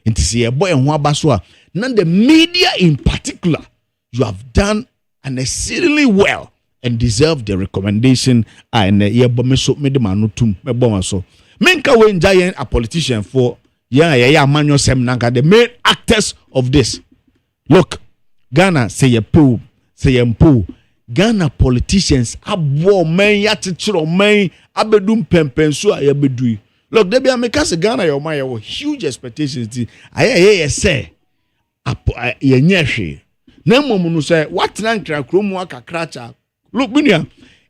ntisi ye boy ho abaso a na the media in particular you have done and exceedingly well and deserve the recommendation and yebomeso medemanutum mebomaso menka we njayen a politician for ya manyo sem nanka the main actors of this. Look, Ghana say ye po Ghana politicians abo men yatechiro men abedum pempenso ayabedui. Look, they be ameka say Ghana your man your huge expectations aye say ye nyehwe na momunu say what na nkra kromu akakracha. Look bunia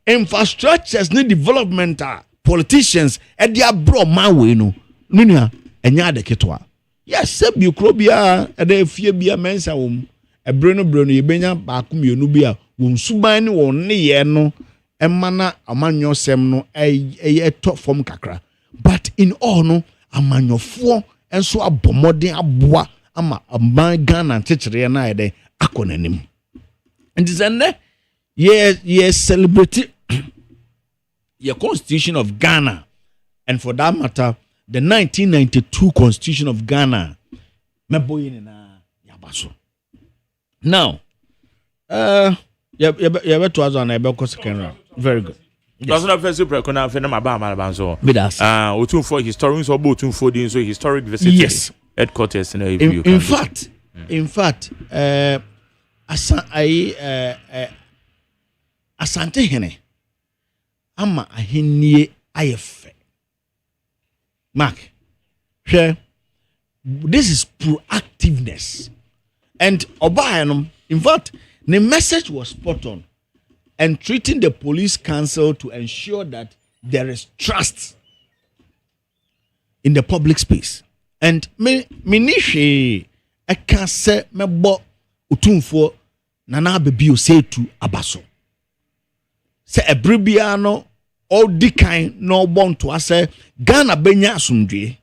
infrastructures need development politicians e dia bro man we no bunia enya de ketwa yes sabi krobia e da fie bia mensa wom e breno ye benya ba akumienu bia won suban ni won ne ye no e mana amanyo sem no e to form kakra but in all no amanyofo enso abomoden aboa ama aban Ghana chechere na e de akonanim and is ande yes celebrate your constitution of Ghana and for that matter the 1992 constitution of Ghana meboyin na yabaso now you better was on a second round very good. That's not first super kuna fe na maba malabanzo bidas otun for historians or otun for the so historic visit yes headquarters in fact asante hene ama ahenie ayefe mark here this is proactiveness and obayanum in fact the message was spot on and treating the police council to ensure that there is trust in the public space and me nishi eka se mebo utumfo nana bebio say to abaso se ebribia no all the kind no born to us Ghana benya asundwe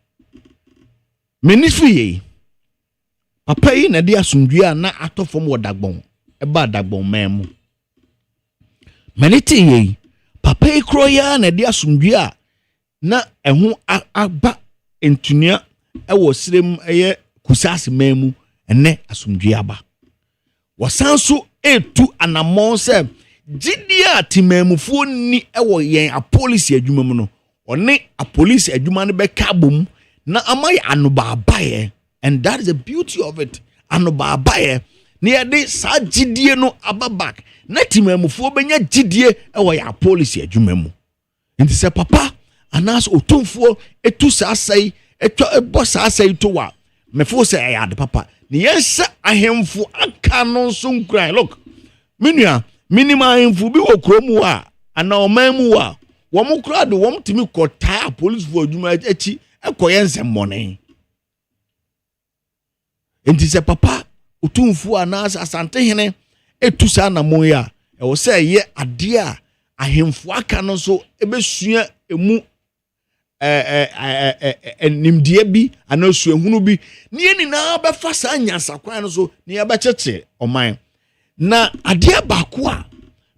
menifi papa yi na dia asundwe na atofom wo dagbon e ba dagbon memu Manete ye papa ikroya na de asomdwe a na eho aba entunia ewo srem eye kusase mamu ene asomdwe aba wasanso etu anamon se gidia timamufuo ni ewo yen a police adwuma mu no one a police adwuma ne be kabom na amay anoba abaye, and that is the beauty of it. Anoba abaye near de sa gidie no ababak na timamufuo benya gidie ewo ya police adwuma mu. Nti se papa anas otumfuo etu sa asai etwa ebo sa asai to wa mefo se ya de papa ne yensa ahemfo aka no so nkran. Look minua minima ahemfo bi wo kromu a ana omamu a wo mo kra de wo mtimi kota police fo adwuma achi ekoye nsemmone. Enti se papa otumfuo anas asante hene etu sa na mo ya e wo se ye ade a ahemfo aka no so ebesua emu nimdie bi anasu ehunu bi ne ni na ba fa sa nyansa kwan no so ne ya ba cheche oman na ade baako a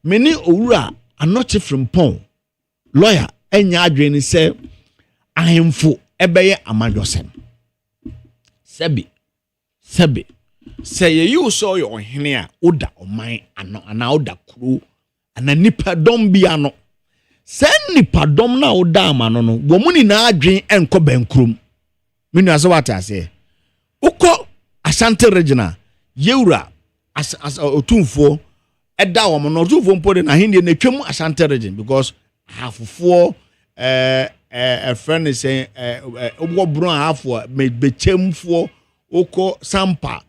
meni owura anoche frimpon lawyer enya adwene se ahemfo ebeye amadwosem sebi se ye you so your hene a oda oman ano ana oda kuro ana nipa dom bi ano sen nipa dom na oda amano no wo muni na adwen enko bankrum menu aso wata ase uko Asante regional yewura as otumfo eda wo no otumfo mpo de na hinde na twam Asante region because halfo a friend is saying obo bro halfo be chemfo uko sampa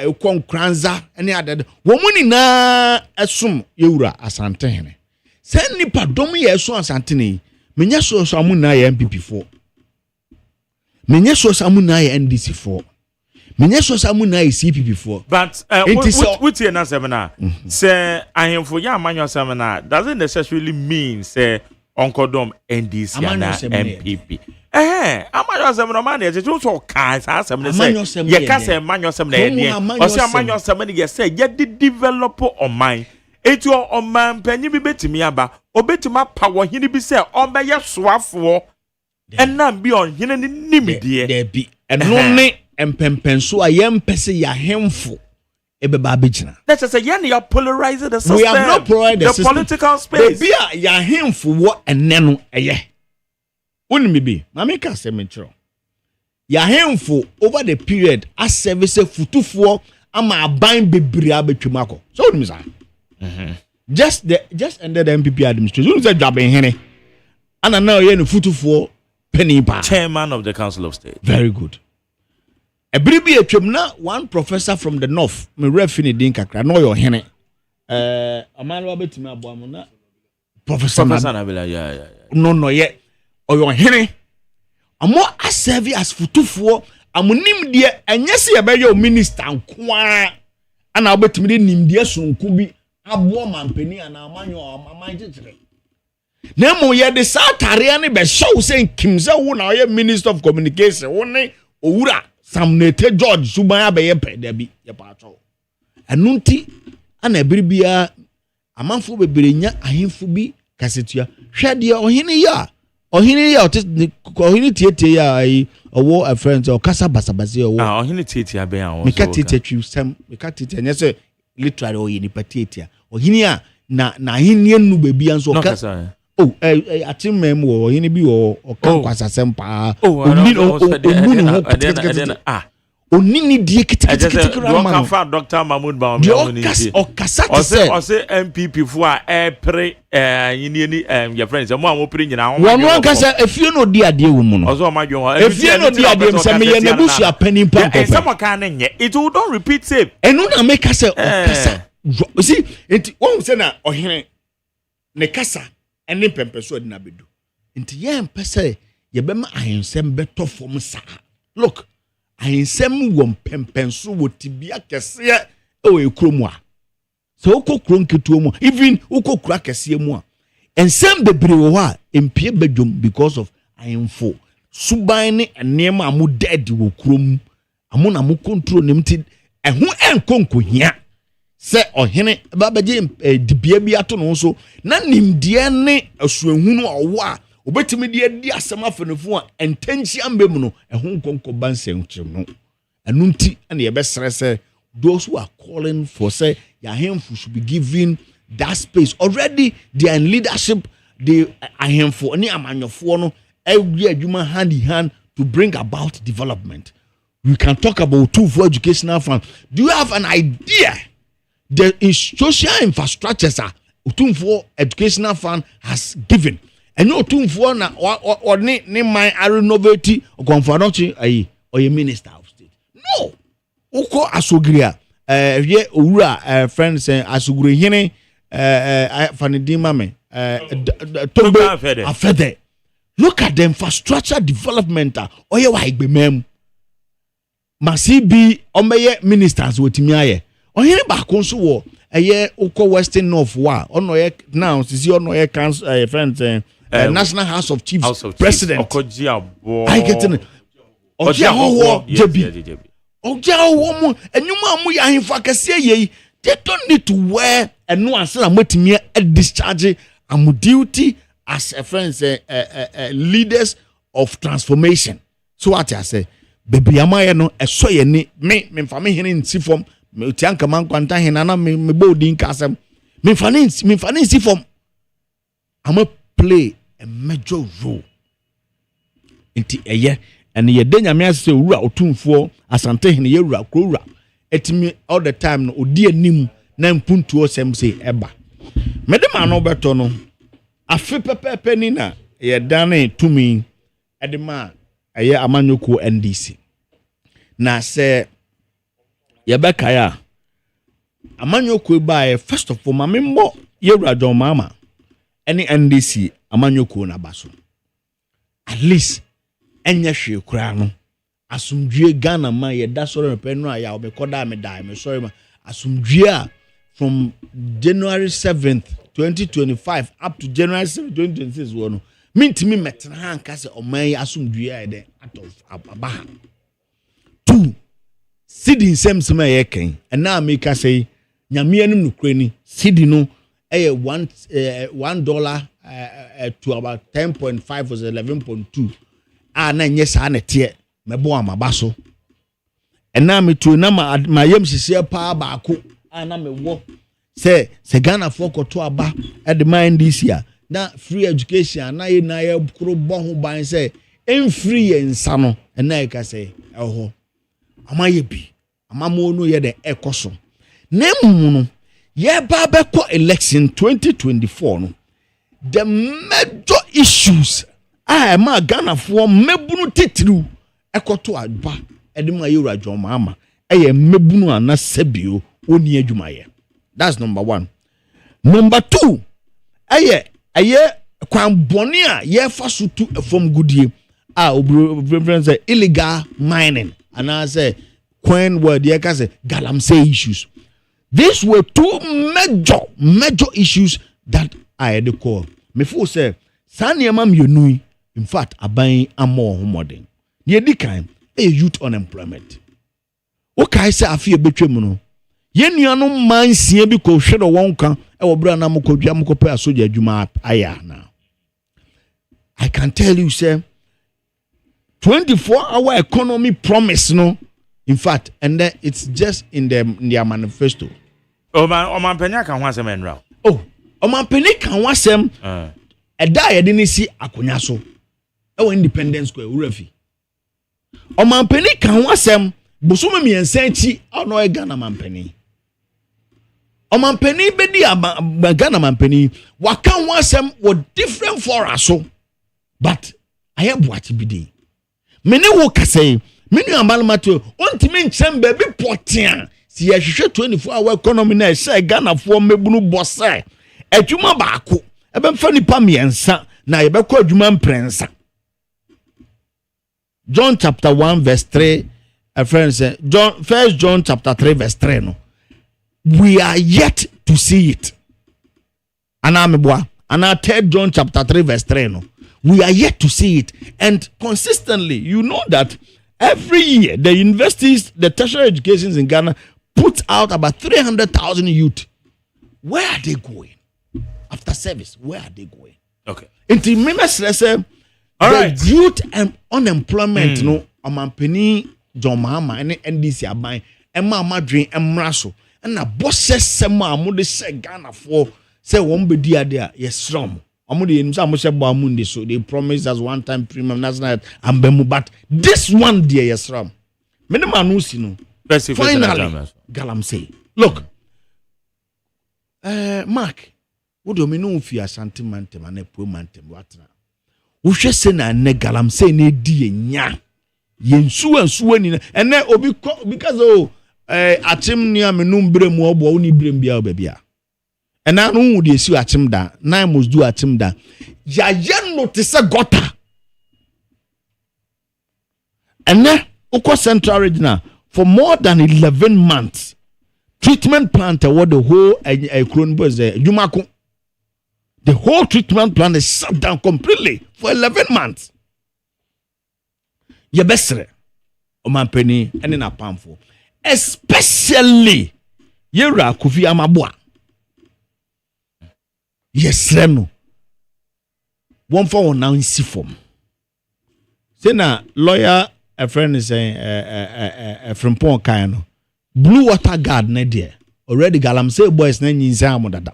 uko nkranza ene adede wo muni na esum yewura Asante hene sen nipa dom ye so Asante ni menya so amu na ye MPP fo menya so amu na ye NDC fo menya so amu na ye CPP fo. But with your na semina say ahemfo ya amanyo semina doesn't necessarily mean say onkodom NDC na MPP. Amanyo semina man ye just so kan sa semina say ye ka say amanyo semina ye o say amanyo semina ye say ye develop on mind. Etu o man panyi bi betimi aba obetima power hini bi se o be ye soafo enam bi on hini ni nimidie there be eno ne empempenso a yempese ya hemfo ebeba abegina. That's say ye na polarize the system. We have not polarized the system. Political space. Be a ya hemfo wo eneno eye unimi bi mama ka se menchro ya hemfo over the period as service futufo ama aban bebre abetwimako so unimi sa. Just ended the MPP administration. You said job in Henny. And now you're in futu for penny bar. Chairman of the Council of State. Very good. A bribi a chumna, one professor from the north, me refini dinka kra no your Henny. A man Robert Mabamuna. Professor Nabila, yeah. No, yet. Or your Henny. A more as savvy as futu for a munim dear, and yes, you be your minister and kwa. And I'll bet me nim dear soon could be. Abo mampeni ana amanyo amanjetre nemo ye de satare ne be show say kimza wo na ye minister of communication wo ne owura Samnete George Subaya be ye pede bi ye pato enunti ana biribia amanfo bebere nya ahemfo bi kasetua hwede ohene ya ohene tietie ya ai owo a friend o kasa basabase owo ohene tietie be an wo me ka tietie twisam me ka tietie nya se literally o yini patietia ohini a na hini enu bebi anso ka atimem wo hini bi wo ka kwasasem pa onini die kitikiti man fa Dr. Mahmoud ba o kasa say MPP fo a pre yini ni your friends mo am pre nyina won kasa efie no di ade wo mu no ozo ma dwon efie no di ade mse me ye na busu apani mpa ko some kan nye it will don't repeat same enu na make kasa o kasa see enti won say na ohene ne kasa ene pempeso adi na bedu enti ye mpese ye be ma ahensem beto fom sa look ahensem wo pempenso wo tibia kese e ekrom a so ukokro nketuo mu even ukokura kese mu a ensem bebre wo ha empie badwom because of ahemfo suban ne enema amu dead wo krom amu na mu control nemti ehu enkonkohia sɛ ɔhene babagye dibea bi ato no so na nimdeɛ ne asuahunu a ɔwɔ a obetumi de adi asɛm afenefo a entenchi ambem no ɛho nkonko bansɛm kyerem no ɛno nti na yɛbɛsrɛ sɛ those who are calling for say yahemfo should be given that space already they are in leadership the ahemfo ne amanyɔfoɔ no ɛwi adwuma hand in hand to bring about development. We can talk about two for educational fund. Do you have an idea the social infrastructures are for educational fund has given? And no two for na or ne my renovate or conference or a minister of state. No. Oko asogria ye ura friends asogri hene fanidima me tombe afede. Look at the infrastructure development or ye wa igbemem. Masi bi omeye ministers wotimi aye. Ohene ba konso wo eye oko western north wa ono ye now sisi ono ye council friends National House of Chiefs president. I get in. Oja ho JB. Oja ho mu enuma mu ya himfa kase ye. They don't need to wear no answer motimi discharge am duty as a friends leaders of transformation. So what I say baby amaye no eso ye ni me mfame hene nsi fom me tianka man kwanta hene na me bodin kasem me mfane nsi fom ama play a major role inti eye and ye de nyame ase owura otumfo asante hene ye wura krowura etimi all the time no odi anim na mpuntuo sem say eba mede ma no beto no afi pepepe ni na ye dane tumi edema eye amanyoko NDC na se yebeka ya amanyoko ba first of all mamembo yewura John Mama any NDC amanyoko na baso at least enye hwe kura no asumdue Ghana ma yeda soro pe no aya obekoda me dai me sorry ma asumdue a from January 7th 2025 up to January 7th 2026 wono mintimi metena hanka se oman asumdue a de out of abaha 2 sidi nsem sema yeken na ameka say nyame anum nukure ni sidi no $1 to about 10.5 or 11.2 na nye sa na tie mebo amabaso na me to na ma yem hihie pa baako na me wo se Ghana for koto aba e de mind this year na free education na ye kro bo ho ban se en free ensa no na e ka se eho amaye bi amamo no ye de ekoso na emu no ye ba be ko election 2024 no the major issues ma Ghana for mebunu titru ekoto aba edema yura John Mama eye mebunu ana sebio oni adwumaye. That's number 1. Number 2 eye kwan boni a ye fa so tu from goodie friends illegal mining and I say kwan word ye ka say galamsey issues. These were 2 major issues that I had to call. Me fo say saniema mienu in fact aban amo homodin. Ye di kan youth unemployment. Okay say afie betwem no. Ye nuanom mansie bi ko hwe do wonka e wo bra na mkodwa mkopa asoja adwuma aya na. I can tell you say 24-hour economy promise no. In fact, and then it's just in their manifesto. Oman penya kan ho asem enra. Oh, oman penya kan ho asem eda ye de ni si akonya so. E wo Independence Square urafi. Oman penya kan ho asem bosom miensa chi ono e Ghana mampeni. Oman penya be di Ghana mampeni waka ho asem wo different for aso. But I have what be di. Mene wo kase menu amalmato ontimi nkyem ba bi potia si ya hwehwe 24-hour economy na say Ghana for mebunu bose adwuma baako ebemfa nipa miensa na yebekọ adwuma mprensa. John chapter 1 verse 3 friends First John chapter 3 verse 3 no we are yet to see it. Anameboa and 3 John chapter 3 verse 3 no we are yet to see it, and consistently you know that every year the universities, the tertiary educations in Ghana put out about 300,000 youth. Where are they going? After service, where are they going? Okay. Until members say, all right, youth and unemployment, no, Penny, John Mahama, and NDC are buying, and Mama Dream and Mrasso, and a bosses some Moody said Ghana for, say, won't be dear there, yes, rum. Amudi in some Bamundi, so they promised us one time premium national and Bemu, but this one, dear, yes, rum. Menamanusino, finally, Galamsey. Look, Mark, what do you mean if you are sentimental and a poor man? What now? We should send a Galamsey ne dear nya. Yensu and Swain, and then because Atim near Menumbre more bony brim beer baby. And I know would you see Atim da, 9 must do Atim da. Yayan notice a gota. And then, Oko Central Regional, for more than 11 months, treatment plant what the whole Kronbos Jumako. The whole treatment plant is shut down completely for 11 months. Yebesre, Oman Penny, and in a pamphlet. Especially Yera Kofi Amabwa. Yes, Reno. One for one now in Sifom. Say na lawyer, a friend is saying, from Pont Kayano. Blue water guard, Nadia. Already Galamsey boys, name in Zamodada.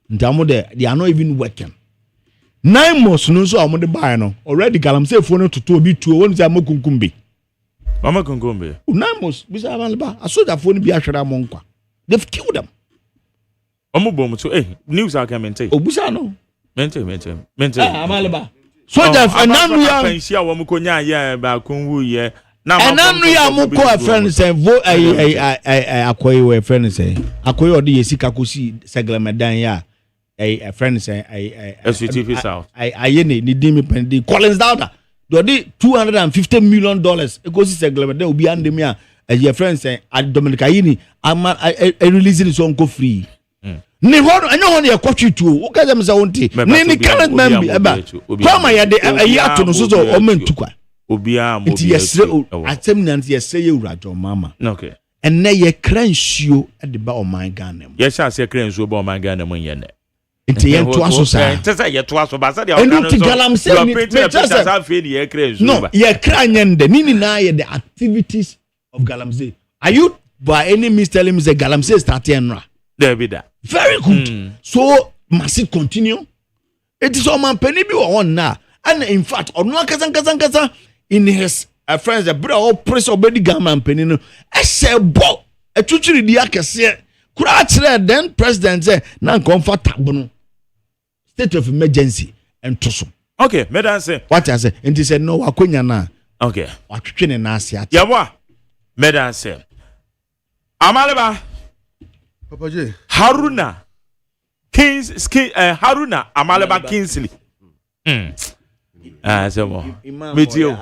They are not even working. 9 months, no, so I'm on the buy no. Already Galamsey phone to 2 be 2 1 Zamokumbi. Mama Kungumbi. 9 months, Bisamalba. I saw that phone be a Shadamonqua. They've killed them. Omubom to news I can maintain. Obusano. Maintain. Amalaba. So that and now we are pensia Wamukonya, yeah, Bakunwu, yeah. Now, and now we are Muko friends and vote. I acquire friends say. Acquire the Sikakusi Seglamedan, yeah. A friend say, SVTV South. I need Dimi Pendi. Collins Daughter. Do $250 million. It goes to Seglamedan will be under me. As your friend say, at Dominicaini, I releasing his own free. Ne hono enyo hono ye kwatwi tuo uka dem za wonti ne ni current member eba kwama ya de ayi to no so o mentukwa obia mo bi yesre atem nante yesre ye urajo mama okay enne ye kransuo de ba o man Ghana mu ye sha se kransuo ba o man Ghana mu ye ne nti ye to aso sa tese ye to aso ba sa de o kan so galamse ni sa fe ni ye kransuo ba no ye kranyende nini na ye the activities of Galamsey. Are you by any means telling me that Galamsey starting now? There be that. Very good. So must it continue? It is on penny be on now. And in fact, on one kazan in his friends, the brother all press obedi gaman penny no. I say bo a chuchiri diakese. Kura then president say na comfortable state of emergency and toso. Okay, madam say. What I say? And he said no akonya na. Okay. Watwene na asia. Yawa. Madam say. Amaleba. Papa J. Haruna Amaleba Kingsley. So meet you.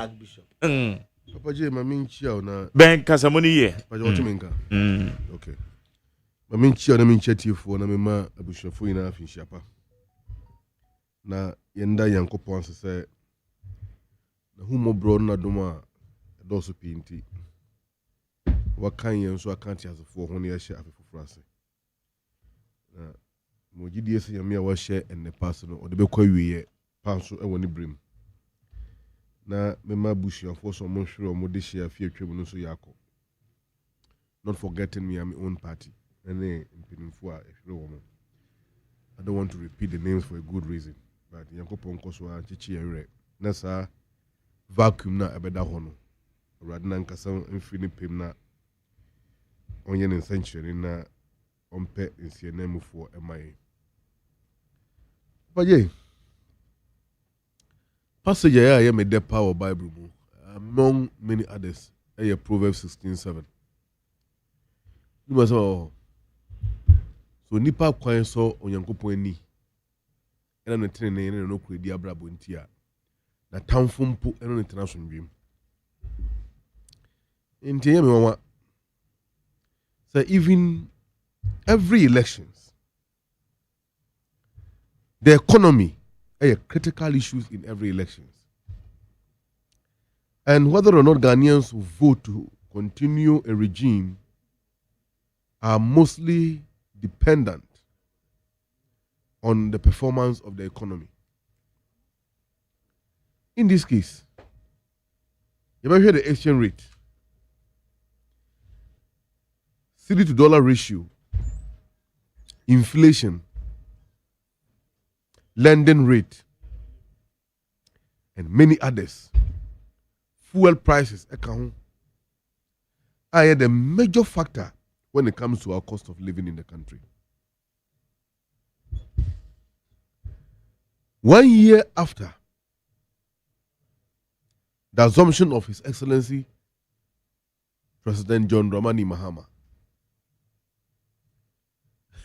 Papa J, my main chia na Ben Kasamoni ye. Papa what you mean? Okay. My main chia na main chia for na me ma abushafo ina afin shiapa. Na yenda Yankopon say na humo bro na doma do so pinti. What can you so account as for when you share for France? Mojidi ese yamia wa share and the personal or the be kwa wiye panso e woni brim na me ma bushi afo so mo hwere o mo de share fie twem no so yako not forgetting me my own party and mpinfo a hwere wo mo. I don't want to repeat the names for a good reason, but Yankopon koso a chichi ere na sa vacuum na ebeda ho no awrade na nkasa mfini pem na onye ne sanctuary na ompe nsienemu for emai. But yeah, passage I am the power Bible among many others. Proverbs 16:7. You must so nipa kwan so onyankopon ani. Ena no tene ne no kredi abrabo ntia. Na tamfo mpo eno ne tena so ndwem. Ntia me wanwa. So even every elections, the economy are critical issues in every elections. And whether or not Ghanaians will vote to continue a regime are mostly dependent on the performance of the economy. In this case, you might hear the exchange rate, cedi to dollar ratio, inflation, lending rate, and many others. Fuel prices are the major factor when it comes to our cost of living in the country. 1 year after the assumption of His Excellency President John Dramani Mahama,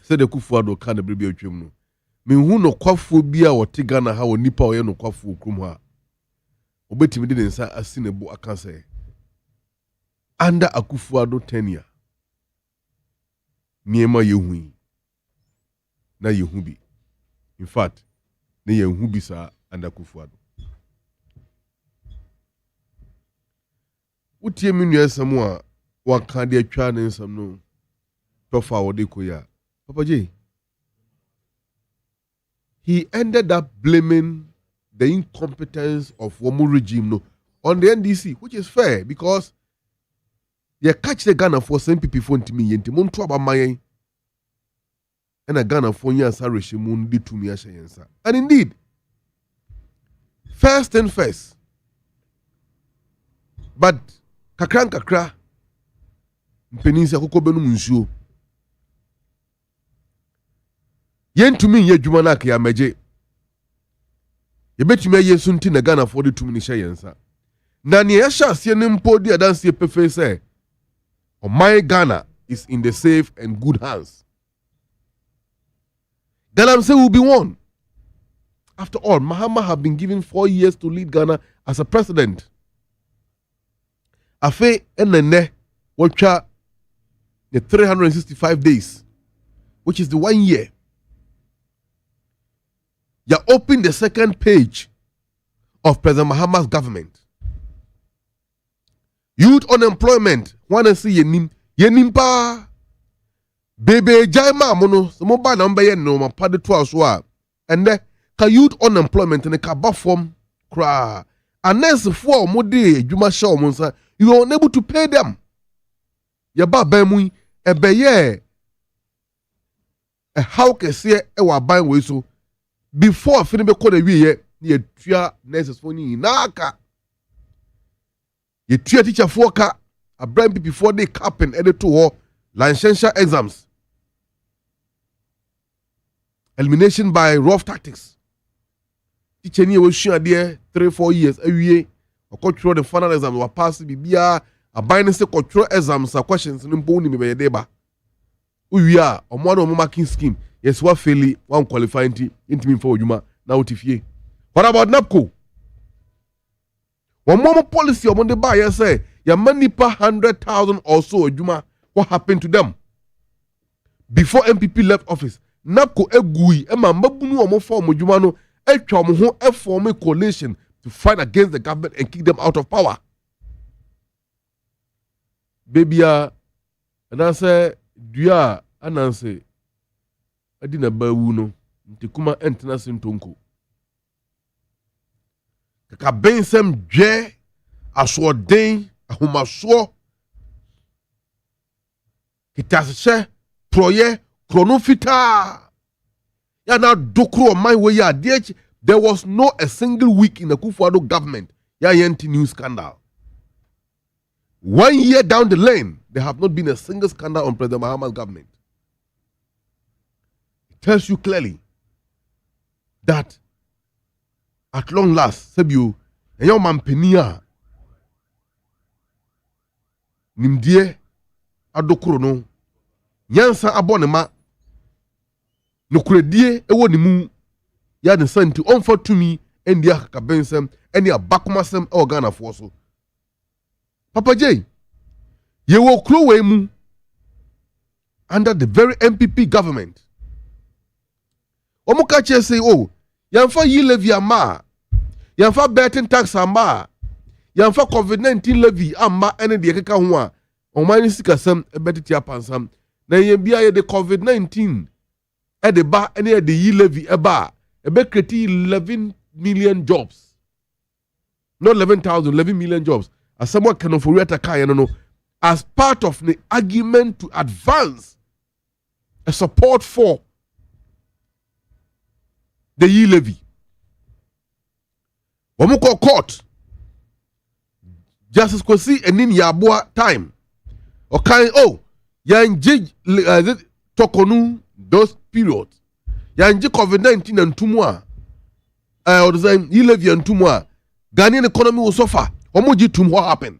said the Kufuado can be a chimno. Mean no kwafu bia or tigana how nipa or no kwafu krumha. Obeti me didn't say a sinable I can say. Under a Kufuado tenure. Miema Yehui. Na Yehubi. In fact, ne Yehubi sa under Kufuado. Utie minua samwa wakande atwa ne nsam no tofa wode koya. Papa J, he ended up blaming the incompetence of Womu regime on the NDC, which is fair because they catch the Ghana for some people phone to me yenti mon twaba mayen and a Ghana for yan sa regime di to me ashayensa. And indeed, first and first, but kakra mpenisi akoko benu nsuo yentumi ye dwuma na ka ya meje yebetumi ye sunti na Ghana for the tumi ni hyeyensa na ne ya sha ase ne mpo di adanse pefe say my Ghana is in the safe and good hands. Galamsey will be one. After all, Mahama have been given 4 years to lead Ghana as a president. Afe enene watcha the 365 days, which is the 1 year. You open the second page of President Mahama's government. Youth unemployment, wanna see yenim pa. Bebe jaima mono, some ba number yen no ma pade to aswa. And then ka youth unemployment and ka ba form cra. Unless for mode juma show monsa, you are unable to pay them. Yaba bemui ebeye how can say e wa ban we so before fini be call the we ye tua nurses for ni naka. Ye tua teacher for ka a brand people before they cap and edit to licensure exams. Elimination by rough tactics. Teacher ni we share there 3-4 years every or control the final exam or pass bibia a binding say control exams are questions in boni me be deba. We are on one marking scheme. Yes, what fairly one qualifying into me for Juma now tifie. What about NAPCO? One more policy on the buyer say your money per 100,000 or so Juma. What happened to them? Before MPP left office, NAPCO egui ema mabunu omo form Juma no etwa mo ho e form a coalition to fight against the government and kick them out of power. Baby, and I say, Dua, and I say, I didn't bawu no, Tikuma entena sintonko. Kaka ben sem dwe, aswo den, ahomaso, kitashe, proye, chronofita. Ya na dokro my way ya DH. There was no a single week in the Kufuado government. Ya yenti new scandal. 1 year down the lane, there have not been a single scandal on President Mahama's government. It tells you clearly that at long last, Sebio, and your man Penia, Nimdie, Adokrono, Yansa Abonema, Nukredie, Ewonimu, ya the senti on for to me and the Akabensem and the Abakumasem or Ghana Fosso. Papa J, you will clue mu under the very MPP government. Omukache say, oh, Yanfa ye levy ama, Yanfa betting tax ama, Yanfa COVID-19 levy ama, and the Ekaka, or minus Sikasem, a better pansam, Na yen bia the COVID-19 at the bar any at the ye levy a bar a create 11 million jobs. Not 11,000, 11 million jobs. As someone can afford to car, as part of the argument to advance a support for the ye levy. Wamuko court. Justice Kwesi and in Yabua time. Okay, yanji tokonu those periods. Yanji COVID-19 and 2 more. Or the same, ye levy and 2 more. Ghanaian economy will suffer. Omoji to what happened?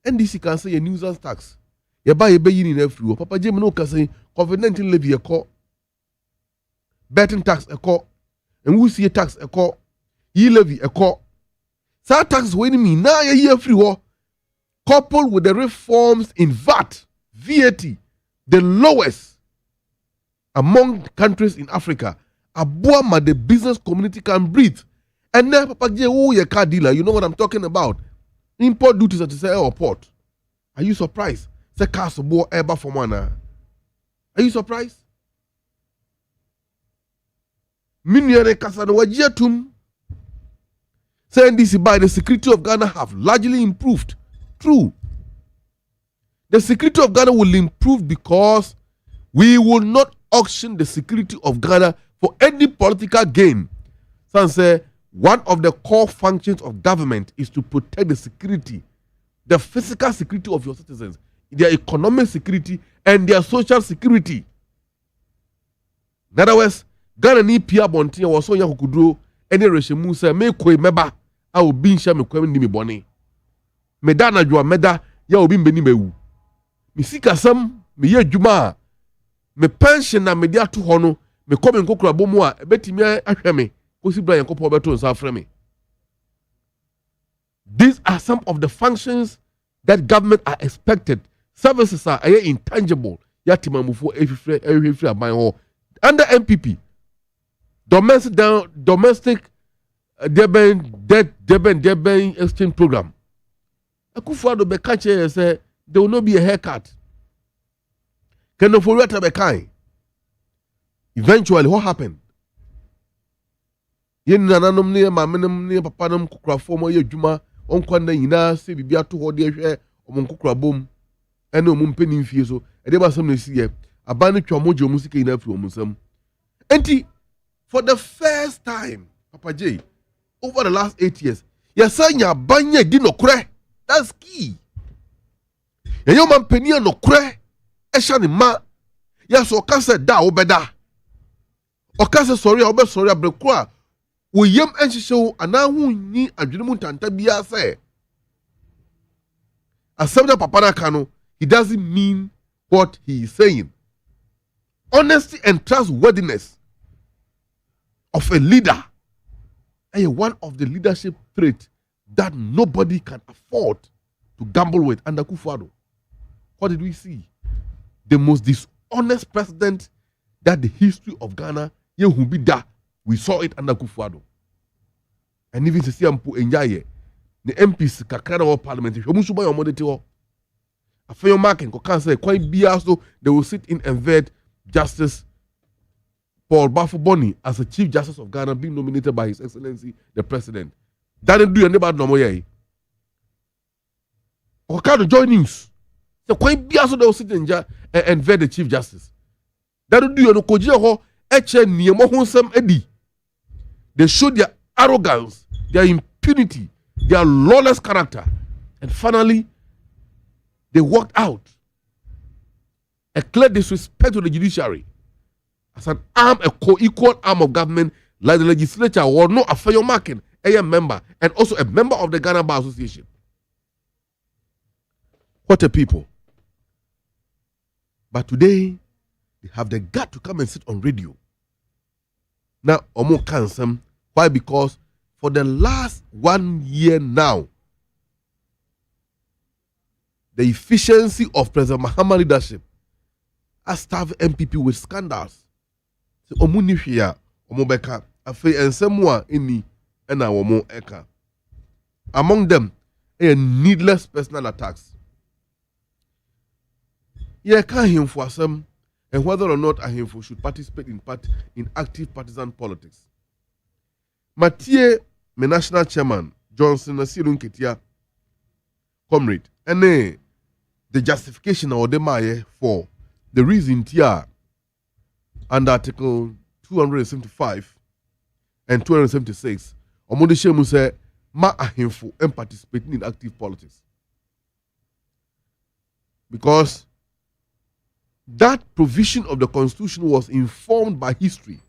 NDC can say a nuisance tax. You buy a baby in every Papa Jimino can say COVID-19 levy a call. Betting tax a call. And we see a tax a call. Ye levy a call. So tax winning me now a year free war. Coupled with the reforms in VAT, the lowest among countries in Africa. Abuama, the business community can breathe. And then Papa J, your car dealer, you know what I'm talking about. Import duties at the airport. Are you surprised? Say cars bo ever for mana. Are you surprised? Minyere kasano wajiatum. Saying this by the security of Ghana have largely improved. True. The security of Ghana will improve because we will not auction the security of Ghana for any political gain. Some say one of the core functions of government is to protect the security, the physical security of your citizens, their economic security, and their social security. In other words, Ghana ni Pia Bontia was so young who could do any regime say, me kwe meba, I will be in shame kwe ni mi boni. Meda na jua meda, ya obi mbeni mewu. Mi sika sam, mi ye juma, me pension na media tu hono, me kome nkokura bomwa, ebeti miya asheme. These are some of the functions that government are expected. Services are intangible. Under MPP, domestic deben exchange program. Akufo-Addo bekache say there will not be a haircut. Kenoforiata bekai. Eventually, what happened? Yen nananom ne mamenom ne papanom kokrafo mo ye dwuma onkwa na nyina se bibia to ho de hwe omon kokrabom ene omon mpani mfie so e de ba sam na siye aba ne twa moje omu sika ina afri omon sam enti for the first time Papa J over the last 8 years yasanya banya di nokre. That's key. Yenyo mampani nokre e sha ne ma yaso ka se da obeda o ka se sorry obe sorry abrekwa we yam enshisho anahu ni adwene tanta bia say asem da papa na kano, he doesn't mean what he is saying. Honesty and trustworthiness of a leader is one of the leadership traits that nobody can afford to gamble with under Akufo-Addo. What did we see? The most dishonest president that the history of Ghana we saw it under Akufo-Addo. And even si ampo enjaye the MPs kakra na parliament hwe musu ban omode te ho afeyo marking ko kan say kwan bia so they will sit in and vet Justice Paul Bafo-Boni as a Chief Justice of Ghana being nominated by His Excellency the President. That didn't do any bad no more ye. Or kind of joinings. The kwan bia so they will sit in and vet the Chief Justice. That didn't do no koji ho eche niemo ho nsem edi. They showed their arrogance, their impunity, their lawless character. And finally, they walked out. A clear disrespect to the judiciary. As an arm, a co-equal arm of government, like the legislature, was not a fair marking, a member, and also a member of the Ghana Bar Association. What a people. But today, they have the gut to come and sit on radio. Now, Omo Kansam. Why? Because for the last 1 year now, the efficiency of President Mahama leadership has starved MPP with scandals. So, Omuni here, Omobeka, Afe, and someone in ena Omo Eka. Among them, a needless personal attacks. Yeah, can't him for some, and whether or not a himful should participate in active partisan politics. Mathieu, my national chairman, Johnson Nasirun Ketia, comrade, and the justification or the maye for the reason tia under Article 275 and 276, Omodishemu say ma ahimfo and participating in active politics. Because that provision of the Constitution was informed by history.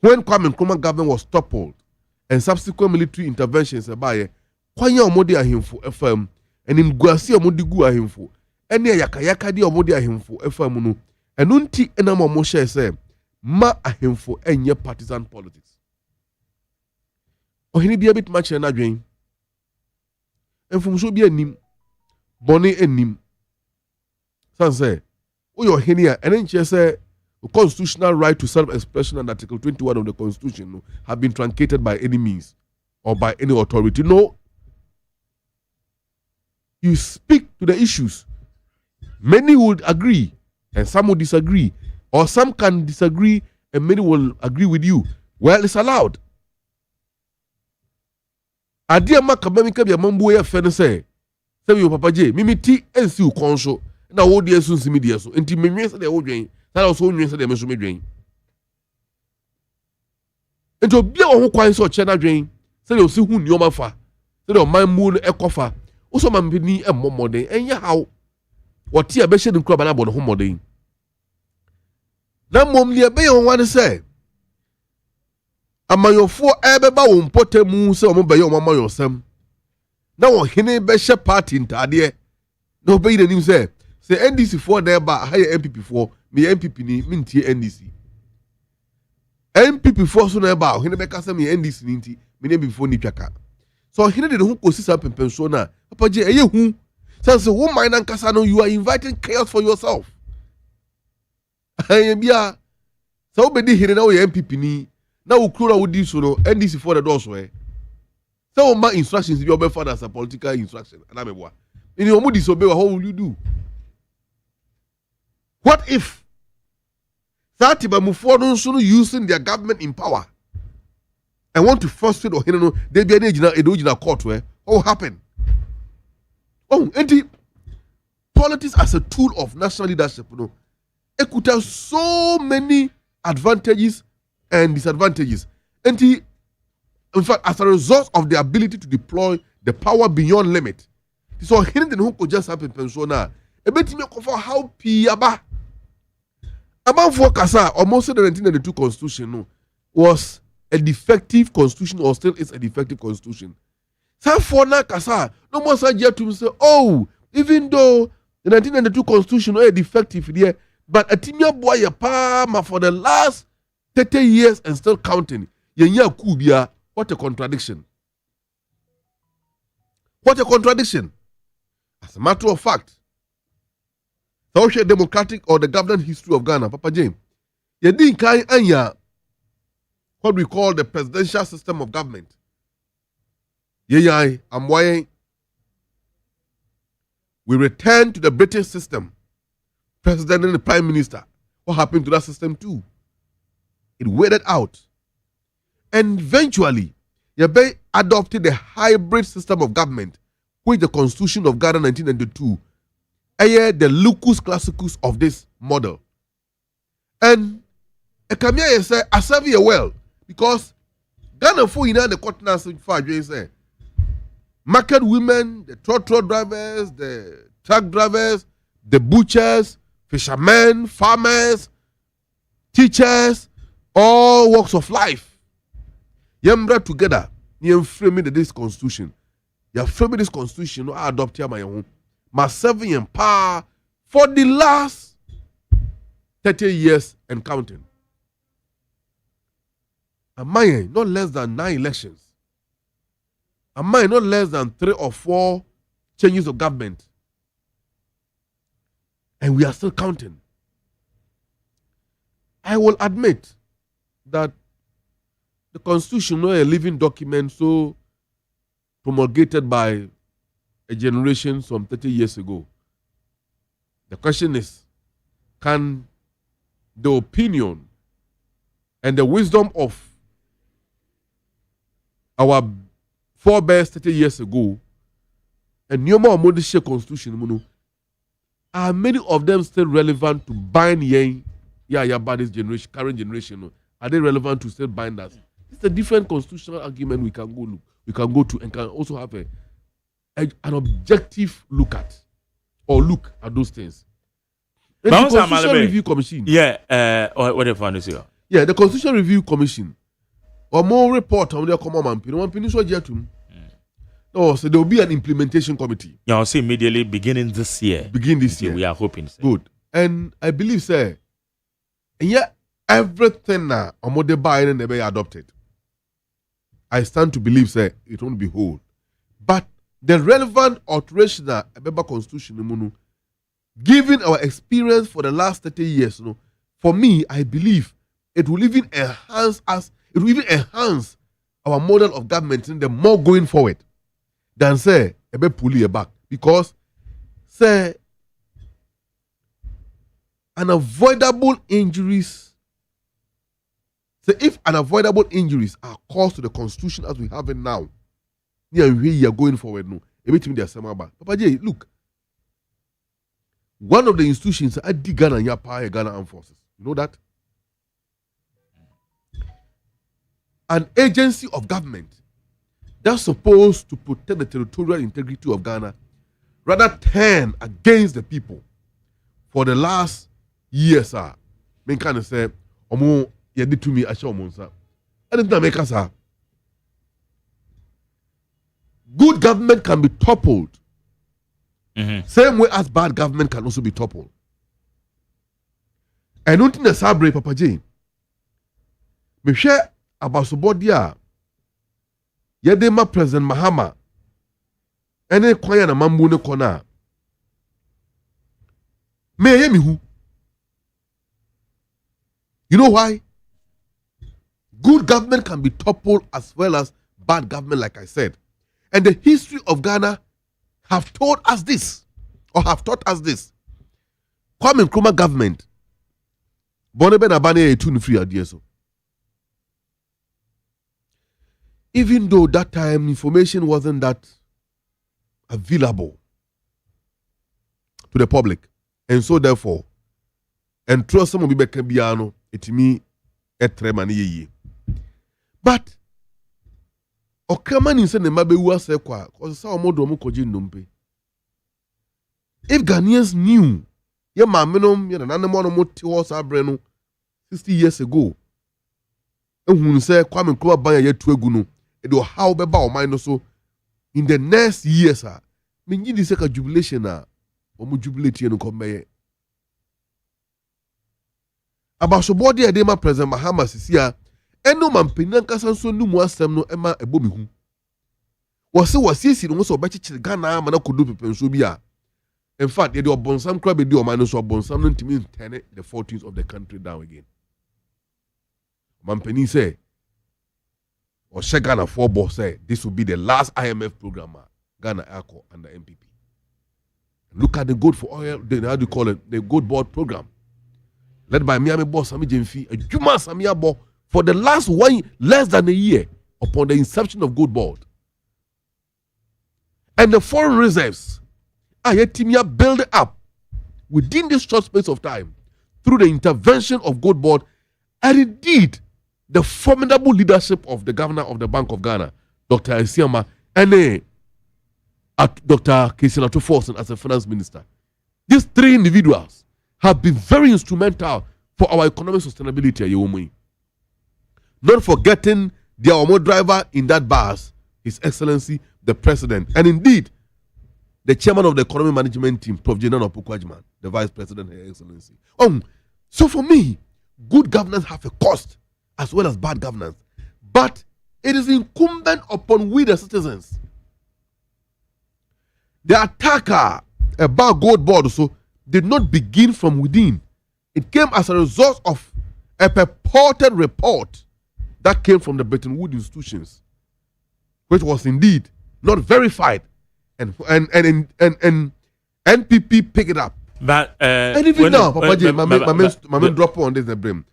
When Kwame Nkrumah government was toppled and subsequent military interventions by kwanya omode ahimfo FM and imguasi omode gu ahimfo ene yakayaka di omode ahimfo FM no enu nti enam omo share say ma ahimfo enye partisan politics. Ohini bia bit match na dwen enfumso bia nim boni enim say, oh, your henia, and then she say, the constitutional right to self-expression and Article 21 of the Constitution have been truncated by any means or by any authority. No. You speak to the issues. Many would agree, and some would disagree, or some can disagree, and many will agree with you. Well, it's allowed. Adia makamemika bia mambo ya fene say you Papa J, mimi ti ensi ukonsho. Na wo de so nsimi de so enti menwe se de wo dwen na so nwen se de me so medwen enti obi a wo ho kwan so che na dwen se de o si hu nioma fa se de o man mu no ekofa wo so man peni emmomoden enye hawo wo ti a be hye de nkura ba na bo no ho moden na mom li ebe ye ho wan se amayofo ebe ba wo mpotemu se o mo be ye o mama yosam na wo hene be hye party ntade na obe yi nanim se say NDC for there ba higher MPP for me MPP ni mintie NDC MPP for so na ba hene be kasa me NDC ni nti me MPP for ni twaka so hene de ho kosi sa pempen so na Papa J eye hu say wo man nan kasa no you are inviting chaos for yourself bia so obedi hene na wo MPP ni na wo kura wo di so no NDC for the door so so ma instructions be obe father as a political instruction ana meboa in you disobey, what will you do? What if that Tibamufor using their government in power and want to frustrate or they be an original court where what will happen? Oh, and politics as a tool of national leadership, it could have so many advantages and disadvantages. And in fact, as a result of the ability to deploy the power beyond limit. So hidden who could just happen persona. A bit me for how piaba. About for Kasa, almost the 1992 constitution was a defective constitution or still is a defective constitution. So for na Kasa, no more suggest to say, oh, even though the 1992 constitution was defective there, but a timia boy a for the last 30 years and still counting. Yenya kubia, what a contradiction. What a contradiction. As a matter of fact, social democratic or the governance history of Ghana, Papa James, you didn't carry anya what we call the presidential system of government. I'm why we return to the British system, president and the prime minister. What happened to that system too? It waited out. And eventually, Yabe adopted the hybrid system of government, which the Constitution of Ghana 1992 the lucus classicus of this model. And Ekamia say, I serve you well, because Ghana for the continent say market women, the trotro drivers, the truck drivers, the butchers, fishermen, farmers, teachers, all walks of life. Yembra together, you framing this constitution. You framing this constitution, no adopt here my own. My serving in power for the last 30 years and counting. Am I not less than 9 elections? Am I not less than 3 or 4 changes of government? And we are still counting. I will admit that the Constitution is a living document so promulgated by a generation some 30 years ago. The question is, can the opinion and the wisdom of our forebears 30 years ago and new more modern constitution, are many of them still relevant to bind by this generation, current generation? Are they relevant to still bind us? It's a different constitutional argument we can go to and can also have an objective look at those things. The Constitutional Review Commission. Yeah, what if I say? Yeah, the Constitutional Review Commission. Or more report on their common man. One peninsula jetum. No, so there will be an implementation committee. Yeah, I'll say immediately beginning this year. We are hoping. Sir. Good. And I believe, sir, and yet everything now the Biden and be adopted. I stand to believe, sir, it won't be whole. But the relevant alteration that a constitution, given our experience for the last 30 years, for me, I believe it will even enhance us. It will even enhance our model of government in the more going forward than say a bit pull back, because say unavoidable injuries. Say if unavoidable injuries are caused to the constitution as we have it now, we are going forward no. Papa J, look. One of the institutions at the Ghana Ghana Armed Forces. You know that? An agency of government that's supposed to protect the territorial integrity of Ghana rather turn against the people for the last years. I kind of say, Omo, you did to me, I show Monsa. I didn't make us. Good government can be toppled. Same way as bad government can also be toppled. I don't think the Sabre Papa J. Me share about Sobodia. Yedema President Mahama. Ene kwaya na mambu ne kona. Me ye mi hu. You know why? Good government can be toppled as well as bad government, like I said. And the history of Ghana have taught us this. Kwame Nkrumah government. Bonebe na bane etun free idea so. Even though that time information wasn't that available to the public, and so therefore, and trust some of people can be ano etimi etremani ye. But Okramani said the Mabewa se kwa because sa omodo mu koji nompe. If Ghanaians knew, ye mamenom ye nanamo no moti horse abreno 60 years ago, ehun say Kwame Nkrumah ban ye tu egu no, e do how beba o man no so in the next years me nyi di se ka jubilation omo jubilate ye no komeye. About so body e dey ma President Mahama sisia eno mampenan kasa so numu asem no ema ebomi hu. Wasi no so obechichire Ghana ma na kodo pepenso bi a. In fact, they do bonsam crab do man so bonsam no ntimi turn the fortunes of the country down again. Mampeni say or Ghana for boss say this will be the last IMF program Ghana Echo under MPP. Look at the gold for oil, how do you call it? The gold board program. Led by Miami boss Sami Jemfi, a Juma Samia Bo for the last less than a year upon the inception of gold board. And the foreign reserves Timia build up within this short space of time through the intervention of Gold Board and indeed the formidable leadership of the governor of the Bank of Ghana, Dr. Isiama, and Dr. Kesina Forson as a finance minister. These three individuals have been very instrumental for our economic sustainability. Not forgetting their Omo driver in that bus, His Excellency the President, and indeed the chairman of the economic management team, Prof. Jenan Opoku-Agyeman, the vice president, Her Excellency. So for me, good governance have a cost as well as bad governance. But it is incumbent upon we the citizens. The attacker about Gold Board so did not begin from within. It came as a result of a purported report that came from the Bretton Woods institutions, which was indeed not verified. And NPP picked it up But and even now, Papa J, my drop on this the brim.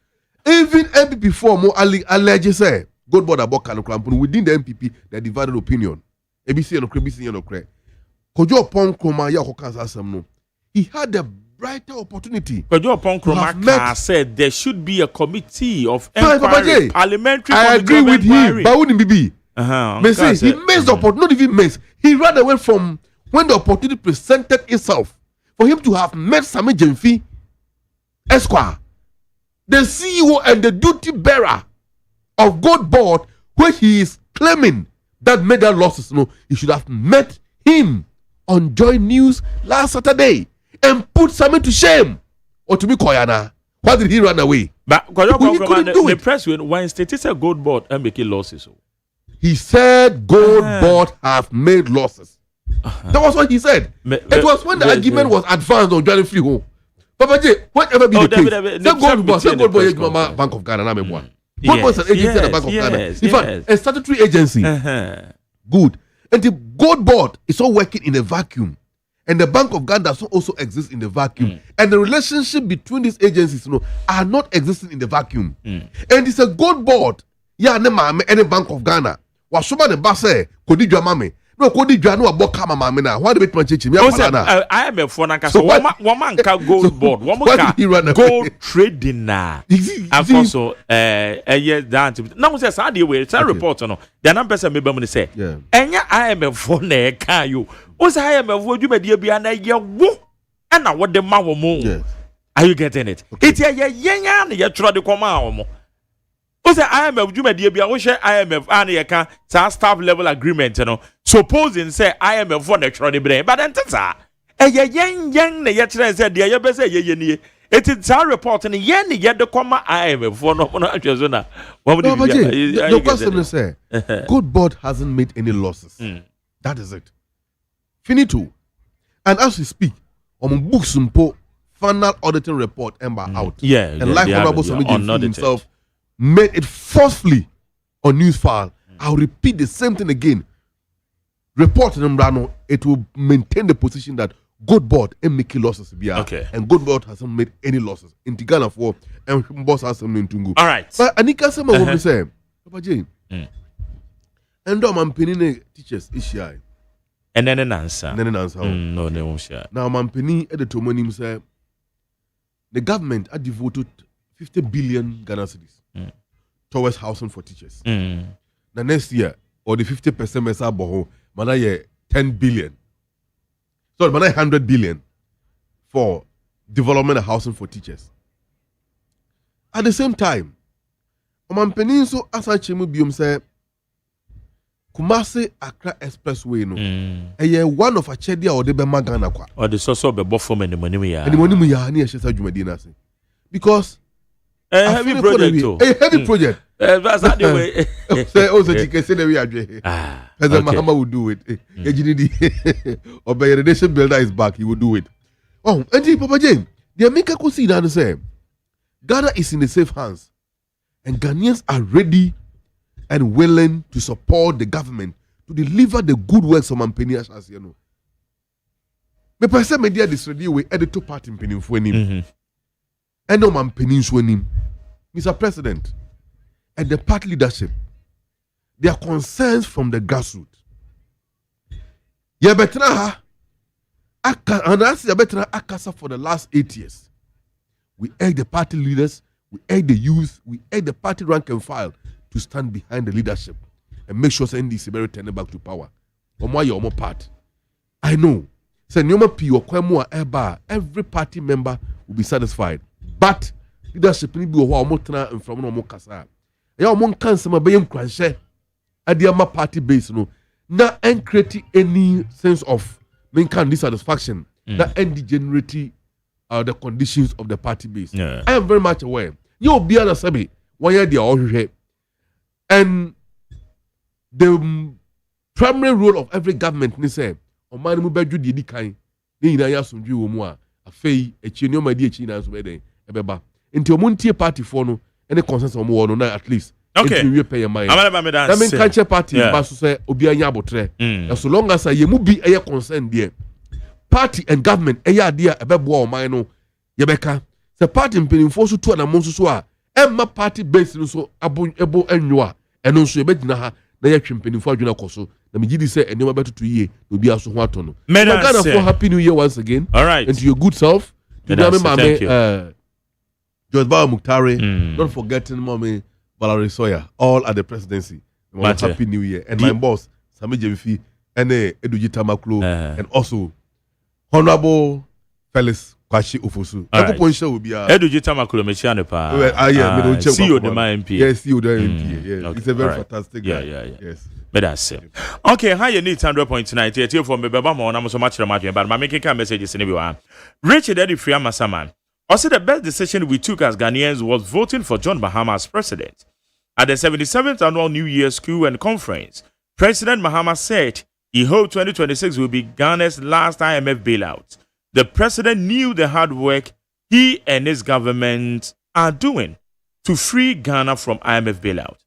Even MPP form more allege say God board about Kano within the MPP they divided opinion. ABC and ABC and Okre. Kojo Pong Kroma ya hokansa asem no. He had a brighter opportunity. Kojo Pong Kroma said there should be a committee of inquiry, parliamentary. I agree with him. But wouldn't be. He missed the opportunity. Not even missed. He ran away from when the opportunity presented itself for him to have met Sami Jemfi Esquire, the CEO and the duty bearer of God Board, where he is claiming that made that losses. No, he should have met him on Joy News last Saturday and put Sami to shame. Or to be Koyana, why did he run away? But the press when stated a God Board and making losses. He said God Board have made losses. That was what he said. It was when the argument was advanced on Johnny Free Home. Papa J, whatever be the case, say God Board, Bank of Ghana, God Board is an agency at the Bank of Ghana. In fact, a statutory agency. Good. And the God Board is all working in a vacuum. And the Bank of Ghana does also exist in the vacuum. And the relationship between these agencies are not existing in the vacuum. And it's a God Board. Yeah, any Bank of Ghana. Wasoma the Basse, Kodidra Mame. No, Kodidra no about Kama Mamina. Why the bit manchim? I am a phone and so one can Gold Board. One can gold trading now. And also, a year down to now says I deal with it's a report on the numbers I may say. And yeah, I am a phone can you. Was I am a would you be a year woo and now what the man will. Are you getting it? It's a young and you try to come out. What's the IMF? You may be a wish IMF and you can staff level agreement, supposing say IMF for the extra brain, but then that's a young, the yesterday said, the other say, it is our report and yen yet the comma IMF for no Arizona. What would you question say? Good Board hasn't made any losses. That is it. Finito. And as we speak, on books final auditing report out. Yeah, and like Honorable Samiji himself made it forcefully on news file. I'll repeat the same thing again. Report in Mbrano, it will maintain the position that Good Board and making losses. Okay. And Good Board hasn't made any losses. In Tigana for and boss has some in Tungu. All right. But Anika Sama will say, Papa Jane. And I'm penny teachers issue. And then an answer. No, they won't share. Now I'm penny at the Tomonim say the government had devoted 50 billion Ghana cedis towards housing for teachers. The next year, or the 50% mesa boho, mana 10 billion. So mana 100 billion for development of housing for teachers. At the same time, Oman Peninso Asanchemu Bium say Kumasi Accra Expressway one of a chedia or the Bema Ghana kwa. Or the source of the buffer and the money and the money we are near Shesa Jumadina. Because a heavy project. A heavy project. That's not the way. Say also you say the way I as a Mahama would do it. Or by a nation builder is back, he will do it. Oh, and Papa Jane, the America could see that and say Ghana is in the safe hands. And Ghanaians are ready and willing to support the government to deliver the good works of Mampenias as you know. The person media this radio way editor party in Penin for him. And no Mampenians for him. Mr. President, and the party leadership, there are concerns from the grassroots. Yabetra and that's Yabetra Akasa for the last 8 years. We urge the party leaders, we urge the youth, we urge the party rank and file to stand behind the leadership and make sure NDC will return back to power. Your part. I know. Every party member will be satisfied. But leadership need be and from no kasa. Ya mon kan sama bayem kwanhye adiama party base no na and create any sense of mankind dissatisfaction that and degenerate the conditions of the party base. I am very much aware. You be an asabi one year they are and the primary role of every government ni say o man mu bedwu di kan ni nyina ya somdwe wo mu a afei echi ni o ma di echi na so be den ebeba nti o montie party for no any consensus on one at least. Okay. We pay your mind. That means cancer party but so say obi anya abotre. So long as you mu be a concern there. party and government ɛyɛ adeɛ a ɛbɛboa ɔman no yɛbɛka sɛ party mpanyinfoɔ so tu anamɔ nso so a ɛmma party base no so abo ɛnwo a ɛno nso yɛbɛgyina ha na yɛtwe mpanyinfoɔ adwene akɔ so na megye di sɛ nneɛma bɛtoto yie na obi aso ho atɔ no Ghana happy new year once again. All right. And to your good self. Thank you. George Bawa Muktare, not forgetting mommy Valerie Sawyer, all at the presidency. Happy new year. And my boss, Sami Jevifi, and Eduji Tamaklo, and also Honorable Felix Kwashi Ufosu. Right. Will be Eduji Tamaklo Mechianepa. CEO the MP. Yes, CEO the MP. Yes. It's a very fantastic guy. Yes. But that's it. Okay, how you need 100.9. Here for me, Baba Mon, I'm so much but my making messages in everyone. Richard Eddie Friama Saman. Also, the best decision we took as Ghanaians was voting for John Mahama as president. At the 77th annual New Year School and Conference, President Mahama said he hoped 2026 will be Ghana's last IMF bailout. The president knew the hard work he and his government are doing to free Ghana from IMF bailout.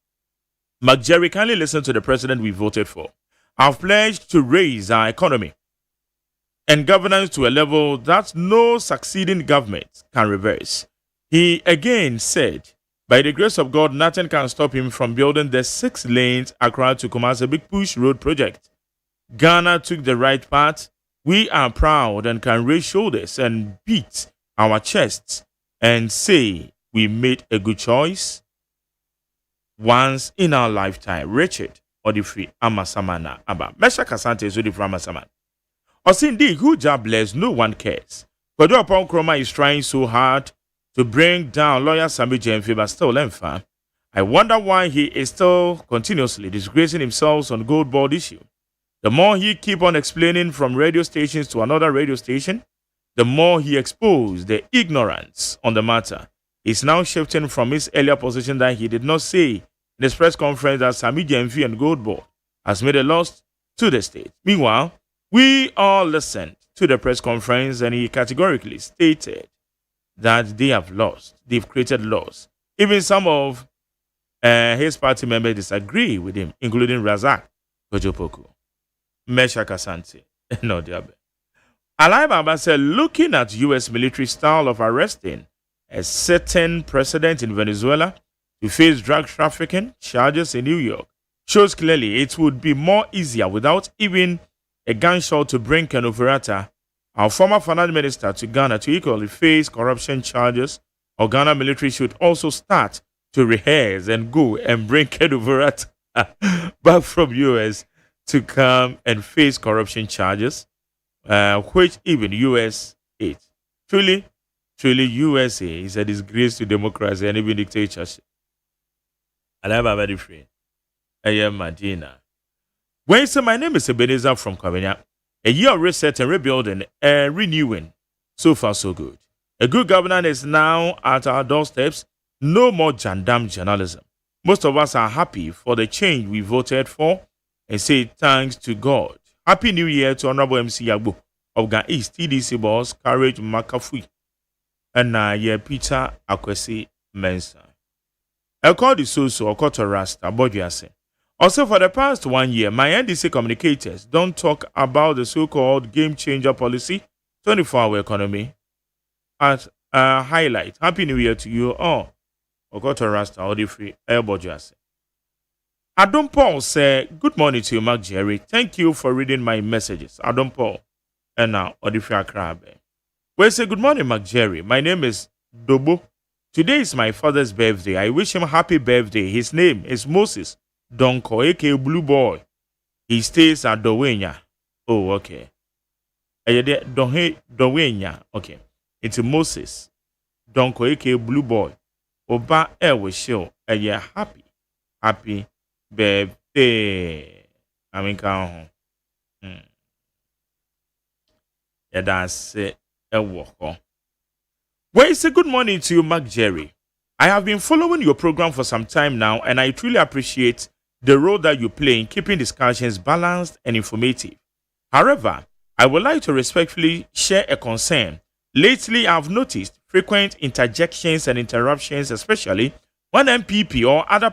Jerry, kindly listen to the president we voted for. I've pledged to raise our economy and governance to a level that no succeeding government can reverse. He again said, by the grace of God, nothing can stop him from building the 6 lanes Accra to Kumasi Big Push Road project. Ghana took the right path. We are proud and can raise shoulders and beat our chests and say we made a good choice once in our lifetime. Richard Odifri Amasamana Abba. Mesha Kasante is Odifri Amasaman. Osindi, who job bless, no one cares. Kodo Upon Kroma is trying so hard to bring down lawyer Sami Jemfi, but still Lemfa. I wonder why he is still continuously disgracing himself on gold board issue. The more he keep on explaining from radio stations to another radio station, the more he exposed the ignorance on the matter. He's now shifting from his earlier position that he did not say in his press conference that Sami Jemfi and Gold Board has made a loss to the state. Meanwhile, we all listened to the press conference and he categorically stated that they have lost. They've created loss. Even some of his party members disagree with him, including Razak Kojopoku, Mesha Kasante, no Diabe. Alai Baba said, looking at U.S. military style of arresting a certain president in Venezuela to face drug trafficking charges in New York shows clearly it would be more easier without even a gunshot to bring Ken Ofori-Atta, our former finance minister, to Ghana to equally face corruption charges. Or Ghana military should also start to rehearse and go and bring Ken Ofori-Atta back from U.S. to come and face corruption charges, which even U.S. hates. Truly, USA is a disgrace to democracy and even dictatorship. I am very free. I am Medina. When say my name is Ebenezer from Kawenya, a year of reset and rebuilding and renewing. So far, so good. A good governance is now at our doorsteps. No more jandam journalism. Most of us are happy for the change we voted for and say thanks to God. Happy New Year to Honorable MC Yagbo of Ghana East TDC boss Courage Makafui and Peter Akwesi Mensa. I call the so-so Okoto Rasta Bodriase. Also, for the past 1 year, my NDC communicators don't talk about the so-called game changer policy, 24-hour economy, at a highlight. Happy New Year to you all. Okoto Rasta Odifri Bodriase. Adam Paul said, good morning to you, Mark Jerry. Thank you for reading my messages. Adam Paul. And now, Odifri Akrabe. Well, say good morning, Mark Jerry. My name is Dobo. Today is my father's birthday. I wish him happy birthday. His name is Moses Donko, aka Blue Boy. He stays at Dowenya. Oh, okay. Dowenya. Okay. It's Moses Donko, aka Blue Boy. Oba Ewe Show. Happy birthday. I mean, count. Yeah, that's it. Well, it's a good morning to you, Mark Jerry. I have been following your program for some time now, and I truly appreciate the role that you play in keeping discussions balanced and informative. However, I would like to respectfully share a concern. Lately, I've noticed frequent interjections and interruptions, especially when MPP or other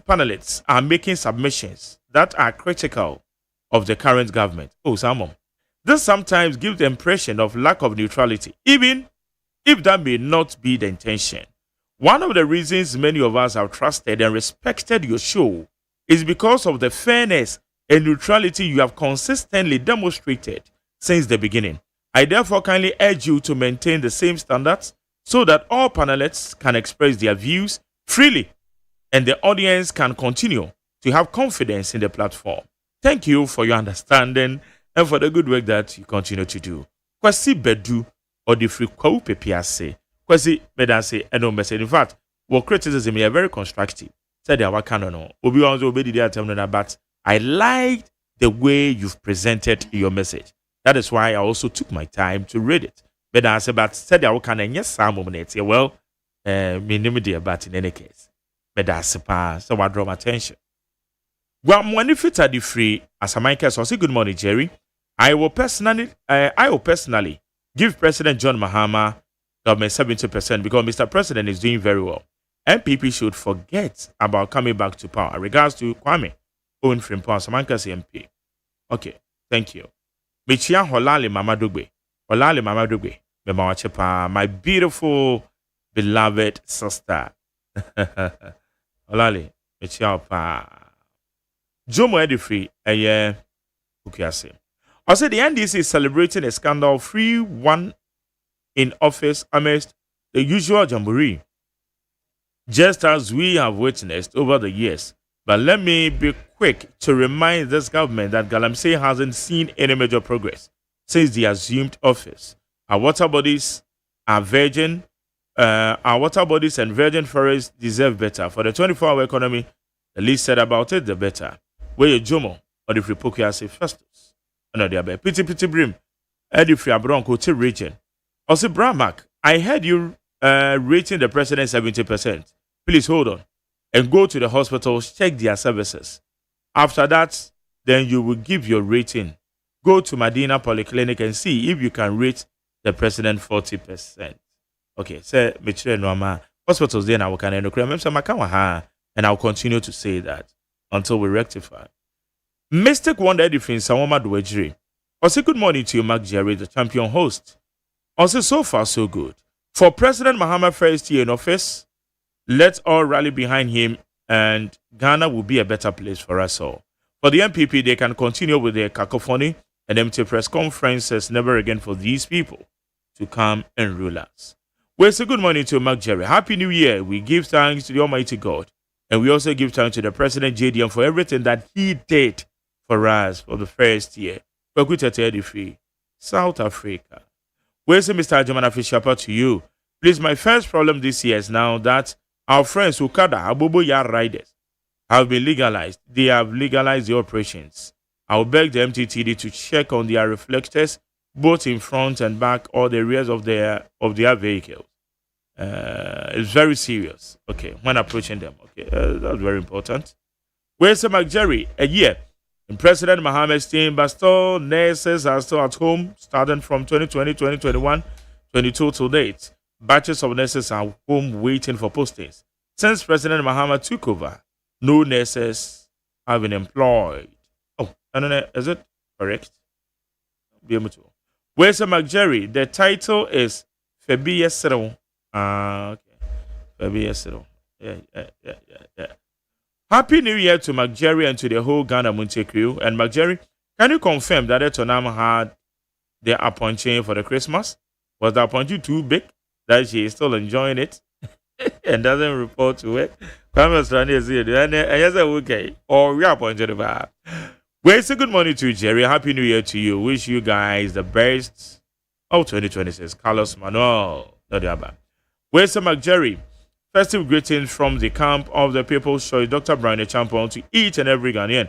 panelists are making submissions that are critical of the current government. Oh, Samo. This sometimes gives the impression of lack of neutrality, even if that may not be the intention. One of the reasons many of us have trusted and respected your show is because of the fairness and neutrality you have consistently demonstrated since the beginning. I therefore kindly urge you to maintain the same standards so that all panelists can express their views freely and the audience can continue to have confidence in the platform. Thank you for your understanding and for the good work that you continue to do. Kwasi Bedu or the free kwa pepiase. Kwasi Medase and no message. In fact, what criticism is very constructive. Said they are no. Obi wanzo obedi dia temno but I liked the way you've presented your message. That is why I also took my time to read it. Medase but said they are yes some moment. Well, me name dear but in any case. Medase pa so I draw my attention. Well, when if it's the free, as a Michael so say good morning, Jerry. I will personally give President John Mahama government 70% because Mr. President is doing very well. MPP should forget about coming back to power. Regards to Kwame, Owen Frimpong, Samanka's MP. Okay, thank you. Michia Holali Mama Dugbe. Holali Mama Dugbe. Mama Wachepa, my beautiful, beloved sister. Holali, Michia Pa. Jomo Edifree, Ukiase. Also, the NDC is celebrating a scandal-free one in office amidst the usual jamboree, just as we have witnessed over the years. But let me be quick to remind this government that Galamsey hasn't seen any major progress since the assumed office. Our water bodies and virgin forests deserve better. For the 24-hour economy, the least said about it, the better. Where you Jomo or the free Pokiase Festus. Another day, pity brim. Eddie free Abronco to region. Also, Bramak, I heard you rating the president 70%. Please hold on and go to the hospitals, check their services. After that, then you will give your rating. Go to Medina Polyclinic and see if you can rate the president 40%. Okay, say Michelle Norma hospitals then I will can and I'll continue to say that until we rectify. Mystic Wonder Defense Sawama Dwejiri. Also, good morning to you, Mark Jerry, the champion host. Also, so far, so good. For President Mahama first year in office, let's all rally behind him and Ghana will be a better place for us all. For the MPP, they can continue with their cacophony and empty press conferences, never again for these people to come and rule us. Well, so good morning to you, Mark Jerry. Happy New Year. We give thanks to the Almighty God. And we also give thanks to the President JDM for everything that he did for us for the first year. South Africa. Where's Mr. Agyemang official to you? Please, my first problem this year is now that our friends Ukada, Abobo Yard riders have been legalized. They have legalized the operations. I will beg the MTTD to check on their reflectors, both in front and back or the rears of their vehicles. It's very serious. Okay, when approaching them. Okay, that's very important. Where's McJerry? A year. In President Mohammed's team, but still nurses are still at home, starting from 2020, 2021, 22 to date. Batches of nurses are home waiting for postings. Since President Mohammed took over, no nurses have been employed. Oh, I don't know, is it correct? Where's McJerry? The title is Febi Yesero. Okay. Febi Yesero. Yeah. Happy New Year to McJerry and to the whole Ghana Montie crew. And McJerry, can you confirm that Etonam had their appointee for the Christmas? Was the appointee too big that she is still enjoying it and doesn't report to work? Okay. Or we appointed her. Well, say good morning to Jerry. Happy New Year to you. Wish you guys the best of 2026. Carlos Manuel. Well, say McJerry. Festive greetings from the camp of the People's Choice, Dr. Brian Champon, to each and every Ghanaian,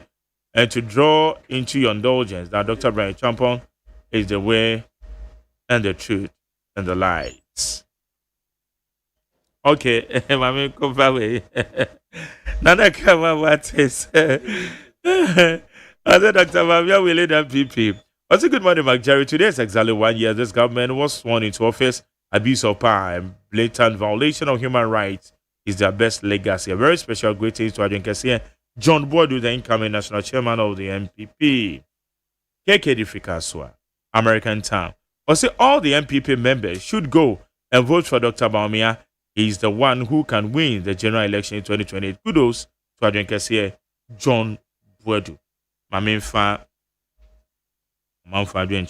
and to draw into your indulgence that Dr. Brian Champon is the way and the truth and the light. Okay, Mami, come away. Nana, come on, what is? Other Dr. Mavia will lead MPP. Also, good morning, McJerry. Today is exactly 1 year this government was sworn into office. Abuse of power and blatant violation of human rights is their best legacy. A very special greetings to Adrian Kessier, John Boadu, the incoming national chairman of the MPP. KKD Fikaswa. American Town. Or say all the MPP members should go and vote for Dr. Baumia. He is the one who can win the general election in 2028. Kudos to Adrian Kessier, John Buedu. Mamfa Adrian.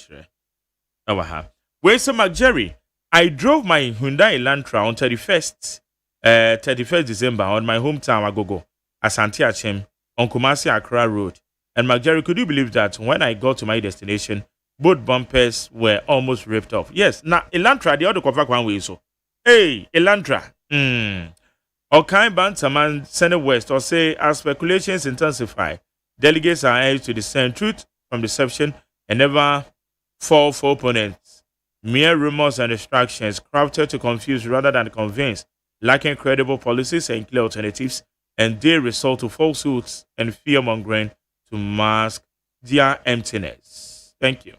Where's Jerry? I drove my Hyundai Elantra on 31st December on my hometown Agogo, Asante Achem, on Kumasi Accra Road. And Jerry, could you believe that when I got to my destination, both bumpers were almost ripped off? Yes, now Elantra, the other cover one way so. Hey, Elantra. Okay, Bantaman, Senate West, or say, as speculations intensify, delegates are urged to discern truth from deception and never fall for opponents. Mere rumors and distractions crafted to confuse rather than convince, lacking credible policies and clear alternatives, and they resort to falsehoods and fear-mongering to mask their emptiness. Thank you.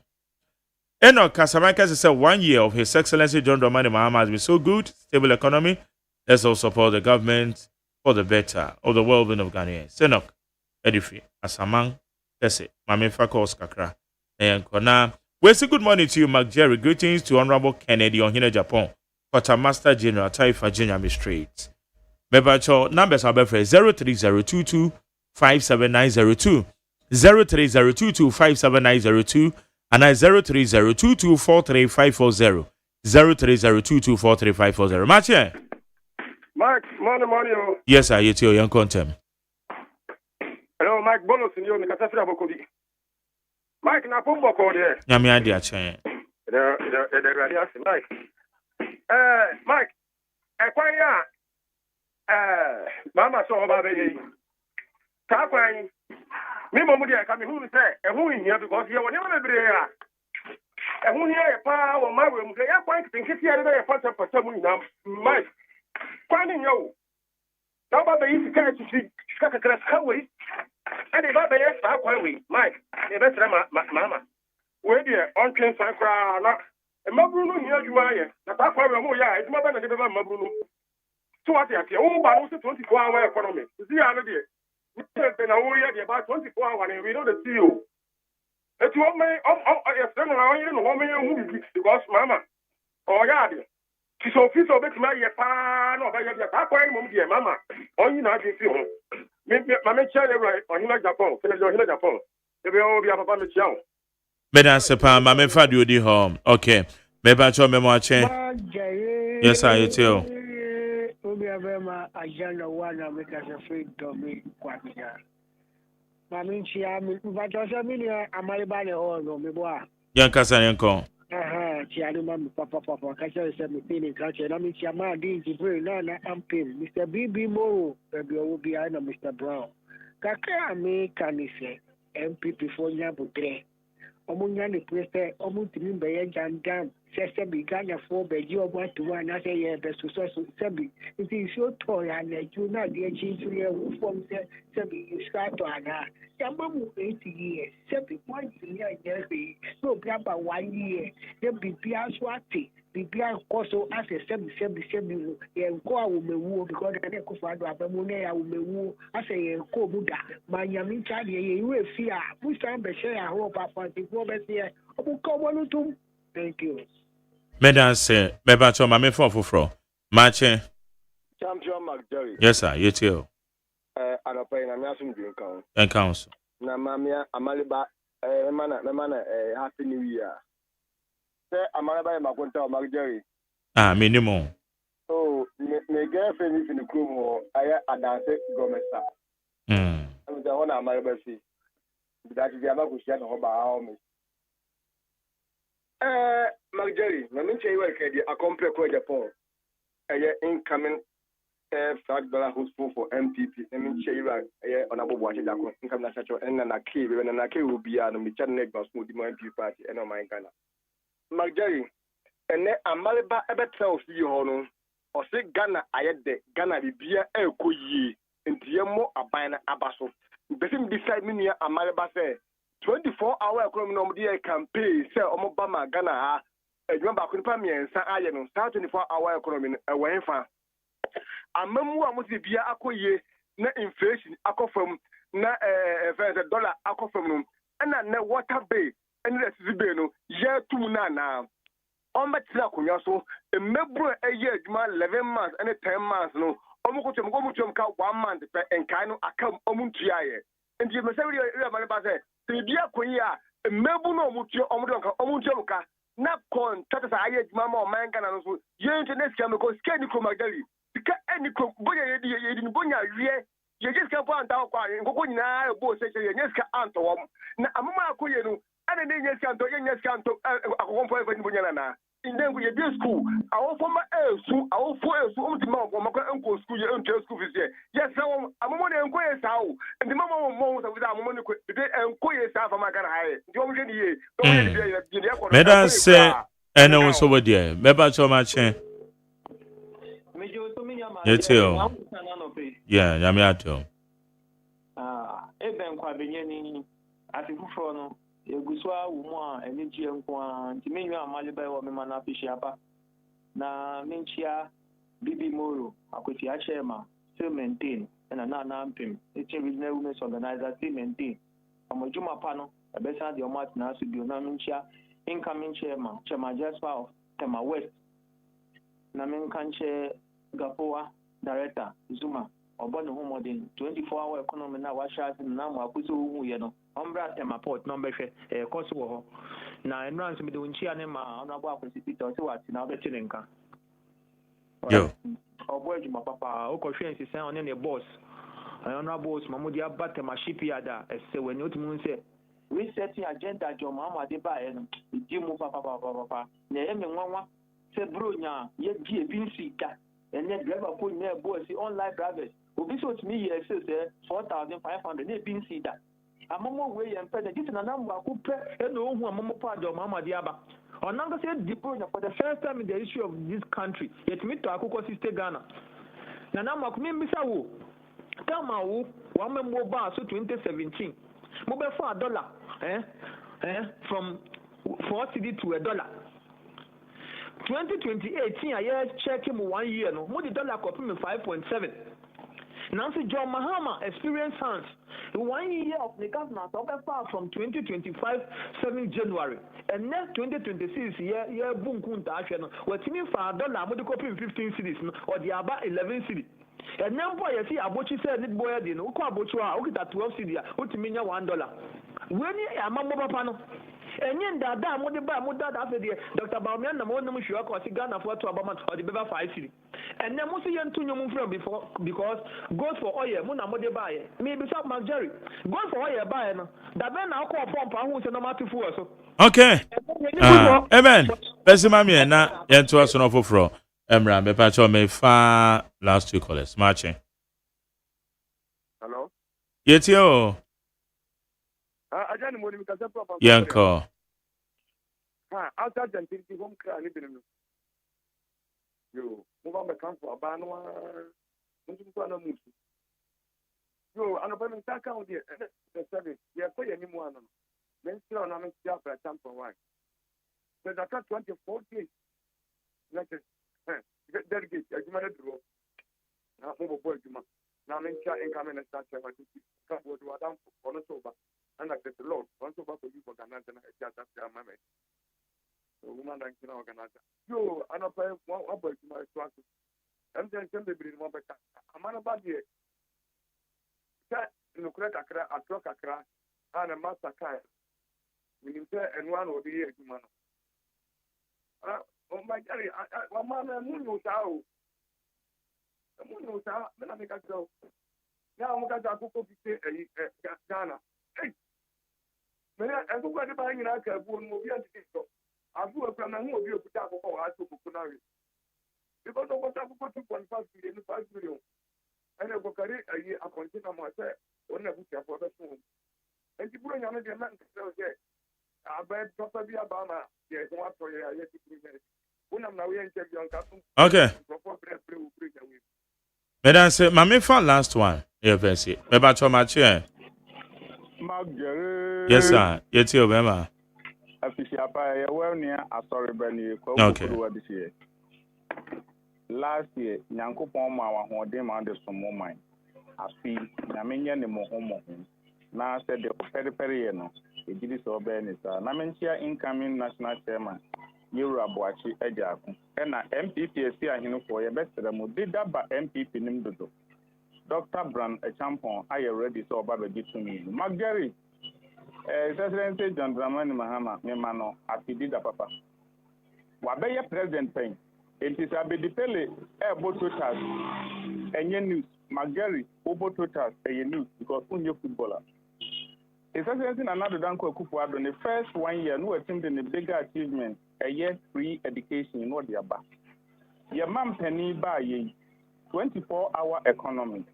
Enoch Casablanca said 1 year of His Excellency John Dramani Mahama has been so good, stable economy. Let's all support the government for the better of the well-being of Ghanaians. Enoch Edifi Asamang Tese Mame Fakos Kakra and Kona. We say good morning to you, Mark Jerry. Greetings to Honorable Kennedy on Hina Japan, Quartermaster General Taifa Jinyami Street. Mebacho numbers are 03022 57902, 03022 57902, and 03022 43540, 03022 43540. Match here. Mike, morning. Yes, I hear you, young contem. Hello, Mike Bolos in you, Nikasafra Bokodi. Mike, na pumbo kode. Nyami adi achen. Mike. Mike, kwanya mama so ba be ta kwan me mo mudi aka me hu say hu hia because ye woni ma bebre ya hu hia pa wo ma we mu say ya kwan kinkiti ya be fata fata mu nyam Mike kwan ni yo na ba be yi sika chi sika kra skawi ade ba be ya sa kwan we Mike e be tra mama we de on twen san kra na mabru no hia adwuma ye na ta kwan we mu ya adwuma ba na de be mabru no so what you say oh ba no 24-hour economy see ya no de na wo ya de ba 24-hour and we know the CEO et you me yes no na you know me hu because mama oh ya de so fit so bet my ye pa no ba ya de ta kwan mum de mama onyi na de fi ho me chere right on hina Japan fele on hina Japan e be o bia papa me chia Medan sepa mama fa di odi home okay me ba cho me mo achen yes I tell Obiabema ajana wana mekasa freedom kwakya. Mami chia mi vatosha mini amaliba le hono meboa. Yankasa yanko. Chia ni mami papa kacha se mi pini kacha na mi chia ma di jibre na ampim Mr. BB Mo baby obi na Mr. Brown. Kaka mi kanise MPP for nyabutre. Omunya ni preste omutimi beye jandam. Sese bi Ghana for beji obo to one na say ye be so sebi it is so toy and you na dey change you from sebi you start to ana yamamu 8 years sebi point year be so graba 1 year the bibia swati bibia koso as a sebi ye nko awumewu because na ko fado abamu na ya awumewu as ye nko buda manyami cha de ye we fia musta be share ya ho papa ti go be se obu ko wonu tum. Thank you. Medan say, meba cho mame foforo. Mache. Champion Mark Jerry. Yes sir, you too. Anopay na miasum dwen kan. En council. Na mamia amaliba memana happy new year. Say amaliba makonta Mark Jerry. Minimum. Oh, me girlfriend is in the room aya adanse gomesa. I'm the one amaliba see. That is the amakushia no ba hawo. Mark Jerry, na minche iwe kedi a compare kwa Japan. Incoming $5 hostful for MPP. Na minche iwe honorable Bwache Dako. Income na chacho na key na key will be no mi channel neck smooth the MPP party and my Ghana. Mark Jerry, ene amaliba ebe tell fi ho o se Ghana ayede Ghana bibia ekoyi ntiye mo aban na abaso. Besim decide me near amaliba say 24-hour economy no dey campaign say omobama Ghana ha edwuma ba kunipa miensa aye no 24-hour economy e wen fa amamu amuti bia akoye na inflation akofam na $dollar akofam no na water bay ɛne dɛ sisi bee no yɛ tum na na ɔmbɛtena akonnwa so mmɛburo ɛyɛ adwuma 11 months ɛne 10 months no ɔmo ka 1 month pɛ nkae no aka ɔmo ntuaeɛ nti mɛsɛ wi ama ne ba sɛ biribi akɔyi a mmɛbu no ɔmo ntua ka na kɔntata sa ayɛ adwuma ma ɔman Ghana no so yɛnkyɛ ne sika mɛkɔ sika ni kurom agari sika ɛni kurom bonya yɛdi no bonya awie yɛgye sika po anta kɔ a nkɔkɔ nyinaa ɛbɔ sɛ yɛnyɛ sika antɔ wɔm na amama akɔyɛ no ɛna ne nyɛ sika antɔ yɛnyɛ sika antɔ akɔkɔ mpo ɛfɛ ni bonya nana ndengu yɛdi school awofo ma awofo ɔmo ti ma ɔmo kɔ nkɔ school yɛ ntɔ school fi sɛ yɛsɛ wɔm amama ne nkɔ yɛ saa o nti mama wɔn sɛ amama ne kɔ de nkɔ yɛ saa fama Ghana ha yɛ nti wɔn hwɛ ni yɛ Medan say ene wo so wodie meba choma chen yetio yeah nyame ato eben kwa benyeni atifufro no eguswa wumu a enijie nko a nti menyu amale bai wo me mana fishi apa na menchia bibi moro akwati a chairman still maintain na mpim it's regional women's organizer still maintain amojuma pa no ebesa de omat na so bio na menchia incoming chairman Jasper of Tema West na menkanche Gapoa director Zuma obono ho modern 24-hour economy na wa share na mo akuso hu ye no ombra Tema port no behwe course wo ho na enrance me de unchia ne ma onabo akwesi Peter so wati na obeti nka yo obo ejuma papa o ko hwe nsisen one ne boss onabo boss mamudi abata ma shipyard a ese weni otimu nse resetting agenda jo mama de ba no di mu papa na eme nwanwa se bronya ye bi ebinsi ka ene driver ko na boss online drivers obi so to me ye say 4500 na ebinsi da amamo we ye mpe de na namba ko pe ene ohun amamo pa jo mama de aba onanga say di bronya for the first time in the history of this country yet me to akoko sister Ghana na namba ko me mbisa wo kama wo wa membo ba so 2017 mo be for $1 from 40 to $1 2018 I check him 1 year no mo the dollar copy me 5.7 Nancy John Mahama experience hands 1 year of the government so far from 2025 7 January and next 2026 year boom kunta ahwe no what mean for $1 mo the copy 15 cities no or the about 11 cities and now boy you see abochi say need boy dey no ko abochi a o kita 12 cities o ti menya $1 when you amamo papa no enye ndada mo de ba mo dada afi de Dr. Baumian na mo num hwe ko si Ghana for to abama or the beba 5 cities and then mo see yentu nyum from before because goes for oil mo na mo de ba ye me be some Jerry goes for oil ba no da be na ko pump ahu se no matifu so okay amen pesima me na yentu aso no foforo emra me pa cho me fa last two callers marching hello yetio ajani mo ni kasa papa yanko after the home cry ni binu yo mo ba me kan for aba no mo tu ko na musu yo anopa me ta kan de the service ye ko ye ni mo ano men still na me sia for champion one so that 24 days like delegate ajuma na duro na mo bo ajuma na men sia income na start for ka bo do adam for no so ba and like the Lord once over for you for Ghana na just after mama so woman dan kina organize yo anopa one boy to my class am then send the bring one better amana ba die ka no kura kakra atro kakra ana master kai we need to and one will be ajuma no oh my god wa mama munu sao me na me ka go ya mo ka ta ko ko fi Ghana mena enko kwa de ba nyina ka bu no obi anti so afu akra na hu obi okuta akoko wa aso kuku na we because of what akoko 2.5 billion 5 million ene go kare ayi akonti na mo se onna buti afo be so enti buro nyame de man se abai papa bi aba ma ye ho ato ye aye ti buro unam na we interview nka okay medan say mama fa last one you fancy me ba cho ma che yes sir yeti obema afisi apa ye well near asori bani ko ko this year last year nyankopon ma wa ho de ma de somo man afi na menye ne mo ho na se de pere no ejidi so obeni sa na menchia incoming national chairman Yura Boachi Ejaku na MPPSC ahinufo ye besere mu didaba MPP nim dodo Dr. Brand Echampon aye ready so oba be tumi Magari Excellency John Dramani Mahama memano afidida papa wa be ye president pen enti sa be dipele bototas enye news Magari obototas enye news because unye footballer Excellency Nana Danko Akufo-Addo the first 1 year no attempt in the bigger achievement a year free education in what they are back. Your mom penny by ye 24-hour economy.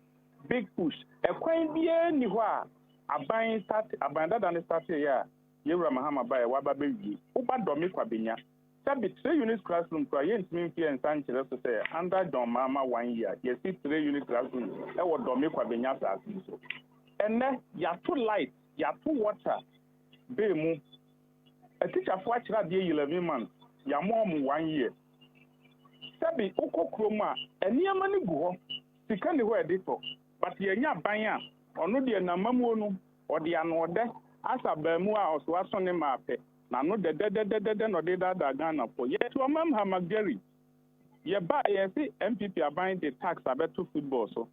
Big push. A coin be anywhere. A buying start a banded and start here. Yura Mahama by a waba baby. Uba domi kwabinya. Sabi 3 units classroom for yen mean fear and Sanchez to say under Don Mama 1 year. Yes, 3 units classroom. That was domi kwabinya. And then you are too light. You are too water. Bemu. A teacher for 11 months. Ya mom 1 year. Sabi oko kroma eniama ni go sika ni ho edito but ye nya ban a ono de na mamu onu ode ano ode asa ba mu a oso aso ne mape na no de no de da Ghana for ye to mam ha Magari ye ba ye si MPP aban the tax abeto football so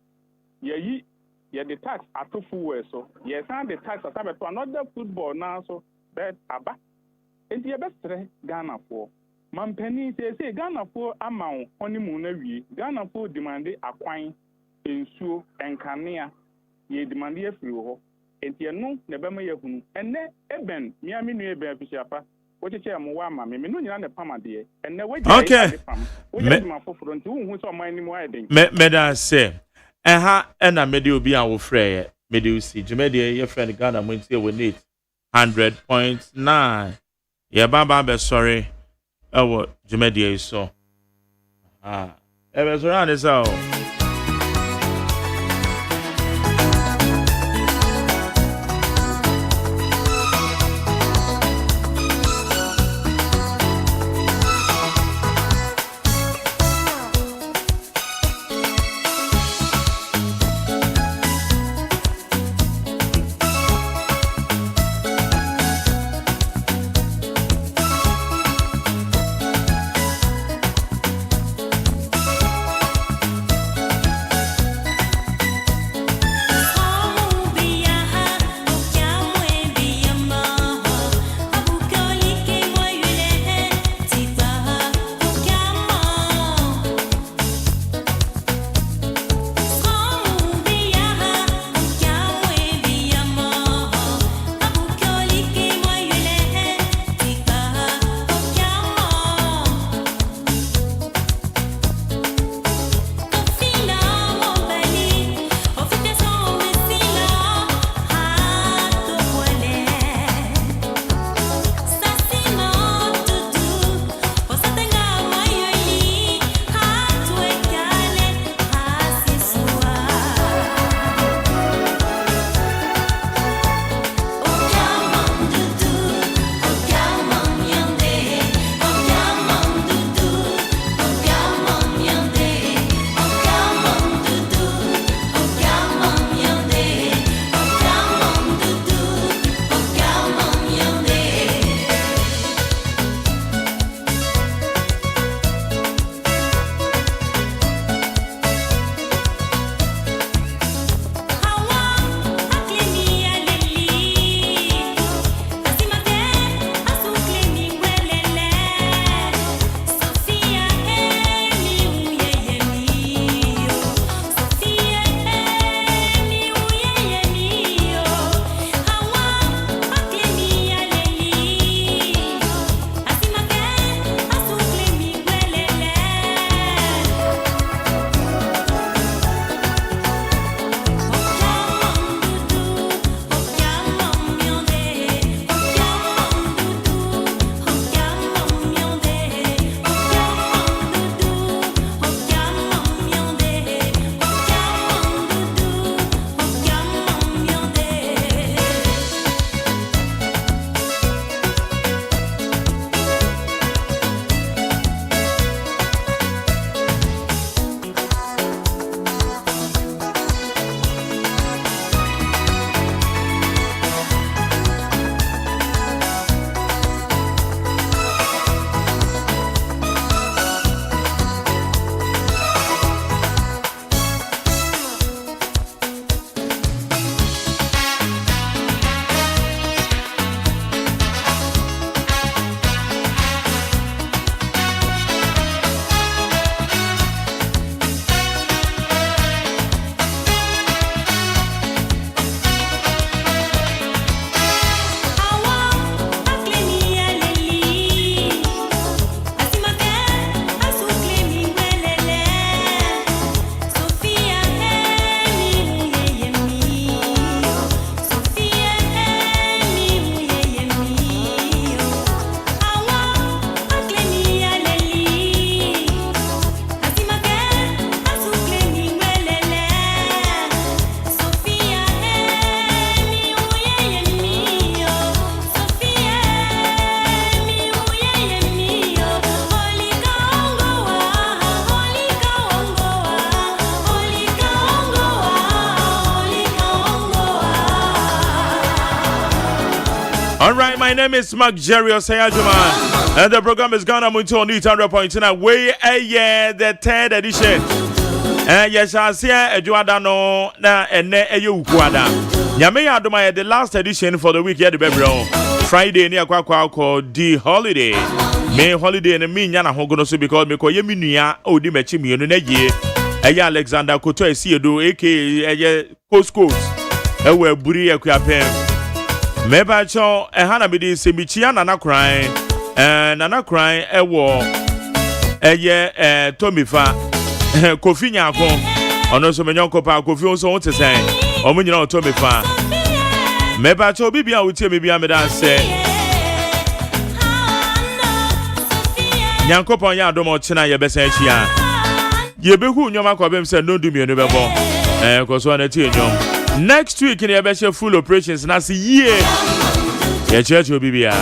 ye the tax atofu we so ye san the tax abeto another football na so that aba enti ye bestre Ghana for Mampeni say Ghana for amount honeymoon na wie Ghana for demand akwan ensuo enkanea ye demand ye free ho enti eno na be ma ye hunu enne eben miami nu ebe afisiapa wocheche am wa ma me no nyina ne pamade enne waji okay me ma foforo nti hu so man ni mu ayden me da say ha na me de obi a wo frɛ me de usi jumede ye friend Ghana Montie we need 100.9 ye baba be sorry ewo jumede so ebe so ran is out. All right, my name is Mark Jerry OSEI AGYEMANG, and the program is Ghana Montie on 100.9. We the 3rd edition. Yes, I see a Juadano na ene Ukwada. Nyame Adoma the last edition for the week here the Bebro. Friday near Kwakwa called the holiday. May holiday and me nyana hogono so because me ko yemi nua odi mechi mi no na ye. Eya Alexander Koto Esiedo aka Coast. Ewe buri akuapem. Meba cho ehana bi di sebichia nana kran. Nana kran ewo eye Tomifa Kofi nyako ono so menyonko pa Kofi on so wote sen omo nyina o Tomifa. Meba cho bibia wotie me bia me dan se Nyankopon ya adom ochina ye besa achia ye behu nyoma kwabem se no dumi no bebo koso na tie nyom next week in ye be full operations na se ye ye church obibia